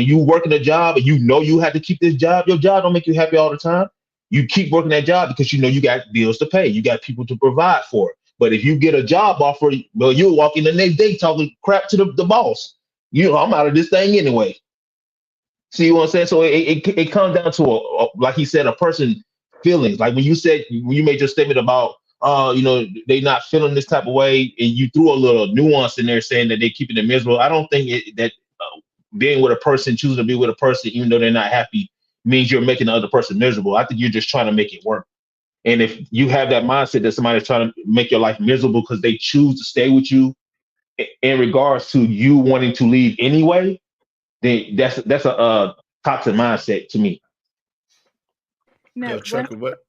you working a job and you know you have to keep this job, your job don't make you happy all the time. You keep working that job because you know you got bills to pay, you got people to provide for. But if you get a job offer, well, you'll walk in the next day talking crap to the boss. I'm out of this thing anyway. See what I'm saying? So it comes down to like he said, a person feelings. Like when you made your statement about they not feeling this type of way, and you threw a little nuance in there saying that they keeping it miserable. I don't think that being with a person, choosing to be with a person, even though they're not happy, means you're making the other person miserable. I think you're just trying to make it work. And if you have that mindset that somebody's trying to make your life miserable because they choose to stay with you in regards to you wanting to leave anyway, then that's a toxic mindset to me. No, Yo, Trucker, what?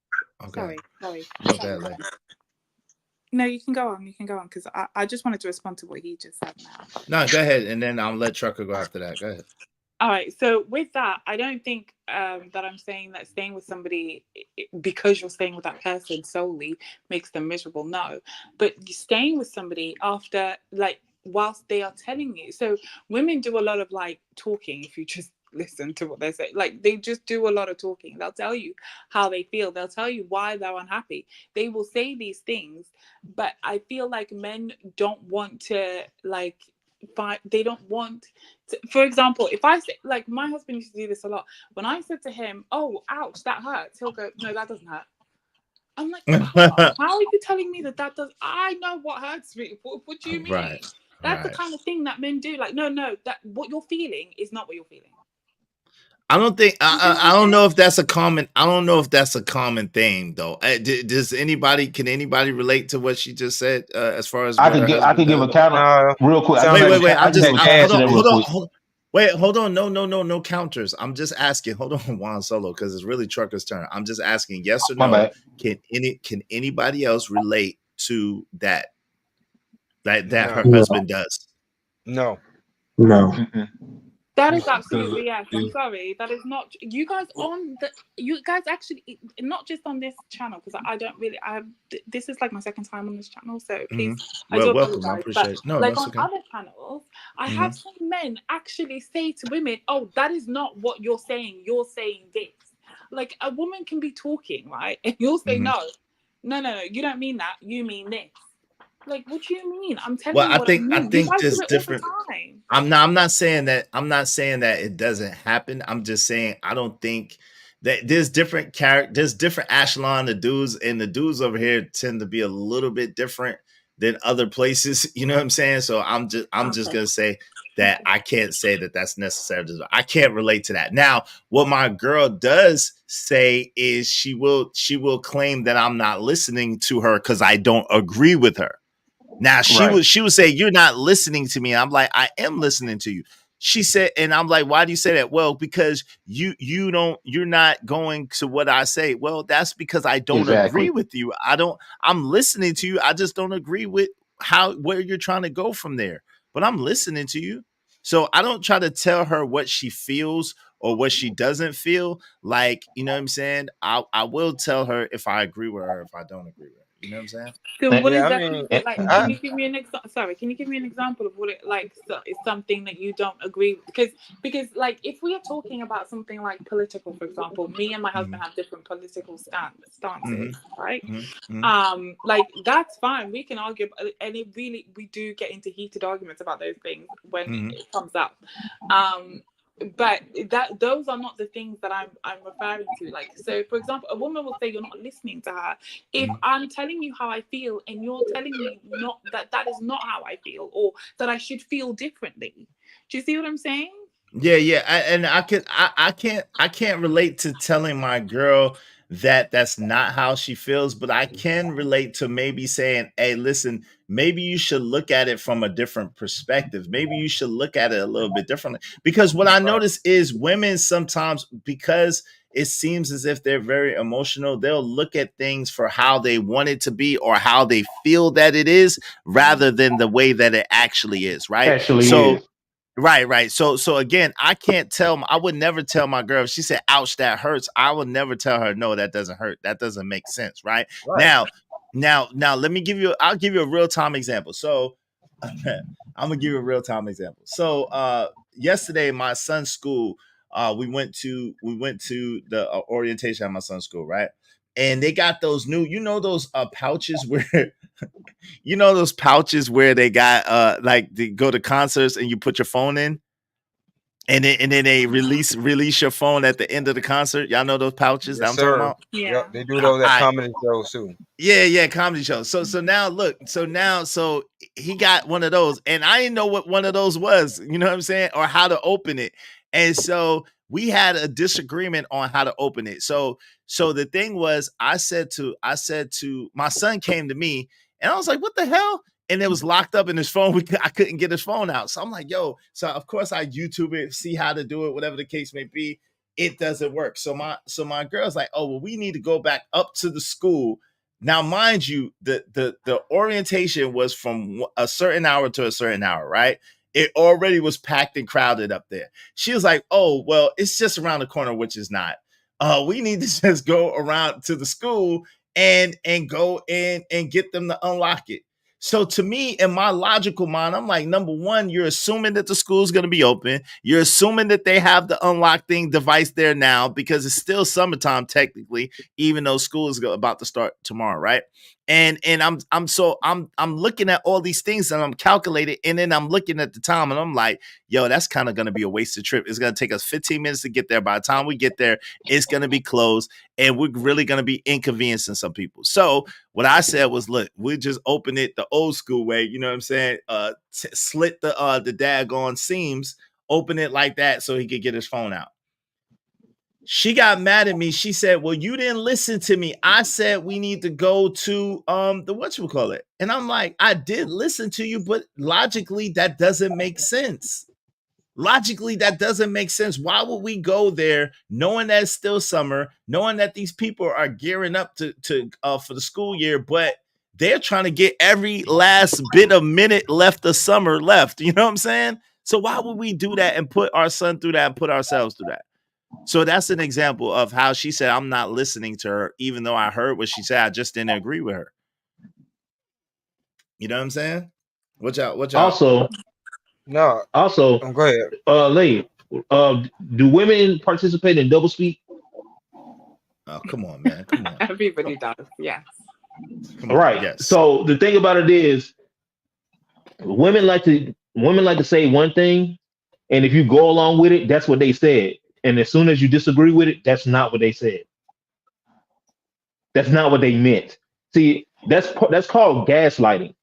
Okay. Sorry. No bad, like. No, you can go on. You can go on because I just wanted to respond to what he just said now. No, go ahead, and then I'll let Trucker go after that. Go ahead. All right. So with that, I don't think that I'm saying that staying with somebody because you're staying with that person solely makes them miserable. No, but you're staying with somebody after, like, whilst they are telling you. So women do a lot of like talking. If you just listen to what they say, like they just do a lot of talking. They'll tell you how they feel. They'll tell you why they're unhappy. They will say these things, but I feel like men don't want to they don't want to, for example, if I say, like, my husband used to do this a lot. When I said to him, "Oh, ouch, that hurts," he'll go, "No, that doesn't hurt." I'm like, how are you telling me that does? I know what hurts me. What do you mean? Right. That's the kind of thing that men do. Like, no, that what you're feeling is not what you're feeling. I don't think I don't know if that's a common. I don't know if that's a common thing though. Can anybody relate to what she just said as far as what her husband I can give a does? counter real quick. Wait. Hold on. No counters. I'm just asking. Hold on, Juan Solo, because it's really Trucker's turn. I'm just asking, yes or no. Can anybody else relate to that her husband does? No. That is absolutely yes. I'm sorry. That is not you guys actually, not just on this channel, because I don't really. This is like my second time on this channel, so please. Well, I do welcome. apologize. I appreciate it. No, like that's on okay. other channels, I have seen men actually say to women, "Oh, that is not what you're saying. You're saying this." Like, a woman can be talking, right, and you'll say, "No, you don't mean that. You mean this." Like, what do you mean? I'm telling you what I mean. You guys do it different. all the time. I'm not saying that it doesn't happen. I'm just saying I don't think that there's different echelon of dudes, and the dudes over here tend to be a little bit different than other places. You know what I'm saying? So I'm just gonna say that I can't say that that's necessary. I can't relate to that. Now, what my girl does say is she will claim that I'm not listening to her because I don't agree with her. Now she would say, "You're not listening to me." I'm like, "I am listening to you." She said, and I'm like, "Why do you say that?" "Well, because you're not going to what I say." "Well, that's because I don't agree with you. I'm listening to you. I just don't agree with where you're trying to go from there. But I'm listening to you." So I don't try to tell her what she feels or what she doesn't feel. Like, you know what I'm saying? I will tell her if I agree with her, if I don't agree with her. You know what I'm saying? So what is that? Like, can you give me an example? Sorry, can you give me an example of what it like? Is something that you don't agree with? Because like, if we are talking about something like political, for example, me and my husband have different political stances, right? Like, that's fine. We can argue, and we do get into heated arguments about those things when it comes up. But those are not the things that I'm referring to. Like, so for example, a woman will say you're not listening to her if I'm telling you how I feel and you're telling me not that is not how I feel, or that I should feel differently. Do you see what I'm saying? Yeah. I can't relate to telling my girl that that's not how she feels, but I can relate to maybe saying, hey, listen, maybe you should look at it from a different perspective. Maybe you should look at it a little bit differently. Because what I notice is women sometimes, because it seems as if they're very emotional, they'll look at things for how they want it to be or how they feel that it is rather than the way that it actually is, right? Actually So is. right. So again, I would never tell my girl, if she said, ouch, that hurts. I would never tell her, no, that doesn't hurt. That doesn't make sense. Right. Right. Now, I'll give you a real time example. So I'm gonna give you a real time example. So yesterday, my son's school, we went to the orientation at my son's school, right? And they got those new, those pouches where those pouches where they got like they go to concerts and you put your phone in and then they release your phone at the end of the concert. Y'all know those pouches that Yes, I'm talking sir. about? Yep, they do those at comedy shows too. Yeah, comedy shows. So now look, so he got one of those, and I didn't know what one of those was, you know what I'm saying, or how to open it. And so we had a disagreement on how to open it. So the thing was, I said to my son came to me, and I was like, what the hell? And it was locked up in his phone. I couldn't get his phone out. So I'm like, yo. So of course I YouTube it, see how to do it, whatever the case may be. It doesn't work. So my girl's like, oh, well, we need to go back up to the school. Now, mind you, the orientation was from a certain hour to a certain hour, right? It already was packed and crowded up there. She was like, oh, well, it's just around the corner, which is not. We need to just go around to the school and go in and get them to unlock it. So to me, in my logical mind, I'm like, number one, you're assuming that the school is going to be open. You're assuming that they have the unlock thing device there now because it's still summertime technically, even though school is about to start tomorrow, right? And I'm looking at all these things and I'm calculating, and then I'm looking at the time and I'm like, yo, that's kind of going to be a wasted trip. It's going to take us 15 minutes to get there. By the time we get there, it's going to be closed, and we're really going to be inconveniencing some people. So what I said was, look, we just open it the old school way. You know what I'm saying? Slit the daggone seams, open it like that so he could get his phone out. She got mad at me. She said, well, you didn't listen to me. I said we need to go to the whatchamacallit. And I'm like, I did listen to you, but logically that doesn't make sense. Logically, that doesn't make sense. Why would we go there knowing that it's still summer, knowing that these people are gearing up to for the school year, but they're trying to get every last bit of minute left of summer left. You know what I'm saying? So why would we do that and put our son through that and put ourselves through that? So that's an example of how she said, I'm not listening to her, even though I heard what she said. I just didn't agree with her. You know what I'm saying? What y'all? Also, go ahead. Lee, do women participate in double speak? Oh, come on, man. Come on. Everybody does, yes. All right. Yes. So the thing about it is, women like to say one thing, and if you go along with it, that's what they said. And as soon as you disagree with it, that's not what they said. That's not what they meant. See, that's called gaslighting.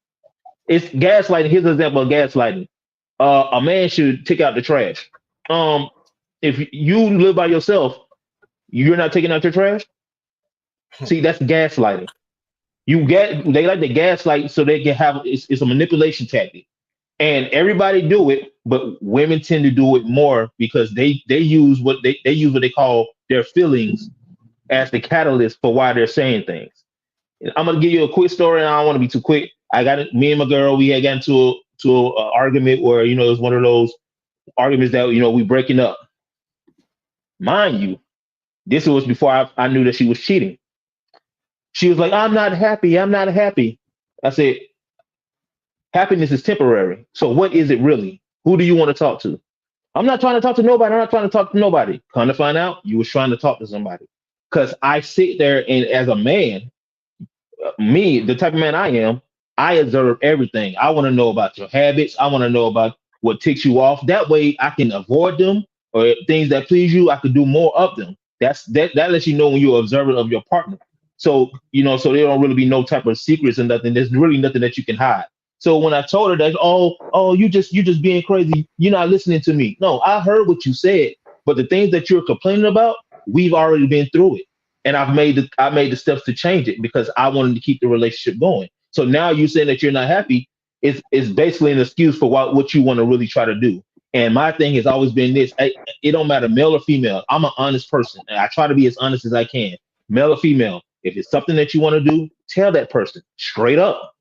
It's gaslighting. Here's an example of gaslighting. A man should take out the trash. If you live by yourself, you're not taking out your trash. See, that's gaslighting. They like to gaslight so they can have it's a manipulation tactic. And everybody do it, but women tend to do it more because they use what they call their feelings as the catalyst for why they're saying things. I'm gonna give you a quick story, and I don't want to be too quick. Me and my girl, we had gotten to an argument where it was one of those arguments that we breaking up. Mind you, this was before I knew that she was cheating. She was like, I'm not happy. I'm not happy. I said, happiness is temporary. So what is it really? Who do you want to talk to? I'm not trying to talk to nobody. I'm not trying to talk to nobody. Come to find out, you was trying to talk to somebody. Because I sit there and as a man, me, the type of man I am, I observe everything. I want to know about your habits. I want to know about what ticks you off. That way I can avoid them, or things that please you, I could do more of them. That lets you know when you're observant of your partner. So, so there don't really be no type of secrets and nothing. There's really nothing that you can hide. So when I told her that, oh, you just being crazy, you're not listening to me. No, I heard what you said, but the things that you're complaining about, we've already been through it. and I made the steps to change it because I wanted to keep the relationship going. So now you saying that you're not happy is basically an excuse for what you want to really try to do. And my thing has always been this: it don't matter male or female. I'm an honest person, and I try to be as honest as I can, male or female. If it's something that you want to do, tell that person straight up.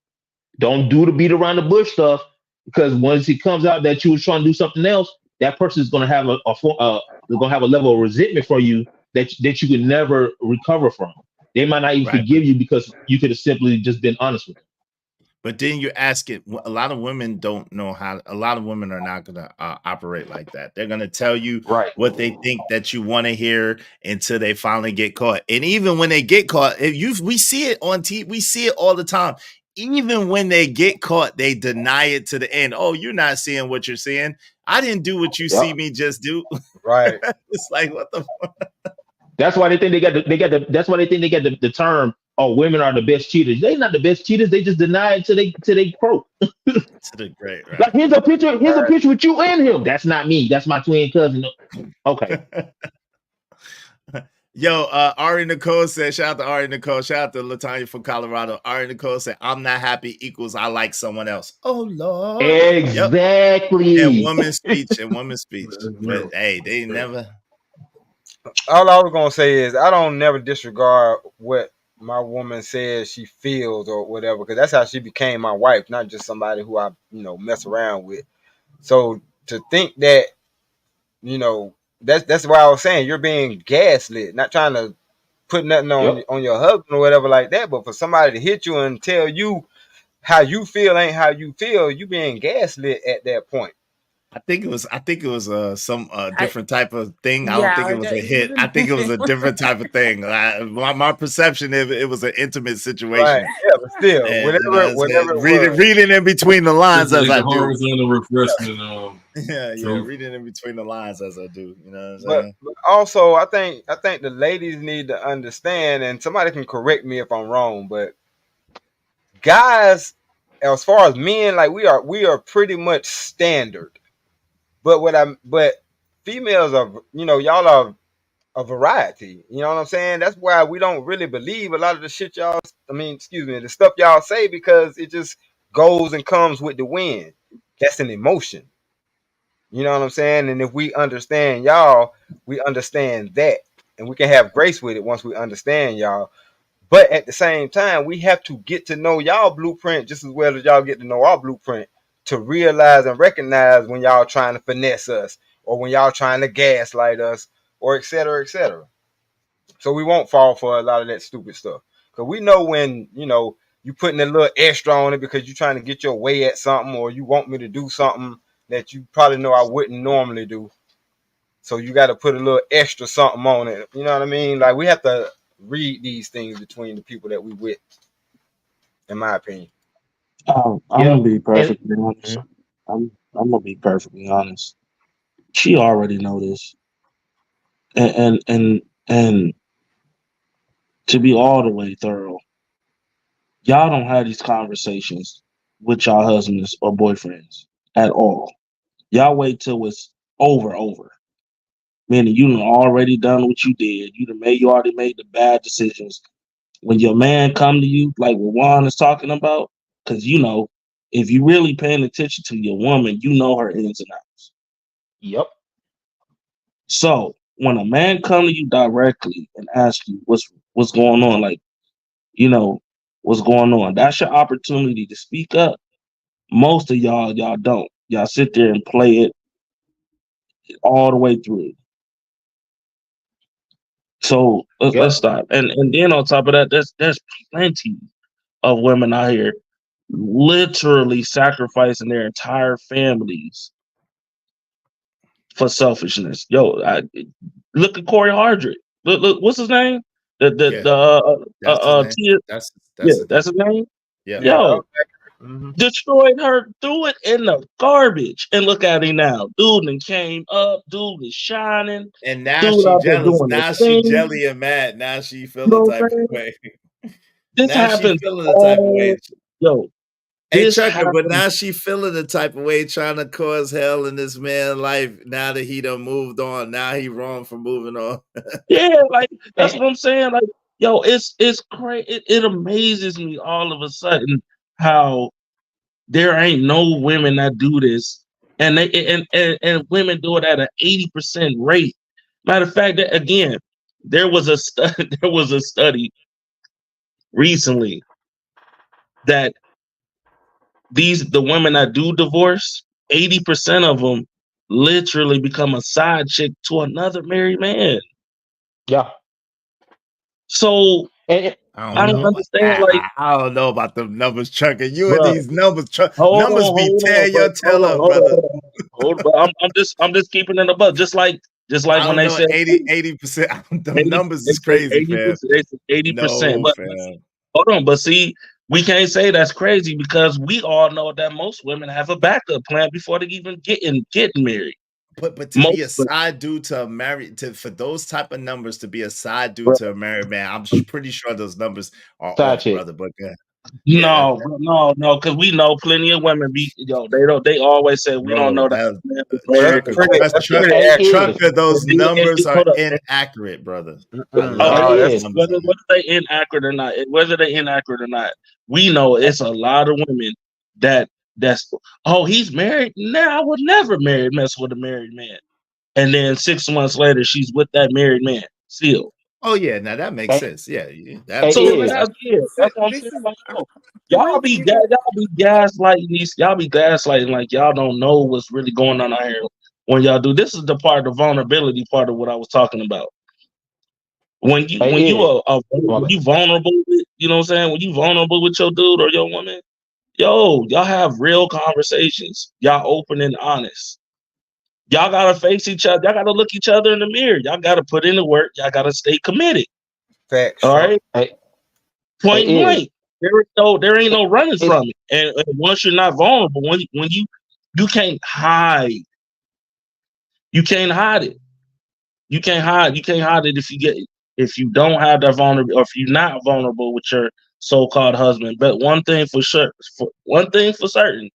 Don't do the beat around the bush stuff, because once it comes out that you were trying to do something else, that person is going to have they're going to have a level of resentment for you that you can never recover from. They might not even forgive you because you could have simply just been honest with them. But then you ask it. A lot of women don't know how. A lot of women are not going to operate like that. They're going to tell you what they think that you want to hear until they finally get caught. And even when they get caught, we see it on TV. We see it all the time. Even when they get caught, they deny it to the end. Oh, you're not seeing what you're seeing. I didn't do what you see me just do. Right. It's like, what the fuck? That's why they think that's why they think they get the term, oh, women are the best cheaters. They're not the best cheaters. They just deny it till they croak. Great, right? Like, here's a picture with you and him. That's not me. That's my twin cousin. Okay. Yo, Ari Nicole said, shout out to Ari Nicole, shout out to Latanya from Colorado. Ari Nicole said, I'm not happy equals I like someone else. Oh Lord. Exactly. Yep. And women's speech. But hey, they never. All I was gonna say is I don't never disregard what my woman says she feels or whatever, because that's how she became my wife, not just somebody who I mess around with. So to think that, that's why I was saying you're being gaslit, not trying to put nothing on your husband or whatever like that, but for somebody to hit you and tell you how you feel ain't how you feel, you being gaslit at that point. I think it was some different type of thing. I don't think it was a hit. I think it was a different type of thing. My perception, it was an intimate situation. Right. Yeah, but still, and, whatever. Reading in between the lines as I do. Horizontal refreshment. Reading in between the lines as I do. You know what I'm saying? But also, I think the ladies need to understand, and somebody can correct me if I'm wrong, but guys, as far as men, like we are pretty much standard. But females are, y'all are a variety. You know what I'm saying? That's why we don't really believe a lot of the shit the stuff y'all say, because it just goes and comes with the wind. That's an emotion. You know what I'm saying? And if we understand y'all, we understand that. And we can have grace with it once we understand y'all. But at the same time, we have to get to know y'all blueprint just as well as y'all get to know our blueprint, to realize and recognize when y'all trying to finesse us, or when y'all trying to gaslight us, or et cetera, et cetera. So we won't fall for a lot of that stupid stuff. Because we know when, you putting a little extra on it because you're trying to get your way at something, or you want me to do something that you probably know I wouldn't normally do. So you got to put a little extra something on it. You know what I mean? Like, we have to read these things between the people that we with, in my opinion. I'm gonna be perfectly honest. I'm gonna be perfectly honest. She already know this, and to be all the way thorough, y'all don't have these conversations with y'all husbands or boyfriends at all. Y'all wait till it's over. Meaning you already done what you did. You already made the bad decisions. When your man come to you, like what Juan is talking about, because if you really paying attention to your woman, you know her ins and outs. Yep. So when a man come to you directly and ask you what's going on, like, what's going on, that's your opportunity to speak up. Most of y'all don't. Y'all sit there and play it all the way through. So let's stop. And then on top of that, there's plenty of women out here literally sacrificing their entire families for selfishness. Yo, look at Corey Hardrick. Look, what's his name? That's his name. Yeah. Yo, destroyed her, threw it in the garbage, and look at him now. Dude and came up. Dude is shining. And now she jealous. Now she jelly and mad. Now she feeling the type of way. This happens. Yo, Hey, This Chucker, but happened. now she feeling the type of way, trying to cause hell in this man's life. Now that he done moved on, now he wrong for moving on. Yeah, like that's what I'm saying. Like, yo, it's crazy. It amazes me all of a sudden how there ain't no women that do this, and they and women do it at an 80% rate. Matter of fact, that again, there was a there was a study recently that the women that do divorce, 80% of them literally become a side chick to another married man. Yeah. So And I don't understand, like, I don't know about the numbers, Chucker. You and bro. these numbers, Hold numbers on, be hold on, tearing bro. your tail up, brother. Hold on. I'm just keeping it above. Just like I when don't they know, said 80%. The 80, numbers they is say crazy, 80%. fam. They say 80%. No, But fam. hold on, but see, we can't say that's crazy because we all know that most women have a backup plan before they even getting married. But to be a side dude to a married for those type of numbers to be a side dude to a married man, I'm pretty sure those numbers are Side off, chick. brother. But yeah, No, because we know plenty of women be they always say we don't know that man was married. Trucker, those numbers are Hold up. inaccurate, brother. Whether they inaccurate or not, we know it's a lot of women that's he's married. Nah, I would never mess with a married man. And then 6 months later, she's with that married man still. Oh yeah, now that makes sense. Yeah, that So makes that's sense. that's what I'm saying. Like, y'all be gaslighting y'all be gaslighting like y'all don't know what's really going on out here when y'all do. This is the part, the vulnerability part of what I was talking about. When you vulnerable with, you know what I'm saying? When you vulnerable with your dude or your woman, y'all have real conversations. Y'all open and honest. Y'all gotta face each other. Y'all gotta look each other in the mirror. Y'all gotta put in the work. Y'all gotta stay committed. Facts. All right. Point blank. There ain't no running from it. And once you're not vulnerable, when you can't hide. You can't hide it. You can't hide it if you don't have that vulnerable, or if you're not vulnerable with your so-called husband. But one thing for certain,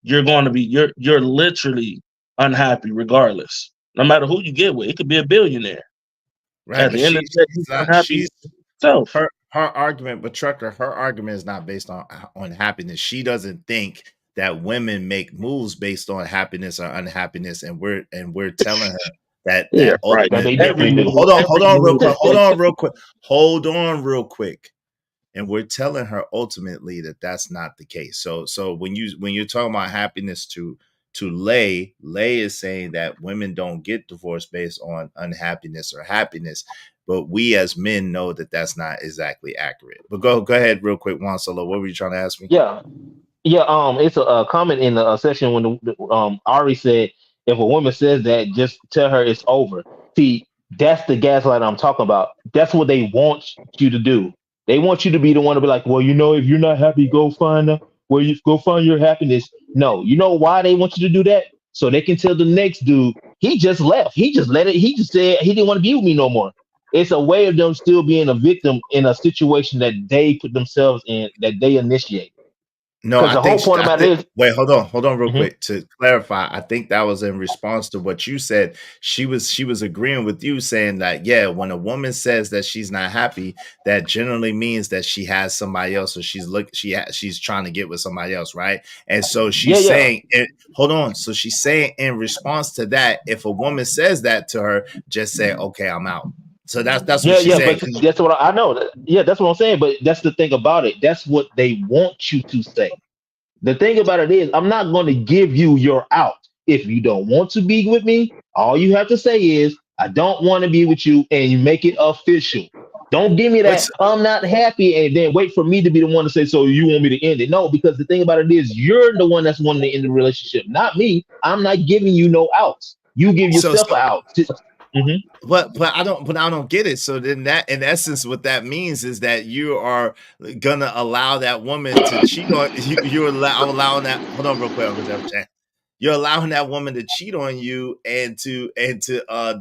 you're going to be you're literally unhappy regardless. No matter who you get with, it could be a billionaire. Right, At but the end of the day, you're unhappy yourself. her argument, but Trucker, her argument is not based on happiness. She doesn't think that women make moves based on happiness or unhappiness, and we're telling her that right. ultimately. Hold on real quick. And we're telling her ultimately that that's not the case. So when you're talking about happiness to Lay is saying that women don't get divorced based on unhappiness or happiness, but we as men know that that's not exactly accurate. But go ahead real quick, Juan Solo. What were you trying to ask me? Yeah. It's a comment in the session when Ari said, if a woman says that, just tell her it's over. See, that's the gaslight I'm talking about. That's what they want you to do. They want you to be the one to be like, well, if you're not happy, go find your happiness. No, you know why they want you to do that? So they can tell the next dude, he just left. He just he just said he didn't want to be with me no more. It's a way of them still being a victim in a situation that they put themselves in, that they initiate. No, Because the whole point about it is, wait, hold on real quick to clarify. I think that was in response to what you said. She was agreeing with you, saying that, yeah, when a woman says that she's not happy, that generally means that she has somebody else, or she's trying to get with somebody else, right? And so she's saying, hold on. So she's saying in response to that, if a woman says that to her, just say, okay, I'm out. So that's what she's saying. But that's what I know. That's what I'm saying. But that's the thing about it. That's what they want you to say. The thing about it is, I'm not going to give you your out. If you don't want to be with me, all you have to say is, I don't want to be with you, and you make it official. Don't give me that I'm not happy and then wait for me to be the one to say, so you want me to end it. No, because the thing about it is, you're the one that's wanting to end the relationship, not me. I'm not giving you no outs. You give yourself an out. But I don't get it. So then that, in essence, what that means is that you are gonna allow that woman to cheat on you. You're allowing that. Hold on, real quick. You're allowing that woman to cheat on you and to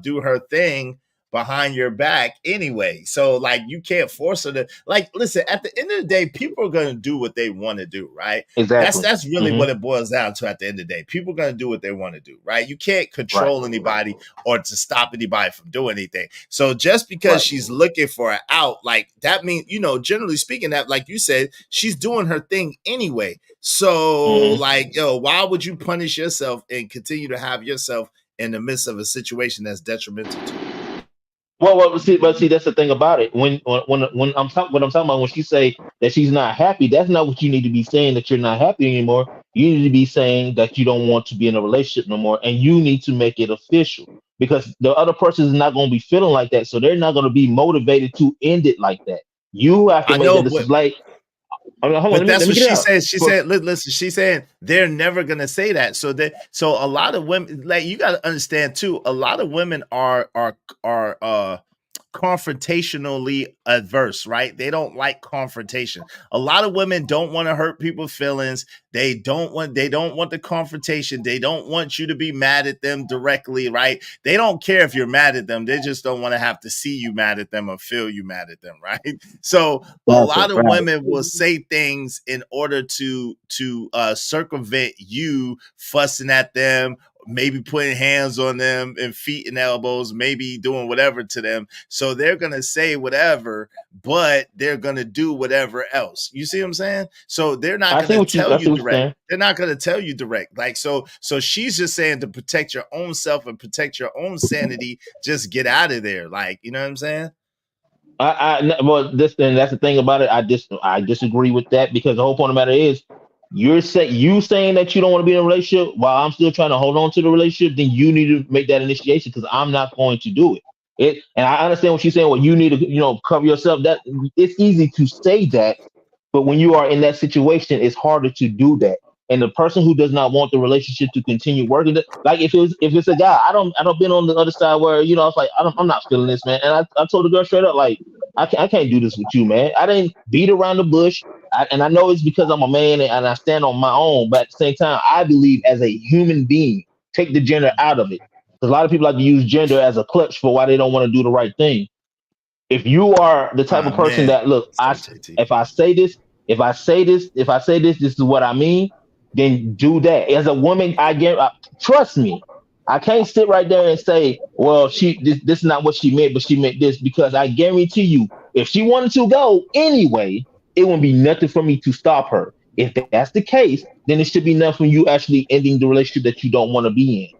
do her thing behind your back anyway. So like you can't force her to like listen, at the end of the day, people are gonna do what they want to do, right? Exactly. That's really what it boils down to at the end of the day. People are gonna do what they want to do, right? You can't control anybody or to stop anybody from doing anything. So just because she's looking for an out, like that means, you know, generally speaking, that like you said, she's doing her thing anyway. So like, yo, why would you punish yourself and continue to have yourself in the midst of a situation that's detrimental to you? Well, see, that's the thing about it. When I'm talking, what I'm talking about, when she say that she's not happy, that's not what you need to be saying. That you're not happy anymore. You need to be saying that you don't want to be in a relationship no more, and you need to make it official because the other person is not going to be feeling like that, so they're not going to be motivated to end it like that. You have to I make know, that. This is like, hold on, but that's let me what get it she out. said. She said, listen, she's saying they're never gonna say that. So a lot of women, like you gotta understand too, a lot of women are confrontationally adverse, right? They don't like confrontation. A lot of women don't want to hurt people's feelings. They don't want the confrontation. They don't want you to be mad at them directly, right? They don't care if you're mad at them. They just don't want to have to see you mad at them or feel you mad at them, right? So a lot of women will say things in order to circumvent you fussing at them, maybe putting hands on them and feet and elbows, maybe doing whatever to them. So they're going to say whatever, but they're going to do whatever else. You see what I'm saying? So they're not going to tell you direct. They're not going to tell you direct. Like, so she's just saying to protect your own self and protect your own sanity, just get out of there. Like, you know what I'm saying? Well, that's the thing about it. I disagree with that because the whole point of the matter is you saying that you don't want to be in a relationship while I'm still trying to hold on to the relationship. Then you need to make that initiation because I'm not going to do it. And I understand what she's saying. Well, you need to cover yourself. That it's easy to say that, but when you are in that situation, it's harder to do that. And the person who does not want the relationship to continue working, like if it's a guy, I don't been on the other side where it's like I'm not feeling this, man. And I told the girl straight up, like I can't do this with you, man. I didn't beat around the bush, and I know it's because I'm a man and I stand on my own. But at the same time, I believe as a human being, take the gender out of it. Because a lot of people like to use gender as a clutch for why they don't want to do the right thing. If you are the type of person that look, if I say this, this is what I mean, then do that. As a woman, trust me, I can't sit right there and say, well, this is not what she meant, but she meant this, because I guarantee you, if she wanted to go anyway, it wouldn't be nothing for me to stop her. If that's the case, then it should be nothing from you actually ending the relationship that you don't want to be in.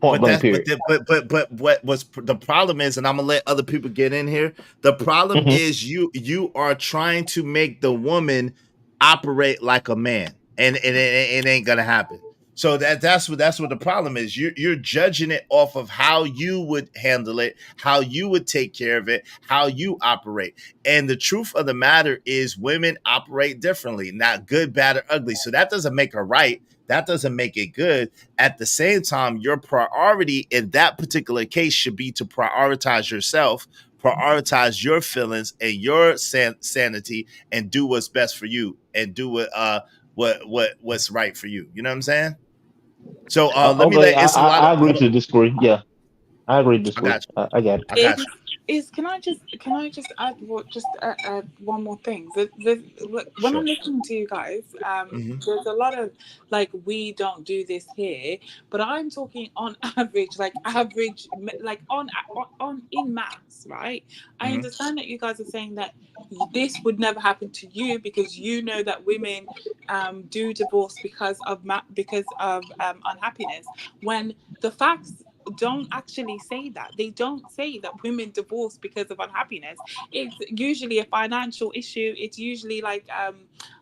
Point blank, period. But what was the problem is, and I'm gonna let other people get in here. The problem is you are trying to make the woman operate like a man, and it ain't gonna happen. So that's what the problem is. You're judging it off of how you would handle it, how you would take care of it, how you operate. And the truth of the matter is, women operate differently, not good, bad, or ugly. So that doesn't make her right. That doesn't make it good. At the same time, your priority in that particular case should be to prioritize yourself, prioritize your feelings and your sanity, and do what's best for you, and do what's right for you. You know what I'm saying? So let me let it's a lot of. I agree to disagree. Yeah, I agree to disagree. I got it. I got you. Can I just add one more thing? When I'm listening to you guys, there's a lot of like, we don't do this here, but I'm talking on average, like on in maths, right? I understand that you guys are saying that this would never happen to you because you know that women do divorce because of unhappiness, when the facts don't actually say that. They don't say that women divorce because of unhappiness. It's usually a financial issue. It's usually like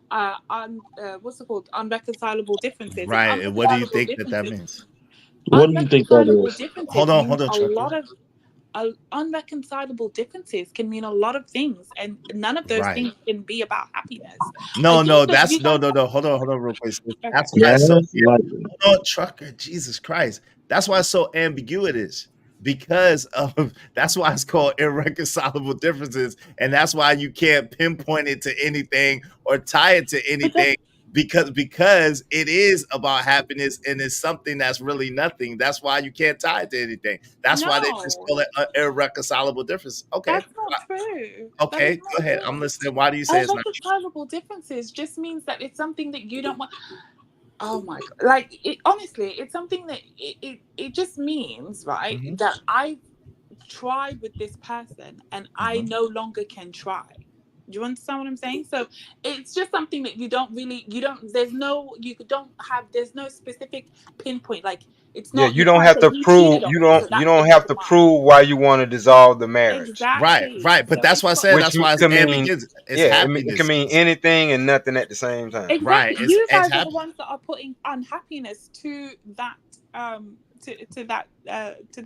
what's it called? Unreconcilable differences. Right. And what do you think that means? What do you think that is? Hold on, Chuck. A lot of unreconcilable differences can mean a lot of things, and none of those things can be about happiness. No. Hold on, real quick. That's why it's so. Hold on, Trucker. Jesus Christ. That's why it's so ambiguous. Because of that's why it's called irreconcilable differences, and that's why you can't pinpoint it to anything or tie it to anything. because it is about happiness and it's something that's really nothing. That's why you can't tie it to anything. That's why they just No, call it an irreconcilable difference. Okay. that's not true. That is Okay, not go ahead. true. I'm listening. Why do you say it's not? Irreconcilable differences just means that it's something that you don't want. Oh my god! Like honestly, it's something that it just means right that I've tried with this person and I no longer can try. Do you understand what I'm saying? So it's just something that you don't there's no specific pinpoint. Like it's Yeah, not, you you don't can't have say to you prove cheated on you me, so don't that's the have reason to why. prove why you want to dissolve the marriage. Exactly. But So that's why I it's got, said Which that's why could it mean, begins. It's yeah, it can happiness. mean anything and nothing at the same time. exactly. It's You guys are the happy ones that are putting unhappiness to that that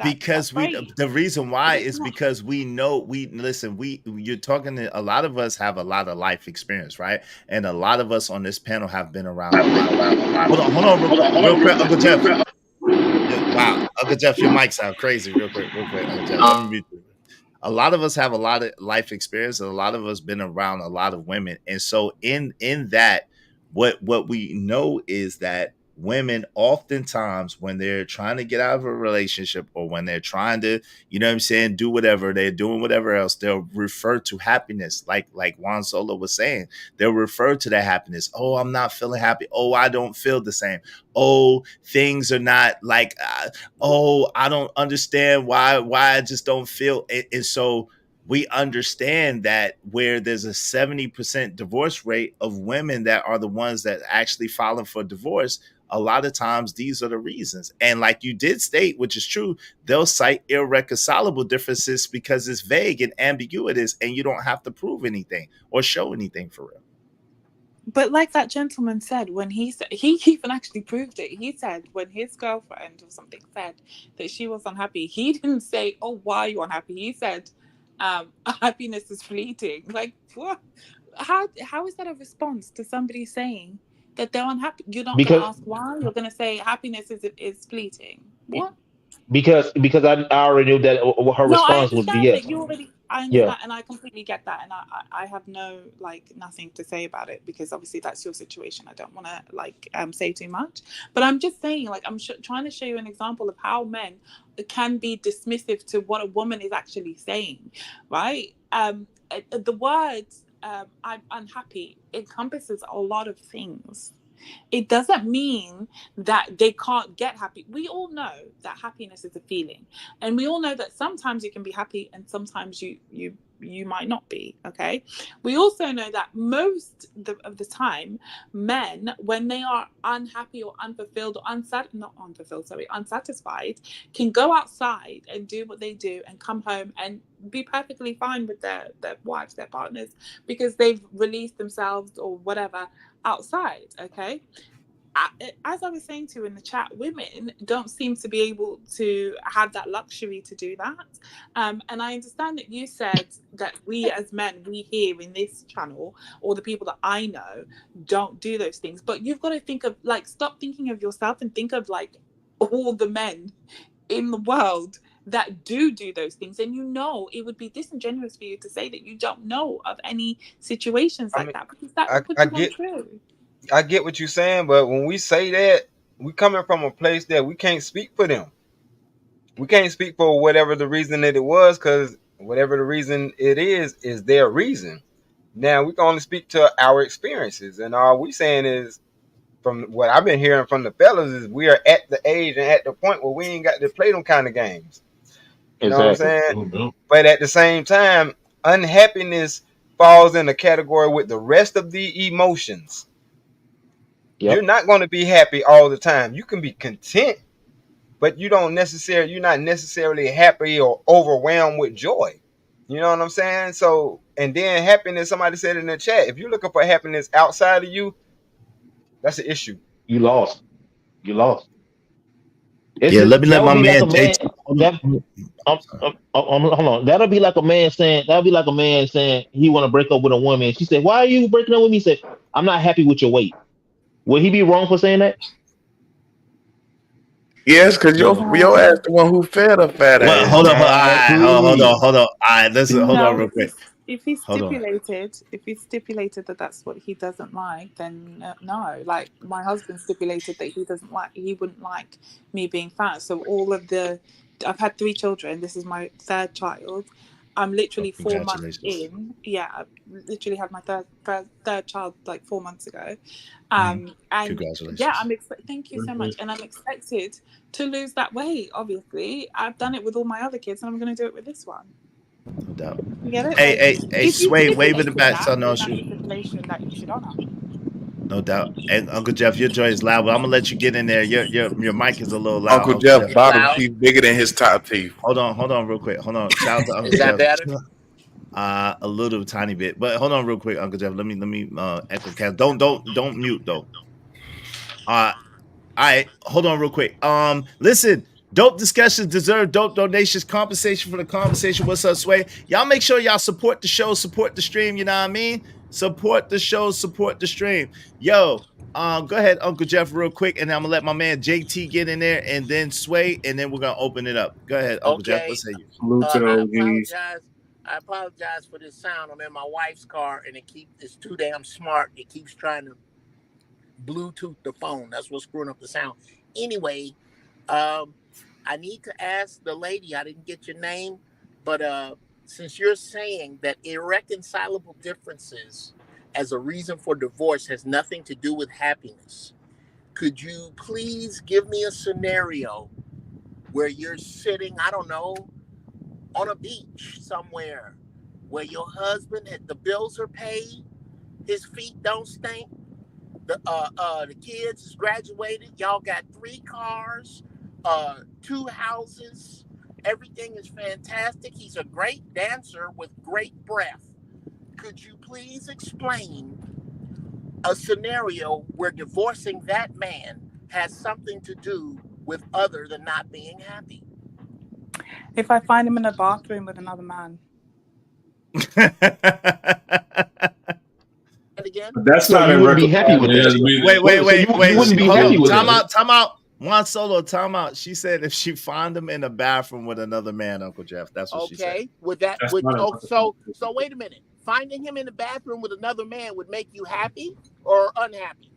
because phrase. the reason But why it's is not. because we know you're talking to a lot of us have a lot of life experience, right? And a lot of us on this panel have been around a lot. Hold on, real quick, Uncle Jeff. Wow, Uncle Jeff, your mic sound crazy. Real quick, Uncle Jeff. Let me mute you. A lot of us have a lot of life experience, and a lot of us been around a lot of women, and so in that, what we know is that women oftentimes when they're trying to get out of a relationship or when they're trying to, you know what I'm saying, do whatever they're doing, whatever else, they'll refer to happiness, like Juan Solo was saying. They'll refer to that happiness. Oh, I'm not feeling happy. Oh, I don't feel the same. Oh, things are not like oh, I don't understand why I just don't feel it. And so we understand that where there's a 70% divorce rate of women that are the ones that actually filing for divorce, a lot of times these are the reasons. And like you did state, which is true, they'll cite irreconcilable differences because it's vague and ambiguous and you don't have to prove anything or show anything for real. But like that gentleman said, when he even actually proved it. He said when his girlfriend or something said that she was unhappy, he didn't say, "Oh, why are you unhappy?" He said, "Happiness is fleeting." Like what? How is that a response to somebody saying that they're unhappy? You're not going to Because ask why. You're going to say happiness is fleeting. What? because I already knew that her No, I response would be understand yes. that you already. I Yeah, understand, and I completely get that, and I have nothing to say about it because obviously that's your situation. I don't want to say too much, but I'm just saying I'm trying to show you an example of how men can be dismissive to what a woman is actually saying, right? The words "I'm unhappy" encompasses a lot of things. It doesn't mean that they can't get happy. We all know that happiness is a feeling, and we all know that sometimes you can be happy and sometimes you might not be. Okay, we also know that most of the time men, when they are unhappy or unfulfilled or unsatisfied, can go outside and do what they do and come home and be perfectly fine with their wives, their partners, because they've released themselves or whatever outside. Okay, as I was saying to you in the chat, women don't seem to be able to have that luxury to do that. And I understand that you said that we as men, we here in this channel, or the people that I know, don't do those things. But you've got to think of stop thinking of yourself and think of all the men in the world that do those things. And it would be disingenuous for you to say that you don't know of any situations like that, because that would put I you get untrue. I get what you're saying, but when we say that, we coming from a place that we can't speak for them. We can't speak for whatever the reason that it was, because whatever the reason it is their reason. Now we can only speak to our experiences, and all we saying is, from what I've been hearing from the fellas, is we are at the age and at the point where we ain't got to play them kind of games. You know what I'm exactly. saying? But at the same time, unhappiness falls in the category with the rest of the emotions. Yep. You're not going to be happy all the time. You can be content, but you're not necessarily happy or overwhelmed with joy. You know what I'm saying? So, and then happiness, somebody said in the chat, if you're looking for happiness outside of you, that's an issue. You lost. You lost. It's Yeah, just let me let that would my be like man a man JT. that hold on. That'll be like a man saying he want to break up with a woman. She said, "Why are you breaking up with me?" He said, "I'm not happy with your weight." Would he be wrong for saying that? Yes, because your ass No. the one who fed a fat Well, ass, hold on, man. hold on. All right, listen, hold on No, real quick. If he Hold on. stipulated that that's what he doesn't like, then no. Like my husband stipulated that he wouldn't like me being fat. So I've had 3 children. This is my 3rd child. I'm literally 4 months Congratulations. in. Yeah, I literally had my third child like 4 months ago. Mhm. And yeah, Congratulations. thank you so much. And I'm expected to lose that weight. Obviously, I've done it with all my other kids, and I'm going to do it with this one. No doubt. You get it? Like, Hey, if you Sway, wave in the stipulated back, that, son, then no that's shoot. a stipulation that you should honor. No doubt. And Uncle Jeff, your joy is loud, but I'm gonna let you get in there. Your mic is a little loud, Uncle Uncle Jeff Jeff. bottom teeth bigger than his top teeth. Hold on, real quick. Hold on. Shout out to Uncle Is that Jeff. better? A little tiny bit, but hold on, real quick, Uncle Jeff. Let me echo cast. Don't mute though. All right, hold on real quick. Listen, dope discussions deserve dope donations. Compensation for the conversation. What's up, Sway? Y'all make sure y'all support the show, support the stream. You know what I mean? Support the show, support the stream. Yo, go ahead, Uncle Jeff, real quick, and I'm gonna let my man JT get in there, and then Sway, and then we're gonna open it up. Go ahead, Uncle Jeff. What Okay. say you? Salute to the I OGs. apologize. I apologize for this sound. I'm in my wife's car, and it's too damn smart. It keeps trying to Bluetooth the phone. That's what's screwing up the sound. Anyway, I need to ask the lady. I didn't get your name, but since you're saying that irreconcilable differences as a reason for divorce has nothing to do with happiness, could you please give me a scenario where you're sitting, I don't know, on a beach somewhere, where your husband, the bills are paid, his feet don't stink, the kids is graduated, y'all got 3 cars, 2 houses, everything is fantastic. He's a great dancer with great breath. Could you please explain a scenario where divorcing that man has something to do with other than not being happy? If I find him in a bathroom with another man. And again, That's So not you wouldn't be happy irreconcilable. with that. So you wouldn't be Hold happy on. with Time that. out. Juan Solo, time out. She said if she find him in a bathroom with another man, Uncle Jeff. That's what she said. okay, with that, That's not so irreconcilable. wait a minute. Finding him in the bathroom with another man would make you happy or unhappy?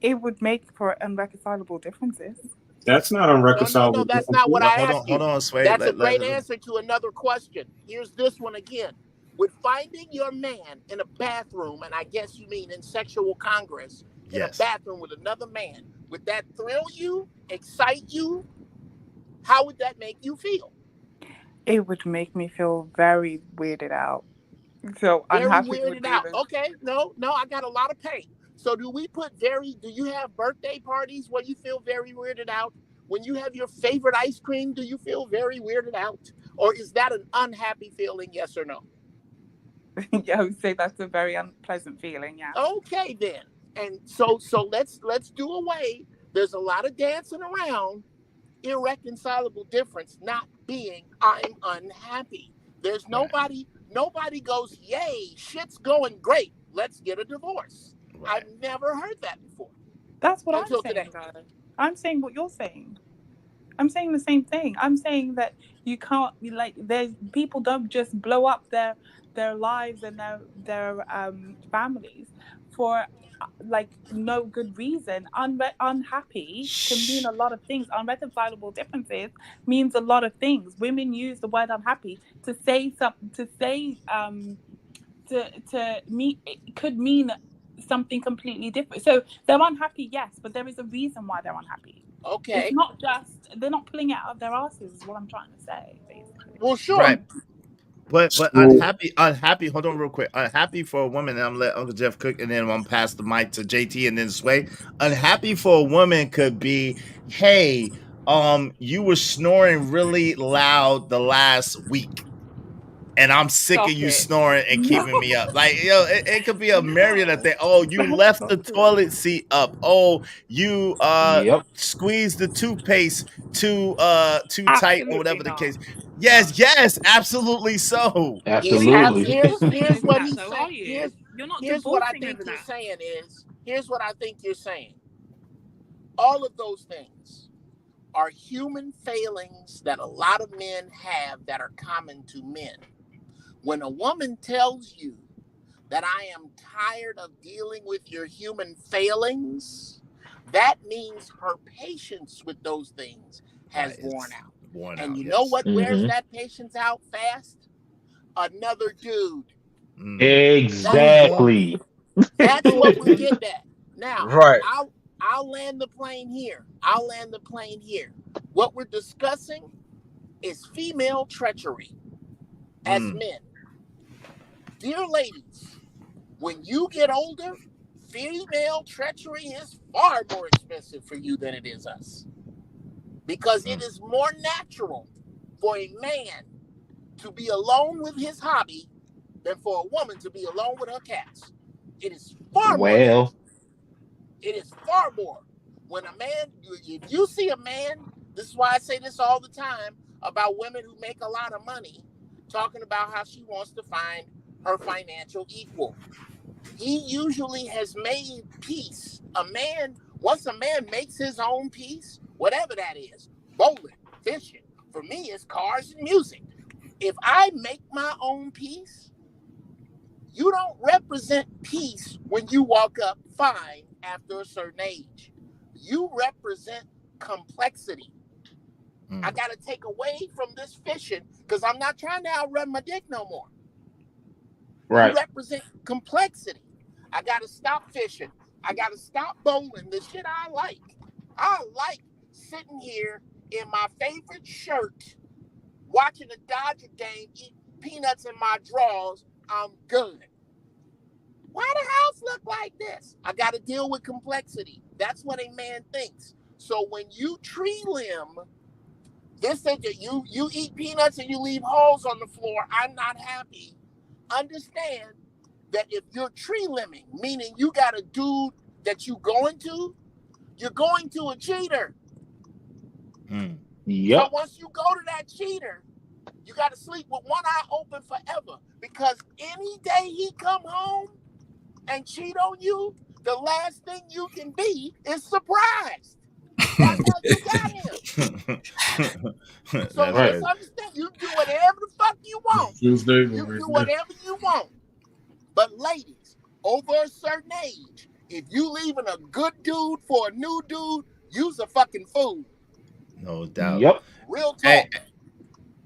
It would make for irreconcilable differences. That's not No, unreconcilable that's not what differences. I Hold asked you. on, Sway. That's a great answer to another question. Here's this one again. Would finding your man in a bathroom, and I guess you mean in sexual congress, in a Yes. bathroom with another man, would that thrill you, excite you? How would that make you feel? It would make me feel very weirded out. So Very unhappy would weirded be out. the. Okay, no, I got a lot of pain. So do you have birthday parties where you feel very weirded out? When you have your favorite ice cream, do you feel very weirded out? Or is that an unhappy feeling, yes or no? Yeah, I would say that's a very unpleasant feeling. Yeah. Okay then. And so let's do away. There's a lot of dancing around irreconcilable difference not being I'm unhappy. There's nobody goes, yay, shit's going great. Let's get a divorce. I've never heard that before. That's what I'm Until saying, today. though. I'm saying what you're saying. I'm saying the same thing. I'm saying that you can't there's people don't just blow up their lives and their families for no good reason. Unhappy can mean a lot of things. Unreconcilable differences means a lot of things. Women use the word unhappy to say something to me. It could mean something completely different. So they're unhappy, yes, but there is a reason why they're unhappy. It's Okay. not just they're not pulling it out of their asses is what I'm trying to say, basically. Well, sure. Right. But So, unhappy. Hold on, real quick. Unhappy for a woman, and I'm gonna let Uncle Jeff cook, and then I'm gonna pass the mic to JT, and then Sway. Unhappy for a woman could be, hey, you were snoring really loud the last week, and I'm sick Stop of you it. snoring and No. keeping me up. Like, it could be a myriad of things. Oh, you left the toilet seat up. Oh, you squeezed the toothpaste too tight, or Absolutely whatever the not. case. Yes, absolutely so. Here's You're not divorcing here's over what that he's though, saying. are you? You're not Here's what I divorcing think over you're that. saying is here's what I think you're saying. All of those things are human failings that a lot of men have that are common to men. When a woman tells you that I am tired of dealing with your human failings, that means her patience with those things has worn out. And you know what wears that patience out fast? Another dude. Exactly. That's what we're getting at. Now, Right. I'll land the plane here. I'll land the plane here. What we're discussing is female treachery as men. Dear ladies, when you get older, female treachery is far more expensive for you than it is us. Because it is more natural for a man to be alone with his hobby than for a woman to be alone with her cats. It is far more natural. It is far more. When a man, if you see a man, this is why I say this all the time about women who make a lot of money, talking about how she wants to find her financial equal. He usually has made peace. Once a man makes his own peace, whatever that is, bowling, fishing, for me it's cars and music. If I make my own peace, you don't represent peace when you walk up fine after a certain age. You represent complexity. I got to take away from this fishing because I'm not trying to outrun my dick no more. Right. You represent complexity. I got to stop fishing. I got to stop bowling, the shit I like. I like sitting here in my favorite shirt, watching a Dodger game, eat peanuts in my drawers. I'm good. Why the house look like this? I got to deal with complexity. That's what a man thinks. So when you tree limb, this is you eat peanuts and you leave holes on the floor, I'm not happy. Understand that if you're tree limbing, meaning you got a dude that you're going to a cheater. Yep. So once you go to that cheater, you got to sleep with one eye open forever because any day he come home and cheat on you, the last thing you can be is surprised. That's how you got him. So just understand, you do whatever the fuck you want. You do whatever you want. But ladies, over a certain age, if you leaving a good dude for a new dude, you's a fucking fool. No doubt. Yep. Real talk.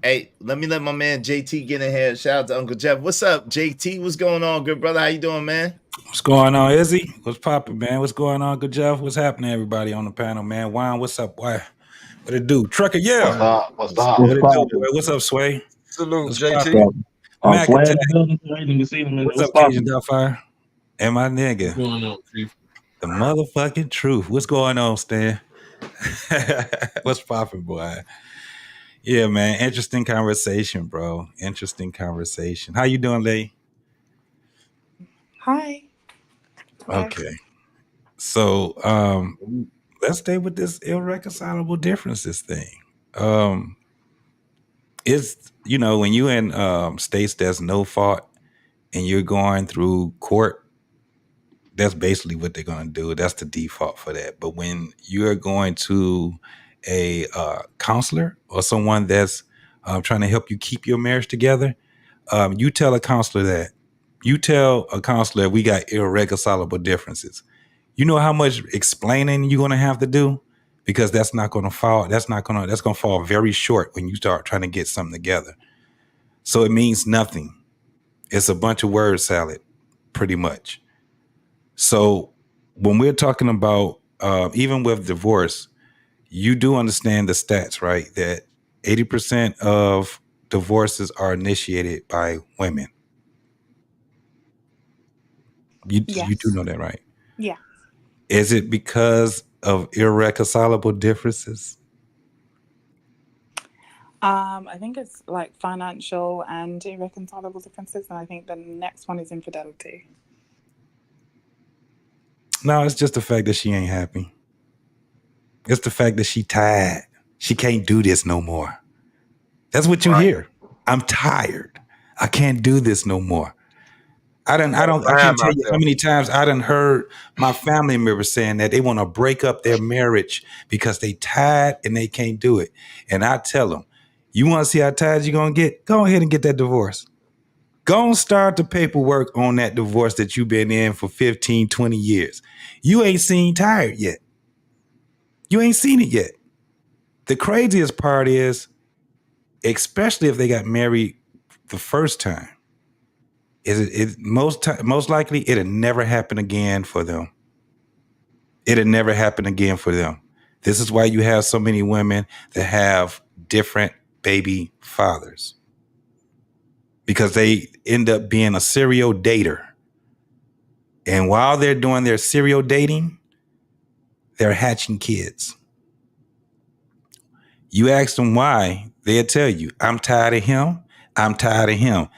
Hey, let my man JT get in here. Shout out to Uncle Jeff. What's up, JT? What's going on, good brother? How you doing, man? What's going on, Izzy? What's poppin', man? What's going on, good Jeff? What's happening, everybody on the panel, man? Wine, what's up? Why? What it do? Trucker, yeah. What's up? What it do, boy? What's up, Sway? Salute, what's JT. Mac Sway, Attack. you What's up, Cajun Doubtfire? And my nigga. What's going on, Chief? The motherfucking truth. What's going on, Stan? What's poppin', boy? Yeah, man. Interesting conversation, bro. Interesting conversation. How you doing, Lay? Hi. Okay. So let's stay with this irreconcilable differences thing. It's, when you in states that's no fault and you're going through court, that's basically what they're going to do. That's the default for that. But when you're going to a counselor or someone that's trying to help you keep your marriage together, you tell a counselor that. You tell a counselor we got irreconcilable differences. You know how much explaining you're going to have to do? Because that's going to fall very short when you start trying to get something together. So it means nothing. It's a bunch of word salad, pretty much. So when we're talking about, even with divorce, you do understand the stats, right? That 80% of divorces are initiated by women. You do know that, right? Yeah. Is it because of irreconcilable differences? I think it's like financial and irreconcilable differences, and I think the next one is infidelity. No, it's just the fact that she ain't happy. It's the fact that she tired. She can't do this no more. That's what you hear. I'm tired. I can't do this no more. I can't tell you how many times I done heard my family members saying that they want to break up their marriage because they tired and they can't do it. And I tell them, you want to see how tired you're going to get? Go ahead and get that divorce. Go and start the paperwork on that divorce that you've been in for 15, 20 years. You ain't seen tired yet. You ain't seen it yet. The craziest part is, especially if they got married the first time, most likely it'll never happen again for them. It'll never happen again for them. This is why you have so many women that have different baby fathers, because they end up being a serial dater. And while they're doing their serial dating, they're hatching kids. You ask them why, they'll tell you, I'm tired of him. I'm tired of him.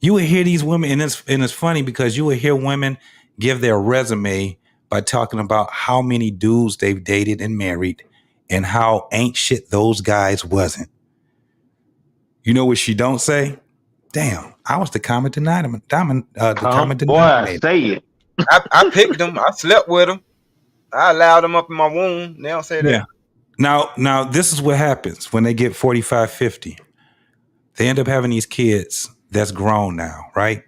You will hear these women, and it's funny because you will hear women give their resume by talking about how many dudes they've dated and married and how ain't shit those guys wasn't. You know what she don't say? Damn, I was the common denominator. Boy, say it. I picked them. I slept with them. I allowed them up in my womb. They don't say that. Yeah. Now, this is what happens when they get 45, 50. They end up having these kids that's grown now, right?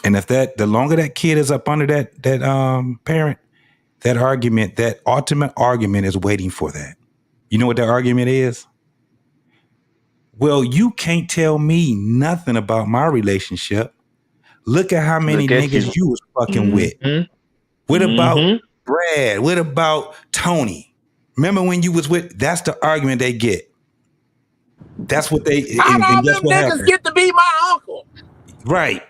And if the longer that kid is up under that parent, that ultimate argument is waiting for that. You know what that argument is? Well, you can't tell me nothing about my relationship. Look at how many niggas you was fucking with. What about Brad? What about Tony? Remember when you was with? That's the argument they get. That's what they. How And all guess them what niggas happened? get to be my uncle? Right.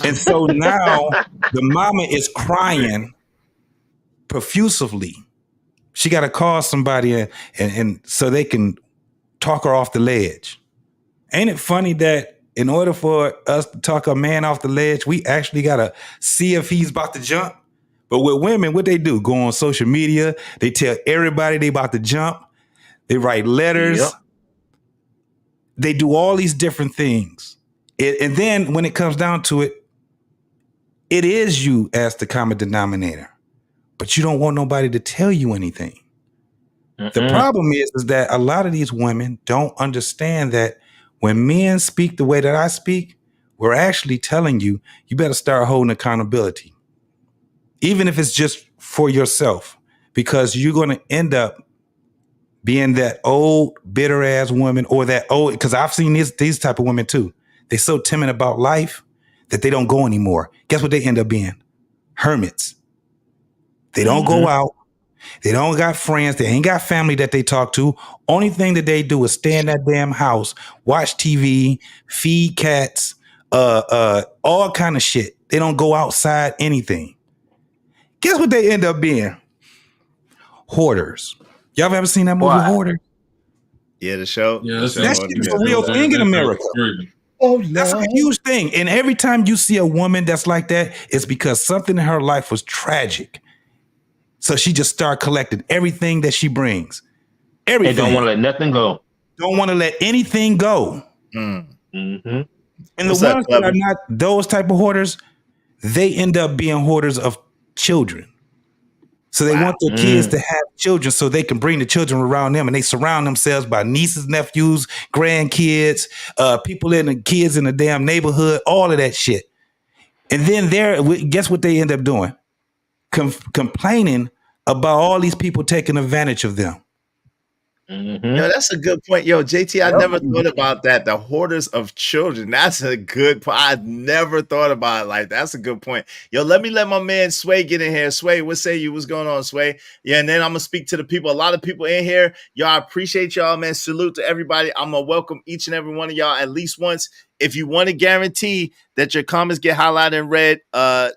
And so now the mama is crying profusely. She got to call somebody and so they can talk her off the ledge. Ain't it funny that in order for us to talk a man off the ledge, we actually got to see if he's about to jump? But with women, what they do? Go on social media. They tell everybody they about to jump. They write letters. Yep. They do all these different things. And then when it comes down to it, it is you as the common denominator. But you don't want nobody to tell you anything. The problem is that a lot of these women don't understand that when men speak the way that I speak, we're actually telling you, you better start holding accountability. Even if it's just for yourself, because you're going to end up being that old, bitter ass woman, or that old, because I've seen these type of women too. They're so timid about life that they don't go anymore. Guess what they end up being? Hermits. They don't go out. They don't got friends. They ain't got family that they talk to. Only thing that they do is stay in that damn house, watch TV, feed cats, all kind of shit. They don't go outside anything. Guess what they end up being? Hoarders. Y'all ever seen that movie Hoarder? Yeah, the show. Yeah, The show that shit is a real thing in America. Oh, that's a huge thing. And every time you see a woman that's like that, it's because something in her life was tragic. So she just start collecting everything that she brings. Everything. They don't want to let nothing go. Don't want to let anything go. And the ones that are not those type of hoarders, they end up being hoarders of children. So they want their kids to have children so they can bring the children around them, and they surround themselves by nieces, nephews, grandkids, people in the kids in the damn neighborhood, all of that shit. And then guess what they end up doing? Complaining about all these people taking advantage of them. Yo, that's a good point. Yo, JT, I never thought about that. The hoarders of children. That's a good point. I never thought about it like that. That's a good point. Yo, let my man Sway get in here. Sway, what say you? What's going on, Sway? Yeah, and then I'm going to speak to the people. A lot of people in here. Y'all, I appreciate y'all, man. Salute to everybody. I'm going to welcome each and every one of y'all at least once. If you want to guarantee that your comments get highlighted in red,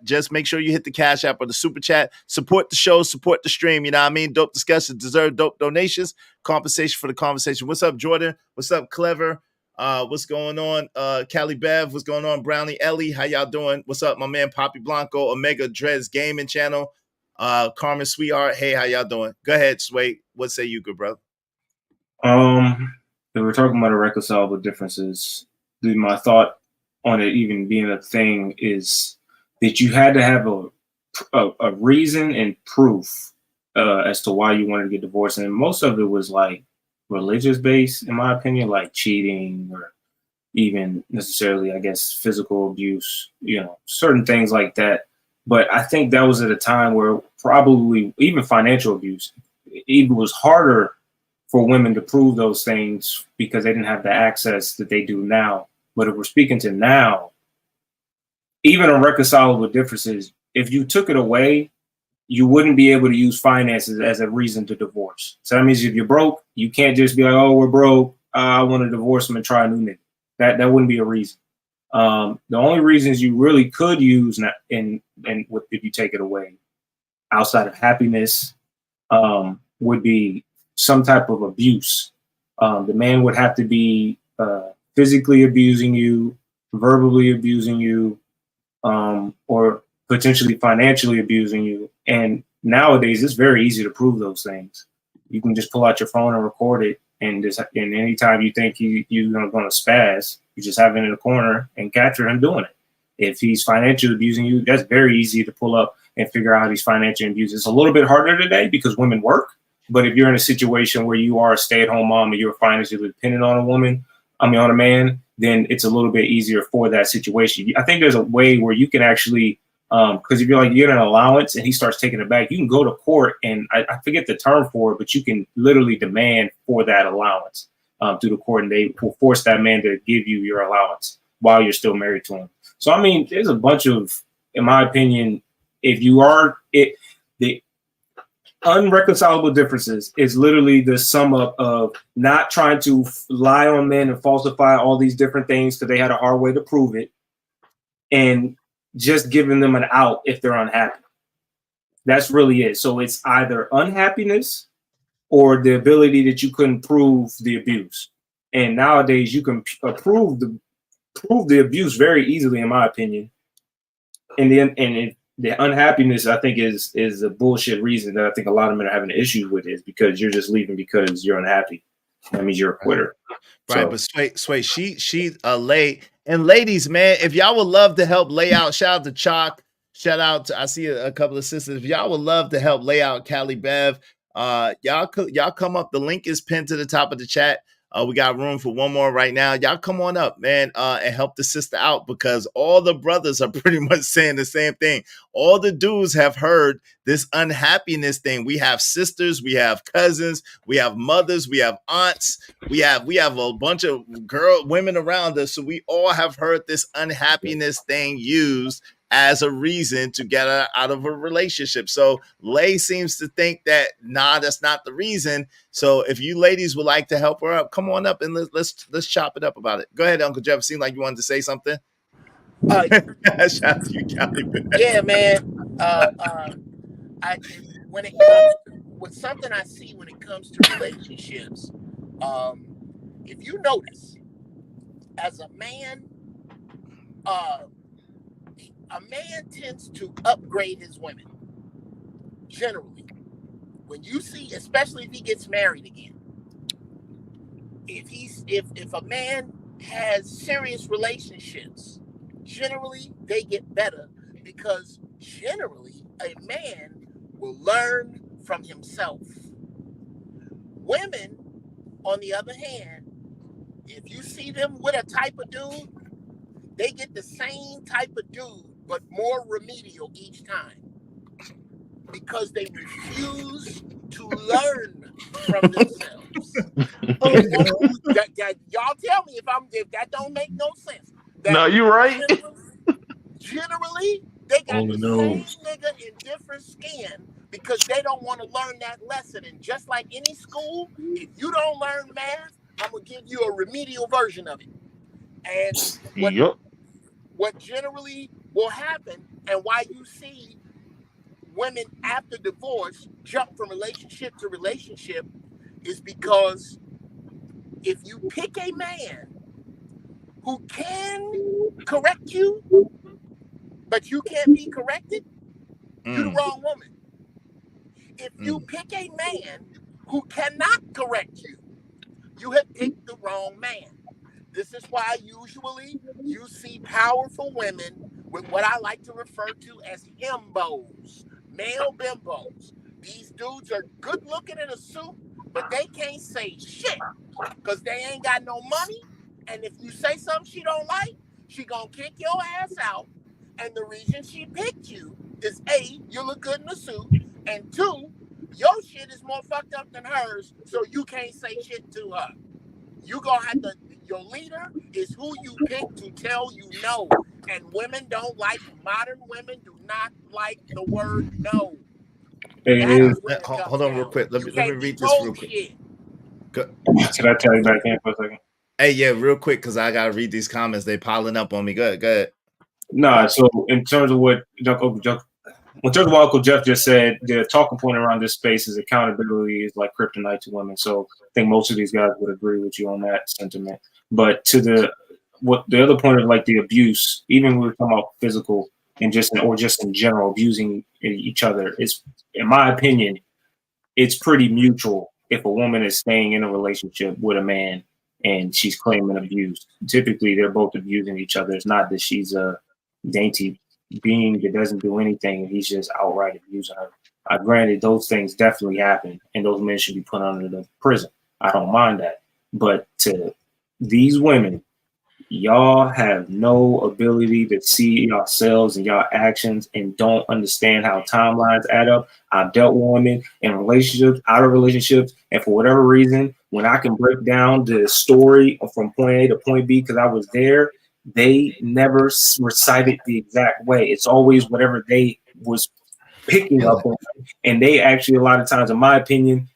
just make sure you hit the Cash App or the Super Chat. Support the show, support the stream. You know what I mean? Dope discussions deserve dope donations. Compensation for the conversation. What's up, Jordan? What's up, Clever? What's going on? Cali Bev, what's going on? Brownie Ellie, how y'all doing? What's up, my man Poppy Blanco, Omega Dreads Gaming Channel, Carmen Sweetheart, hey, how y'all doing? Go ahead, Sway. What say you, good brother? They were talking about irreconcilable differences. My thought on it even being a thing is that you had to have a reason and proof as to why you wanted to get divorced, and most of it was like religious based, in my opinion, like cheating or even necessarily, I guess, physical abuse, certain things like that. But I think that was at a time where probably even financial abuse, it was harder for women to prove those things because they didn't have the access that they do now. But if we're speaking to now, even irreconcilable differences, if you took it away, you wouldn't be able to use finances as a reason to divorce. So that means if you're broke, you can't just be like, oh, we're broke, I want to divorce him and try a new nigga. That wouldn't be a reason. The only reasons you really could use if you take it away, outside of happiness, would be some type of abuse. The man would have to be physically abusing you, verbally abusing you, or potentially financially abusing you. And nowadays, it's very easy to prove those things. You can just pull out your phone and record it, and anytime you think you're going to spaz, you just have it in the corner and capture him doing it. If he's financially abusing you, that's very easy to pull up and figure out how he's financially abused. It's a little bit harder today because women work. But if you're in a situation where you are a stay-at-home mom and you're financially dependent on on a man, then it's a little bit easier for that situation. I think there's a way where you can actually, because if you're like, you get an allowance and he starts taking it back, you can go to court, and I forget the term for it, but you can literally demand for that allowance through the court, and they will force that man to give you your allowance while you're still married to him. So, I mean, there's a bunch of, in my opinion, if you are the unreconcilable differences is literally the sum up of not trying to lie on men and falsify all these different things because they had a hard way to prove it, and just giving them an out if they're unhappy. That's really it. So it's either unhappiness or the ability that you couldn't prove the abuse. And nowadays you can prove the abuse very easily, in my opinion. And then the unhappiness, I think, is a bullshit reason that I think a lot of men are having issues with, is because you're just leaving because you're unhappy. That means you're a quitter. Right, so. But Sway, she lay. And ladies, man, if y'all would love to help lay out, shout out to Chalk, shout out to, I see a couple of sisters. If y'all would love to help lay out Cali Bev, y'all come up. The link is pinned to the top of the chat. We got room for one more right now. Y'all come on up, man, and help the sister out, because all the brothers are pretty much saying the same thing. All the dudes have heard this unhappiness thing. We have sisters, we have cousins, we have mothers, we have aunts, we have a bunch of women around us. So we all have heard this unhappiness thing used as a reason to get out of a relationship. So Lay seems to think that, nah, that's not the reason. So if you ladies would like to help her up, come on up and let's chop it up about it. Go ahead, Uncle Jeff. Seemed like you wanted to say something. Shout out to you, Cali. Yeah, man. When it comes with something I see when it comes to relationships, if you notice, as a man tends to upgrade his women. Generally, when you see, especially if he gets married again, if a man has serious relationships, generally they get better, because generally a man will learn from himself. Women, on the other hand, if you see them with a type of dude, they get the same type of dude, but more remedial each time, because they refuse to learn from themselves. Y'all tell me if that don't make no sense. No, you're right. Generally, they got the same nigga in different skin because they don't want to learn that lesson. And just like any school, if you don't learn math, I'm gonna give you a remedial version of it. And what generally will happen, and why you see women after divorce jump from relationship to relationship, is because if you pick a man who can correct you, but you can't be corrected, you're the wrong woman. If you pick a man who cannot correct you, you have picked the wrong man. This is why usually you see powerful women with what I like to refer to as himbos, male bimbos. These dudes are good looking in a suit, but they can't say shit because they ain't got no money And if you say something she don't like, she gonna kick your ass out. And the reason she picked you is A, you look good in a suit, and 2, your shit is more fucked up than hers, so you can't say shit to her. You gonna have to. Your leader is who you pick to tell you no. And women don't like, modern women do not like the word no. Hold on real quick. Let me read this real quick. Shit. Should I tell you back in for a second? Hey, yeah, real quick, because I gotta read these comments. They piling up on me. Go ahead. Nah, so in terms of what Uncle Jeff just said, the talking point around this space is accountability is like kryptonite to women. So I think most of these guys would agree with you on that sentiment. But to the other point of like the abuse, even when we're talking about physical and just in general abusing each other, it's, in my opinion, it's pretty mutual if a woman is staying in a relationship with a man and she's claiming abuse. Typically, they're both abusing each other. It's not that she's a dainty being that doesn't do anything and he's just outright abusing her. Granted, those things definitely happen, and those men should be put under the prison. I don't mind that. But to these women, y'all have no ability to see yourselves and y'all actions and don't understand how timelines add up. I've dealt with women in relationships, out of relationships, and for whatever reason, when I can break down the story from point A to point B because I was there, they never recited the exact way. It's always whatever they was picking up on, and they actually a lot of times, in my opinion,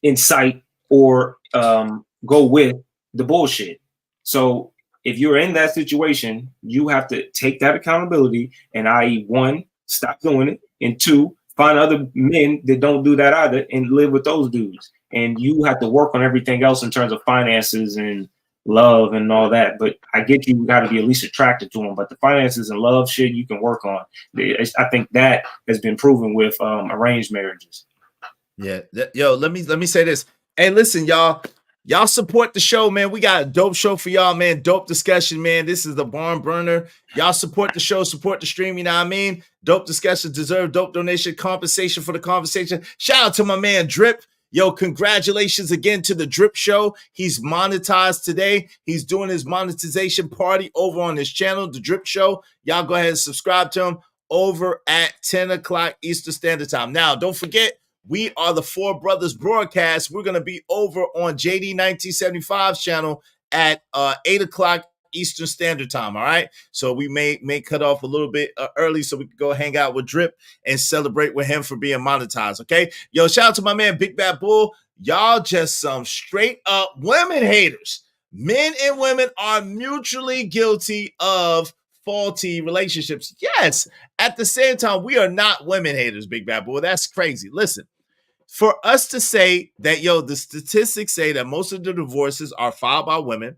incite or go with the bullshit. So if you're in that situation, you have to take that accountability and, i.e., 1, stop doing it, and 2, find other men that don't do that either and live with those dudes. And you have to work on everything else in terms of finances and love and all that. But I get you got to be at least attracted to them. But the finances and love shit you can work on. I think that has been proven with arranged marriages. Yeah. Yo, let me say this. Hey, listen, y'all. Y'all support the show, man. We got a dope show for y'all, man. Dope discussion, man. This is the barn burner. Y'all support the show, support the stream, you know what I mean? Dope discussion, deserve dope donation, compensation for the conversation. Shout out to my man Drip. Yo, congratulations again to the Drip Show. He's monetized today. He's doing his monetization party over on his channel, the Drip Show. Y'all go ahead and subscribe to him over at 10 o'clock Eastern Standard Time. Now, don't forget, we are the Four Brothers broadcast. We're going to be over on JD 1975's channel at 8 o'clock Eastern Standard Time, all right? So we may cut off a little bit early so we can go hang out with Drip and celebrate with him for being monetized, okay? Yo, shout out to my man Big Bad Bull. Y'all just some straight up women haters. Men and women are mutually guilty of faulty relationships. Yes, at the same time, we are not women haters, Big Bad Bull. That's crazy. Listen. For us to say that, yo, the statistics say that most of the divorces are filed by women,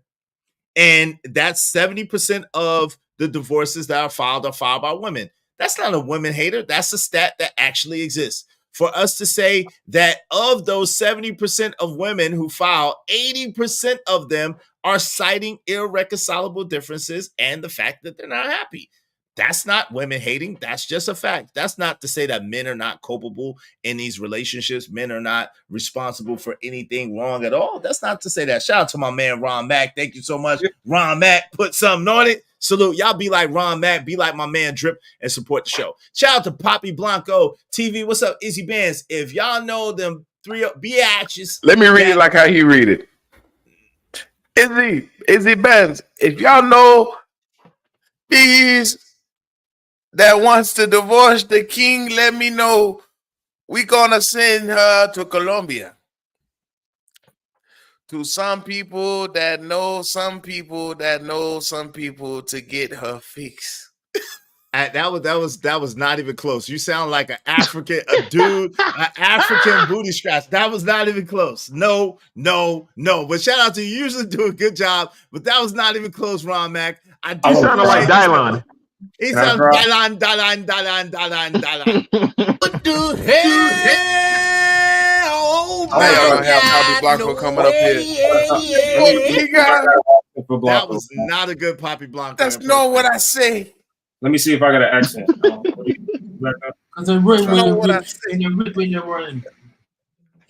and that's 70% of the divorces that are filed by women. That's not a women hater. That's a stat that actually exists. For us to say that of those 70% of women who file, 80% of them are citing irreconcilable differences and the fact that they're not happy. That's not women hating. That's just a fact. That's not to say that men are not culpable in these relationships. Men are not responsible for anything wrong at all. That's not to say that. Shout out to my man, Ron Mack. Thank you so much. Ron Mack put something on it. Salute. Y'all be like Ron Mack. Be like my man, Drip, and support the show. Shout out to Poppy Blanco TV. What's up, Izzy Bands? If y'all know them three biatches. Let me read it like how he read it. Izzy Bands. If y'all know these that wants to divorce the king, let me know. We gonna send her to Colombia. To some people that know some people that know some people to get her fixed. That was not even close. You sound like an African, an African booty scratch. That was not even close. No. But shout out to you. You usually do a good job, but that was not even close, Ron Mack. He sounded like Dylon. He sounds Dylon. What the hell? I don't have Poppy Blanco coming up here. That was not a good Poppy Blanco. That's not what I say. Let me see if I got an accent. Because I'm running when you're running.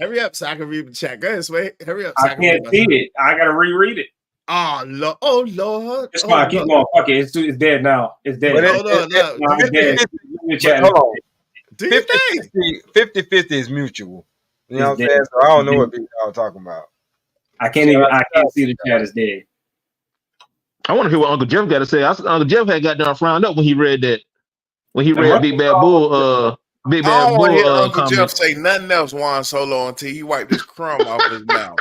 Hurry up so I can read the chat. Go ahead, Sway. Hurry up. I can't see it. I got to reread it. Oh Lord. It's Oh fine. Keep Lord. going. Fuck it. It's dead now. It's dead. Hold on. No, it's dead. The chat Hold on. Do you think? 50-50 is mutual. You know It's what I'm dead. saying? So I don't know It's what dead. people are talking about. I can't see the chat is dead. I want to hear what Uncle Jeff got to say. Uncle Jeff had got down frowned up when he read that. When he read Big Bad Bull, Big I Bad don't want to hear Bull Uncle comment. Jeff say nothing else, Juan Solo, until he wiped this crumb off his mouth.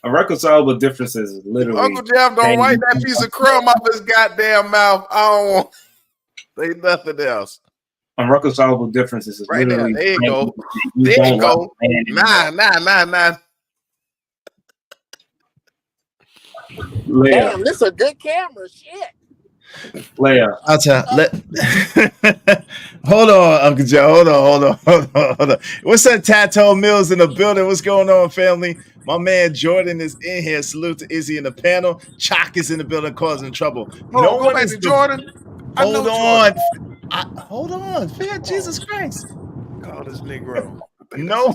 Irreconcilable differences is literally. Uncle Jeff don't wipe that piece of crumb off his goddamn mouth. I don't want to say nothing else. Irreconcilable differences is Right literally. there you go. You There don't you go. like Nah. Leia. Damn, this is a good camera. Shit. Leia. I'll tell. Hold on, Uncle Joe. Hold on. What's up, Tato Mills in the building? What's going on, family? My man Jordan is in here. Salute to Izzy in the panel. Chalk is in the building, causing trouble. Hold on, No go one back is. to Jordan. I Hold know on. Jordan. Hold on, fair Jesus Christ. Call this Negro. No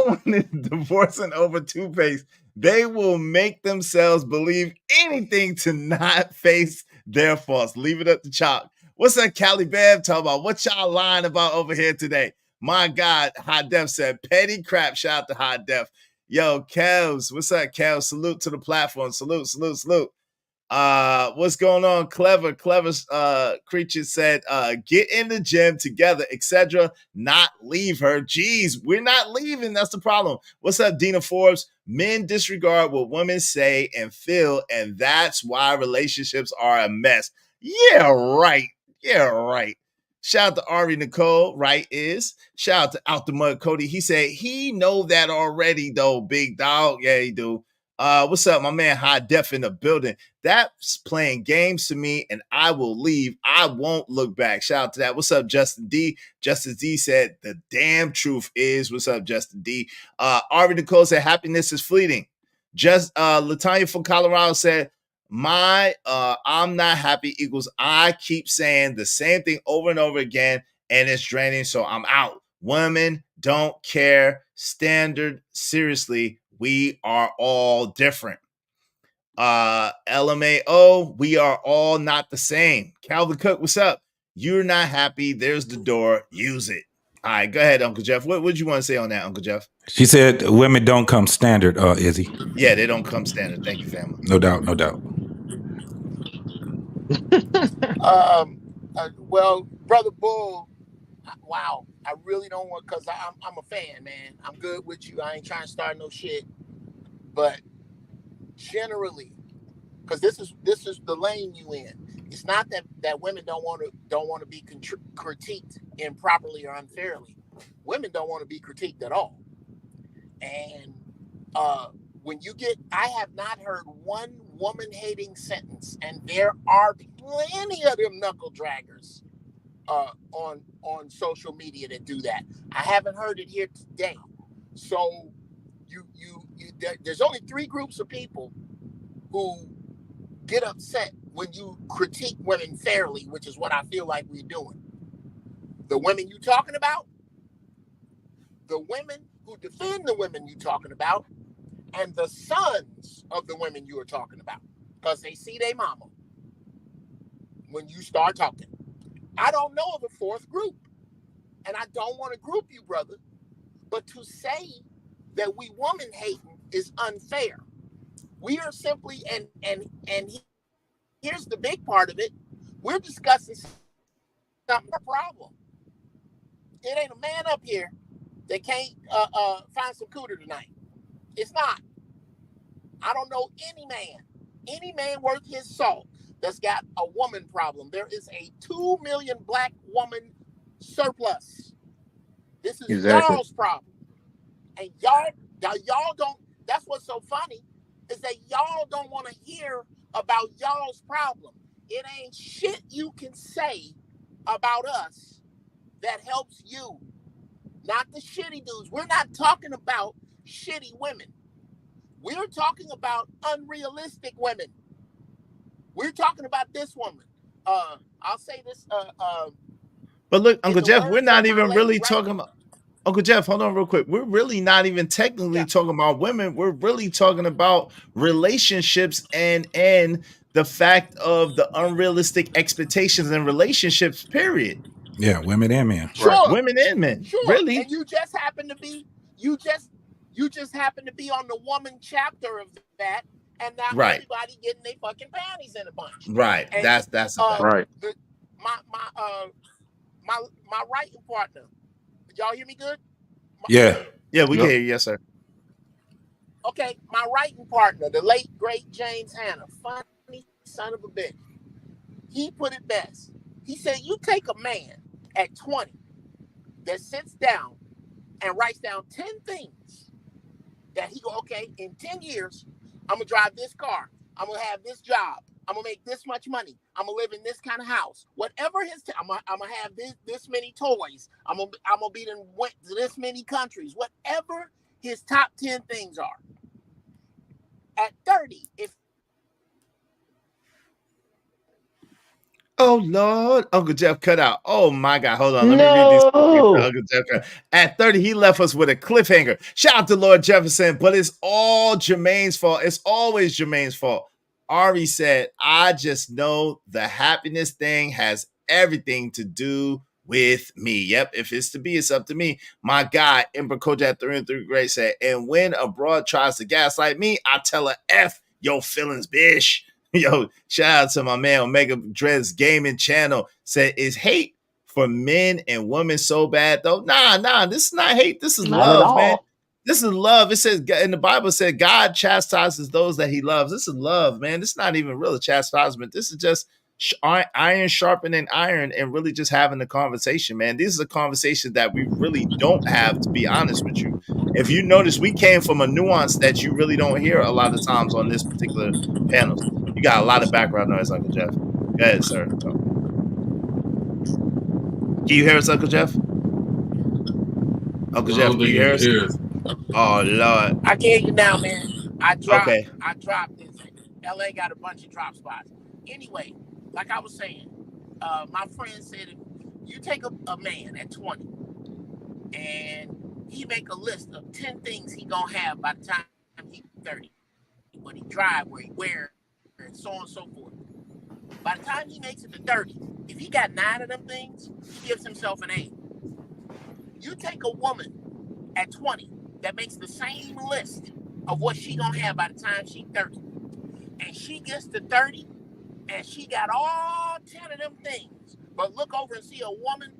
one is divorcing over toothpaste. They will make themselves believe anything to not face their faults. Leave it up to Chalk. What's that Cali Bev talking about? What y'all lying about over here today? My God, Hot Def said petty crap. Shout out to Hot Def. Yo, Kevs, what's up, Kevs? Salute to the platform. Salute. What's going on? Clever creature said, get in the gym together, etc. Not leave her. Jeez, we're not leaving. That's the problem. What's up, Dina Forbes? Men disregard what women say and feel, and that's why relationships are a mess. Yeah, right. Shout out to Ari Nicole, right is. Shout out to Out the Mud Cody. He said he know that already, though, big dog. Yeah, he do. What's up, my man High Def in the building? That's playing games to me, and I will leave. I won't look back. Shout out to that. What's up, Justin D? Justin D said the damn truth is. What's up, Justin D? Ari Nicole said happiness is fleeting. Just Latanya from Colorado said I'm not happy equals I keep saying the same thing over and over again, and it's draining, so I'm out. Women don't care. Standard, seriously, we are all different. LMAO, we are all not the same. Calvin Cook, what's up? You're not happy. There's the door. Use it. All right, go ahead, Uncle Jeff. What would you want to say on that, Uncle Jeff? She said women don't come standard, Izzy. Yeah, they don't come standard. Thank you, family. No doubt. Well, Brother Bull, wow. I really don't want, because I'm a fan, man. I'm good with you. I ain't trying to start no shit. But generally, because this is the lane you in. It's not that women don't want to be critiqued improperly or unfairly. Women don't want to be critiqued at all. And when you I have not heard one woman-hating sentence, and there are plenty of them knuckle draggers on social media that do that. I haven't heard it here today. So there's only 3 groups of people who get upset when you critique women fairly, which is what I feel like we're doing. The women you talking about, the women who defend the women you talking about, and the sons of the women you are talking about, because they see their mama when you start talking. I don't know of a 4th group, and I don't want to group you, brother, but to say that we woman hating is unfair. We are simply, and here's the big part of it, we're discussing something, a problem. It ain't a man up here that can't find some cooter tonight. It's not. I don't know any man worth his salt that's got a woman problem. There is a 2 million black woman surplus. This is y'all's problem. And y'all don't, that's what's so funny, is that y'all don't want to hear about y'all's problem. It ain't shit you can say about us that helps you. Not the shitty dudes. We're not talking about shitty women. We're talking about unrealistic women. We're talking about this woman. I'll say this. But look, Uncle Jeff, we're not even really talking about. Uncle Jeff, hold on real quick. We're really not even technically talking about women. We're really talking about relationships and the fact of the unrealistic expectations in relationships, period. Yeah, women and men. Sure. Women and men. Sure. Really. And you just happen to be you just happen to be on the woman chapter of that, and now Right. everybody getting their fucking panties in a bunch. Right. And, That's a fact. Right. My writing partner. Y'all hear me good? Yeah. Yeah, we can hear you. Yes, sir. Okay, my writing partner, the late great James Hanna, funny son of a bitch. He put it best. He said, "You take a man at 20 that sits down and writes down 10 things that he go, okay, in 10 years, I'm gonna drive this car, I'm gonna have this job, I'm gonna make this much money, I'm gonna live in this kind of house, whatever I'm gonna have this many toys, I'm gonna be went to this many countries, whatever his top 10 things are. At 30, if Oh Lord, Uncle Jeff cut out. Oh my God, hold on. Let me read these. Uncle Jeff at 30, he left us with a cliffhanger. Shout out to Lord Jefferson, but it's all Jermaine's fault. It's always Jermaine's fault. Ari said, "I just know the happiness thing has everything to do with me." Yep, if it's to be, it's up to me. My guy, Ember Kojak 3 and 3 grade said, "And when a broad tries to gaslight me, I tell her F your feelings, bitch." Yo, shout out to my man Omega Dreads Gaming Channel. Said, "Is hate for men and women so bad though?" Nah, this is not hate. This is Not at love, man. all. This is love. It says in the Bible, said God chastises those that he loves. This is love, man. This is not even real chastisement. This is just iron sharpening iron and really just having a conversation, man. These are conversations that we really don't have, to be honest with you. If you notice, we came from a nuance that you really don't hear a lot of times on this particular panels. You got a lot of background noise, Uncle Jeff. Go ahead, sir. Can you hear us, Uncle Jeff? Uncle Jeff, can you hear us? Oh Lord. I can hear you now, man. I dropped this. LA got a bunch of drop spots. Anyway, like I was saying, my friend said if you take a man at 20 and he make a list of 10 things he gonna have by the time he's 30. What he drive, where he wear, and so on and so forth. By the time he makes it to 30, if he got 9 of them things, he gives himself an A. You take a woman at 20 that makes the same list of what she gonna have by the time she's 30, and she gets to 30 and she got all 10 of them things, but look over and see a woman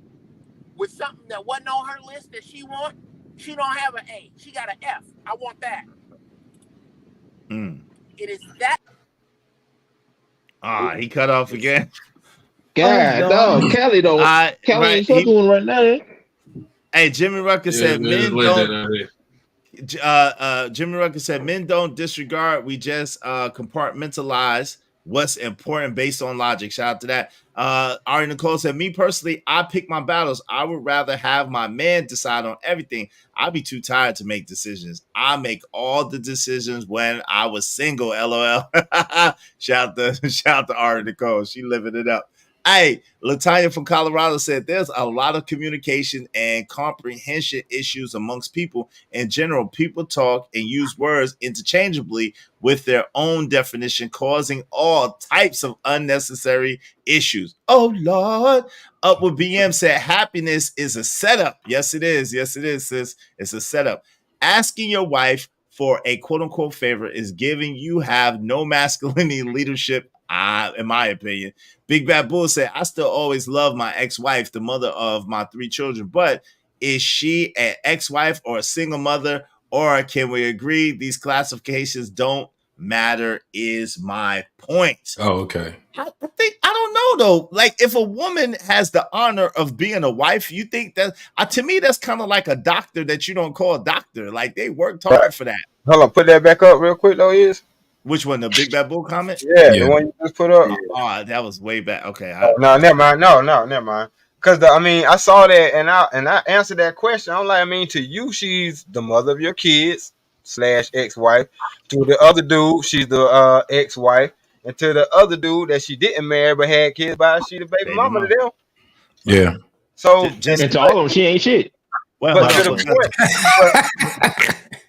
with something that wasn't on her list that she want, she don't have an A, she got an F. I want that. It is that. He cut off again. God, dog, Kelly don't. Kelly ain't talking right now. Hey, Jimmy Rucker said men don't. Jimmy Rucker said men don't disregard. We just compartmentalize what's important based on logic. Shout out to that. Ari Nicole said, "Me personally, I pick my battles. I would rather have my man decide on everything. I'd be too tired to make decisions. I make all the decisions when I was single." LOL. shout out to Ari Nicole. She living it up. Hey, Latanya from Colorado said there's a lot of communication and comprehension issues amongst people in general. People talk and use words interchangeably with their own definition, causing all types of unnecessary issues. Oh, Lord. Upward BM said happiness is a setup. Yes, it is. Yes, it is, sis. It's a setup. Asking your wife for a quote-unquote favor is giving you have no masculinity leadership, in my opinion. Big Bad Bull said, "I still always love my ex-wife, the mother of my 3 children, but is she an ex-wife or a single mother, or can we agree these classifications don't matter is my point." Oh, okay. I don't know though. Like if a woman has the honor of being a wife, you think that to me that's kind of like a doctor that you don't call a doctor. Like they worked hard for that. Hold on, put that back up real quick though. Which one? The Big Bad Bull comment? Yeah, the one you just put up. Oh, that was way back. Okay. No, never mind. No, never mind. Because I saw that and I answered that question. I'm like, to you, she's the mother of your kids / ex-wife. To the other dude, she's the ex-wife. And to the other dude that she didn't marry but had kids by, she the baby mama to them. Yeah. So and to all of them, she ain't shit. Well, but to the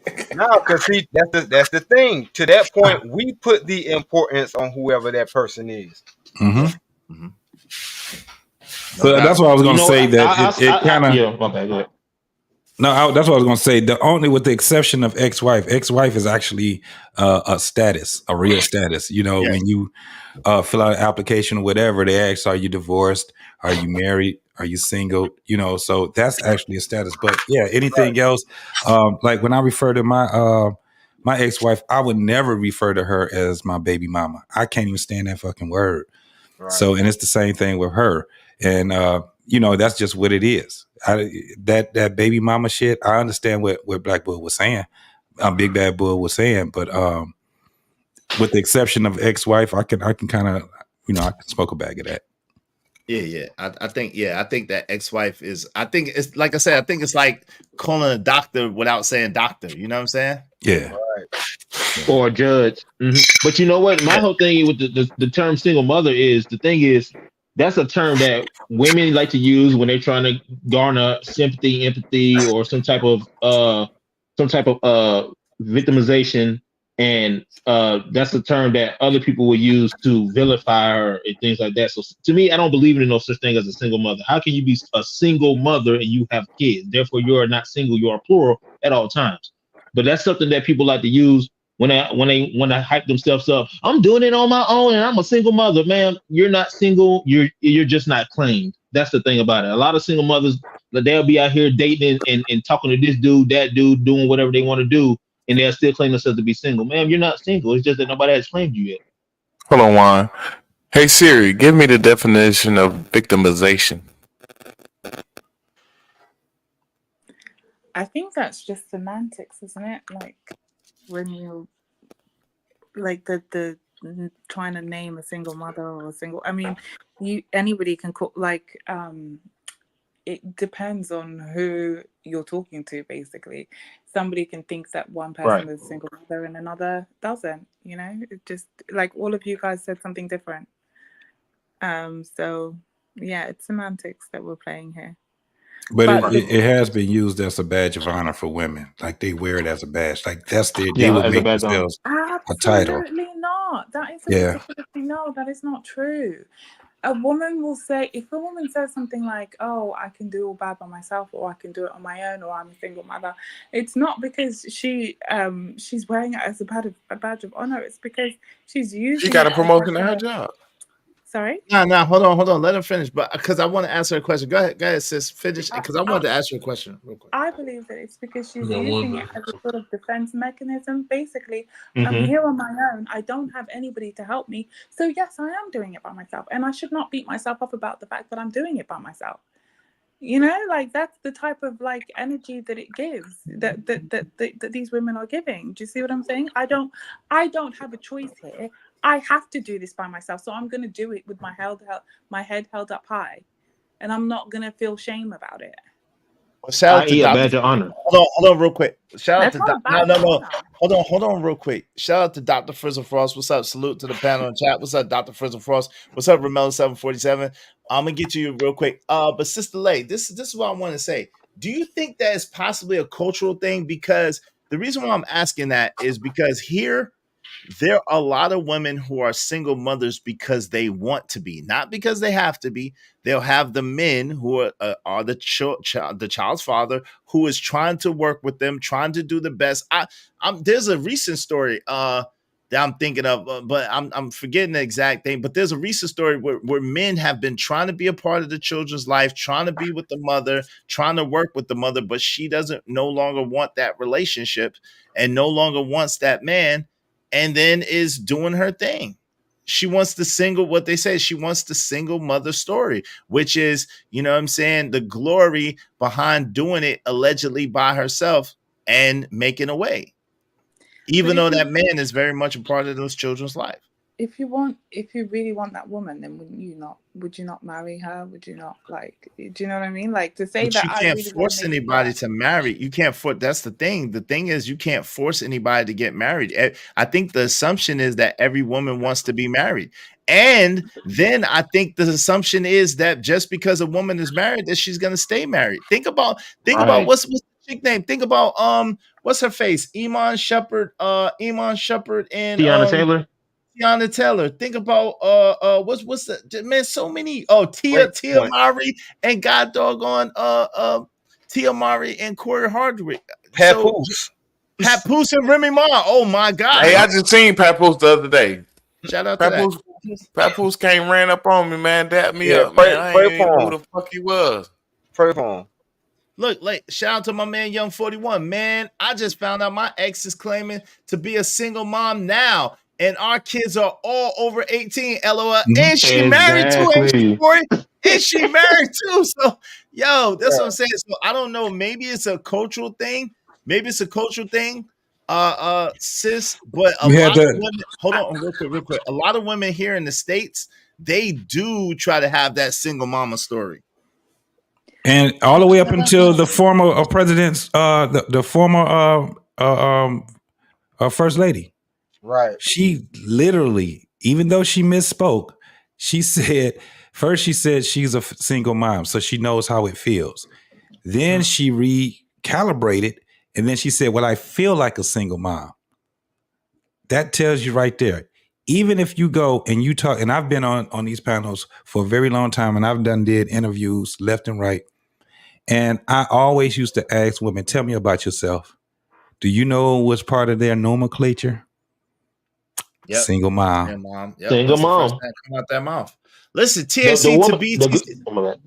point, no, because see, that's the thing. To that point, we put the importance on whoever that person is. Mm-hmm. So that's what I was going to say. That it kind of. Yeah, my bad. Go ahead. No, that's what I was going to say. The only, with the exception of ex-wife is actually a status, a real status. You know, when you fill out an application or whatever, they ask, are you divorced? Are you married? Are you single? You know, so that's actually a status. But yeah, anything else, like when I refer to my my ex-wife, I would never refer to her as my baby mama. I can't even stand that fucking word. Right. So, and it's the same thing with her. And you know, that's just what it is. That baby mama shit, I understand what Black Bull was saying, Big Bad Bull was saying, but with the exception of ex-wife, I can kind of, you know, I can smoke a bag of that. Yeah. I think that ex-wife is, I think it's like I said, I think it's like calling a doctor without saying doctor. You know what I'm saying? Yeah. Right. Or a judge. Mm-hmm. But you know what? My whole thing with the term single mother is, the thing is, that's a term that women like to use when they're trying to garner sympathy, empathy, or some type of victimization. And that's a term that other people will use to vilify her and things like that. So to me, I don't believe in no such thing as a single mother. How can you be a single mother and you have kids? Therefore, you are not single, you are plural at all times. But that's something that people like to use when they hype themselves up. I'm doing it on my own and I'm a single mother. Man, you're not single, you're just not claimed. That's the thing about it. A lot of single mothers, they'll be out here dating and talking to this dude, that dude, doing whatever they want to do, and they'll still claim themselves to be single. Man, you're not single. It's just that nobody has claimed you yet. Hold on, Juan. Hey Siri, give me the definition of victimization. I think that's just semantics, isn't it? Like when you like the trying to name a single mother or a single. I mean, anybody can call, like it depends on who you're talking to. Basically, somebody can think that one person is a single mother and another doesn't. You know, it just, like all of you guys said something different. So yeah, it's semantics that we're playing here. But it has been used as a badge of honor for women. Like they wear it as a badge. Like that's they would make themselves a title. Absolutely not. That is no, that is not true. A woman will say, if a woman says something like, oh, I can do all bad by myself, or I can do it on my own, or I'm a single mother, it's not because she's wearing it as a badge of honor. It's because she's using She got a promotion at her job. Sorry? No, hold on. Let her finish. But because I want to ask her a question. Go ahead, sis. Finish. Because I wanted to ask you a question real quick. I believe that it's because she's using it as a sort of defense mechanism. Basically, I'm here on my own. I don't have anybody to help me. So yes, I am doing it by myself. And I should not beat myself up about the fact that I'm doing it by myself. You know, like that's the type of like energy that it gives, that these women are giving. Do you see what I'm saying? I don't have a choice here. I have to do this by myself, so I'm going to do it with my head held up high, and I'm not going to feel shame about it. Well, shout out to Dr. badge of honor. Hold on, real quick. Shout out to no. Hold on, real quick. Shout out to Dr. Frizzle Frost. What's up? Salute to the panel in chat. What's up, Dr. Frizzle Frost? What's up, Ramel 747? I'm gonna get to you real quick. But Sister Lay, this is what I want to say. Do you think that is possibly a cultural thing? Because the reason why I'm asking that is because here there are a lot of women who are single mothers because they want to be, not because they have to be. They'll have the men who are the child's father who is trying to work with them, trying to do the best. There's a recent story that I'm thinking of, but I'm forgetting the exact thing. But there's a recent story where men have been trying to be a part of the children's life, trying to be with the mother, trying to work with the mother, but she no longer want that relationship and no longer wants that man. And then is doing her thing. She wants the single, what they say, she wants the single mother story, which is, you know what I'm saying, the glory behind doing it allegedly by herself and making a way. Even though that man is very much a part of those children's life. if you really want that woman, then would you not marry her? Would you not, like, do you know what I mean? Like, to say But that you I can't really want to force make anybody to marry. You can't force. That's the thing. The thing is, you can't force anybody to get married. I think the assumption is that every woman wants to be married, and then I think the assumption is that just because a woman is married, that she's gonna stay married. Think about Right. what's the chick name? Think about what's her face? Iman Shepherd and Tiana Taylor. Tiana Taylor. Think about what's the man? So many. Great Tia point. Mowry and God doggone Tia Mowry and Corey Hardwick. Papoose. Papoose and Remy Ma. Oh my God. Hey, I just seen Papoose the other day. Shout out to that. Papoose came ran up on me, man, dapped me Yeah, up, man. I ain't even know who the fuck he was. Pray for him. Look, like, shout out to my man Young 41. Man, I just found out my ex is claiming to be a single mom now, and our kids are all over 18. LOL. And she married too, ain't she, Exactly. Corey? And she married too. So, yo, that's what I'm saying. So I don't know. Maybe it's a cultural thing. Sis, but a We had lot of that. women, hold on real quick. A lot of women here in the States, they do try to have that single mama story. And all the way up until the former president's, the former first lady, Right. she literally, even though she misspoke, she said she's a single mom, so she knows how it feels. Then she recalibrated, and then she said, "Well, I feel like a single mom." That tells you right there. Even if you go and you talk, and I've been on these panels for a very long time, and I've did interviews left and right. And I always used to ask women, tell me about yourself. Do you know what's part of their nomenclature? Yep. Single mom. Single mom. Yep. Single That's the first mom. thing that come out their mouth. Listen, The TSC to woman. BTC.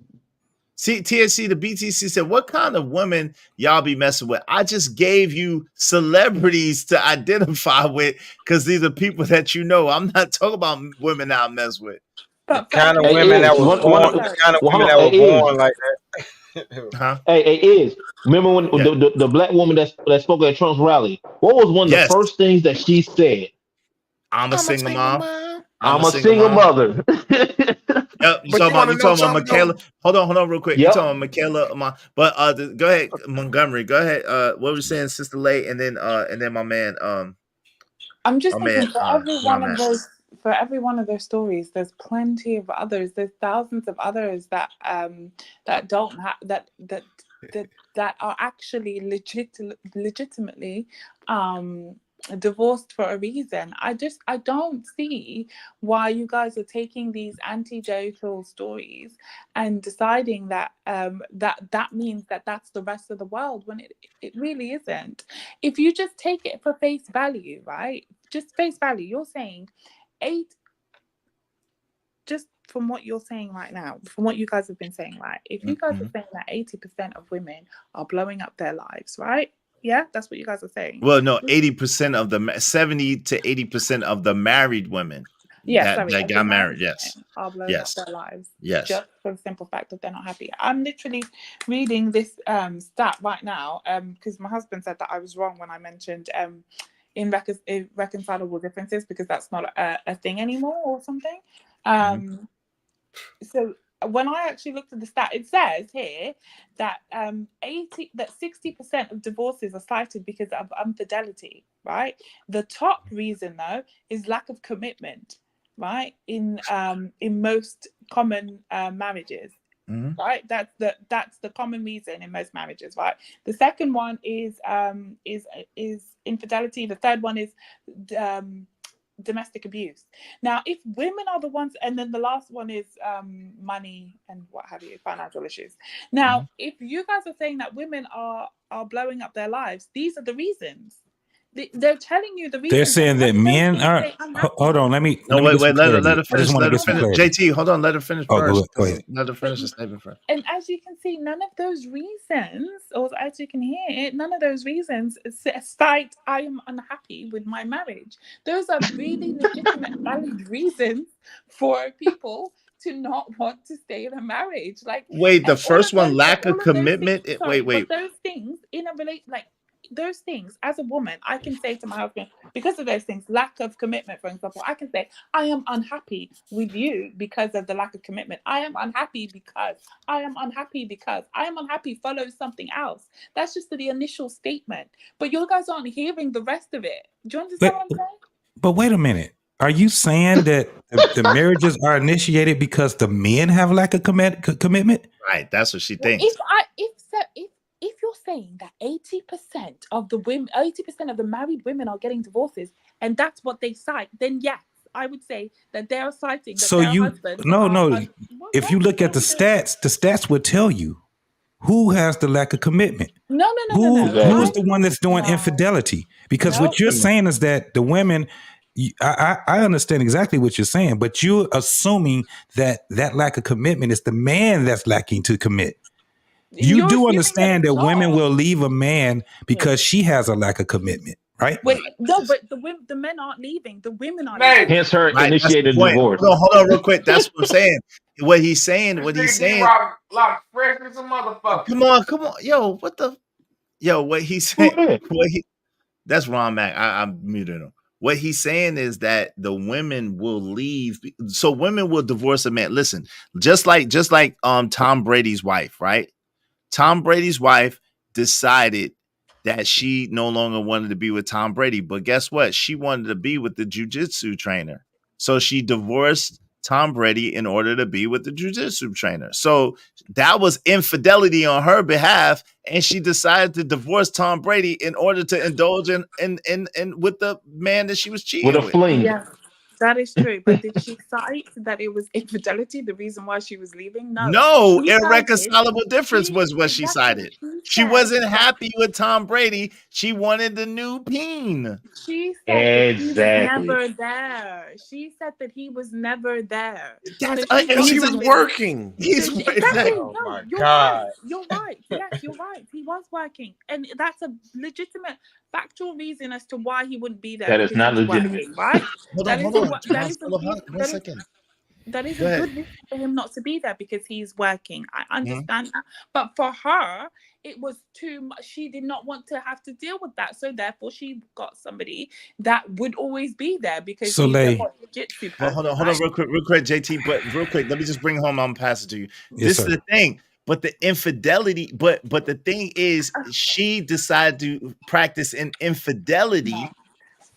TSC to BTC said, what kind of women y'all be messing with? I just gave you celebrities to identify with because these are people that you know. I'm not talking about women I mess with. The kind of women that was born, the kind of women that were born like that. Huh? Hey, remember when the black woman that spoke at Trump's rally? What was one of the first things that she said? I'm a single mom. I'm a single mother. Yep, you talking about Michaela? Hold on, real quick. Yep. You talking about Michaela? But go ahead, Montgomery. Go ahead. What were you saying, Sister Lay, and then my man. I'm just my thinking man, for every one of those stories, there's plenty of others. There's thousands of others that don't have that are actually legitimately divorced for a reason. I don't see why you guys are taking these anti-jovial stories and deciding that that means that that's the rest of the world, when it really isn't. If you just take it for face value, right? Just face value, you're saying just from what you're saying right now, from what you guys have been saying, right? If you guys are saying that 80% of women are blowing up their lives, right? Yeah, that's what you guys are saying. Well, no, 80% of the 70 to 80% of the married women that got married. Yes, are blowing up their lives. Yes, just for the simple fact that they're not happy. I'm literally reading this stat right now because my husband said that I was wrong when I mentioned irreconcilable differences, because that's not a thing anymore or something. So when I actually looked at the stat, it says here that 60% of divorces are cited because of infidelity, right? The top reason, though, is lack of commitment, right? In most common marriages. Right, that's the common reason in most marriages, right? The second one is infidelity. The third one is domestic abuse. Now, if women are the ones, and then the last one is money and what have you, financial issues. Now, if you guys are saying that women are blowing up their lives, these are the reasons. They're telling you the reasons. They're saying that men are. Hold on, let me. No, let me wait. Let her finish. Let her finish. JT, hold on. Let her finish first. Go ahead. Let her finish the statement first. And as you can see, none of those reasons, or as you can hear, none of those reasons cite I am unhappy with my marriage. Those are really legitimate, valid reasons for people to not want to stay in a marriage. Like, wait, the first one, lack of commitment. But those things in a relation, like, those things, as a woman, I can say to my husband, because of those things, lack of commitment, for example, I can say, I am unhappy with you because of the lack of commitment. I am unhappy because, I am unhappy because, I am unhappy follows something else. That's just the initial statement. But you guys aren't hearing the rest of it. Do you understand what I'm saying? But wait a minute. Are you saying that the marriages are initiated because the men have lack of commitment? Right. That's what she thinks. If you're saying that 80% of the women, 80% of the married women are getting divorces, and that's what they cite, then yes, I would say that they are citing that So their you husbands if you look at the stats would tell you who has the lack of commitment. No. Who's the one that's doing infidelity? Because what you're saying is that the women, I understand exactly what you're saying, but you're assuming that lack of commitment is the man that's lacking to commit. You do understand that women will leave a man because she has a lack of commitment, right? Wait, no, but the men aren't leaving. The women are leaving. Hence her Right, initiated that's the point. divorce. Hold on real quick. That's what I'm saying. What he's saying. Lot fresh as a motherfucker. Come on. Yo, what he's saying. That's Ron Mac. I'm muted him. What he's saying is that the women will leave. So women will divorce a man. Listen, just like Tom Brady's wife, right? Tom Brady's wife decided that she no longer wanted to be with Tom Brady. But guess what? She wanted to be with the jiu-jitsu trainer. So she divorced Tom Brady in order to be with the jiu-jitsu trainer. So that was infidelity on her behalf. And she decided to divorce Tom Brady in order to indulge in with the man that she was cheating with. With a fling. Yeah. That is true, but did she cite that it was infidelity, the reason why she was leaving? No, irreconcilable difference was what she cited. She wasn't happy with Tom Brady. She wanted the new peen. She said that he was never there. She said that he was never there. He was working. He's exactly. Oh No, my you're God. right. You're right. Yes, you're right. He was working, and that's a legitimate, factual reason as to why he wouldn't be there. That is not legitimate, working, right? Hold on. One second. That is a good reason for him not to be there because he's working. I understand that. But for her, it was too much. She did not want to have to deal with that. So therefore, she got somebody that would always be there because he's a jiu-jitsu person. Hold on, real quick, JT. But real quick, let me just bring home. I'm passing to you. This is the thing. But the infidelity, but the thing is, she decided to practice an infidelity.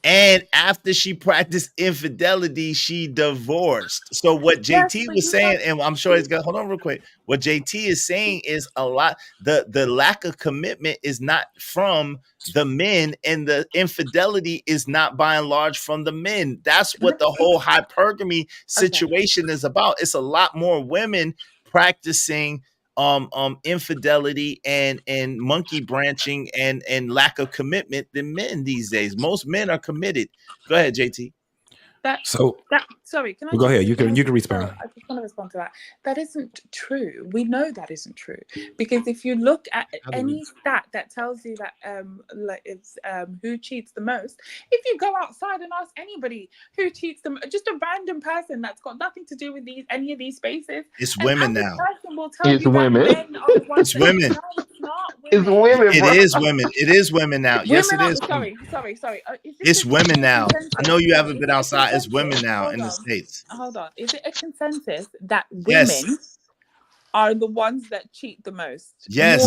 And after she practiced infidelity, she divorced. So what JT was saying, and I'm sure he's got, hold on real quick. What JT is saying is a lot, the lack of commitment is not from the men, and the infidelity is not by and large from the men. That's what the whole hypergamy situation is about. It's a lot more women practicing infidelity and monkey branching and lack of commitment than men these days. Most men are committed. Go ahead, JT. Sorry, can I go ahead? You can respond. I just want to respond to that. That isn't true. We know that isn't true because if you look at any stat that tells you that who cheats the most, if you go outside and ask anybody who cheats the most, just a random person that's got nothing to do with any of these spaces, it's women now. It's women. It's women. It's women. It is women. It is women now. Yes, it is. Sorry. It's women now. I know you haven't been outside. It's women now in the States. Hold on. Is it a consensus that women are the ones that cheat the most? Yes.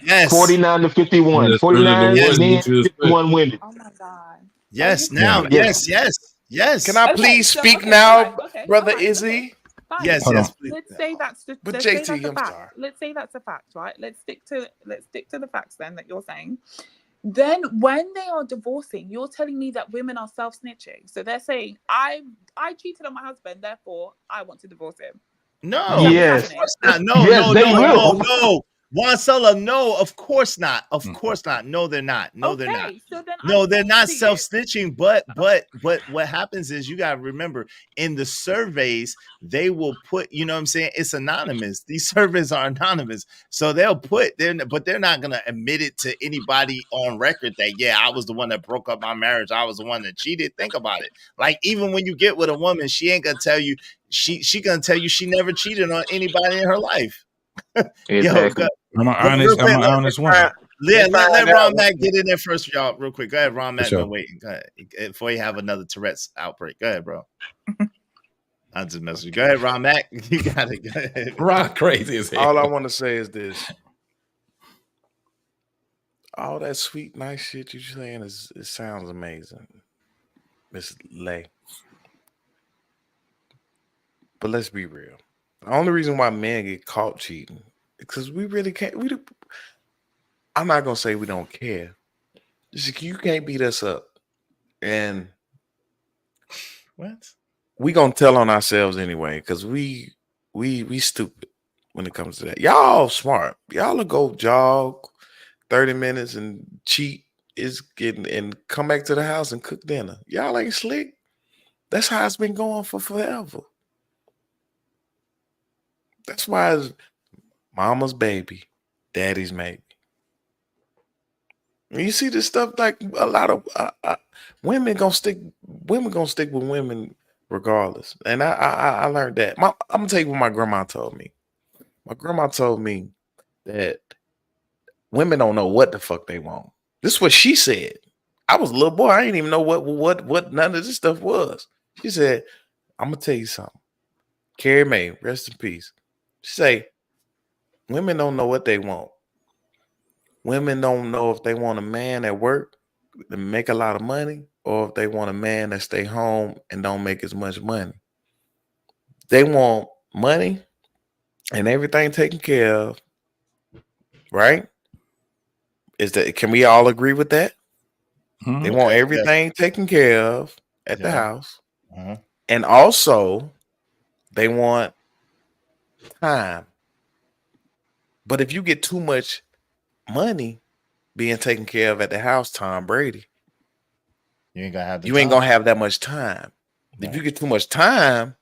Yes. 49 to 51. 49 men, 51 women. Oh my God. Yes. Now. Yes. Can I please speak now, Brother Izzy? Fine. Yes. Let's say that's the. But let's JT, say that's a I'm fact. sorry. Let's say that's a fact, right? Let's stick to the facts then that you're saying. Then when they are divorcing, you're telling me that women are self-snitching. So they're saying, I cheated on my husband, therefore I want to divorce him. No. Yes. No. Juan Sella, no, of course not. Of course not. No, they're not. No, they're not. So then no, they're not self-snitching. But what happens is you gotta remember in the surveys, they will put, you know what I'm saying? It's anonymous. These surveys are anonymous. So they'll put but they're not gonna admit it to anybody on record that I was the one that broke up my marriage. I was the one that cheated. Think about it. Like even when you get with a woman, she ain't gonna tell you, she gonna tell you she never cheated on anybody in her life. Exactly. I'm an honest one. let find Ron out Mac when- get in there first, y'all, real quick. Go ahead, Ron Mac. sure. Been waiting. Go ahead before you have another Tourette's outbreak. Go ahead, bro. I just mess with you. Go ahead, Ron Mac. You got it. Go ahead. Ron crazy as hell. All I want to say is this: all that sweet, nice shit you saying it sounds amazing, Miss Lay. But let's be real. The only reason why men get caught cheating is because we really can't. I'm not gonna say we don't care. Just, you can't beat us up, and What? we gonna tell on ourselves anyway because we stupid when it comes to that. Y'all smart. Y'all will go jog 30 minutes and cheat is getting and come back to the house and cook dinner. Y'all ain't slick. That's how it's been going for forever. That's why it's mama's baby, daddy's maybe. And you see this stuff like a lot of women gonna stick with women regardless. And I learned that. I'm gonna tell you what my grandma told me. My grandma told me that women don't know what the fuck they want. This is what she said. I was a little boy. I didn't even know what none of this stuff was. She said, I'm gonna tell you something. Carrie Mae, rest in peace. She say, women don't know what they want. Women don't know if they want a man at work to make a lot of money or if they want a man that stay home and don't make as much money. They want money and everything taken care of, right? Can we all agree with that? Mm-hmm. They want everything taken care of at the house. Uh-huh. And also they want time. But if you get too much money being taken care of at the house, Tom Brady, you ain't gonna have that much time. Right. If you get too much time,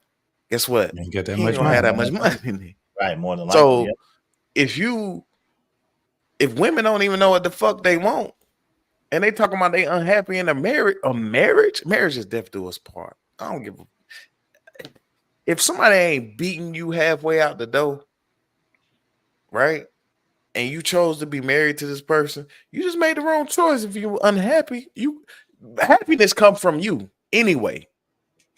guess what? You ain't get that you much ain't gonna have money. that much money. Right, more than likely. So if women don't even know what the fuck they want, and they talking about they unhappy in a marriage, marriage is death do us part. I don't give a. If somebody ain't beating you halfway out the door, right? And you chose to be married to this person, you just made the wrong choice. If you're unhappy, happiness comes from you anyway.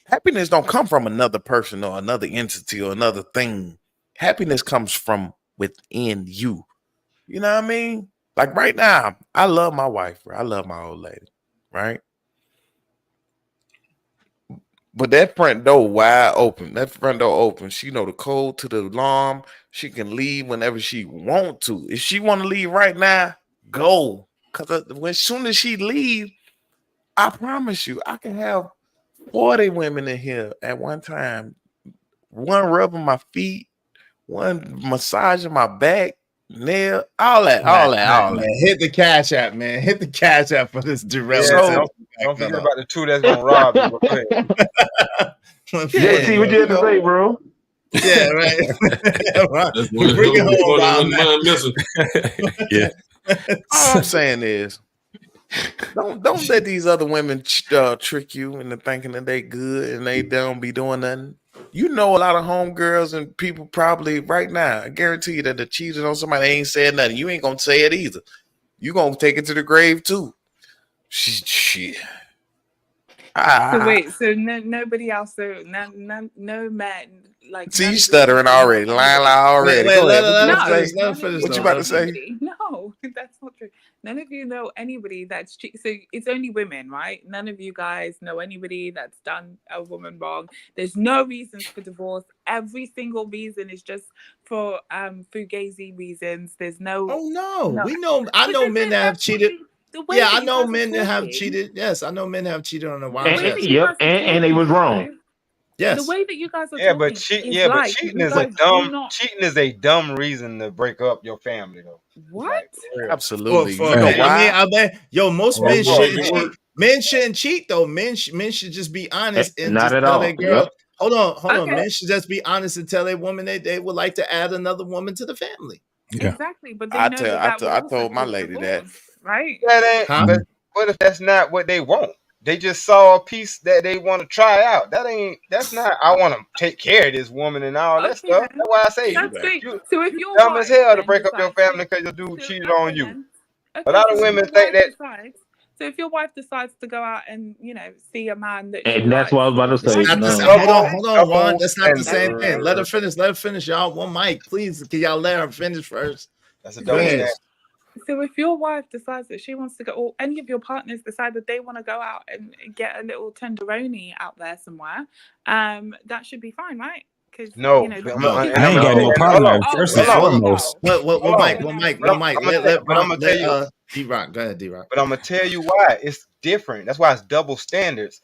Happiness don't come from another person or another entity or another thing. Happiness comes from within you. You know what I mean? Like right now, I love my wife. I love my old lady, right? But that front door wide open. That front door open. She know the code to the alarm. She can leave whenever she want to. If she want to leave right now, go. Because as soon as she leave, I promise you, I can have 40 women in here at one time. One rubbing my feet, one massaging my back, nail, all that. Hit the cash app, man. Hit the cash app for this derailment. Yeah, don't forget about the two that's gonna rob you. Go ahead. Yeah, see what you had to say, bro. Yeah, right. That's We bring it home, Ron, mind missing. Yeah. All I'm saying is, don't let these other women trick you into thinking that they good and they don't be doing nothing. You know a lot of homegirls and people probably right now, I guarantee you that they cheated on somebody, they ain't said nothing. You ain't gonna say it either. You gonna take it to the grave too. Shit. So wait, so nobody else, so no men, like. See, you stuttering already, lying already. Go ahead. What you about to say? No, that's not true. None of you know anybody that's so it's only women, right? None of you guys know anybody that's done a woman wrong. There's no reasons for divorce. Every single reason is just for fugazi reasons. There's no. Oh no, we know. I know men that have cheated. Yeah, I know men that have cheated. Yes, I know men have cheated on their wives. Yep, and they was wrong. Yes. The way that you guys are but talking cheating is a dumb reason to break up your family, though. What? Like, absolutely. You know why? I bet most men shouldn't cheat. Men shouldn't cheat though. Men should just be honest and not just at tell all. their girl. Yep. Hold on. Men should just be honest and tell their woman they would like to add another woman to the family. Yeah. Exactly, but they I told my lady that. Right? But what if that's not what they want? They just saw a piece that they want to try out. That's not. I want to take care of this woman and all that stuff. That's why I say That's great. you So if you're dumb as hell to break up your family because your dude cheated on you. A lot of women think that. So if your wife decides to go out and see a man that she And that's what I was about to It's say. not the No. same. Hold on, Juan. That's not the That's same thing. Let her finish. Let her finish, y'all. One mic, please. Can y'all let her finish first? That's a Go double ahead. standard. So if your wife decides that she wants to go, or any of your partners decide that they want to go out and get a little tenderoni out there somewhere, that should be fine, right? Because No, and I ain't got no partner. First and foremost. One mic. Let I'm gonna tell you. D-Rock. Go ahead, D-Rock. But I'm gonna tell you why it's different. That's why it's double standards.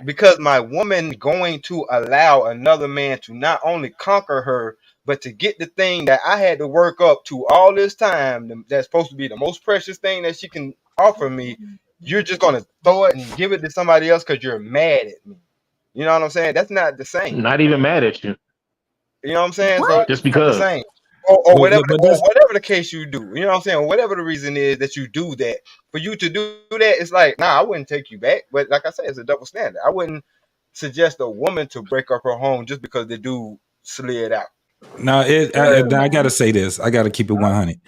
Because my woman going to allow another man to not only conquer her, but to get the thing that I had to work up to all this time, that's supposed to be the most precious thing that she can offer me. You're just gonna throw it and give it to somebody else because you're mad at me. You know what I'm saying? That's not the same. Not even mad at you. You know what I'm saying? So Just it's not the because. same. Or whatever the case you do. You know what I'm saying? Whatever the reason is that you do that. For you to do that, it's like, nah, I wouldn't take you back. But like I said, it's a double standard. I wouldn't suggest a woman to break up her home just because the dude slid out. No, I got to say this. I got to keep it 100.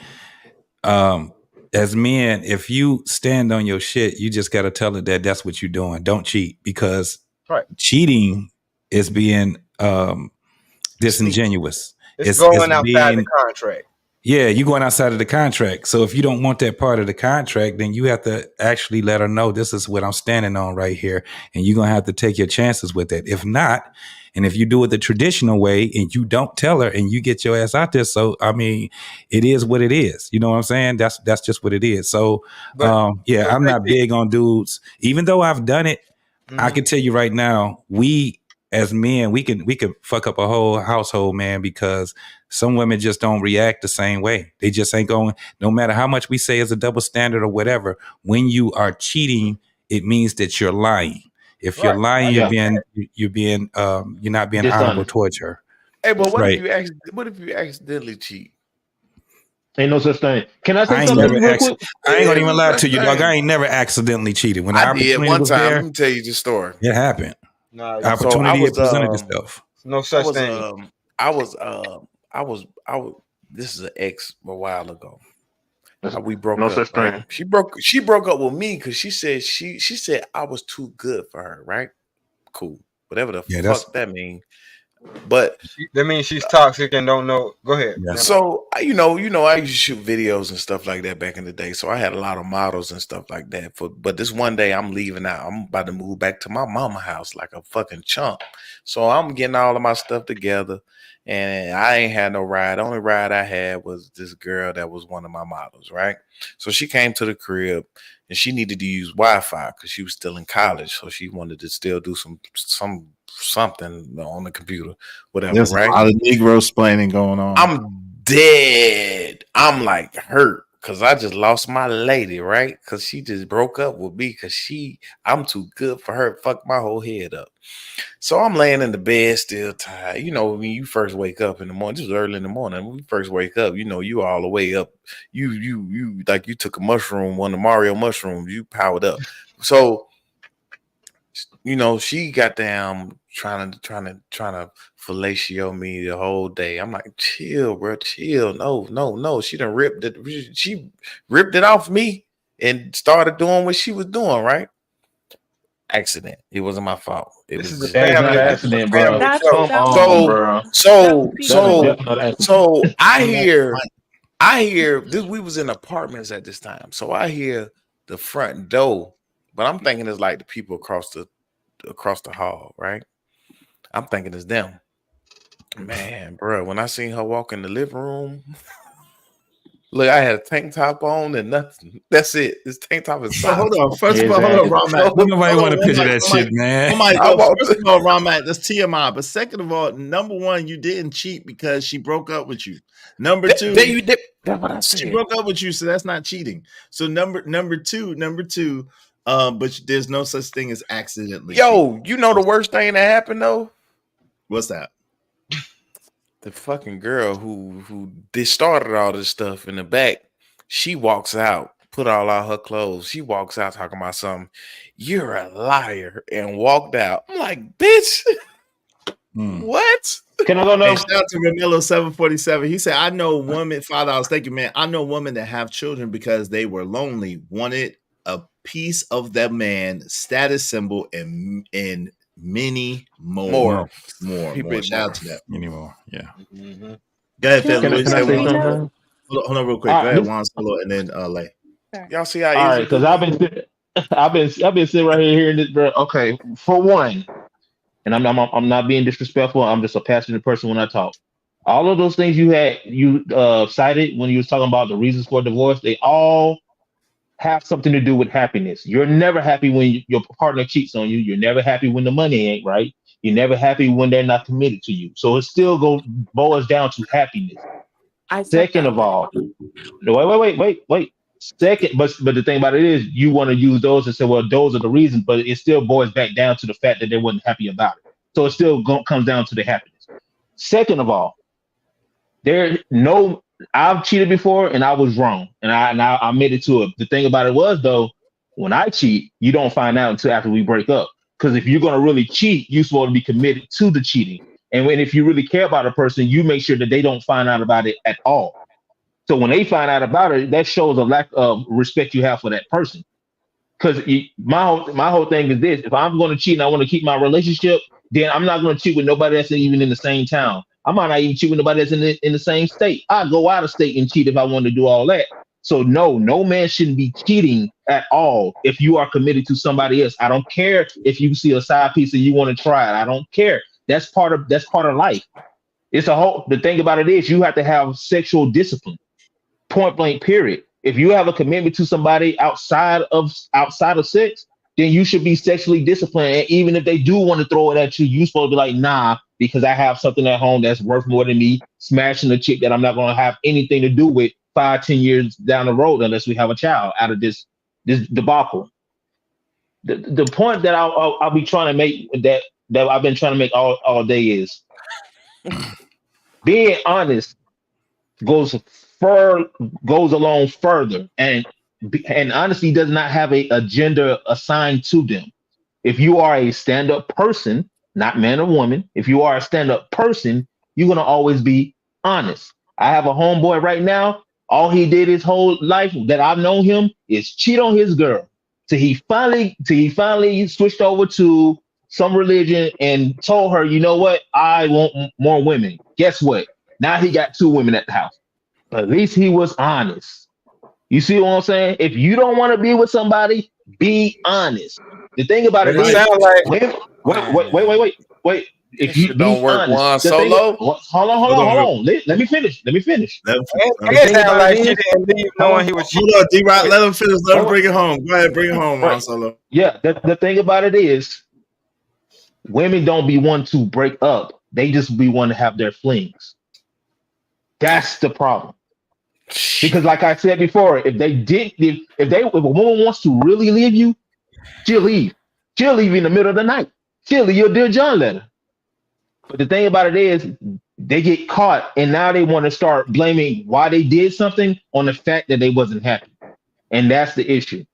As men, if you stand on your shit, you just got to tell it that that's what you're doing. Don't cheat, because cheating is being disingenuous. It's going outside the contract. Yeah, you're going outside of the contract. So if you don't want that part of the contract, then you have to actually let her know this is what I'm standing on right here. And you're going to have to take your chances with it. If not, and if you do it the traditional way and you don't tell her and you get your ass out there. So, I mean, it is what it is. You know what I'm saying? That's just what it is. So, I'm not big on dudes. Even though I've done it, I can tell you right now, we as men, we could fuck up a whole household, man, because some women just don't react the same way. They just ain't going, no matter how much we say is a double standard or whatever. When you are cheating, it means that you're lying. If you're lying, you're not being honorable towards her. Hey, but what if you accidentally cheat? Ain't no such thing. Can I say I something real quick? I ain't gonna even lie to you, dog. I ain't never accidentally cheated. When the I did opportunity one was time. there, Let me tell you the story. it happened. Nah, Opportunity presented itself. No such thing. This is an ex a while ago. We broke no up. Such right? thing. She broke up with me because she said I was too good for her. Right? Cool. Whatever the fuck that means. But that means she's toxic and don't know. Go ahead. Yeah. So I used to shoot videos and stuff like that back in the day. So I had a lot of models and stuff like that. But this one day I'm leaving out. I'm about to move back to my mama house like a fucking chump. So I'm getting all of my stuff together, and I ain't had no ride. The only ride I had was this girl that was one of my models, right? So she came to the crib and she needed to use Wi-Fi because she was still in college. So she wanted to still do something on the computer, whatever. There's right? a lot of Negro splaining going on. I'm dead. I'm like hurt because I just lost my lady, right? Because she just broke up with me because I'm too good for her. Fuck my whole head up. So I'm laying in the bed still tired. You know, when you first wake up in the morning, this was early in the morning. When you first wake up, you all the way up. You like you took a mushroom, one of the Mario mushrooms, you powered up. So she got down trying to fellatio me the whole day. I'm like, chill, bro, chill. No. She ripped it off me and started doing what she was doing, right? Accident. It wasn't my fault. It was not an accident, bro. So I hear this. We was in apartments at this time, so I hear the front door, but I'm thinking it's like the people across the hall, right? I'm thinking it's them. Man, bro, when I seen her walk in the living room, look, I had a tank top on and nothing. That's it. This tank top is so hold on. First of all, hold on, Ron. Nobody want to picture that shit, man. First of all, Ron, that's TMI. But second of all, number one, you didn't cheat because she broke up with you. Number two, that's what I said. She broke up with you, so that's not cheating. So number two. But there's no such thing as accidentally. Yo, you know the worst thing that happened though? What's that? The fucking girl who started all this stuff in the back, she walks out, put all her clothes. She walks out talking about something. You're a liar, and walked out. I'm like, bitch. What? Can I go Hey, now? shout out to Ramillo 747. He said, I know women, $5. Thank you, man. I know women that have children because they were lonely, wanted a piece of that man, status symbol, and many more. Shout out to that. Many more. Yeah. Go ahead, Phil. Can I say something? Hold on real quick. All Go right, ahead, this, Juan Solo, and then Lay. Y'all see how all easy right, because I've been sitting right here hearing this, bro. Okay, for one, and I'm not being disrespectful. I'm just a passionate person when I talk. All of those things you cited when you was talking about the reasons for divorce, they all have something to do with happiness. You're never happy when your partner cheats on you. You're never happy when the money ain't right. You're never happy when they're not committed to you. So it still boils down to happiness. Second of all, no, wait. Second, but the thing about it is, you want to use those and say, well, those are the reasons, but it still boils back down to the fact that they wasn't happy about it. So it still comes down to the happiness. Second of all, I've cheated before and I was wrong, and I admitted to it. The thing about it was though, when I cheat, you don't find out until after we break up. Because if you're gonna really cheat, you're supposed to be committed to the cheating. And if you really care about a person, you make sure that they don't find out about it at all. So when they find out about it, that shows a lack of respect you have for that person. Because my whole thing is this: if I'm going to cheat and I want to keep my relationship, then I'm not going to cheat with nobody that's even in the same town. I might not even cheat with nobody that's in the same state. I go out of state and cheat if I want to do all that. So no man shouldn't be cheating at all if you are committed to somebody else. I don't care if you see a side piece and you want to try it. I don't care. That's part of life. The thing about it is you have to have sexual discipline. Point blank, period. If you have a commitment to somebody outside of sex, then you should be sexually disciplined. And even if they do want to throw it at you, you're supposed to be like, nah, because I have something at home that's worth more than me smashing a chick that I'm not going to have anything to do with 5-10 years down the road unless we have a child out of this debacle. The point that I'll be trying to make that I've been trying to make all day is being honest goes along further, and honesty does not have a gender assigned to them. If you are a stand-up person, not man or woman, if you are a stand-up person, you're gonna always be honest. I have a homeboy right now. All he did his whole life that I've known him is cheat on his girl. Till he finally switched over to some religion and told her, you know what, I want more women. Guess what? Now he got 2 women at the house. At least he was honest. You see what I'm saying? If you don't want to be with somebody, be honest. The thing about it is, wait. If you be honest, hold on. Let me finish. It sounds like she didn't leave knowing he was cheating. Hold on, D-Rock, let him finish. Let him bring it home. Go ahead, bring it home, Juan Solo. Yeah, the thing about it is, women don't be one to break up. They just be one to have their flings. That's the problem. Because, like I said before, if a woman wants to really leave you, she'll leave. She'll leave you in the middle of the night. She'll leave your Dear John letter. But the thing about it is, they get caught, and now they want to start blaming why they did something on the fact that they wasn't happy, and that's the issue.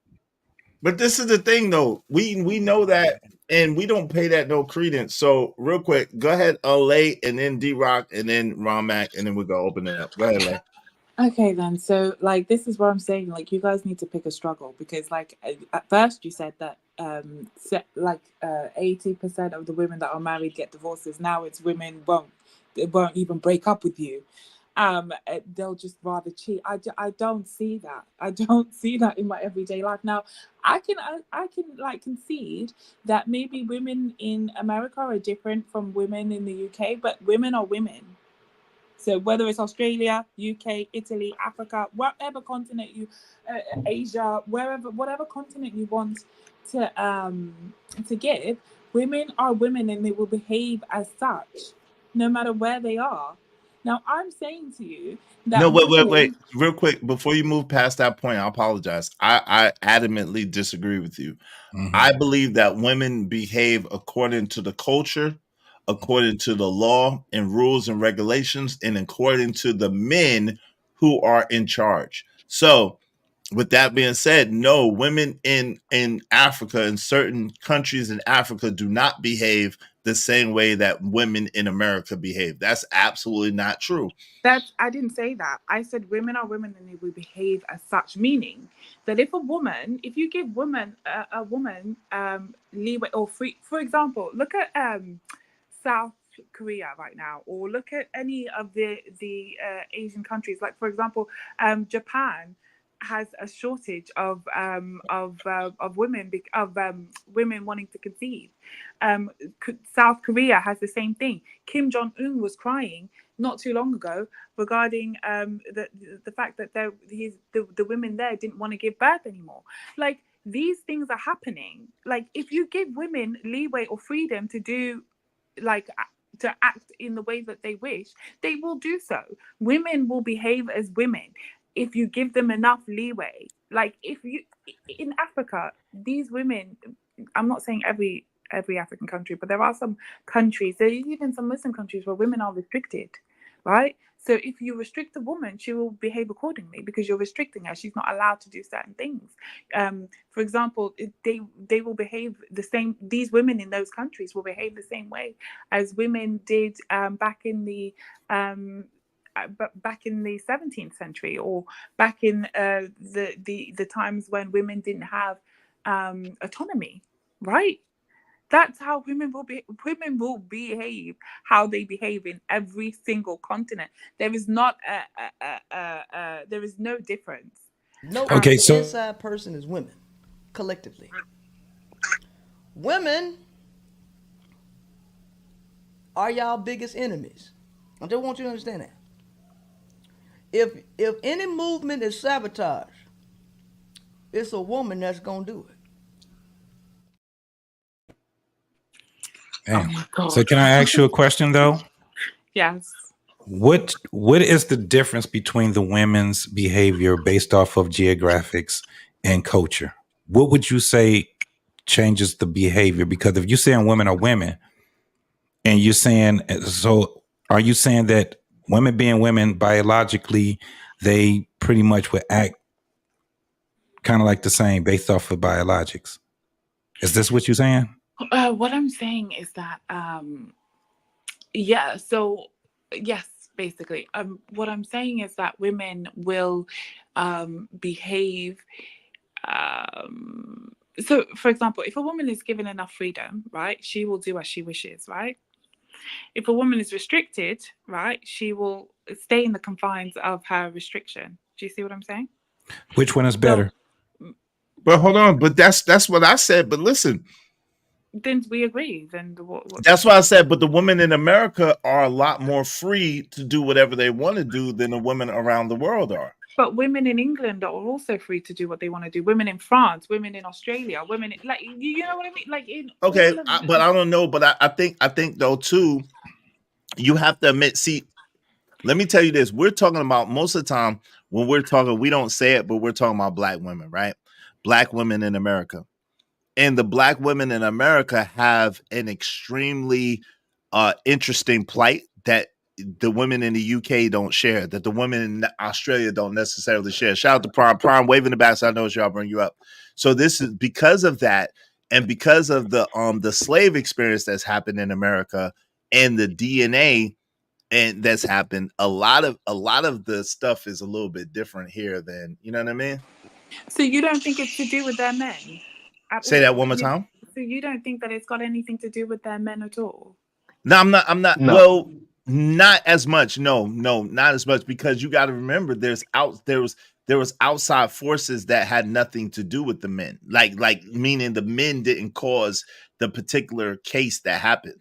But this is the thing, though. We know that, and we don't pay that no credence. So, real quick, go ahead, Lay, and then D-Rock, and then Ron Mac, and then we're gonna open it up. Go ahead, Lay. Okay, then. So, like, this is what I'm saying. Like, you guys need to pick a struggle because, like, at first you said that, 80% of the women that are married get divorces. Now it's women won't even break up with you. They'll just rather cheat. I don't see that. I don't see that in my everyday life. Now, I can like concede that maybe women in America are different from women in the UK, but women are women. So whether it's Australia, UK, Italy, Africa, whatever continent Asia, whatever continent you want to give, women are women and they will behave as such, no matter where they are. Now, I'm saying to you that no, wait, real quick before you move past that point. I apologize. I adamantly disagree with you. Mm-hmm. I believe that women behave according to the culture, according to the law and rules and regulations, and according to the men who are in charge. So with that being said, no, women in Africa, in certain countries in Africa, do not behave the same way that women in America behave. That's absolutely not true. I didn't say that. I said women are women and they will behave as such. Meaning that if you give a woman leeway or free, for example, look at South Korea right now, or look at any of the Asian countries. Like for example, Japan has a shortage of women women wanting to conceive. South Korea has the same thing. Kim Jong-un was crying not too long ago regarding the fact that the women there didn't want to give birth anymore. Like these things are happening. Like if you give women leeway or freedom to do like to act in the way that they wish, they will do so. Women will behave as women if you give them enough leeway. Like if you in Africa, these women, I'm not saying every African country, but there are some countries, there's even some Muslim countries where women are restricted, right? So if you restrict a woman, she will behave accordingly because you're restricting her. She's not allowed to do certain things. For example, they will behave the same. These women in those countries will behave the same way as women did back in the 17th century, or back in the times when women didn't have autonomy, right? That's how women will behave how they behave in every single continent. There is not there is no difference. No, Okay, the so inside person is women, collectively. Women are y'all biggest enemies. I just want you to understand that. If any movement is sabotage, it's a woman that's gonna do it. damn. Oh my God. So can I ask you a question though? Yes. What is the difference between the women's behavior based off of geographics and culture? What would you say changes the behavior? Because if you're saying women are women, and you're saying, so are you saying that women being women biologically, they pretty much would act kind of like the same based off of biologics? Is this what you're saying? What I'm saying is that yeah, so yes, basically. What I'm saying is that women will behave. So, for example, if a woman is given enough freedom, right, she will do as she wishes, right? If a woman is restricted, right, she will stay in the confines of her restriction. Do you see what I'm saying? Which one is better? But hold on, but that's what I said. But listen, then we agree. Then what? That's why I said, but the women in America are a lot more free to do whatever they want to do than the women around the world are. But women in England are also free to do what they want to do. Women in France, women in Australia, women like you know what I mean? Like in Okay, but I don't know. But I think though too, you have to admit. See, let me tell you this: we're talking about most of the time when we're talking, we don't say it, but we're talking about black women, right? Black women in America. And the black women in America have an extremely interesting plight that the women in the UK don't share, that the women in Australia don't necessarily share. Shout out to Prime. Prime waving the back, so I know y'all bring you up. So this is because of that, and because of the slave experience that's happened in America and the DNA and that's happened. A lot of the stuff is a little bit different here than, you know what I mean? So you don't think it's to do with their men? Say that one more time. So you don't think that it's got anything to do with their men at all? No, I'm not. No. Well, not as much. No, not as much, because you got to remember there was outside forces that had nothing to do with the men. Like meaning the men didn't cause the particular case that happened.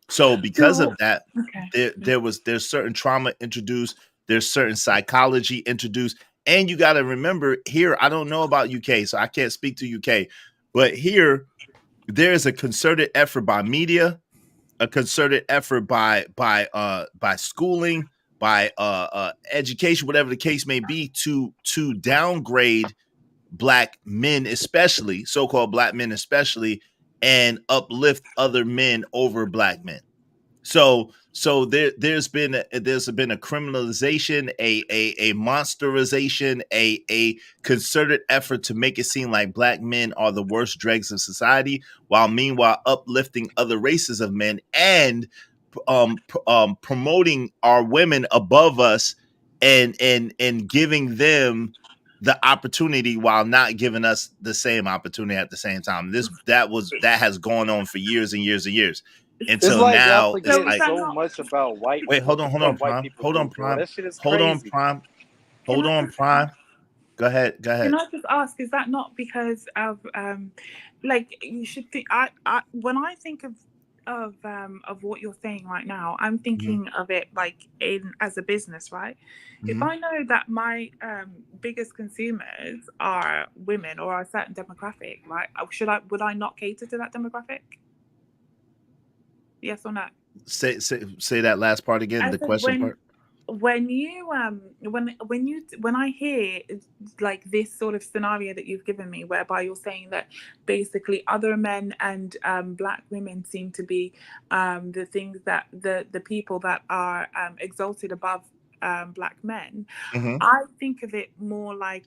So because of that, there's certain trauma introduced, there's certain psychology introduced. And you got to remember here, I don't know about UK, so I can't speak to UK, but here there's a concerted effort by media, a concerted effort by schooling, by education, whatever the case may be, to downgrade black men, especially so-called black men, especially, and uplift other men over black men. So there's been a criminalization, a monsterization, a concerted effort to make it seem like black men are the worst dregs of society, while meanwhile uplifting other races of men and promoting our women above us and giving them the opportunity while not giving us the same opportunity at the same time. That has gone on for years and years and years. It's Until like y'all now, it's forgetting like, so much about white. wait, hold on, what white Prime. people Hold on, do, bro. Prime. That shit is Hold on, crazy. Prime. Can Hold I on, just Prime. Go ahead. Can I just ask, is that not because of like you should think I when I think of what you're saying right now, I'm thinking of it like as a business, right? If I know that my biggest consumers are women or a certain demographic, right, would I not cater to that demographic? Yes or no? Say that last part again, I the said question part. when you when I hear like this sort of scenario that you've given me, whereby you're saying that basically other men and black women seem to be the things that the people that are exalted above black men, I think of it more like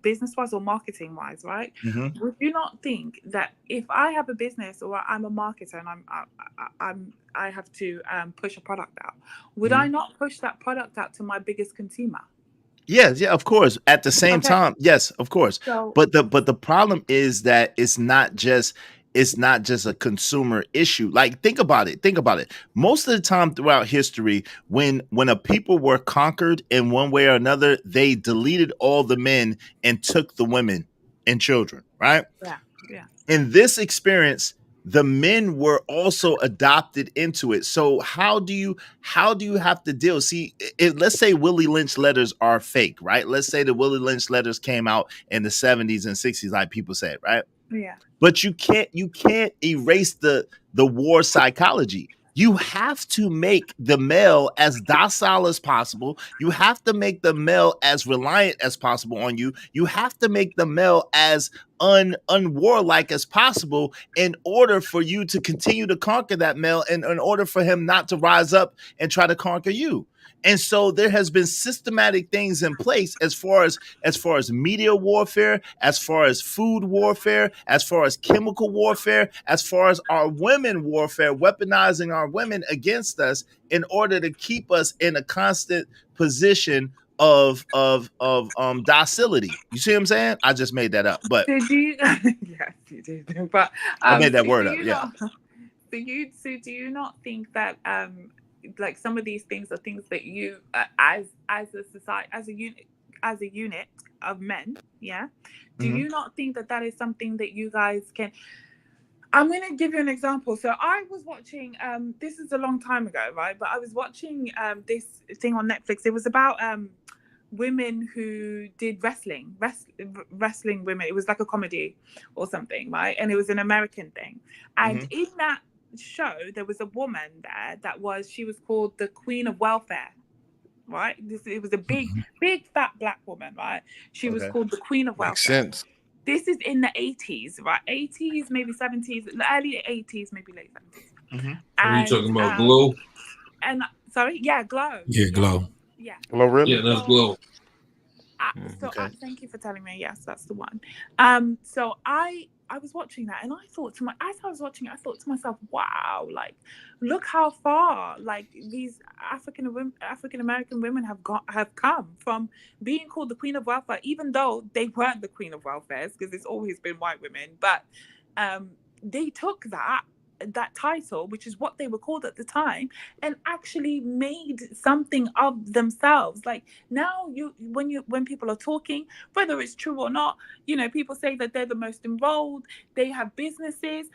business wise or marketing wise, right? Would you not think that if I have a business or I'm a marketer and I have to push a product out, would I not push that product out to my biggest consumer? Yes, yeah, of course. At the same Okay. time, yes, of course. So But the problem is that it's not just a consumer issue. Like, think about it. Most of the time throughout history, when a people were conquered in one way or another, they deleted all the men and took the women and children, right? yeah. In this experience, the men were also adopted into it. So how do you have to deal? See, let's say Willie Lynch letters are fake, right? Let's say the Willie Lynch letters came out in the 70s and 60s, like people said, right? Yeah. But you can't erase the war psychology. You have to make the male as docile as possible. You have to make the male as reliant as possible on you. You have to make the male as unwarlike as possible in order for you to continue to conquer that male, and in order for him not to rise up and try to conquer you. And so there has been systematic things in place as far as media warfare, as far as food warfare, as far as chemical warfare, as far as our women warfare, weaponizing our women against us in order to keep us in a constant position of docility. You see what I'm saying? I just made that up, but So do you? Yes, you did. But I made that word do up. you Yeah. not? So do you not think that like some of these things are things that you as a society, as a unit of men, yeah? Do you not think that is something that you guys can? I'm going to give you an example. So I was watching, this is a long time ago, right? But I was watching this thing on Netflix. It was about women who did wrestling women. It was like a comedy or something, right? And it was an American thing. And in that show, there was a woman there she was called the Queen of Welfare, right? It was a big fat black woman, right? She was called the Queen of Welfare. Makes sense. This is in the 80s, right? 80s, maybe 70s, early 80s, maybe late 70s. Are you talking about Glow? And sorry, yeah, Glow. Yeah, Glow. Yeah. Glow, really? Yeah, that's Glow. Thank you for telling me. Yes, that's the one. So I was watching that, and as I was watching it, I thought to myself, wow, like, look how far like these African American women have come from being called the Queen of Welfare, even though they weren't the Queen of Welfare, because it's always been white women, but they took that title, which is what they were called at the time, and actually made something of themselves. Like now, when people are talking, whether it's true or not, people say that they're the most enrolled. They have businesses,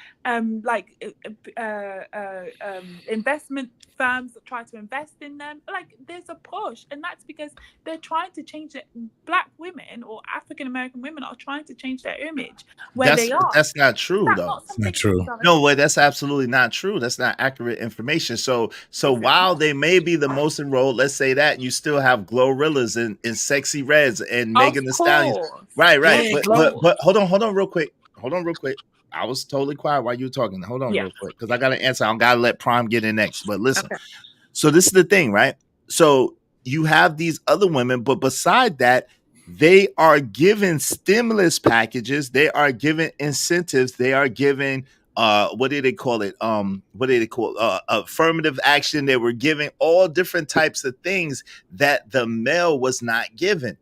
investment firms that try to invest in them. Like there's a push, and that's because they're trying to change it. Black women or African American women are trying to change their image where they are. That's not true, though. It's not true. No way, that's absolutely not true. That's not accurate information. So while they may be the most enrolled, let's say that, you still have Glorrillas and Sexy Reds and Megan Thee Stallion. Right. Yeah, But hold on real quick. I was totally quiet while you were talking. Hold on Yeah. real quick, because I got to answer. I got to let Prime get in next. But listen, Okay. so this is the thing, right? So you have these other women, but beside that, they are given stimulus packages, they are given incentives, they are given what do they call it? What do they call affirmative action? They were giving all different types of things that the male was not given.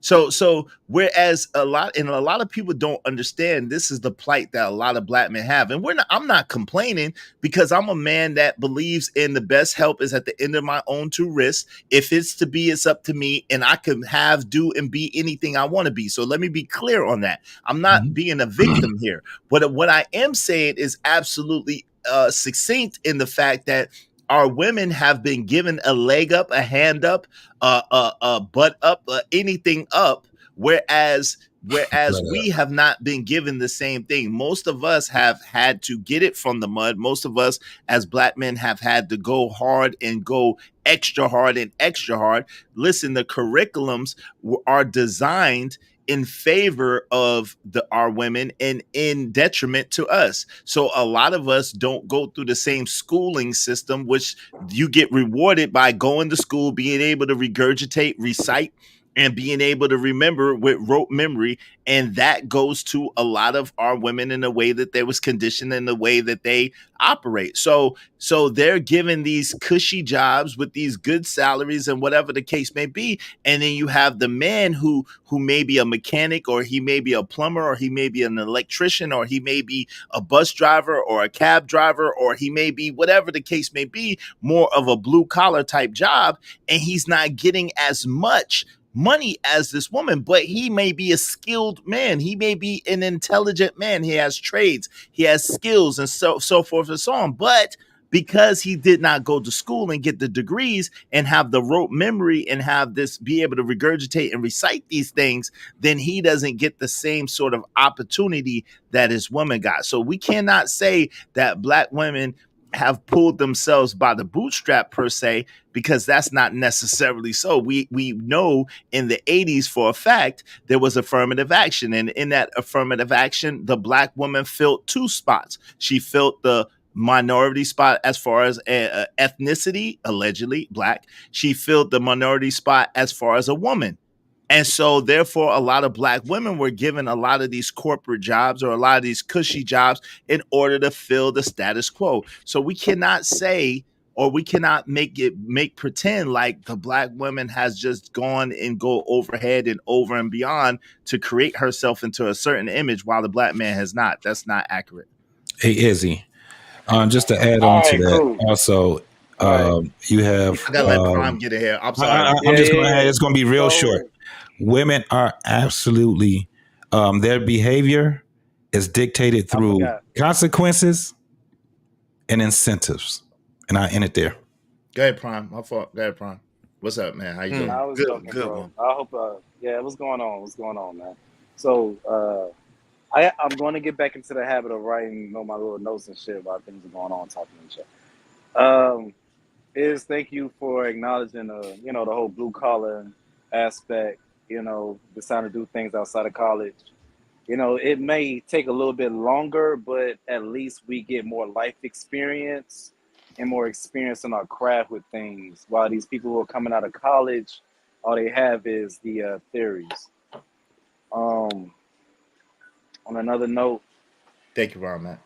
So whereas a lot of people don't understand, this is the plight that a lot of black men have. And I'm not complaining, because I'm a man that believes in the best help is at the end of my own two wrists. If it's to be, it's up to me, and I can have, do, and be anything I want to be. So let me be clear on that. I'm not being a victim here. But what I am saying is absolutely succinct in the fact that our women have been given a leg up, a hand up, butt up, anything up, whereas we have not been given the same thing. Most of us have had to get it from the mud. Most of us as black men have had to go hard and go extra hard and extra hard. Listen, the curriculums are designed in favor of our women and in detriment to us. So a lot of us don't go through the same schooling system, which you get rewarded by going to school, being able to regurgitate, recite, and being able to remember with rote memory. And that goes to a lot of our women in the way that they was conditioned, in the way that they operate. So they're given these cushy jobs with these good salaries and whatever the case may be. And then you have the man who may be a mechanic, or he may be a plumber, or he may be an electrician, or he may be a bus driver or a cab driver, or he may be whatever the case may be, more of a blue collar type job. And he's not getting as much money as this woman, but he may be a skilled man. He may be an intelligent man. He has trades, he has skills, and so forth and so on. But because he did not go to school and get the degrees and have the rote memory and have this, be able to regurgitate and recite these things, then he doesn't get the same sort of opportunity that his woman got. So we cannot say that black women have pulled themselves by the bootstrap per se, because that's not necessarily so. We know in the 80s for a fact there was affirmative action, and in that affirmative action, the black woman filled two spots. She filled the minority spot as far as ethnicity, allegedly black. She filled the minority spot as far as a woman. And so, therefore, a lot of black women were given a lot of these corporate jobs, or a lot of these cushy jobs, in order to fill the status quo. So we cannot say, or we cannot make pretend like the black woman has just gone and go overhead and over and beyond to create herself into a certain image, while the black man has not. That's not accurate. Hey, Izzy, just to add All on to right, that, cool. also, you have. I gotta let Prime get it here. I'm sorry. I'm just going to add, it's going to be real short. Women are absolutely, their behavior is dictated through consequences and incentives. And I end it there. Go ahead, Prime. My fault. Go ahead, Prime. What's up, man? How you doing? I was joking, bro. I hope. Yeah, what's going on? What's going on, man? So, I'm going to get back into the habit of writing, my little notes and shit while things are going on, talking and shit. Thank you for acknowledging, the whole blue collar aspect. Deciding to do things outside of college. It may take a little bit longer, but at least we get more life experience and more experience in our craft with things. While these people who are coming out of college, all they have is the theories. On another note, thank you, Ron, man.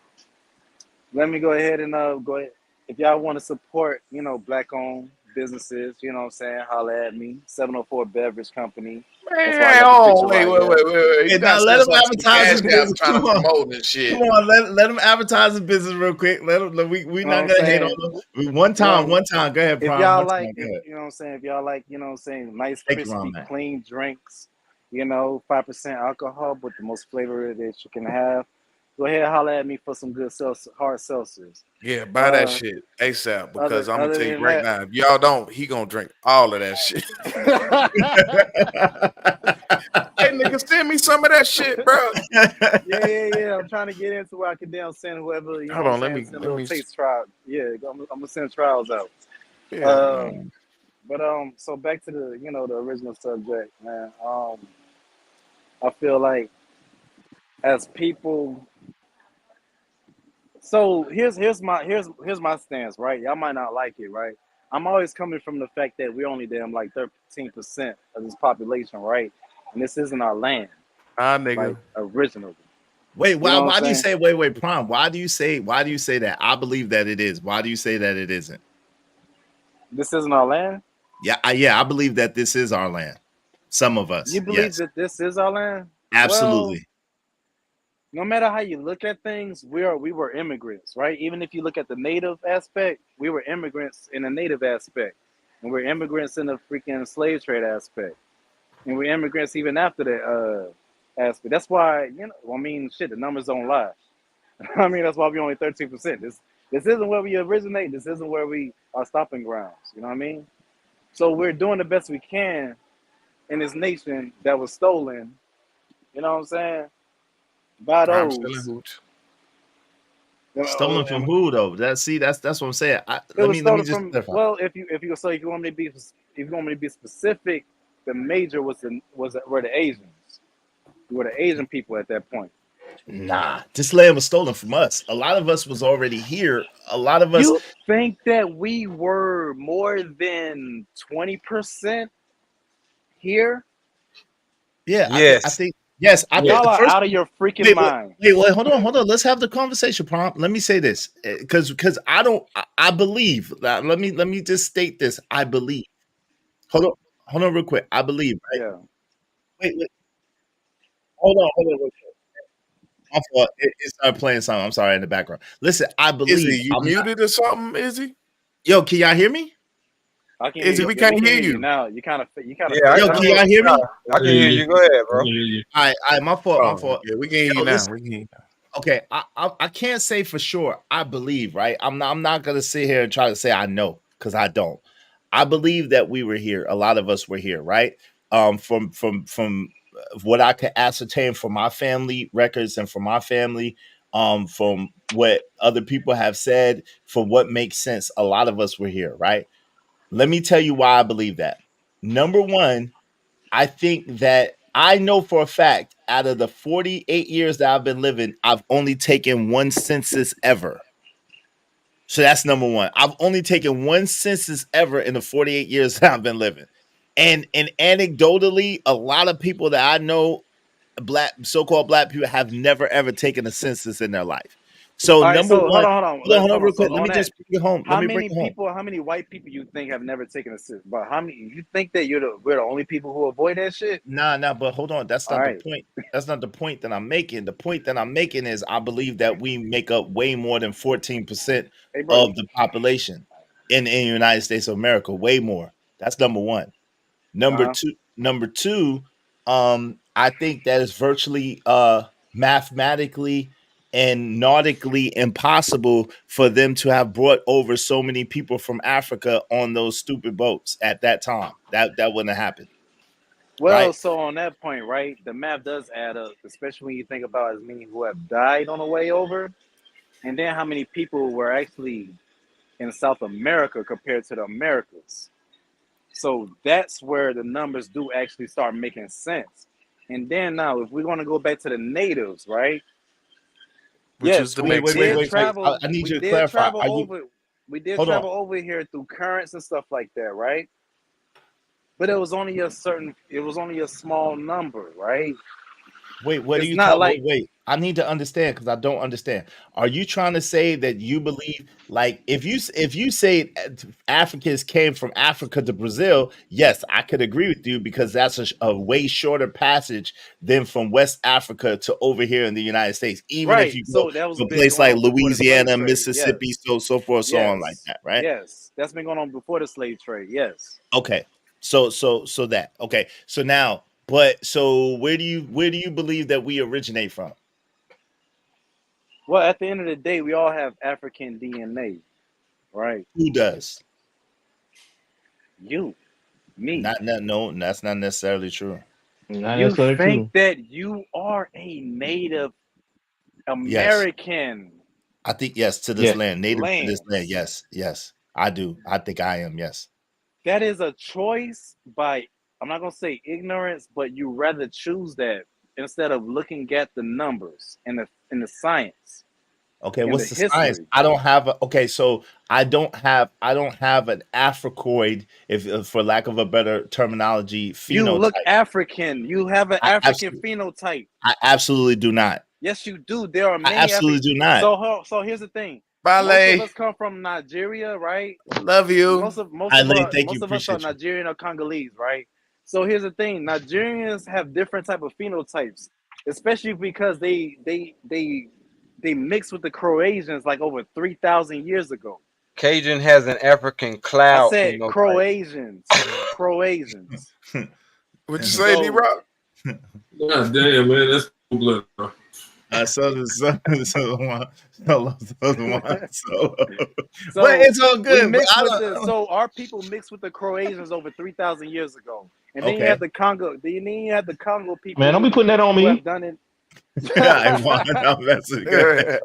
Let me go ahead and go ahead. If y'all want to support, black-owned businesses, you know what I'm saying, holla at me. 704 Beverage Company. Man, Wait. You Now got let him some advertise his cash business. apps trying to promote and shit. Come on, let him advertise his business real quick. We're not gonna hate on him. One time. Go ahead, Prime. If y'all like, you know what I'm saying, if y'all like, nice, crispy, clean drinks, 5% alcohol, but the most flavor that you can have, go ahead and holler at me for some good hard seltzers. Yeah, buy that shit ASAP, because I'm gonna tell you right now, if y'all don't, he gonna drink all of that shit. Hey, nigga, send me some of that shit, bro. Yeah. I'm trying to get into where I can send whoever, Hold on, let me taste trial. Yeah, I'm gonna send trials out. Yeah. But so back to the the original subject, man. I feel like as people So here's my stance, right? Y'all might not like it, right? I'm always coming from the fact that we're only damn like 13% of this population, right? And this isn't our land, like nigga. originally. Wait, You know what I'm why do you saying? say Prime? Why do you say that? I believe that it is. Why do you say that it isn't? This isn't our land? Yeah, I believe that this is our land. Some of us, You believe yes. that this is our land? Well, Absolutely. no matter how you look at things, we were immigrants, right? Even if you look at the native aspect, we were immigrants in the native aspect. And we're immigrants in the freaking slave trade aspect. And we're immigrants even after that aspect. That's why, I mean, shit, the numbers don't lie. I mean, that's why we're only 13%. This isn't where we originate. This isn't where we are stopping grounds. You know what I mean? So we're doing the best we can in this nation that was stolen. You know what I'm saying? By Prime selling those. hooch. Stolen from who though? That's what I'm saying. It was Let me stolen just from. clarify. Well, if you want me to be specific, the major were the Asians. Were the Asian people at that point. Nah, this land was stolen from us. A lot of us was already here. A lot of us. You think that we were more than 20% here? Yeah, Yes. I think yes. I think Y'all the are first. out of your freaking mind. Wait, hold on. Let's have the conversation, Prompt. Let me say this, because I don't. I believe. Let me just state this. I believe. Hold on, real quick. I believe, right? Yeah. Wait. Hold on, real quick. My fault. It started playing something. I'm sorry in the background. Listen, I believe. Izzy, you I'm not. muted or something, Izzy? Yo, can y'all hear me? I can hear Izzy, you. we Yeah, we can't can hear hear you you. now. You kind of Yeah, faded Yo, out. can y'all hear me? I can hear you. Go ahead, bro. All right, my fault. Oh, yeah, we can hear you Yo, now. listen. We can hear you now. Okay, I can't say for sure. I believe, right? I'm not gonna sit here and try to say I know because I don't. I believe that we were here. A lot of us were here, right? From what I could ascertain from my family records and from my family, from what other people have said, from what makes sense, a lot of us were here, right? Let me tell you why I believe that. Number one, I think that I know for a fact out of the 48 years that I've been living, I've only taken one census ever. So that's number one. I've only taken one census ever in the 48 years that I've been living. And anecdotally, a lot of people that I know, so-called black people, have never ever taken a census in their life. So All right, number so one, hold on Hold on. real So quick. Let on me that, just bring it home. Let me bring it home. how many white people you think have never taken a sip? But how many? You think that we're the only people who avoid that shit? Nah, but hold on. That's All not the right. point. That's not the point that I'm making. The point that I'm making is I believe that we make up way more than 14% Hey, bro. of the population in the United States of America. Way more. That's number one. Uh-huh. Number two, I think that is virtually mathematically and nautically impossible for them to have brought over so many people from Africa on those stupid boats at that time. That wouldn't have happened. Well, Right? so on that point, right, the math does add up, especially when you think about as many who have died on the way over, and then how many people were actually in South America compared to the Americas. So that's where the numbers do actually start making sense. And then now, if we're going to go back to the natives, right? Which is Yes, the Wait, next wait. section. I need We you to did clarify. travel Are you over. We did hold on? travel over here through currents and stuff like that, right? But it was only a certain. It was only a small number, right? Wait, what are It's you not talking? like Wait. I need to understand because I don't understand. Are you trying to say that you believe, like, if you say Africans came from Africa to Brazil, yes, I could agree with you because that's a way shorter passage than from West Africa to over here in the United States. Even if right. you go So that was to a been place going like on before the slave Louisiana, trade. Mississippi, Yes, so forth, so on like yes, that, right? yes. That's been going on before the slave trade. Yes. Okay. So that okay. So now, but so where do you believe that we originate from? Well, at the end of the day, we all have African DNA, right? Who does? You, me. No, that's not necessarily true. Not You necessarily think true. that you are a Native Yes. American I think yes to this Yes. land, native to this land. lands. Yes. I do. I think I am, yes. That is a choice by, I'm not going to say ignorance, but you rather choose that instead of looking at the numbers and the science. Okay, in the what's the science? history. I don't have so I don't have an Africoid, if for lack of a better terminology, You phenotype. look African. You have an I African phenotype. absolutely do not. Yes, you do. There are I many absolutely do not. So here's the thing. Ballet. Most of us come from Nigeria, right? Love you. Most of Thank you, us are appreciate you. Nigerian or Congolese, right? So here's the thing: Nigerians have different type of phenotypes, especially because they mix with the Croatians like over 3,000 years ago. Cajun has an African I cloud said phenotype. Croatians. Croatians. What you say, So- D-Rock? God damn, man, that's cool, bro. So So but it's all we good. But mix I with don't, so our people mixed with the Croatians over 3,000 years ago, and then you Okay. have the Congo. Then you have the Congo people. Man, don't be putting that on who me. have done it. I want that's a good.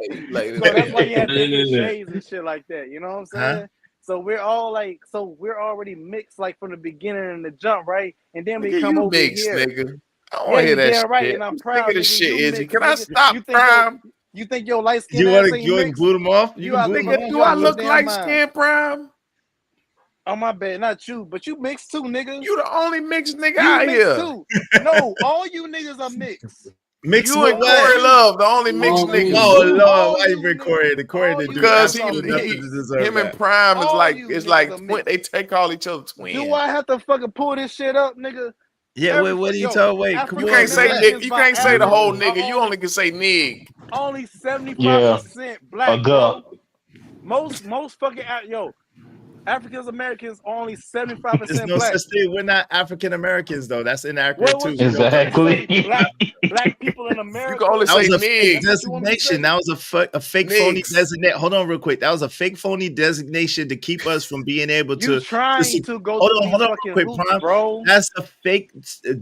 So that's why you have different Yeah. shades and shit like that. You know what I'm saying? Huh? So we're all like, so we're already mixed like from the beginning and the jump, right? And then we Nigga, come you over mixed, here. nigga. I don't Yeah, want to hear you that damn shit. right, and I'm I'm sick proud. of this Nigga, shit, you Izzy. mixed, Can I nigga. stop, Prime? You think your light skin You ass want to ain't mixed? boot him off? You can out boot him there Nigga, off. do I your look damn like mind. skin, Prime? Oh my bad, not you, but you mixed too, nigga. You the only mixed nigga You out mixed here. too. No, all you niggas are mixed. Mixed You with and what? Corey Love, the only mixed Oh, niggas. Oh Lord, All why you you bring niggas- Corey in? Corey all didn't you do Because niggas absolutely are nothing mixed. to deserve him and that. Prime is All like you it's niggas like are twin. mixed. They take all each other twins. Do I have to fucking pull this shit up, nigga? Yeah, wait, what are you talking? Wait, come You on, can't say relax. nigga. You can't say the whole Africans are nigga. You only can say nig. only 75% Yeah. black, A bro. gup. Most fucking Africans Americans are only There's 75% no black. such thing. We're not African Americans though. That's inaccurate too. What You you know what I'm want me Exactly. to say? Black people in America. can only That was say a fake nig. That's what you want me to designation. say? That was a fake phony Nigs. designation. Hold on, real quick. That was a fake phony designation to keep us from being able You to. trying to go Hold through on, these real fucking quick, hoops, Prime. bro. That's a fake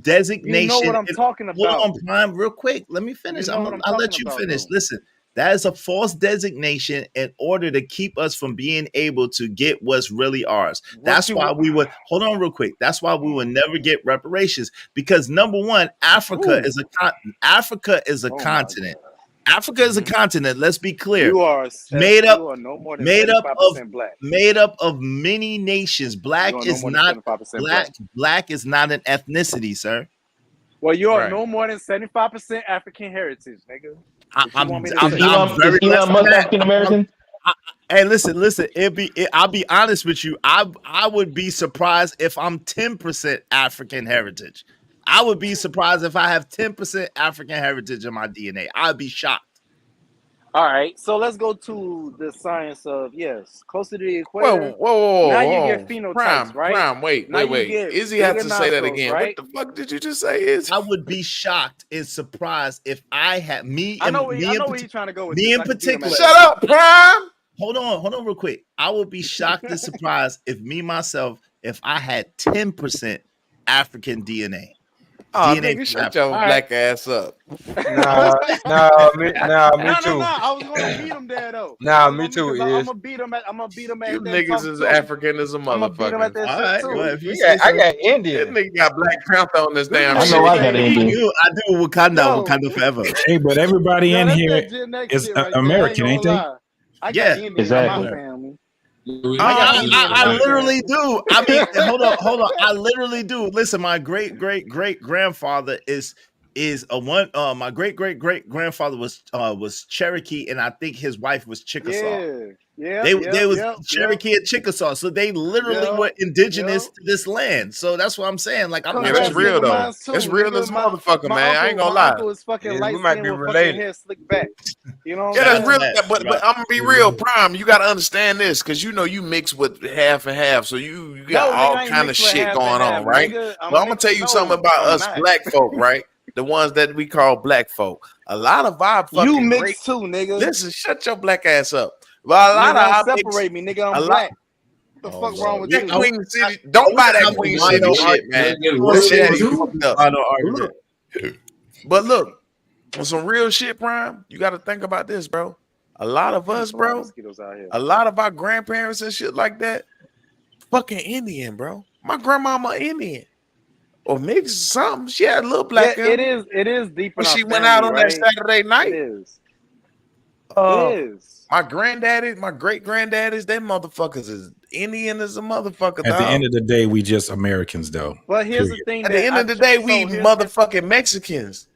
designation. You know what I'm talking Hold about. on, Prime, real quick. Let me finish. You know what I'm I'll let talking you about, finish. though. Listen, that is a false designation in order to keep us from being able to get what's really ours. That's why we would hold on real quick. That's why we will never get reparations because number one, Africa is a continent. Africa is a continent. Let's be clear. You are made up no more than made up of 75% black. made up of many nations. You Black are no is more than not 75% black. black is not an ethnicity, sir. Well, you are Right. no more than 75% African heritage, nigga. I'm want me to I'm say? very Is less Elon than Musk that. African American? Hey, listen. I'll be honest with you. I would be surprised if I'm 10% African heritage. I would be surprised if I have 10% African heritage in my DNA. I'd be shocked. All right, so let's go to the science of closer to the Whoa, equator. whoa. Now you get phenotypes, Prime, right? Prime. Wait. Now you Izzy get has bigger to say that nostrils, again. right? What the fuck did you just say? Izzy? I would be shocked and surprised if I had I know where you're trying to go with me this. in I can beat him particular. at Shut up, Prime. Hold on real quick. I would be shocked and surprised if I had 10% African DNA. Oh, DNA nigga, from shut Africa. your black ass up. Nah, me No, too. I was gonna beat him there though. Nah, me too. I'm gonna beat him at You that niggas talk is too. African as a I'm gonna beat him at motherfucker. that All shit right, too. well, if you say so. I got This Indian. That nigga got Black Panther on this damn nigga I know I shit. got say- Indian. I do Wakanda forever. Hey, but everybody Yo, in that's here that Gen X is shit right American, there. I ain't ain't they? gonna lie. I got Yeah, Indian Exactly. in my family. I literally do. I mean, hold on. I literally do. Listen, my great grandfather is a one. My great grandfather was Cherokee, and I think his wife was Chickasaw. They was Cherokee and Chickasaw, so they literally were indigenous to this land. So that's what I'm saying. Like I'm Yeah, not that's trying to real be though. That's real as motherfucker, man. I ain't gonna My lie. uncle is fucking Yeah, light we might skinned be with fucking related. hair slicked back. You know what Yeah, I'm that's real. saying? But I'm gonna be real, Prime. You gotta understand this, cause you know you mix with half and half, so you got No, nigga, all I ain't kind of mixed with shit half going and half, on, right? nigga. Well, I'm gonna tell you something about us black folk, right? The ones that we call black folk. A lot of our fucking You mixed too, nigga. Listen, shut your black ass up. But a lot Nigga, of don't our separate me, nigga. I'm black. What the fuck wrong with that you? Queen City. Don't buy that Queen City shit, man. That shit had you fucked up. But look, on some real shit, Prime, you got to think about this, bro. A lot of us, bro, a lot of our grandparents and shit like that, fucking Indian, bro. My grandmama Indian. Or mixed something. She had a little black It is deep in when our she went family, out on right? that Saturday night. It is. It is. My granddaddy, my great granddaddies, them motherfuckers is Indian as a motherfucker. At the end dog. of the day, we just Americans, though. But here's Period. the thing At the end of the day, we motherfucking Mexicans.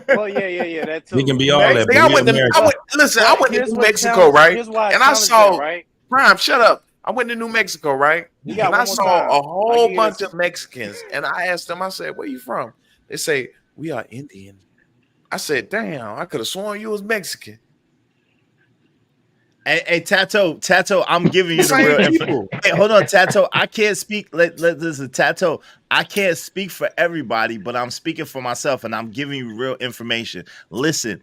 Well, yeah, that too. We can be all that, but I we went to, Americans. listen, I went to New Mexico, right? Here's why And I saw, right? Prime, shut up. I went to New Mexico, right? You got And I one more saw time. a I'll whole give you bunch this. of Mexicans. And I asked them, I said, where you from? They say, we are Indian. I said, damn, I could have sworn you was Mexican. Hey, Tato, I'm giving you the Same real people. info. Hey, hold on, Tato. I can't speak. Listen, Tato. I can't speak for everybody, but I'm speaking for myself, and I'm giving you real information. Listen,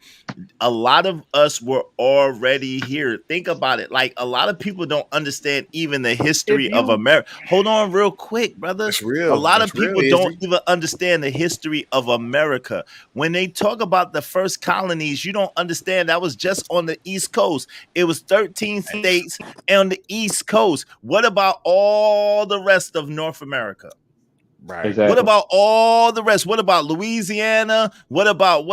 a lot of us were already here. Think about it. Like, a lot of people don't understand even the history of America. Hold on, real quick, brother. That's real. A lot That's of people real, don't Izzy. even understand the history of America. When they talk about the first colonies, you don't understand that was just on the East Coast. It was 13 states on the East Coast. What about all the rest of North America? Right. Exactly. What about all the rest? What about Louisiana? What about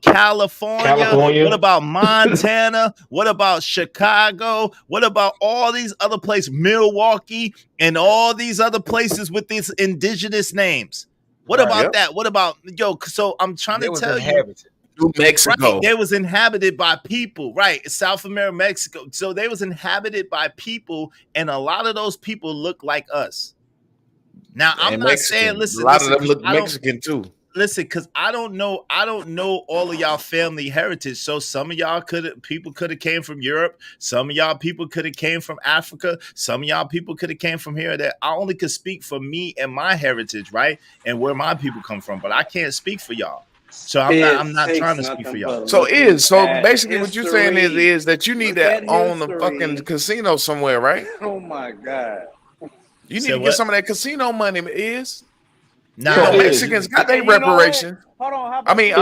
California? What about Montana? What about Chicago? What about all these other places, Milwaukee, and all these other places with these indigenous names? What Right. about Yep. that? What about So I'm trying They to was tell you. inhabited. New Mexico. Right, they was inhabited by people, right? South America, Mexico. So they was inhabited by people, and a lot of those people look like us. Now, I'm And not Mexican. saying, listen, a lot of them 'cause look I don't- Mexican too. Listen, because I don't know all of y'all family heritage. So some of y'all people could have came from Europe. Some of y'all people could have came from Africa. Some of y'all people could have came from here. That I only could speak for me and my heritage, right? And where my people come from, but I can't speak for y'all. So I'm not trying to speak for y'all. So basically what you're saying is that you need to own the fucking casino somewhere, right? Oh my God. You need Say to what? get some of that casino money, is. Nah, Mexicans got their And you know what? reparations. Hold on. How I about mean,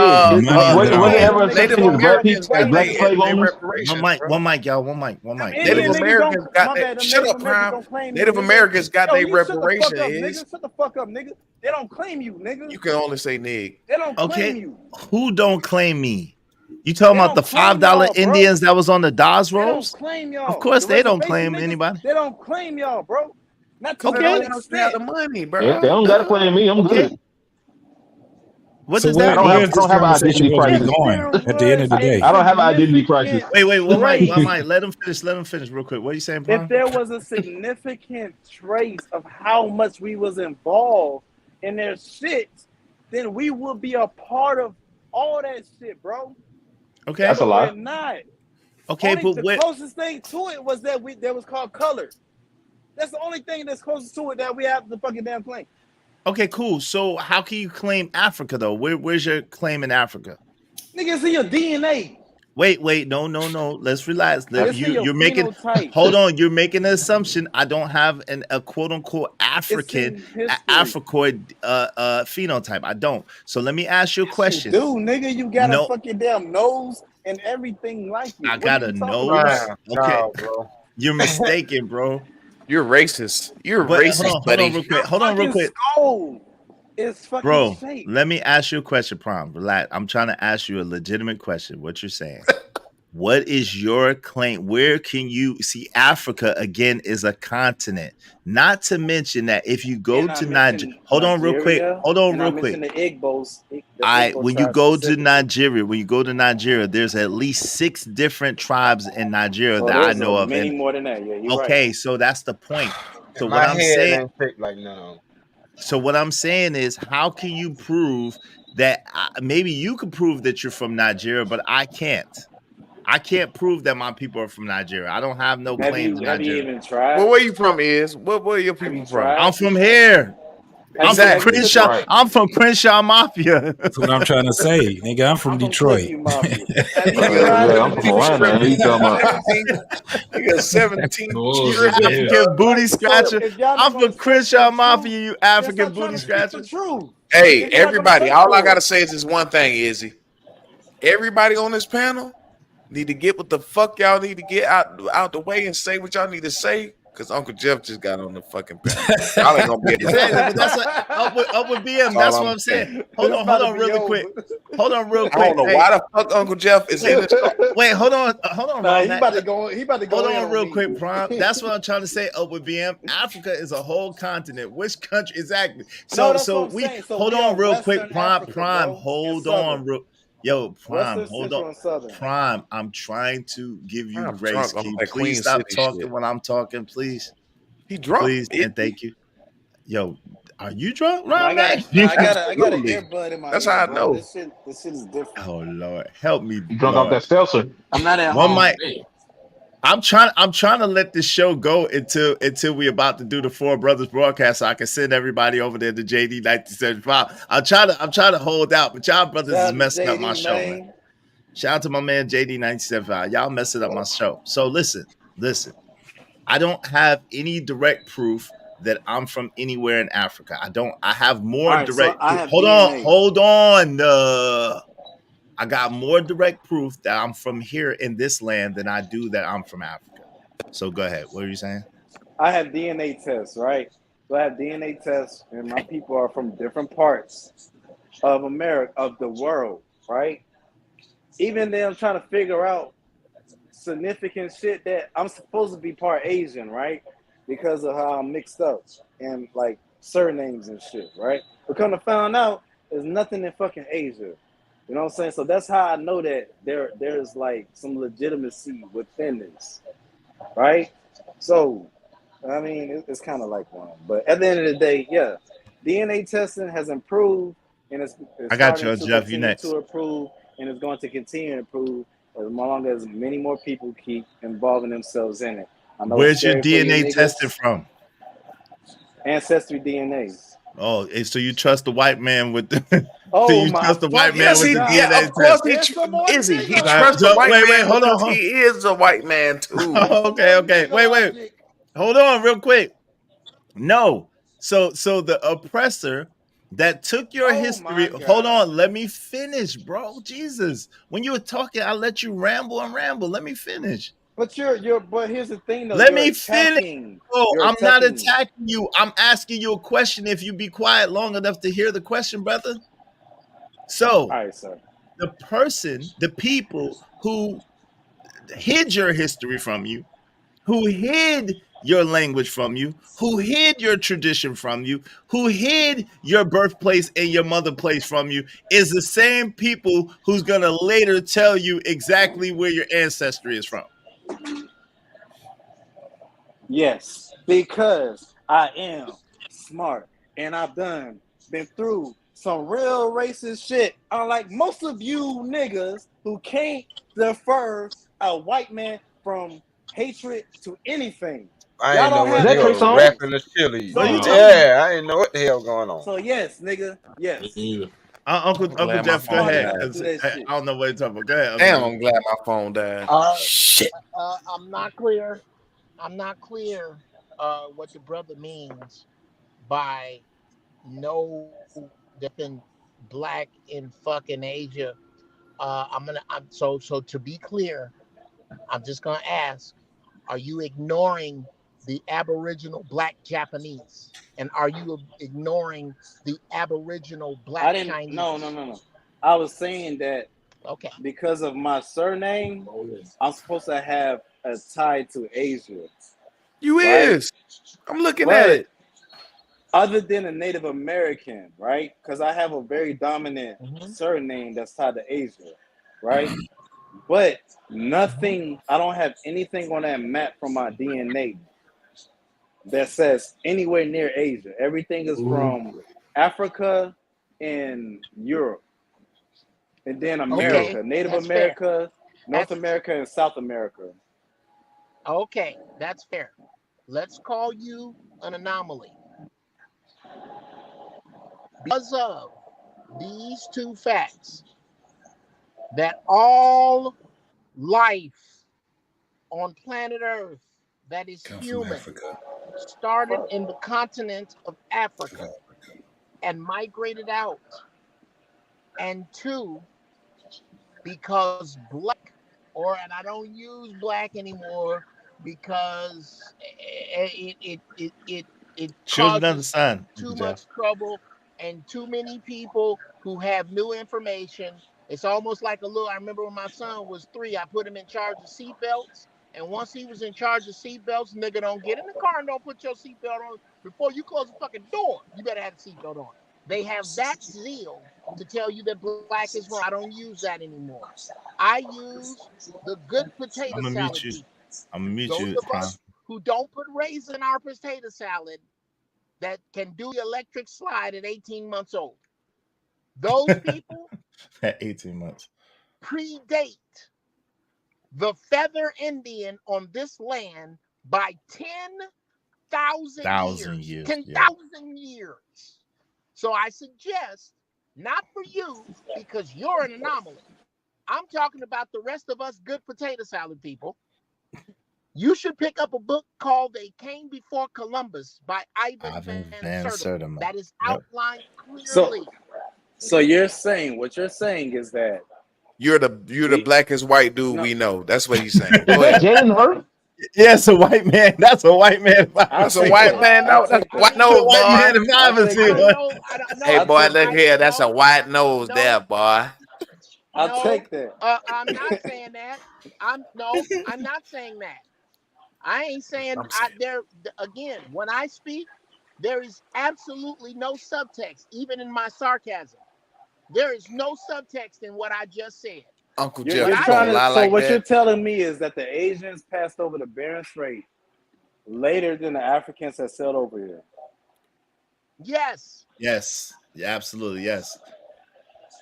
Money ever such Native thing as black Americans people, got black their slave owners? reparations. One mic, y'all. One mic. Native Indian niggas Americans don't- got my that. bad, them Shut Native up, Americans Prime. don't claim you, Native nigga. Americans got Yo, their you shut the fuck reparations. up, nigga. Shut the fuck up, nigga. They don't claim you, nigga. You can only say nig. They don't claim Okay, you. who don't claim me? You talking They about the don't claim $5 y'all, bro. Indians that was on the DOS They don't rolls? claim y'all. Of course, The they don't reservation claim niggas, anybody. They don't claim y'all, bro. Not to Okay. that Have extent. the money, bro. They don't gotta claim me. I'm Okay. good. What So does that I mean? where's this don't have an conversation identity supposed to be crisis. going at the end of the day? I don't have an identity crisis. Wait, one mic. Trace. Let him finish real quick. What are you saying, If Prime? there was a significant trace of how much we was involved in their shit, then we would be a part of all that shit, bro. Okay. That's a lie. We're not. Okay, but the closest thing to it was that was called color. That's the only thing that's closest to it that we have to fucking damn claim. Okay, cool. So how can you claim Africa though? Where's your claim in Africa? Nigga, it's in your DNA. Wait, no. Let's relax. It's in your You're making. phenotype. Hold on, you're making an assumption. I don't have a quote unquote African Africoid phenotype. I don't. So let me ask you a question. Dude, nigga, you got No. a fucking damn nose and everything like you. I got a nose. Wow, Okay, bro. you're mistaken, bro. You're racist. You're But racist, buddy. Hold on real quick. Skull is fucking Bro, shaped. let me ask you a question, Prom. Relax. I'm trying to ask you a legitimate question. What you're saying? What is your claim? Where can you see Africa again is a continent? Not to mention that if you go to Nigeria, hold on real quick. The Igbos. When you go to Nigeria, there's at least 6 different tribes in Nigeria that I know of. Many more than that. Yeah, you're okay, right. so that's the point. So My what I'm head saying, ain't shaped like no. so what I'm saying is, how can you prove that? Maybe you could prove that you're from Nigeria, but I can't. I can't prove that my people are from Nigeria. I don't have no claim to Have you Nigeria. even tried? Well, where you from is? Where your people from? I'm from here. Exactly. I'm from Crenshaw Mafia. That's what I'm trying to say, nigga. I'm from Detroit. I'm from Atlanta. What you talking about? Nigga, 17. You African booty scratcher. I'm from Crenshaw Mafia. You African booty scratcher. Hey, everybody! All I gotta say is this one thing, Izzy. Everybody on this panel need to get what the fuck y'all need to get out the way and say what y'all need to say, Because Uncle Jeff just got on the fucking panel. Y'all ain't gonna be able to Exactly, but that's up with BM. That's what I'm saying. Hold on, really quick. Hold on, real I quick. don't know why the fuck Uncle Jeff is in this. Wait, hold on, Nah, Ron. he about to go. He about to go Hold in on, real me. quick, Prime. That's what I'm trying to say. Up with BM. Africa is a whole continent. Which country exactly? No, that's what So I'm we saying. So hold we on, are real quick, Western Prime. Africa, Prime, bro, and hold Southern. on, Yo, Prime, Western, hold Central, on. and Southern. Prime, I'm trying to give you I'm grace. drunk off Can you that please Queen stop City talking shit. when I'm talking, please? He drunk. Please and thank you. Yo, are you drunk, No, Ron, man? I got an Absolutely. earbud in my That's ear, how I bro. know. This shit is different. Oh Lord, help me, You drunk off Lord. that seltzer? I'm not at One home. mic. I'm trying to let this show go until we about to do the Four Brothers broadcast, so I can send everybody over there to JD 1975. I'm trying to hold out, but y'all brothers Shout is out to messing up JD, my show, man. Shout out to my man JD 1975. Y'all messing up my show. So listen. I don't have any direct proof that I'm from anywhere in Africa. I have more All right, so direct I proof. have Hold DNA. on. I got more direct proof that I'm from here in this land than I do that I'm from Africa. So go ahead. What are you saying? I have DNA tests, right? So I have DNA tests, and my people are from different parts of America, of the world, right? Even them trying to figure out significant shit that I'm supposed to be part Asian, right? Because of how I'm mixed up and like surnames and shit, right? But come to find out, there's nothing in fucking Asia. You know what I'm saying? So that's how I know that there's like some legitimacy within this, right? So, I mean, it's kind of like one. But at the end of the day, yeah, DNA testing has improved and it's I got starting you, to Jeff. You continue next. to improve and it's going to continue to improve as long as many more people keep involving themselves in it. I know it's Where's your scary for you DNA niggas. tested from? Ancestry DNA. Oh, so you trust the white man with the Oh you my trust the white man Yes, with fucking the God. DNA of course test? There's some more Izzy. He nigga trusts the So, white wait, man hold because on. he is a white man too. There's some Okay. more nigga Wait. logic. Hold on real quick. No. So the oppressor that took your Oh history. my Hold God. on, let me finish, bro. Jesus. When you were talking, I let you ramble and ramble. Let me finish. But but here's the thing though, Let you're me finish. attacking. Bro, You're I'm not attacking me. attacking you. I'm asking you a question if you be quiet long enough to hear the question, brother. So, All right, sir. the people who hid your history from you, who hid your language from you, who hid your tradition from you, who hid your birthplace and your mother place from you, is the same people who's going to later tell you exactly where your ancestry is from. Yes, because I am smart and I've been through some real racist shit. Unlike most of you niggas who can't defer a white man from hatred to anything. I Y'all didn't know don't what have they those were skills. rapping the chili. What are you So talking about? Yeah, I didn't know what the hell going on. so yes, nigga, yes. Uncle Glad my Jeff, go phone Smart ahead. enough to died. do that I shit. don't know what you're talking about. Go ahead, Uncle Damn, Jeff. I'm glad my phone died. Shit. I'm not clear. I'm not clear what the brother means by no different black in fucking Asia. So to be clear, I'm just gonna ask: are you ignoring the Aboriginal black Japanese, and are you ignoring the Aboriginal black I didn't Chinese? no. I was saying that Okay. because of my surname, I'm supposed to have a tie to Asia, You right? is. I'm looking at But it. other than a Native American, right? Because I have a very dominant Mm-hmm. surname that's tied to Asia, right? But nothing, I don't have anything on that map from my DNA that says anywhere near Asia. Everything is from Africa and Europe. And then Okay, America, Native that's fair. America, North That's America, and South America. okay. That's fair. Let's call you an anomaly because of these two facts: that all life on planet Earth that is Come from human Africa. started in the continent of Africa and migrated out. And two, because black, and I don't use black anymore because it Children of the causes sun, too Uncle much Jeff. trouble and too many people who have new information. It's almost like a little. I remember when my son was 3, I put him in charge of seatbelts. And once he was in charge of seatbelts, nigga, don't get in the car and don't put your seatbelt on before you close the fucking door. You better have a seatbelt on. They have that zeal to tell you that black is wrong. I don't use that anymore. I use the good potato I'm gonna mute salad you. people. I'm gonna mute Those you, of Prime. us who don't put raisin in our potato salad that can do the electric slide at 18 months old. Those people At 18 months. predate the feather Indian on this land by 10,000 years. 10,000 years. So I suggest, not for you, because you're an anomaly. I'm talking about the rest of us good potato salad people. You should pick up a book called They Came Before Columbus by Ivan Van Sertima. That is outlined clearly. So you're saying, what you're saying is that you're the blackest white dude we know. That's what he's saying. Go ahead. Jalen Hurt? Yeah, it's a white man. That's a white man. That's a white man. No, that's a white nose, white boy. man. If I ever see one. Hey, boy, look here. That's a white nose there, boy. I'll take that. I'm not saying that. I'm not saying that. I ain't saying there again. When I speak, there is absolutely no subtext, even in my sarcasm. There is no subtext in what I just said. Uncle You're Jeff, trying to. So like what that? you're telling me is that the Asians passed over the Bering Strait later than the Africans had sailed over here. Yes. Yes. Yeah, absolutely. Yes.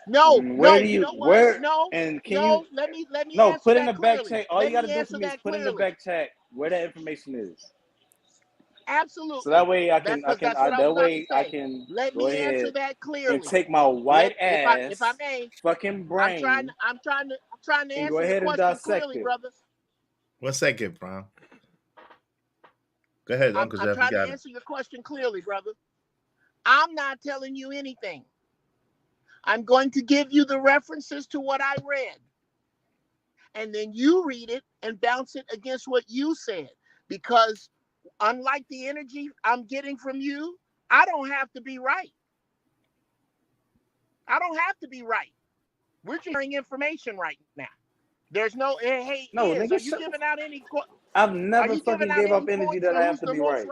No. Where do you? You know what? Where? No. And can no. you? Let me. No. Answer Put in that the back clearly. chat. All Let you got to me do answer for me is that put in the clearly. back chat where that information is. Absolutely. So that way I can. That's what I was about to say. I can Let go me ahead answer that clearly. and take my white ass, if I may, fucking brain. I'm trying to and go answer ahead your and question dissect clearly, it. brother. 1 second, Prime. Go ahead, Uncle Jeff. I'm trying to answer your question clearly, brother. I'm not telling you anything. I'm going to give you the references to what I read. And then you read it and bounce it against what you said. Because unlike the energy I'm getting from you, I don't have to be right. I don't have to be right. We're just sharing information right now. There's no, hey, no, are nigga, you giving out any? I've never fucking gave up energy that I have to be right.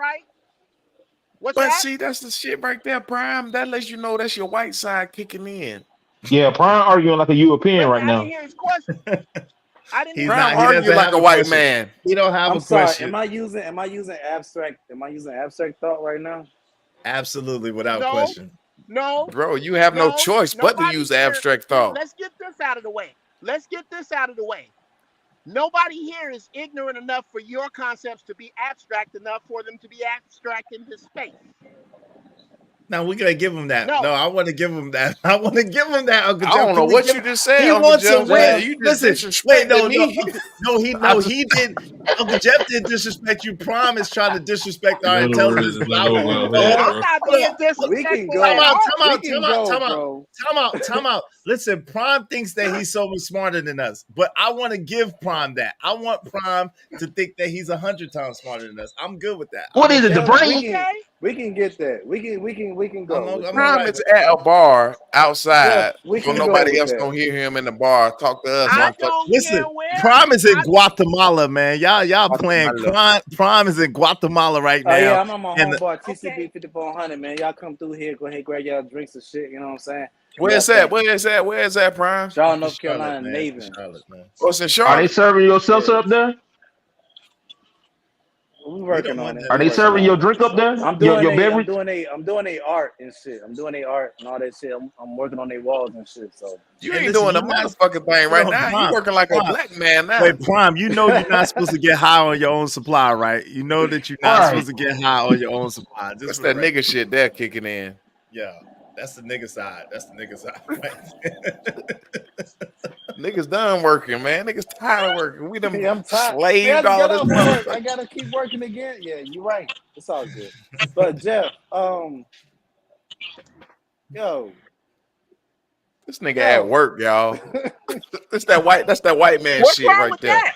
What's but that? see, that's the shit right there, Prime. That lets you know that's your white side kicking in. Yeah, Prime arguing like a European right I now. didn't hear his question. Prime arguing like a white man. He don't have I'm a sorry. question. Am I using abstract thought right now? Absolutely, without question. No, bro, you have no choice but to use abstract thought. Let's get this out of the way. Nobody here is ignorant enough for your concepts to be abstract enough for them to be abstract in this space. Now we gotta give him that. No, I want to give him that. Uncle Jeff. I don't know what you just said. He Uncle wants Jeff. some real. You just Listen, disrespected me. He did. Uncle Jeff did disrespect you. Prom is trying to disrespect our intelligence. I'm not being disrespectful at all. Time out. Listen, Prime thinks that he's so much smarter than us, but I want to give Prime that. I want Prime to think that he's 100 times smarter than us. I'm good with that. What is it, the brain? We can get that. We can go. Prime is at a bar outside, yeah, so nobody else don't hear him in the bar talk to us. Listen, Prime is in Guatemala, man. Y'all playing. Prime is in Guatemala right now. Oh yeah, I'm on my homeboy TCB 5400, man. Y'all come through here, go ahead, grab y'all drinks and shit. You know what I'm saying? Where's that, Prime? Charlotte, North Carolina, Navy. What's in Charlotte? Are they serving your seltzer up there? We working on it. Are they serving your drink up there? I'm doing I'm doing a art and shit. I'm doing a art and all that shit. I'm working on their walls and shit. So you ain't doing the motherfucking thing right now. You working like a black man now. Wait, Prime, you know you're not supposed to get high on your own supply, right? You know that you're not supposed to get high on your own supply. That's that nigga shit there kicking in. Yeah. That's the nigga side. Niggas done working, man. Niggas tired of working. We done I'm tired. slaved all this work. I gotta keep working again. Yeah, you're right. It's all good. But Jeff, yo, this nigga at work, y'all. That's that white man shit right there.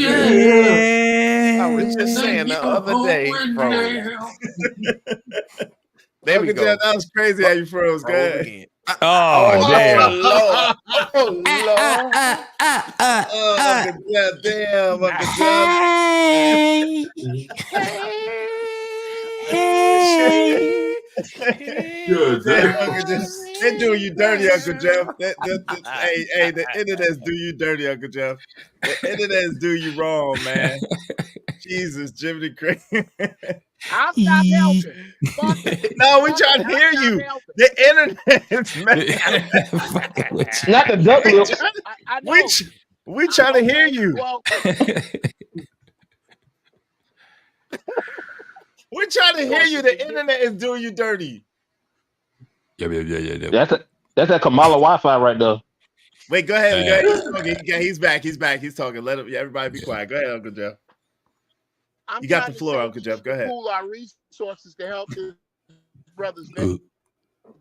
Yeah. I was just saying the other day, froze. There we Uncle go. Jeff, that was crazy how you froze. Go Froze ahead. again. Oh, damn. Lord. Oh Lord. Uncle Jeff, damn, Uncle Jeff. Hey. Hey. Good. They doing you dirty, Uncle Jeff. Hey, the internet's do you dirty, Uncle Jeff. The internet's do you wrong, man. Jesus, Jiminy Cricket. I'll stop helping. Fuck it. No, we Fuck trying it. to I'll hear stop you. helping. The internet's Not the duck lips. I know. We trying to hear you. Well, We're trying to hear you. The internet is doing you dirty. Yeah. That's that Kamala Wi-Fi right there. Wait, go ahead. Go ahead. He's back. He's talking. Let him. Everybody be quiet. Go ahead, Uncle Jeff. You got the floor, Uncle Jeff. Go ahead. Pool our resources to help this brother's beverage.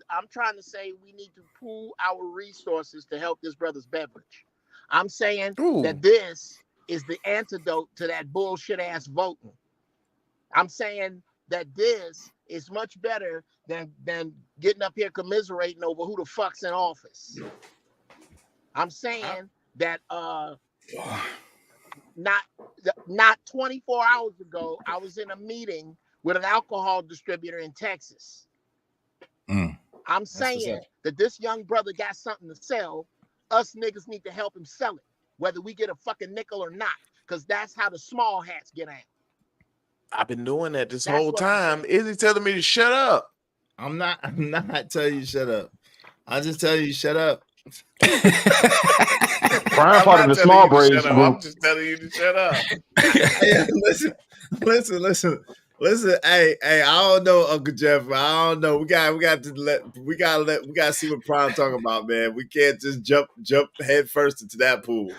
I'm trying to say we need to pool our resources to help this brother's beverage. I'm saying that this is the antidote to that bullshit ass voting. I'm saying that this is much better than getting up here commiserating over who the fuck's in office. I'm saying that not 24 hours ago, I was in a meeting with an alcohol distributor in Texas. I'm saying that this young brother got something to sell. Us niggas need to help him sell it, whether we get a fucking nickel or not, because that's how the small hats get out. I've been doing that this whole time. Is he telling me to shut up? I'm not telling you to shut up. I'm just telling you to shut up. Prime part of the small braids group. I'm just telling you to shut up. Hey, listen. Hey, I don't know, Uncle Jeff. I don't know. We got to see what Prime talking about, man. We can't just jump head first into that pool.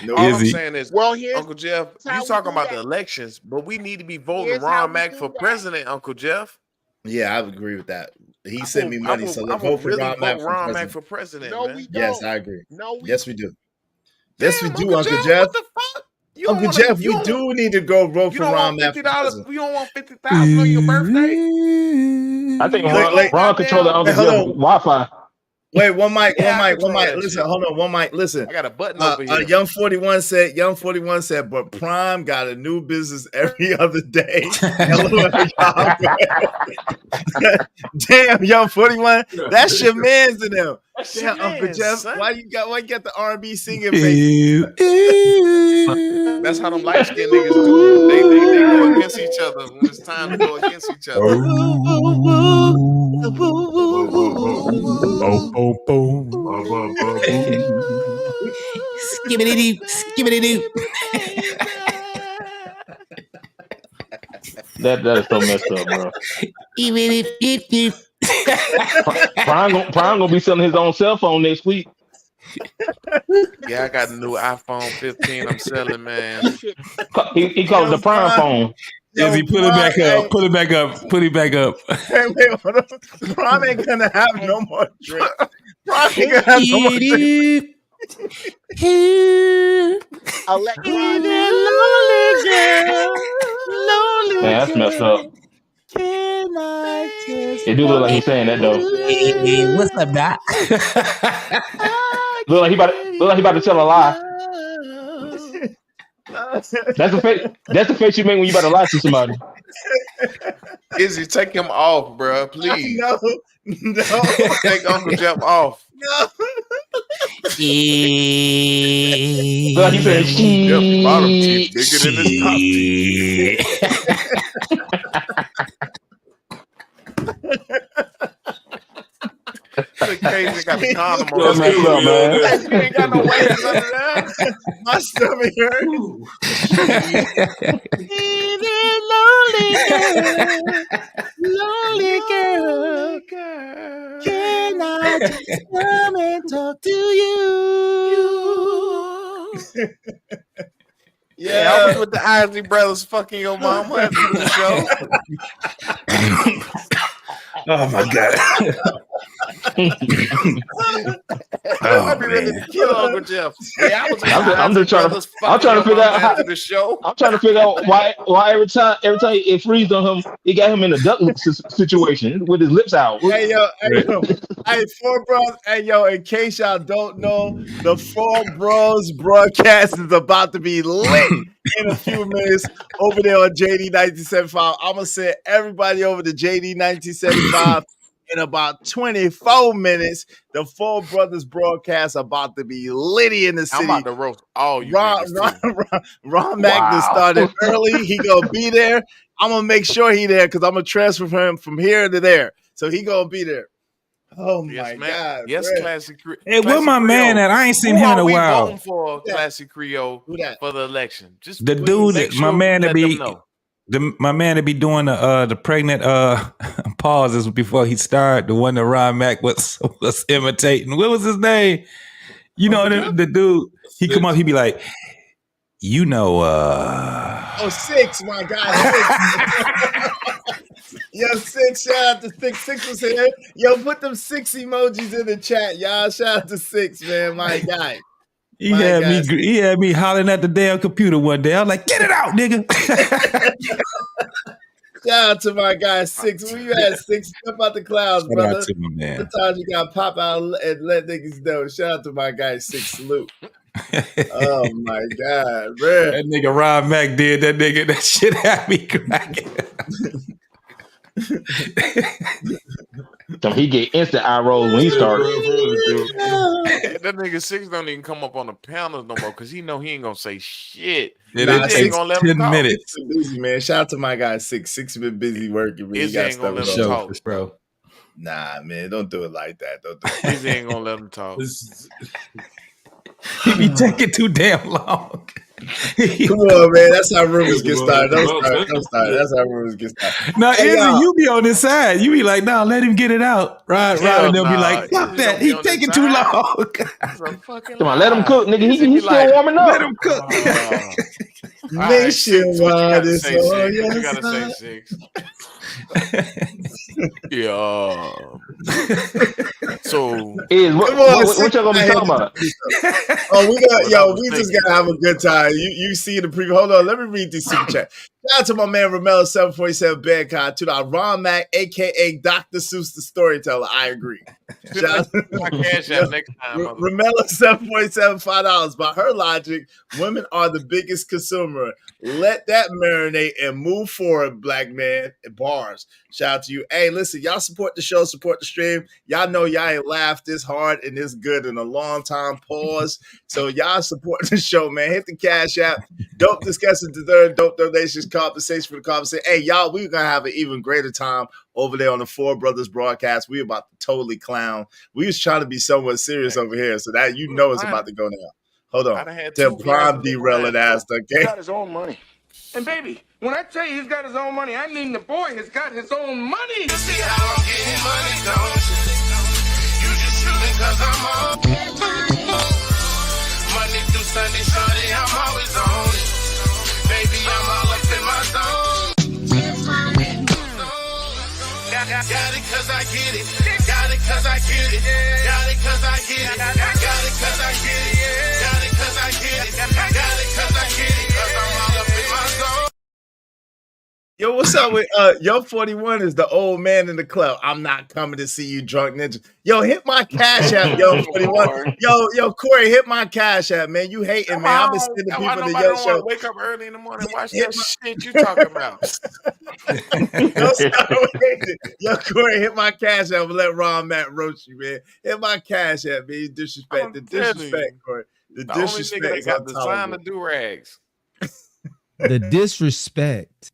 No, all I'm saying is, Uncle Jeff, you talking about the elections, but we need to be voting Ron Mack for president, Uncle Jeff. Yeah, I would agree with that. He sent me money, so let's vote for Ron Mack for president. No, we don't. Yes, I agree. No, yes, we do. Yes, we do, Uncle Jeff. What the fuck? Uncle Jeff, we do need to go vote for Ron Mack. You don't want $50,000 on your birthday? I think Ron controlling Uncle Jeff Wi-Fi. Wait, one mic. Listen, hold on. One mic. Listen. I got a button over here. Young 41 said, but Prime got a new business every other day. Damn, Young 41. That's your man's in them. Damn, Uncle Jeff. Son. Why you got the R&B singing face? That's how them light-skinned niggas do. They go against each other when it's time to go against each other. Skibbity-doo. That is so messed up, bro. Prime gonna be selling his own cell phone next week. Yeah, I got a new iPhone 15 I'm selling, man. He called it the Prime phone. Yes, he put it back up. Put it back up. Put it back up. Hey, wait, hold on. Prime ain't gonna have no more drink. Prime ain't gonna have no more drink. Man, that's messed up. It do look like he's saying that though. What's up, Doc? Look like he about to tell a lie. That's the face you make when you about to lie to somebody. Izzy, take him off, bro, please. No. Take Uncle Jeff off. No. Look like he said, Jeff bottom teeth bigger than his top teeth. Crazy got the condom on. That's messed up, man. You ain't got no waves under there. My stomach hurt. Lonely girl, can I just come and talk to you? Yeah, I was with the Isley brothers fucking your mama after the show. Oh my god. I be ready to kill Uncle Jeff. Yeah, I was in I'm just trying to. I'm trying to figure out how. The show. I'm trying to figure out why every time it freezed on him, he got him in a duck situation with his lips out. Hey yo, hey, Four Bros. Hey yo, in case y'all don't know, the Four Bros broadcast is about to be lit in a few minutes over there on JD 1975. I'm gonna send everybody over to JD 1975 in about 24 minutes. The Four Brothers broadcast about to be litty in the city. I'm about to roast all you Ron Mack started early. He gonna be there. I'm gonna make sure he there because I'm gonna transfer him from here to there. So he gonna be there. Oh my God! Yes, man. Classic Creole. Hey, where my man at? I ain't seen him in a while. Voting for Classic Creole for the election. Just the dude, my man to be my man to be doing the pregnant pauses before he started. The one that Ron Mack was imitating. What was his name? You know the dude. He come up. He be like, you know. Six, my guy. Yo, Six, shout out to Six. Six was here. Yo, put them 6 emojis in the chat, y'all. Shout out to Six, man. My guy. He had me hollering at the damn computer one day. I was like, get it out, nigga. Shout out to my guy Six. Where you at, Six? Step out the clouds, Shout brother. out to my man. Sometimes you gotta pop out and let niggas know. Shout out to my guy Six. Salute. Oh my God, bro. That nigga Ron Mack did that nigga. That shit had me cracking. He get instant eye rolls when he started. That nigga Six don't even come up on the panels no more because he know he ain't gonna say shit. It ain't gonna let him 10 talk. minutes. Busy, man. Shout out to my guy Six. Six been busy working. Man. Izzy ain't gonna let him talk, bro. Nah, man, don't do it like that. Don't do it. Izzy ain't gonna let him talk. He be taking too damn long. Come on, man. That's how rumors get started. Don't start. That's how rumors get started. Now, Izzy, you be on this side. You be like, no, let him get it out. Right, and they'll be like, fuck that. He taking too long. Come on, let him cook, nigga. He's still warming up. Let him cook. Nationwide is all you gotta say Six. Yeah. So, what y'all gonna be talking about? We just gotta have a good time. You see the preview. Hold on, let me read this super chat. Shout out to my man Ramel 747 Bandcon, to the Ron Mack, aka Dr. Seuss the storyteller. I agree. Shout out my cash out next time. Ramela 747 $5. By her logic, women are the biggest consumer. Let that marinate and move forward, black man. Bars. Shout out to you. Hey, listen, y'all support the show, support the stream. Y'all know y'all ain't laughed this hard and this good in a long time. Pause. So y'all support the show, man. Hit the Cash App. Dope discussion deserve dope donations, compensation for the conversation. Hey, y'all, we're gonna have an even greater time over there on the Four Brothers broadcast. We about to totally clown. We was trying to be somewhat serious over here, so that it's about to go now. Hold on. Tell Prime derailing ass, okay? He's got his own money. And baby, when I tell you he's got his own money, I mean the boy has got his own money. You see how I'm getting money, don't you? You just shooting cause I'm on. Monday through Sunday, shorty, I'm always on it. Baby, I'm all up in my zone. Got it cause I get it. Got it cause I get it. Got it cause I get it. Got it cause I get it. Got it cause I get it. Got it cause I get it. Cause I'm all up in my zone. Yo, what's up with Yo 41 is the old man in the club. I'm not coming to see you, drunk ninja. Yo, hit my Cash App, Yo 41. Yo, Corey, hit my Cash App, man. You hating, man. I've been sending people to Yo show. Wake up early in the morning and watch that shit you talking about. Yo, Corey, hit my Cash App and let Ron Matt roast you, man. Hit my Cash App, man. You disrespect. The disrespect, Corey. The disrespect only nigga is that got the sign intolerable. of do-rags. The disrespect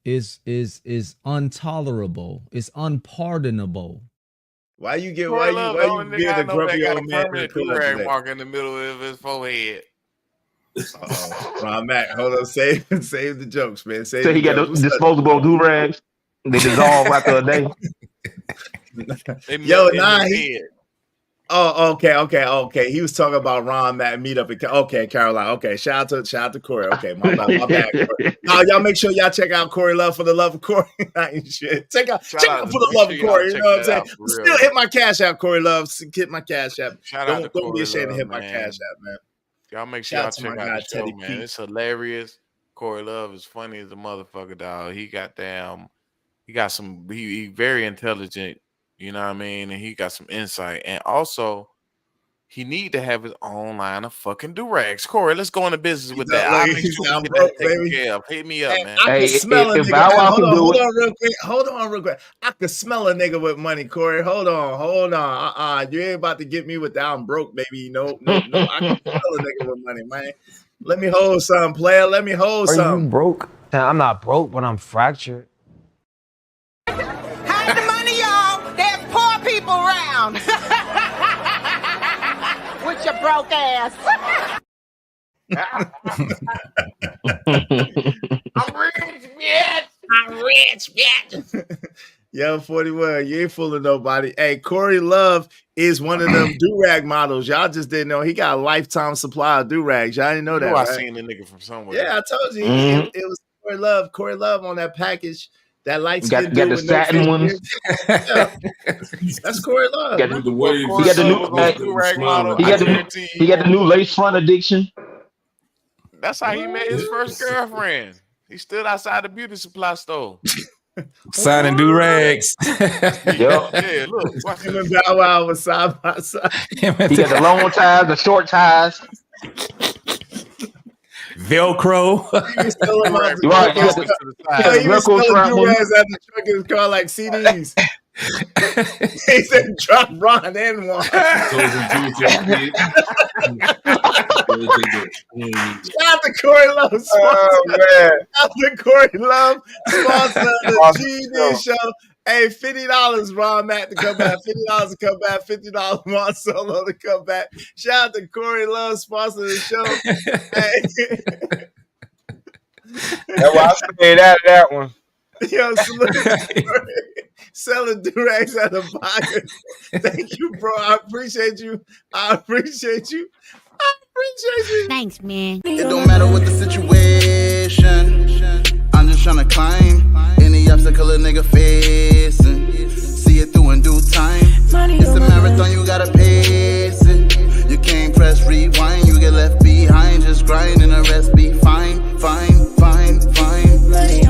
is intolerable. It's unpardonable. Why you being a got grumpy a old man? do-rag mark in the middle of his forehead. Ron Mack, hold on, save the jokes, man. So he got the disposable do rags. They dissolve after a day. Oh, okay. He was talking about Ron Matt meetup in Carolina. Okay, shout out to Corey. Okay, my bad. Corey. No, y'all make sure y'all check out Corey Love for the love of Corey. Shit. Check out for the love of Corey. You know what I'm saying? Still hit my cash app, Corey Love. Hit my cash app. Don't be ashamed to hit my cash app, man. Y'all make sure y'all check out the show, man. It's hilarious. Corey Love is funny as a motherfucker, dog. He got some. He very intelligent. You know what I mean? And he got some insight. And also, he need to have his own line of fucking durags. Corey, let's go into business with that. I'll make sure we get that taken care of. Hit me up, man. I can smell a nigga. Hold on real quick. I can smell a nigga with money, Corey. Hold on. You ain't about to get me with that I'm broke, baby. No. I can smell a nigga with money, man. Let me hold some, player. Let me hold some. Are you broke? I'm not broke, but I'm fractured. Hide the money, y'all. There's poor people around. With your broke ass. I'm rich, bitch. Yo, 41, you ain't fooling nobody. Hey, Corey Love is one of them do-rag models. Y'all just didn't know. He got a lifetime supply of do-rags. Y'all didn't know that, I right? seen the nigga from somewhere. Yeah, I told you. It was Corey Love on that package. That light skin got the satin ones. Yeah. That's Corey Love. He got the new lace front addiction. That's how he met his first girlfriend. He stood outside the beauty supply store. Signing do-rags. Yeah, look. Watch him and Bow Wow was side by side. He got the long ties, the short ties. He Velcro. was selling Right. he was selling do-rags at the truck in his car like CDs. He said drop Ron and Juan. Shout out to Corey Love. Shout out to Corey Love, sponsor of the GD show. Hey, $50 Ron Matt to come back, $50 to come back, $50 Ron Solo to come back. Shout out to Corey Love, sponsor of the show. Hey. That's why I stayed out of that one. Yo, selling durags at the pocket. Thank you, bro. I appreciate you. Thanks, man. It don't matter what the situation. I'm just trying to climb any obstacle a nigga facing. See it through in due time. It's a marathon, you gotta pace it. You can't press rewind, you get left behind. Just grind and the rest be fine.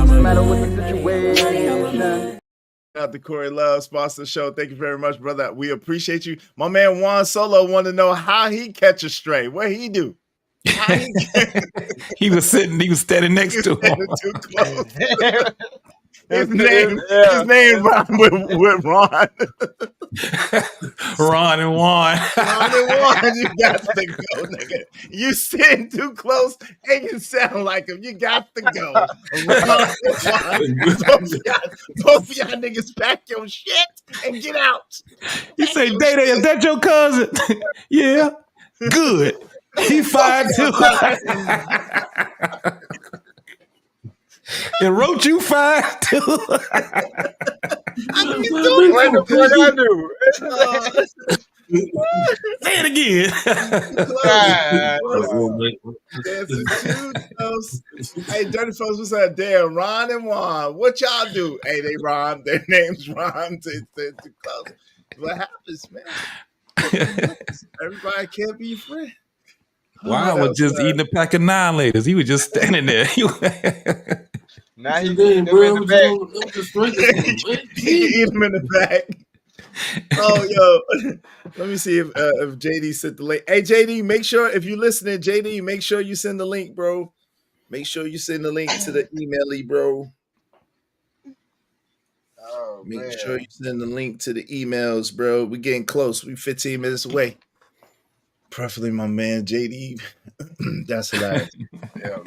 No matter what the situation. Out to Corey Love, sponsor the show. Thank you very much, brother. We appreciate you. My man Juan Solo wanted to know how he catch a stray. What he do? He was standing next to him. Too close. His name rhymed with Ron. Ron and Juan. You got to go, nigga. You sitting too close and you sound like him. You got to go. Ron and Juan. Both of y'all niggas pack your shit and get out. You say, Day-Day, is that your cousin? Yeah. Good. He fired too. And wrote you fired too. What the fuck I do? Say it again. Hey, Dirty Folks, what's up there? Ron and Juan. What y'all do? Hey, they rhyme. Their names rhyme. They're too close. What happens, man? Everybody can't be your friend. Juan was just eating a pack of 9-laters. He was just standing there. Now he eating them in the back. He eat them in the back. Oh, yo. Let me see if JD sent the link. Hey, JD, make sure, if you're listening, JD, make sure you send the link, bro. Make sure you send the link to the email, bro. Oh, make sure you send the link to the emails, bro. We're getting close. We're 15 minutes away. Preferably my man JD. That's hilarious.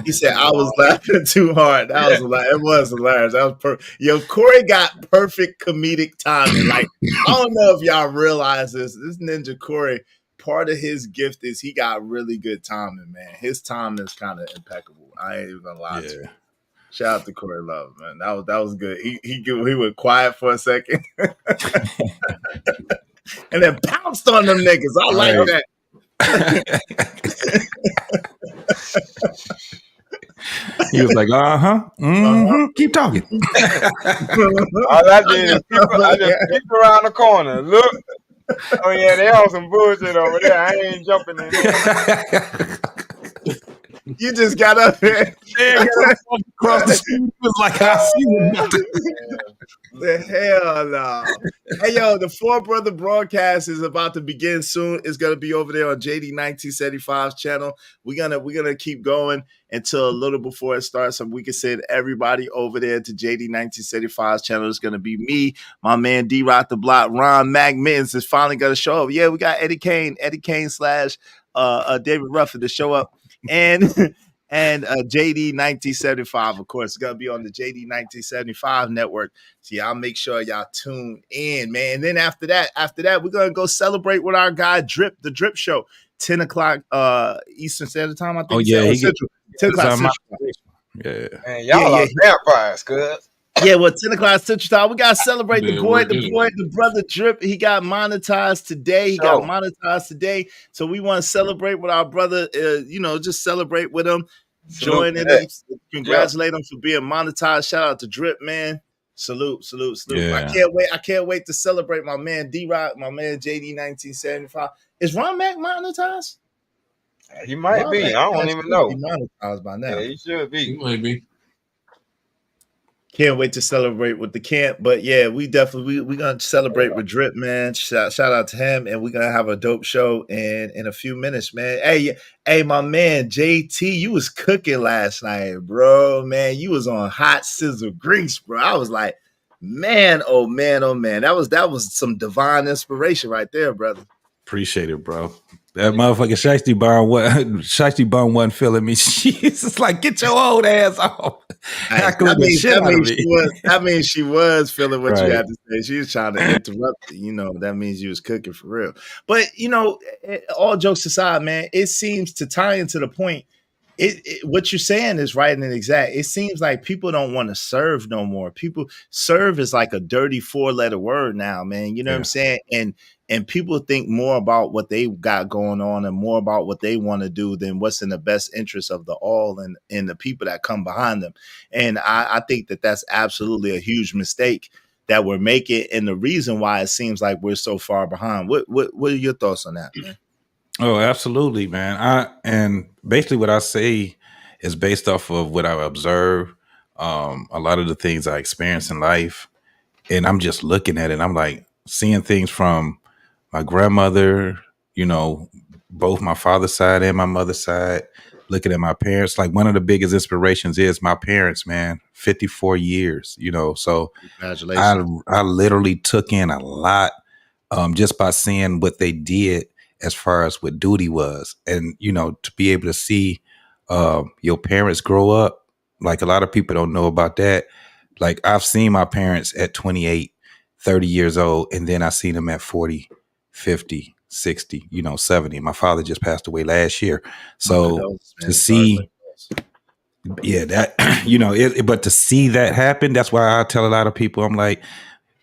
He said I was laughing too hard. That was hilarious. It was hilarious. That was perfect. Yo, Corey got perfect comedic timing. Like, I don't know if y'all realize this. This Ninja Corey, part of his gift is he got really good timing, man. His timing is kind of impeccable. I ain't even gonna lie to you. Shout out to Corey Love, man. That was good. He went quiet for a second. and then pounced on them niggas. I like that. He was like, keep talking. All I did is I just peeked around the corner. Look. Oh yeah, they on some bullshit over there. I ain't jumping in there. You just got up here. Across the street. It was like, I see what the hell no. Hey yo, the Four Brother broadcast is about to begin soon. It's gonna be over there on JD 1975's channel. We're gonna keep going until a little before it starts. So we can send everybody over there to JD 1975's channel. It's gonna be me, my man D Rock the Block, Ron Mac Mittens is finally gonna show up. Yeah, we got Eddie Kane / David Ruffin to show up. And JD 1975, of course, is gonna be on the JD 1975 network. So y'all make sure y'all tune in, man. And then after that, we're gonna go celebrate with our guy Drip, the Drip Show, 10 o'clock Eastern Standard Time. I think. Oh yeah, Central. 10 o'clock Central. Yeah. Man, y'all are vampires, cuz. Yeah, well, 10 o'clock Central Time. We gotta celebrate the brother Drip. He got monetized today. So we want to celebrate with our brother. Just celebrate with him. Join in him. Congratulate him for being monetized. Shout out to Drip, man. Salute. Yeah. I can't wait to celebrate my man D Rock, my man JD 1975. Is Ron Mac monetized? He might be. I don't even know. He monetized by now. Yeah, he should be. He might be. Can't wait to celebrate with the camp, but yeah, we gonna celebrate with Drip, man. Shout out to him, and we're gonna have a dope show in a few minutes, man. Hey, my man JT, you was cooking last night, bro. Man, you was on hot sizzle grease, bro. I was like, man, oh man, that was some divine inspiration right there, brother. Appreciate it, bro. That motherfucking Shiesty Bum wasn't feeling me. She's just like, get your old ass off. That means she was feeling what you had to say. She was trying to interrupt. That means you was cooking for real. But all jokes aside, man, it seems to tie into the point. What you're saying is right and exact. It seems like people don't want to serve no more. People serve is like a dirty 4-letter word now, man. You know what I'm saying? And people think more about what they got going on and more about what they want to do than what's in the best interest of the all and the people that come behind them. And I think that that's absolutely a huge mistake that we're making, and the reason why it seems like we're so far behind. What are your thoughts on that, man? Oh, absolutely, man. And basically what I say is based off of what I observe, a lot of the things I experience in life, and I'm just looking at it. I'm like seeing things from my grandmother, both my father's side and my mother's side, looking at my parents. Like one of the biggest inspirations is my parents, man, 54 years, so congratulations. I literally took in a lot just by seeing what they did as far as what duty was. And, to be able to see your parents grow up, like a lot of people don't know about that. Like I've seen my parents at 28, 30 years old, and then I seen them at 40, 50, 60, 70. My father just passed away last year. So to see, that, but to see that happen, that's why I tell a lot of people, I'm like,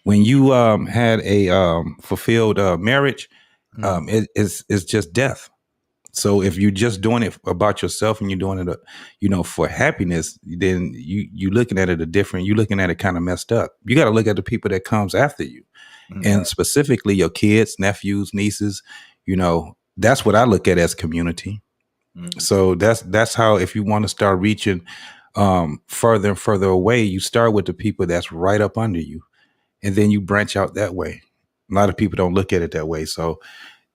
when you had a fulfilled marriage, it's just death. So if you're just doing it about yourself and you're doing it, for happiness, then you looking at it you looking at it kind of messed up. You got to look at the people that comes after you, and specifically your kids, nephews, nieces. That's what I look at as community. So that's how, if you want to start reaching further and further away, you start with the people that's right up under you, and then you branch out that way. A lot of people don't look at it that way, so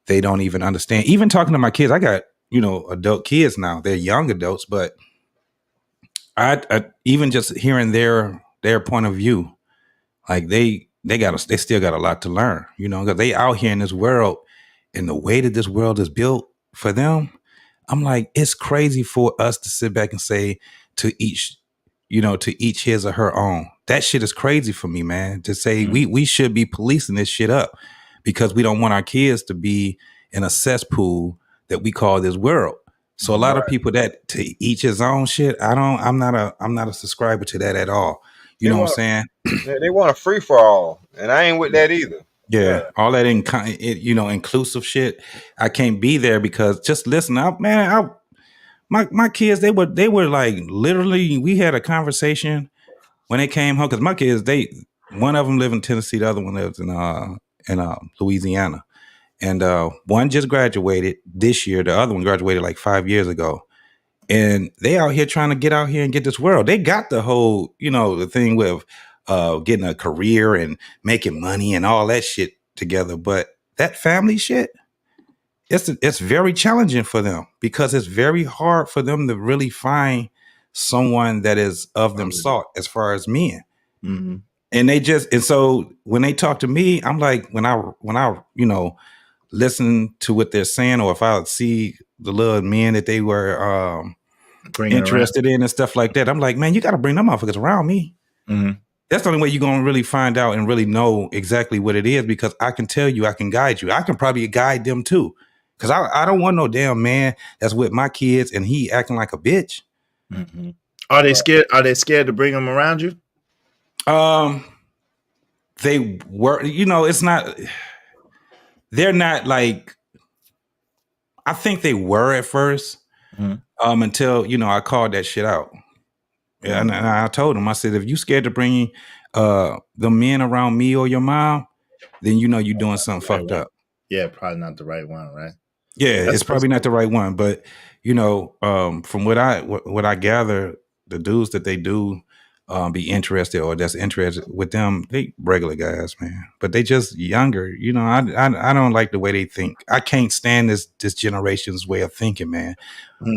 they don't even understand. Even talking to my kids, I got adult kids now. They're young adults, but I even just hearing their point of view, like they still got a lot to learn, because they out here in this world, and the way that this world is built for them, I'm like, it's crazy for us to sit back and say to each his or her own. That shit is crazy for me, man. To say we should be policing this shit up because we don't want our kids to be in a cesspool that we call this world. So a lot of people that to each his own shit, I'm not a subscriber to that at all. You know what I'm saying? They want a free for all, and I ain't with that either. Yeah, all that inclusive shit. I can't be there because just listen up, man. My kids, they were like literally. We had a conversation when they came home because my kids, one of them live in Tennessee, the other one lives in Louisiana, and one just graduated this year. The other one graduated like 5 years ago, and they out here trying to get out here and get this world. They got the whole, the thing with getting a career and making money and all that shit together, but that family shit, it's very challenging for them because it's very hard for them to really find someone that is of them sort as far as men. Mm-hmm. And so when they talk to me, I'm like, when I listen to what they're saying, or if I see the little men that they were interested in and stuff like that, I'm like, man, you got to bring them motherfuckers around me. Mm-hmm. That's the only way you're going to really find out and really know exactly what it is, because I can tell you, I can guide you. I can probably guide them too. Because I don't want no damn man that's with my kids and he acting like a bitch. Mm-hmm. Are they scared? Are they scared to bring them around you? They were, it's not, they're not like, I think they were at first, until, I called that shit out. Yeah, and I told them, I said, if you scared to bring the men around me or your mom, then you're doing something fucked up. Yeah, probably not the right one, right? Yeah, it's probably not the right one. But from what I gather, the dudes that they do be interested or that's interested with them, they regular guys, man. But they just younger. I don't like the way they think. I can't stand this generation's way of thinking, man.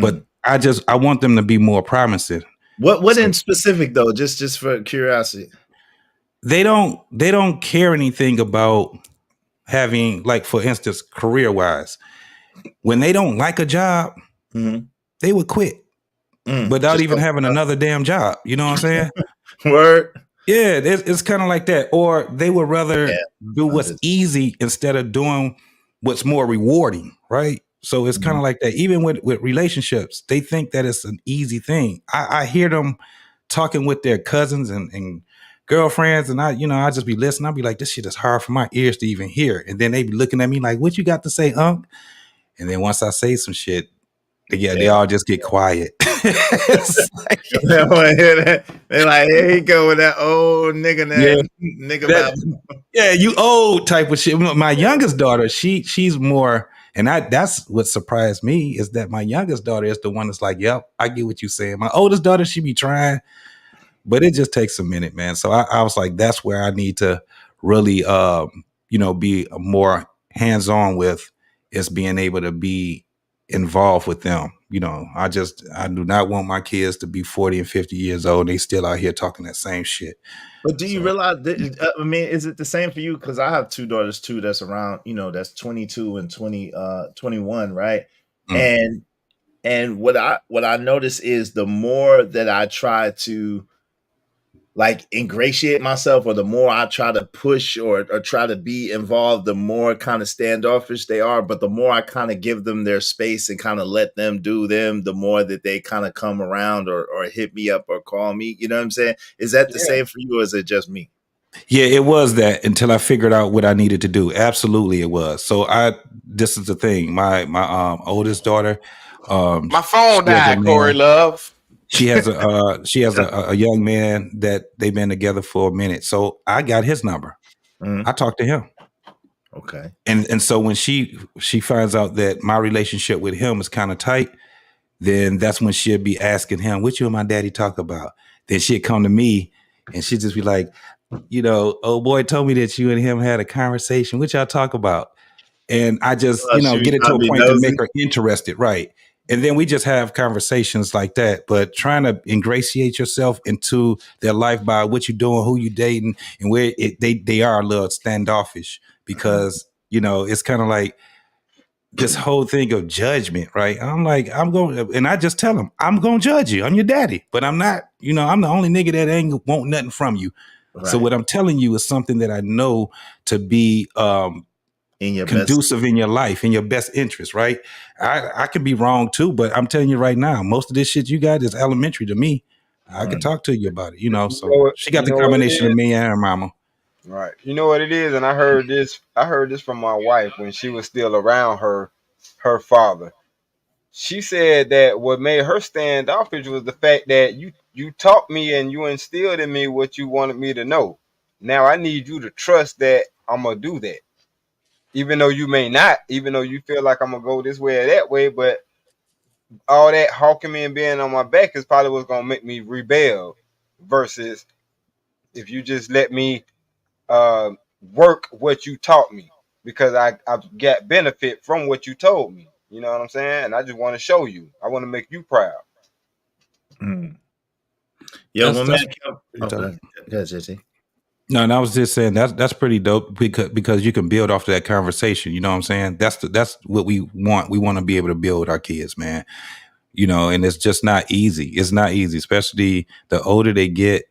But I want them to be more promising. What in specific though? Just for curiosity. They don't care anything about having, like, for instance, career wise. When they don't like a job, they would quit without even having another damn job. You know what I'm saying? Word. Yeah, it's kind of like that. Or they would rather do what's easy instead of doing what's more rewarding, right? So it's kind of like that. Even with relationships, they think that it's an easy thing. I hear them talking with their cousins and girlfriends, and I just be listening. I'll be like, this shit is hard for my ears to even hear. And then they be looking at me like, what you got to say, Unc? And then once I say some shit, they all just get quiet. Like, they don't want to hear that. They're like, here you go with that old nigga, you old type of shit. My youngest daughter, she's more, and that's what surprised me, is that my youngest daughter is the one that's like, yep, I get what you're saying. My oldest daughter, she be trying, but it just takes a minute, man. So I was like, that's where I need to really, be more hands-on with, is being able to be involved with them. I do not want my kids to be 40 and 50 years old. They still out here talking that same shit. But do you realize that, is it the same for you? Because I have two daughters too that's around, that's 22 and 21, right? And what I notice is the more that I try to like ingratiate myself, or the more I try to push or try to be involved, the more kind of standoffish they are. But the more I kind of give them their space and kind of let them do them, the more that they kind of come around or hit me up or call me. You know what I'm saying? Is that the same for you, or is it just me? Yeah, it was that until I figured out what I needed to do. Absolutely, it was. So this is the thing. My oldest daughter, my phone died, Corey Love. She has a young man that they've been together for a minute. So I got his number. I talked to him. Okay. And so when she finds out that my relationship with him is kind of tight, then that's when she'll be asking him, what you and my daddy talk about? Then she'd come to me and she'd just be like, old boy told me that you and him had a conversation. What y'all talk about? And I just, get it to a point to make her interested. Right. And then we just have conversations like that. But trying to ingratiate yourself into their life by what you're doing, who you dating, and where they are a little standoffish, because, it's kind of like this whole thing of judgment, right? I'm like, and I just tell them, I'm going to judge you. I'm your daddy, but I'm not, I'm the only nigga that ain't want nothing from you. Right. So what I'm telling you is something that I know to be in your conducive in your life, in your best interest, right? I can be wrong too, but I'm telling you right now, most of this shit you got is elementary to me. I can talk to you about it, so she got the combination of me and her mama. Right. You know what it is, and I heard this. I heard this from my wife when she was still around her father. She said that what made her standoffish was the fact that you taught me and you instilled in me what you wanted me to know. Now I need you to trust that I'm gonna do that, even though you may not, even though you feel like I'm gonna go this way or that way. But all that hawking me and being on my back is probably what's gonna make me rebel. Versus if you just let me uh, work what you taught me, because I've got benefit from what you told me. You know what I'm saying? And I just want to show you. I want to make you proud. Yo, That's my man. pretty Go dope. ahead, JT. No, and I was just saying that's pretty dope because you can build off of that conversation. You know what I'm saying? That's what we want. We want to be able to build our kids, man. You know, and it's just not easy. It's not easy, especially the older they get,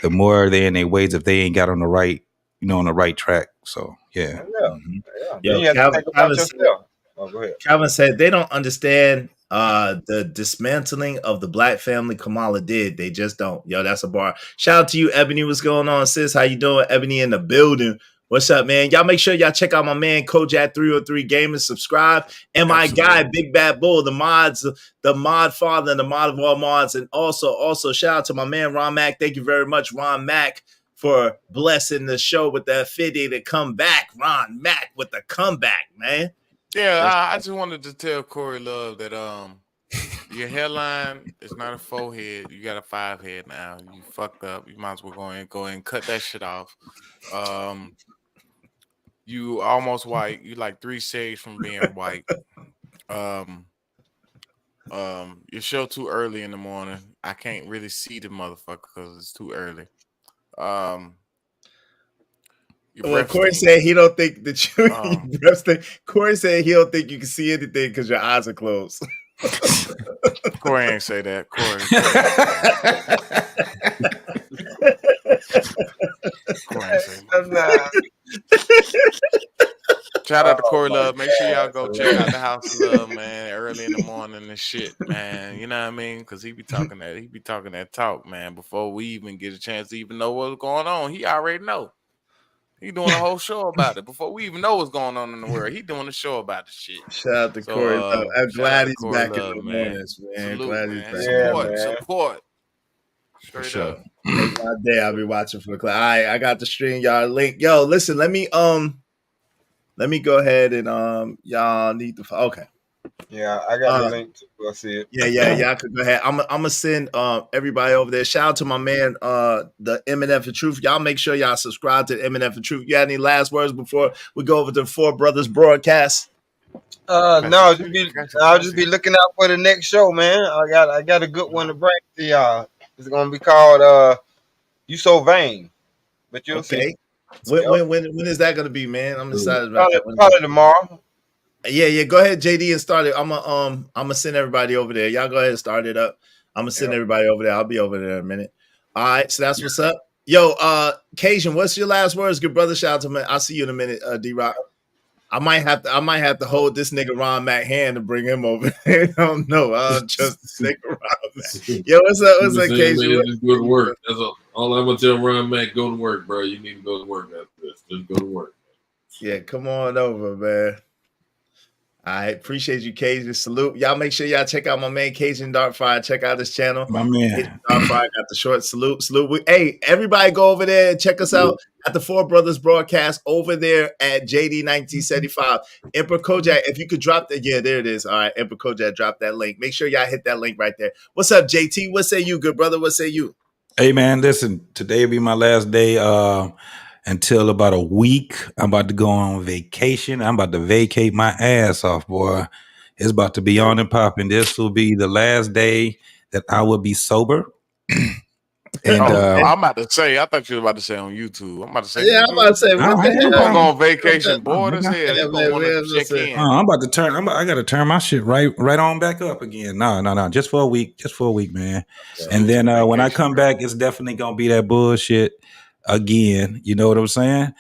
the more they're in their ways if they ain't got on the right, on the right track. So yeah. Yeah, yeah. Then Yo, you have to think about yourself. Oh, go ahead. Calvin said they don't understand the dismantling of the black family Kamala did. They just don't. Yo, that's a bar. Shout out to you, Ebony. What's going on, sis? How you doing? Ebony in the building. What's up, man? Y'all make sure y'all check out my man Kojak 303 Gaming. Subscribe. And my guy, Big Bad Bull, the mod father, and the mod of all mods. And also shout out to my man Ron Mack. Thank you very much, Ron Mack, for blessing the show with that 50 to come back. Ron Mack with the comeback, man. Yeah, I just wanted to tell Corey Love that your hairline is not a 4-head. You got a 5-head now. You fucked up. You might as well go and cut that shit off. You almost white. You like 3 shades from being white. Your show too early in the morning. I can't really see the motherfucker because it's too early. Well, Corey said he don't think that you breath stink. Corey said he don't think you can see anything because your eyes are closed. Corey ain't say that. Corey ain't say that. Shout out to Corey Love. Make sure y'all go check out the House of Love, man, early in the morning and shit, man. You know what I mean? Because he be talking that talk, man. Before we even get a chance to even know what's going on, he already know. He doing a whole show about it before we even know what's going on in the world. He doing a show about the shit. Shout out to Corey Love. I'm glad he's back in the man. mornings, man. Salute, Glad man. he's back. Support. Straight up. Make my day. I'll be watching for the class. All right, I got the stream y'all link. Yo, listen, let me go ahead and y'all need to okay. Yeah, I got the link too. I see it. Yeah. I could go ahead. I'm gonna send everybody over there. Shout out to my man, the MNF and Truth. Y'all make sure y'all subscribe to MNF and Truth. You got any last words before we go over to Four Brothers broadcast? No, I'll just be looking out for the next show, man. I got a good one to bring to y'all. It's gonna be called "You So Vain," but you'll see. When is that gonna be, man? I'm excited about that one. Probably tomorrow. Yeah. Go ahead, JD, and start it. I'm gonna send everybody over there. Y'all go ahead and start it up. I'm gonna send everybody over there. I'll be over there in a minute. All right, so that's what's up. Yo, Cajun, what's your last words? Good brother. Shout out to me. I'll see you in a minute, D-Rock. I might have to hold this nigga Ron Mack hand to bring him over. I don't know. I'll just stick around. Yo, what's up? What's up, Cajun? Just go to work. That's all I'm gonna tell Ron Mack. Go to work, bro. You need to go to work after this. Just go to work. Yeah, come on over, man. I appreciate you, Cajun. Salute. Y'all make sure y'all check out my man Cajun Darkfire. Check out his channel. My man. Cajun Darkfire got the short salute. Hey, everybody go over there and check us out at the Four Brothers broadcast over there at JD1975. Emperor Kojak, if you could drop that. Yeah, there it is. All right, Emperor Kojak, drop that link. Make sure y'all hit that link right there. What's up, JT? What say you, good brother? What say you? Hey, man, listen, today will be my last day until about a week. I'm about to go on vacation. I'm about to vacate my ass off, boy. It's about to be on and popping. This will be the last day that I will be sober. And I'm about to say, I thought you were about to say on YouTube. I'm about to say, yeah, I'm about to say, what the hell? You gonna go on vacation, bored as hell. You gonna want to check in. I'm about to turn. I got to turn my shit right on back up again. No, just for a week, man. Yeah, and then when I come back, it's definitely gonna be that bullshit again. You know what I'm saying?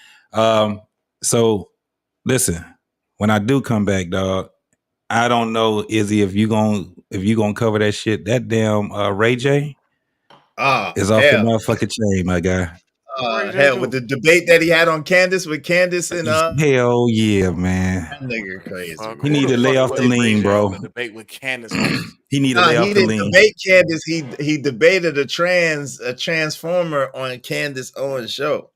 So listen, when I do come back, dog, I don't know, Izzy, if you gonna cover that shit. That damn Ray J is off the motherfucking chain, my guy. Ray J Hell, do? with the debate that he had on Candace with Candace and Hell yeah, man. that nigga crazy. He need to lay off the lean, bro. The debate with Candace Owens. He need to Nah, lay off he the didn't lean. debate Candace. He debated a transformer on Candace Owens' show.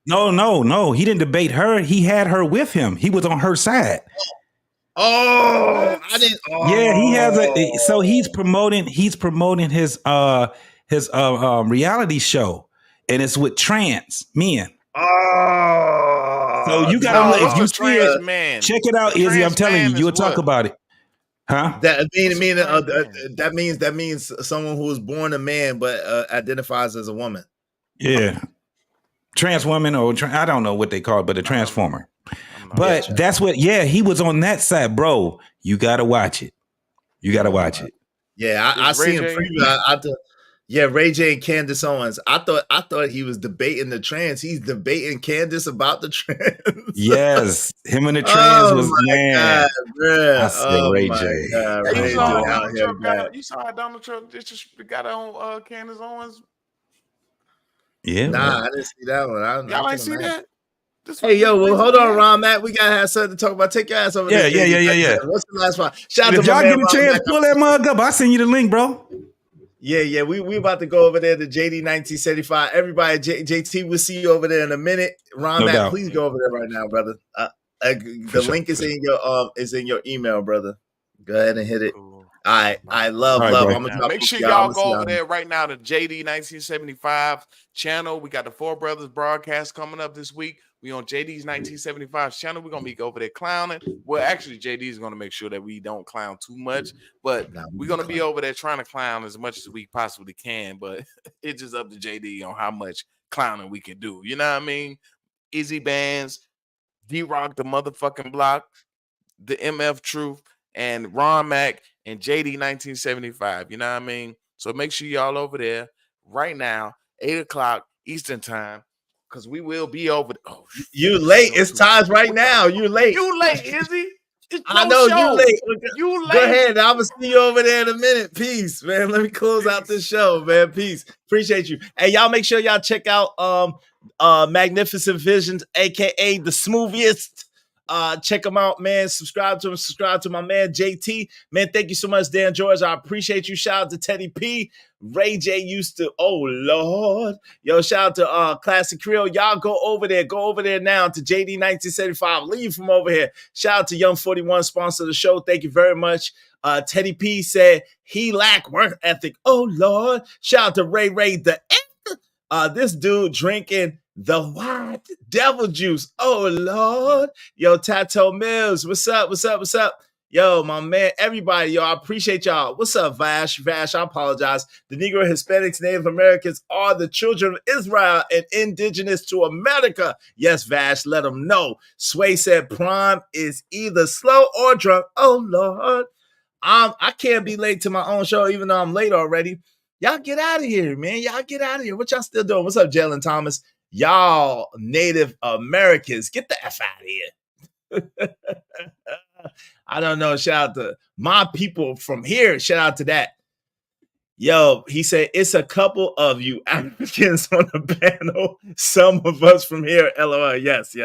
No. He didn't debate her. He had her with him. He was on her side. Oh, I didn't. Yeah, he has a. So he's promoting his reality show, and it's with trans men. So you gotta look. If you see it, man? check it out, Izzy. I'm telling you, you'll talk about it. Huh? That means someone who was born a man but identifies as a woman. Yeah, trans woman or I don't know what they call it, but a transformer. But that's what. Yeah, he was on that side, bro. You gotta watch it. You gotta watch it. Yeah, I seen a preview. Yeah, Ray J and Candace Owens. I thought he was debating the trans. He's debating Candace about the trans. Yes, him and the trans was man. God, I said Ray J. God, Hey, Ray you saw how Donald Trump just got on Candace Owens? Yeah. Nah, I didn't see that one. Y'all ain't see that? Hey, yo, well, hold on, Ron Matt. We gotta have something to talk about. Take your ass over there. Yeah. What's the last one? Shout out If to my y'all man, get a Ron chance, Matt. pull that mug up. I send you the link, bro. Yeah. We about to go over there to JD 1975. Everybody, JT, we'll see you over there in a minute. Ron No Matt, doubt. please go over there right now, brother. The link is in your email, brother. Go ahead and hit it. I love. I'm gonna make sure y'all go over there right now to JD 1975 channel. We got the Four Brothers broadcast coming up this week. We on JD's 1975 channel. We're gonna be over there clowning. Well, actually, JD is gonna make sure that we don't clown too much, but we're gonna be over there trying to clown as much as we possibly can. But it's just up to JD on how much clowning we can do. You know what I mean? Izzy Bands, D-Rock, the motherfucking block, the MF Truth, and Ron Mac and JD 1975. You know what I mean? So make sure y'all over there right now, 8:00 Eastern time. Because we will be over. You late. It's times right now. You're late. You late, Izzy. I know you late. You late. Go ahead. I'm gonna see you over there in a minute. Peace, man. Let me close out this show, man. Peace. Appreciate you. Hey, y'all make sure y'all check out Magnificent Visions, aka the Smooviest. Check them out, man. Subscribe to him. Subscribe to my man JT. Man, thank you so much, Dan George. I appreciate you. Shout out to Teddy P. Ray J used to. Oh Lord, yo! Shout out to Classic Creole. Y'all go over there. Go over there now to JD 1975. Leave from over here. Shout out to Young 41, sponsor of the show. Thank you very much. Teddy P said he lack work ethic. Oh Lord. Shout out to Ray the. This dude drinking the white devil juice. Oh Lord. Yo, Tato Mills. What's up? Yo, my man, everybody, yo, I appreciate y'all. What's up, Vash? I apologize. The Negro, Hispanics, Native Americans are the children of Israel and indigenous to America. Yes, Vash, let them know. Sway said Prime is either slow or drunk. Oh Lord. I can't be late to my own show, even though I'm late already. Y'all get out of here, man. Y'all get out of here. What y'all still doing? What's up, Jalen Thomas? Y'all Native Americans, get the F out of here. I don't know. Shout out to my people from here. Shout out to that. Yo, he said, it's a couple of you Africans on the panel. Some of us from here. LOL. Yes.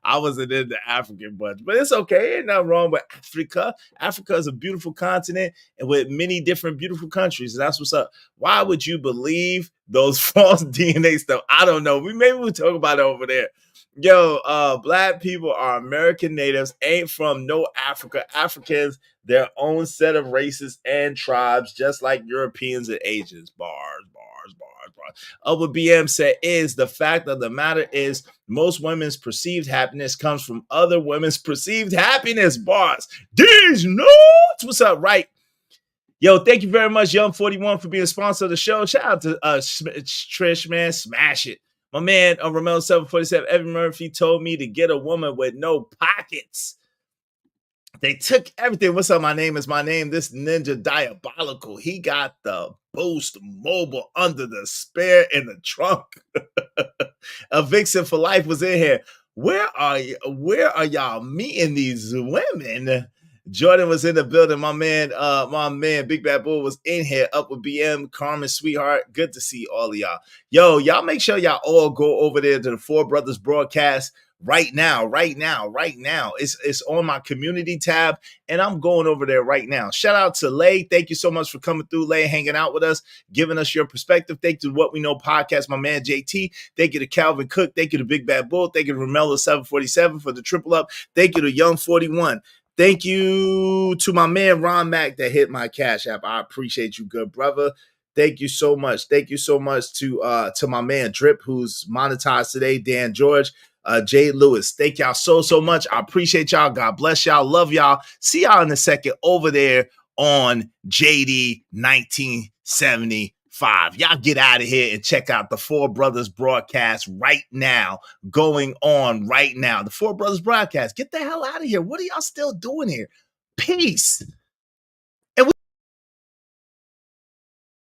I wasn't in the African bunch, but it's okay. Ain't nothing wrong with Africa. Africa is a beautiful continent and with many different beautiful countries. And that's what's up. Why would you believe those false DNA stuff? I don't know. Maybe we'll talk about it over there. Yo, black people are American natives, ain't from no Africa. Africans, their own set of races and tribes, just like Europeans and Asians. Bars. What BM said is the fact of the matter is most women's perceived happiness comes from other women's perceived happiness. Bars. These notes. What's up, right? Yo, thank you very much, Young 41, for being a sponsor of the show. Shout out to Trish, man. Smash it. My man, Romel 747, Evan Murphy told me to get a woman with no pockets. They took everything. What's up? My name is my name. This ninja diabolical. He got the Boost Mobile under the spare in the trunk. A Vixen for Life was in here. Where are y'all meeting these women? Jordan was in the building. My man, Big Bad Bull was in here. Up with BM, Carmen, sweetheart. Good to see all of y'all. Yo, y'all make sure y'all all go over there to the Four Brothers broadcast right now. It's on my community tab, and I'm going over there right now. Shout out to Lay. Thank you so much for coming through, Lay, hanging out with us, giving us your perspective. Thank you to What We Know Podcast, my man JT. Thank you to Calvin Cook. Thank you to Big Bad Bull. Thank you to Romello 747 for the triple up. Thank you to Young 41. Thank you to my man Ron Mack that hit my Cash App. I appreciate you, good brother. Thank you so much. Thank you so much to my man Drip, who's monetized today, Dan George, Jay Lewis. Thank y'all so much. I appreciate y'all. God bless y'all. Love y'all. See y'all in a second over there on JD 1975. Y'all get out of here and check out the Four Brothers broadcast right now. Going on right now. The Four Brothers broadcast. Get the hell out of here. What are y'all still doing here? Peace.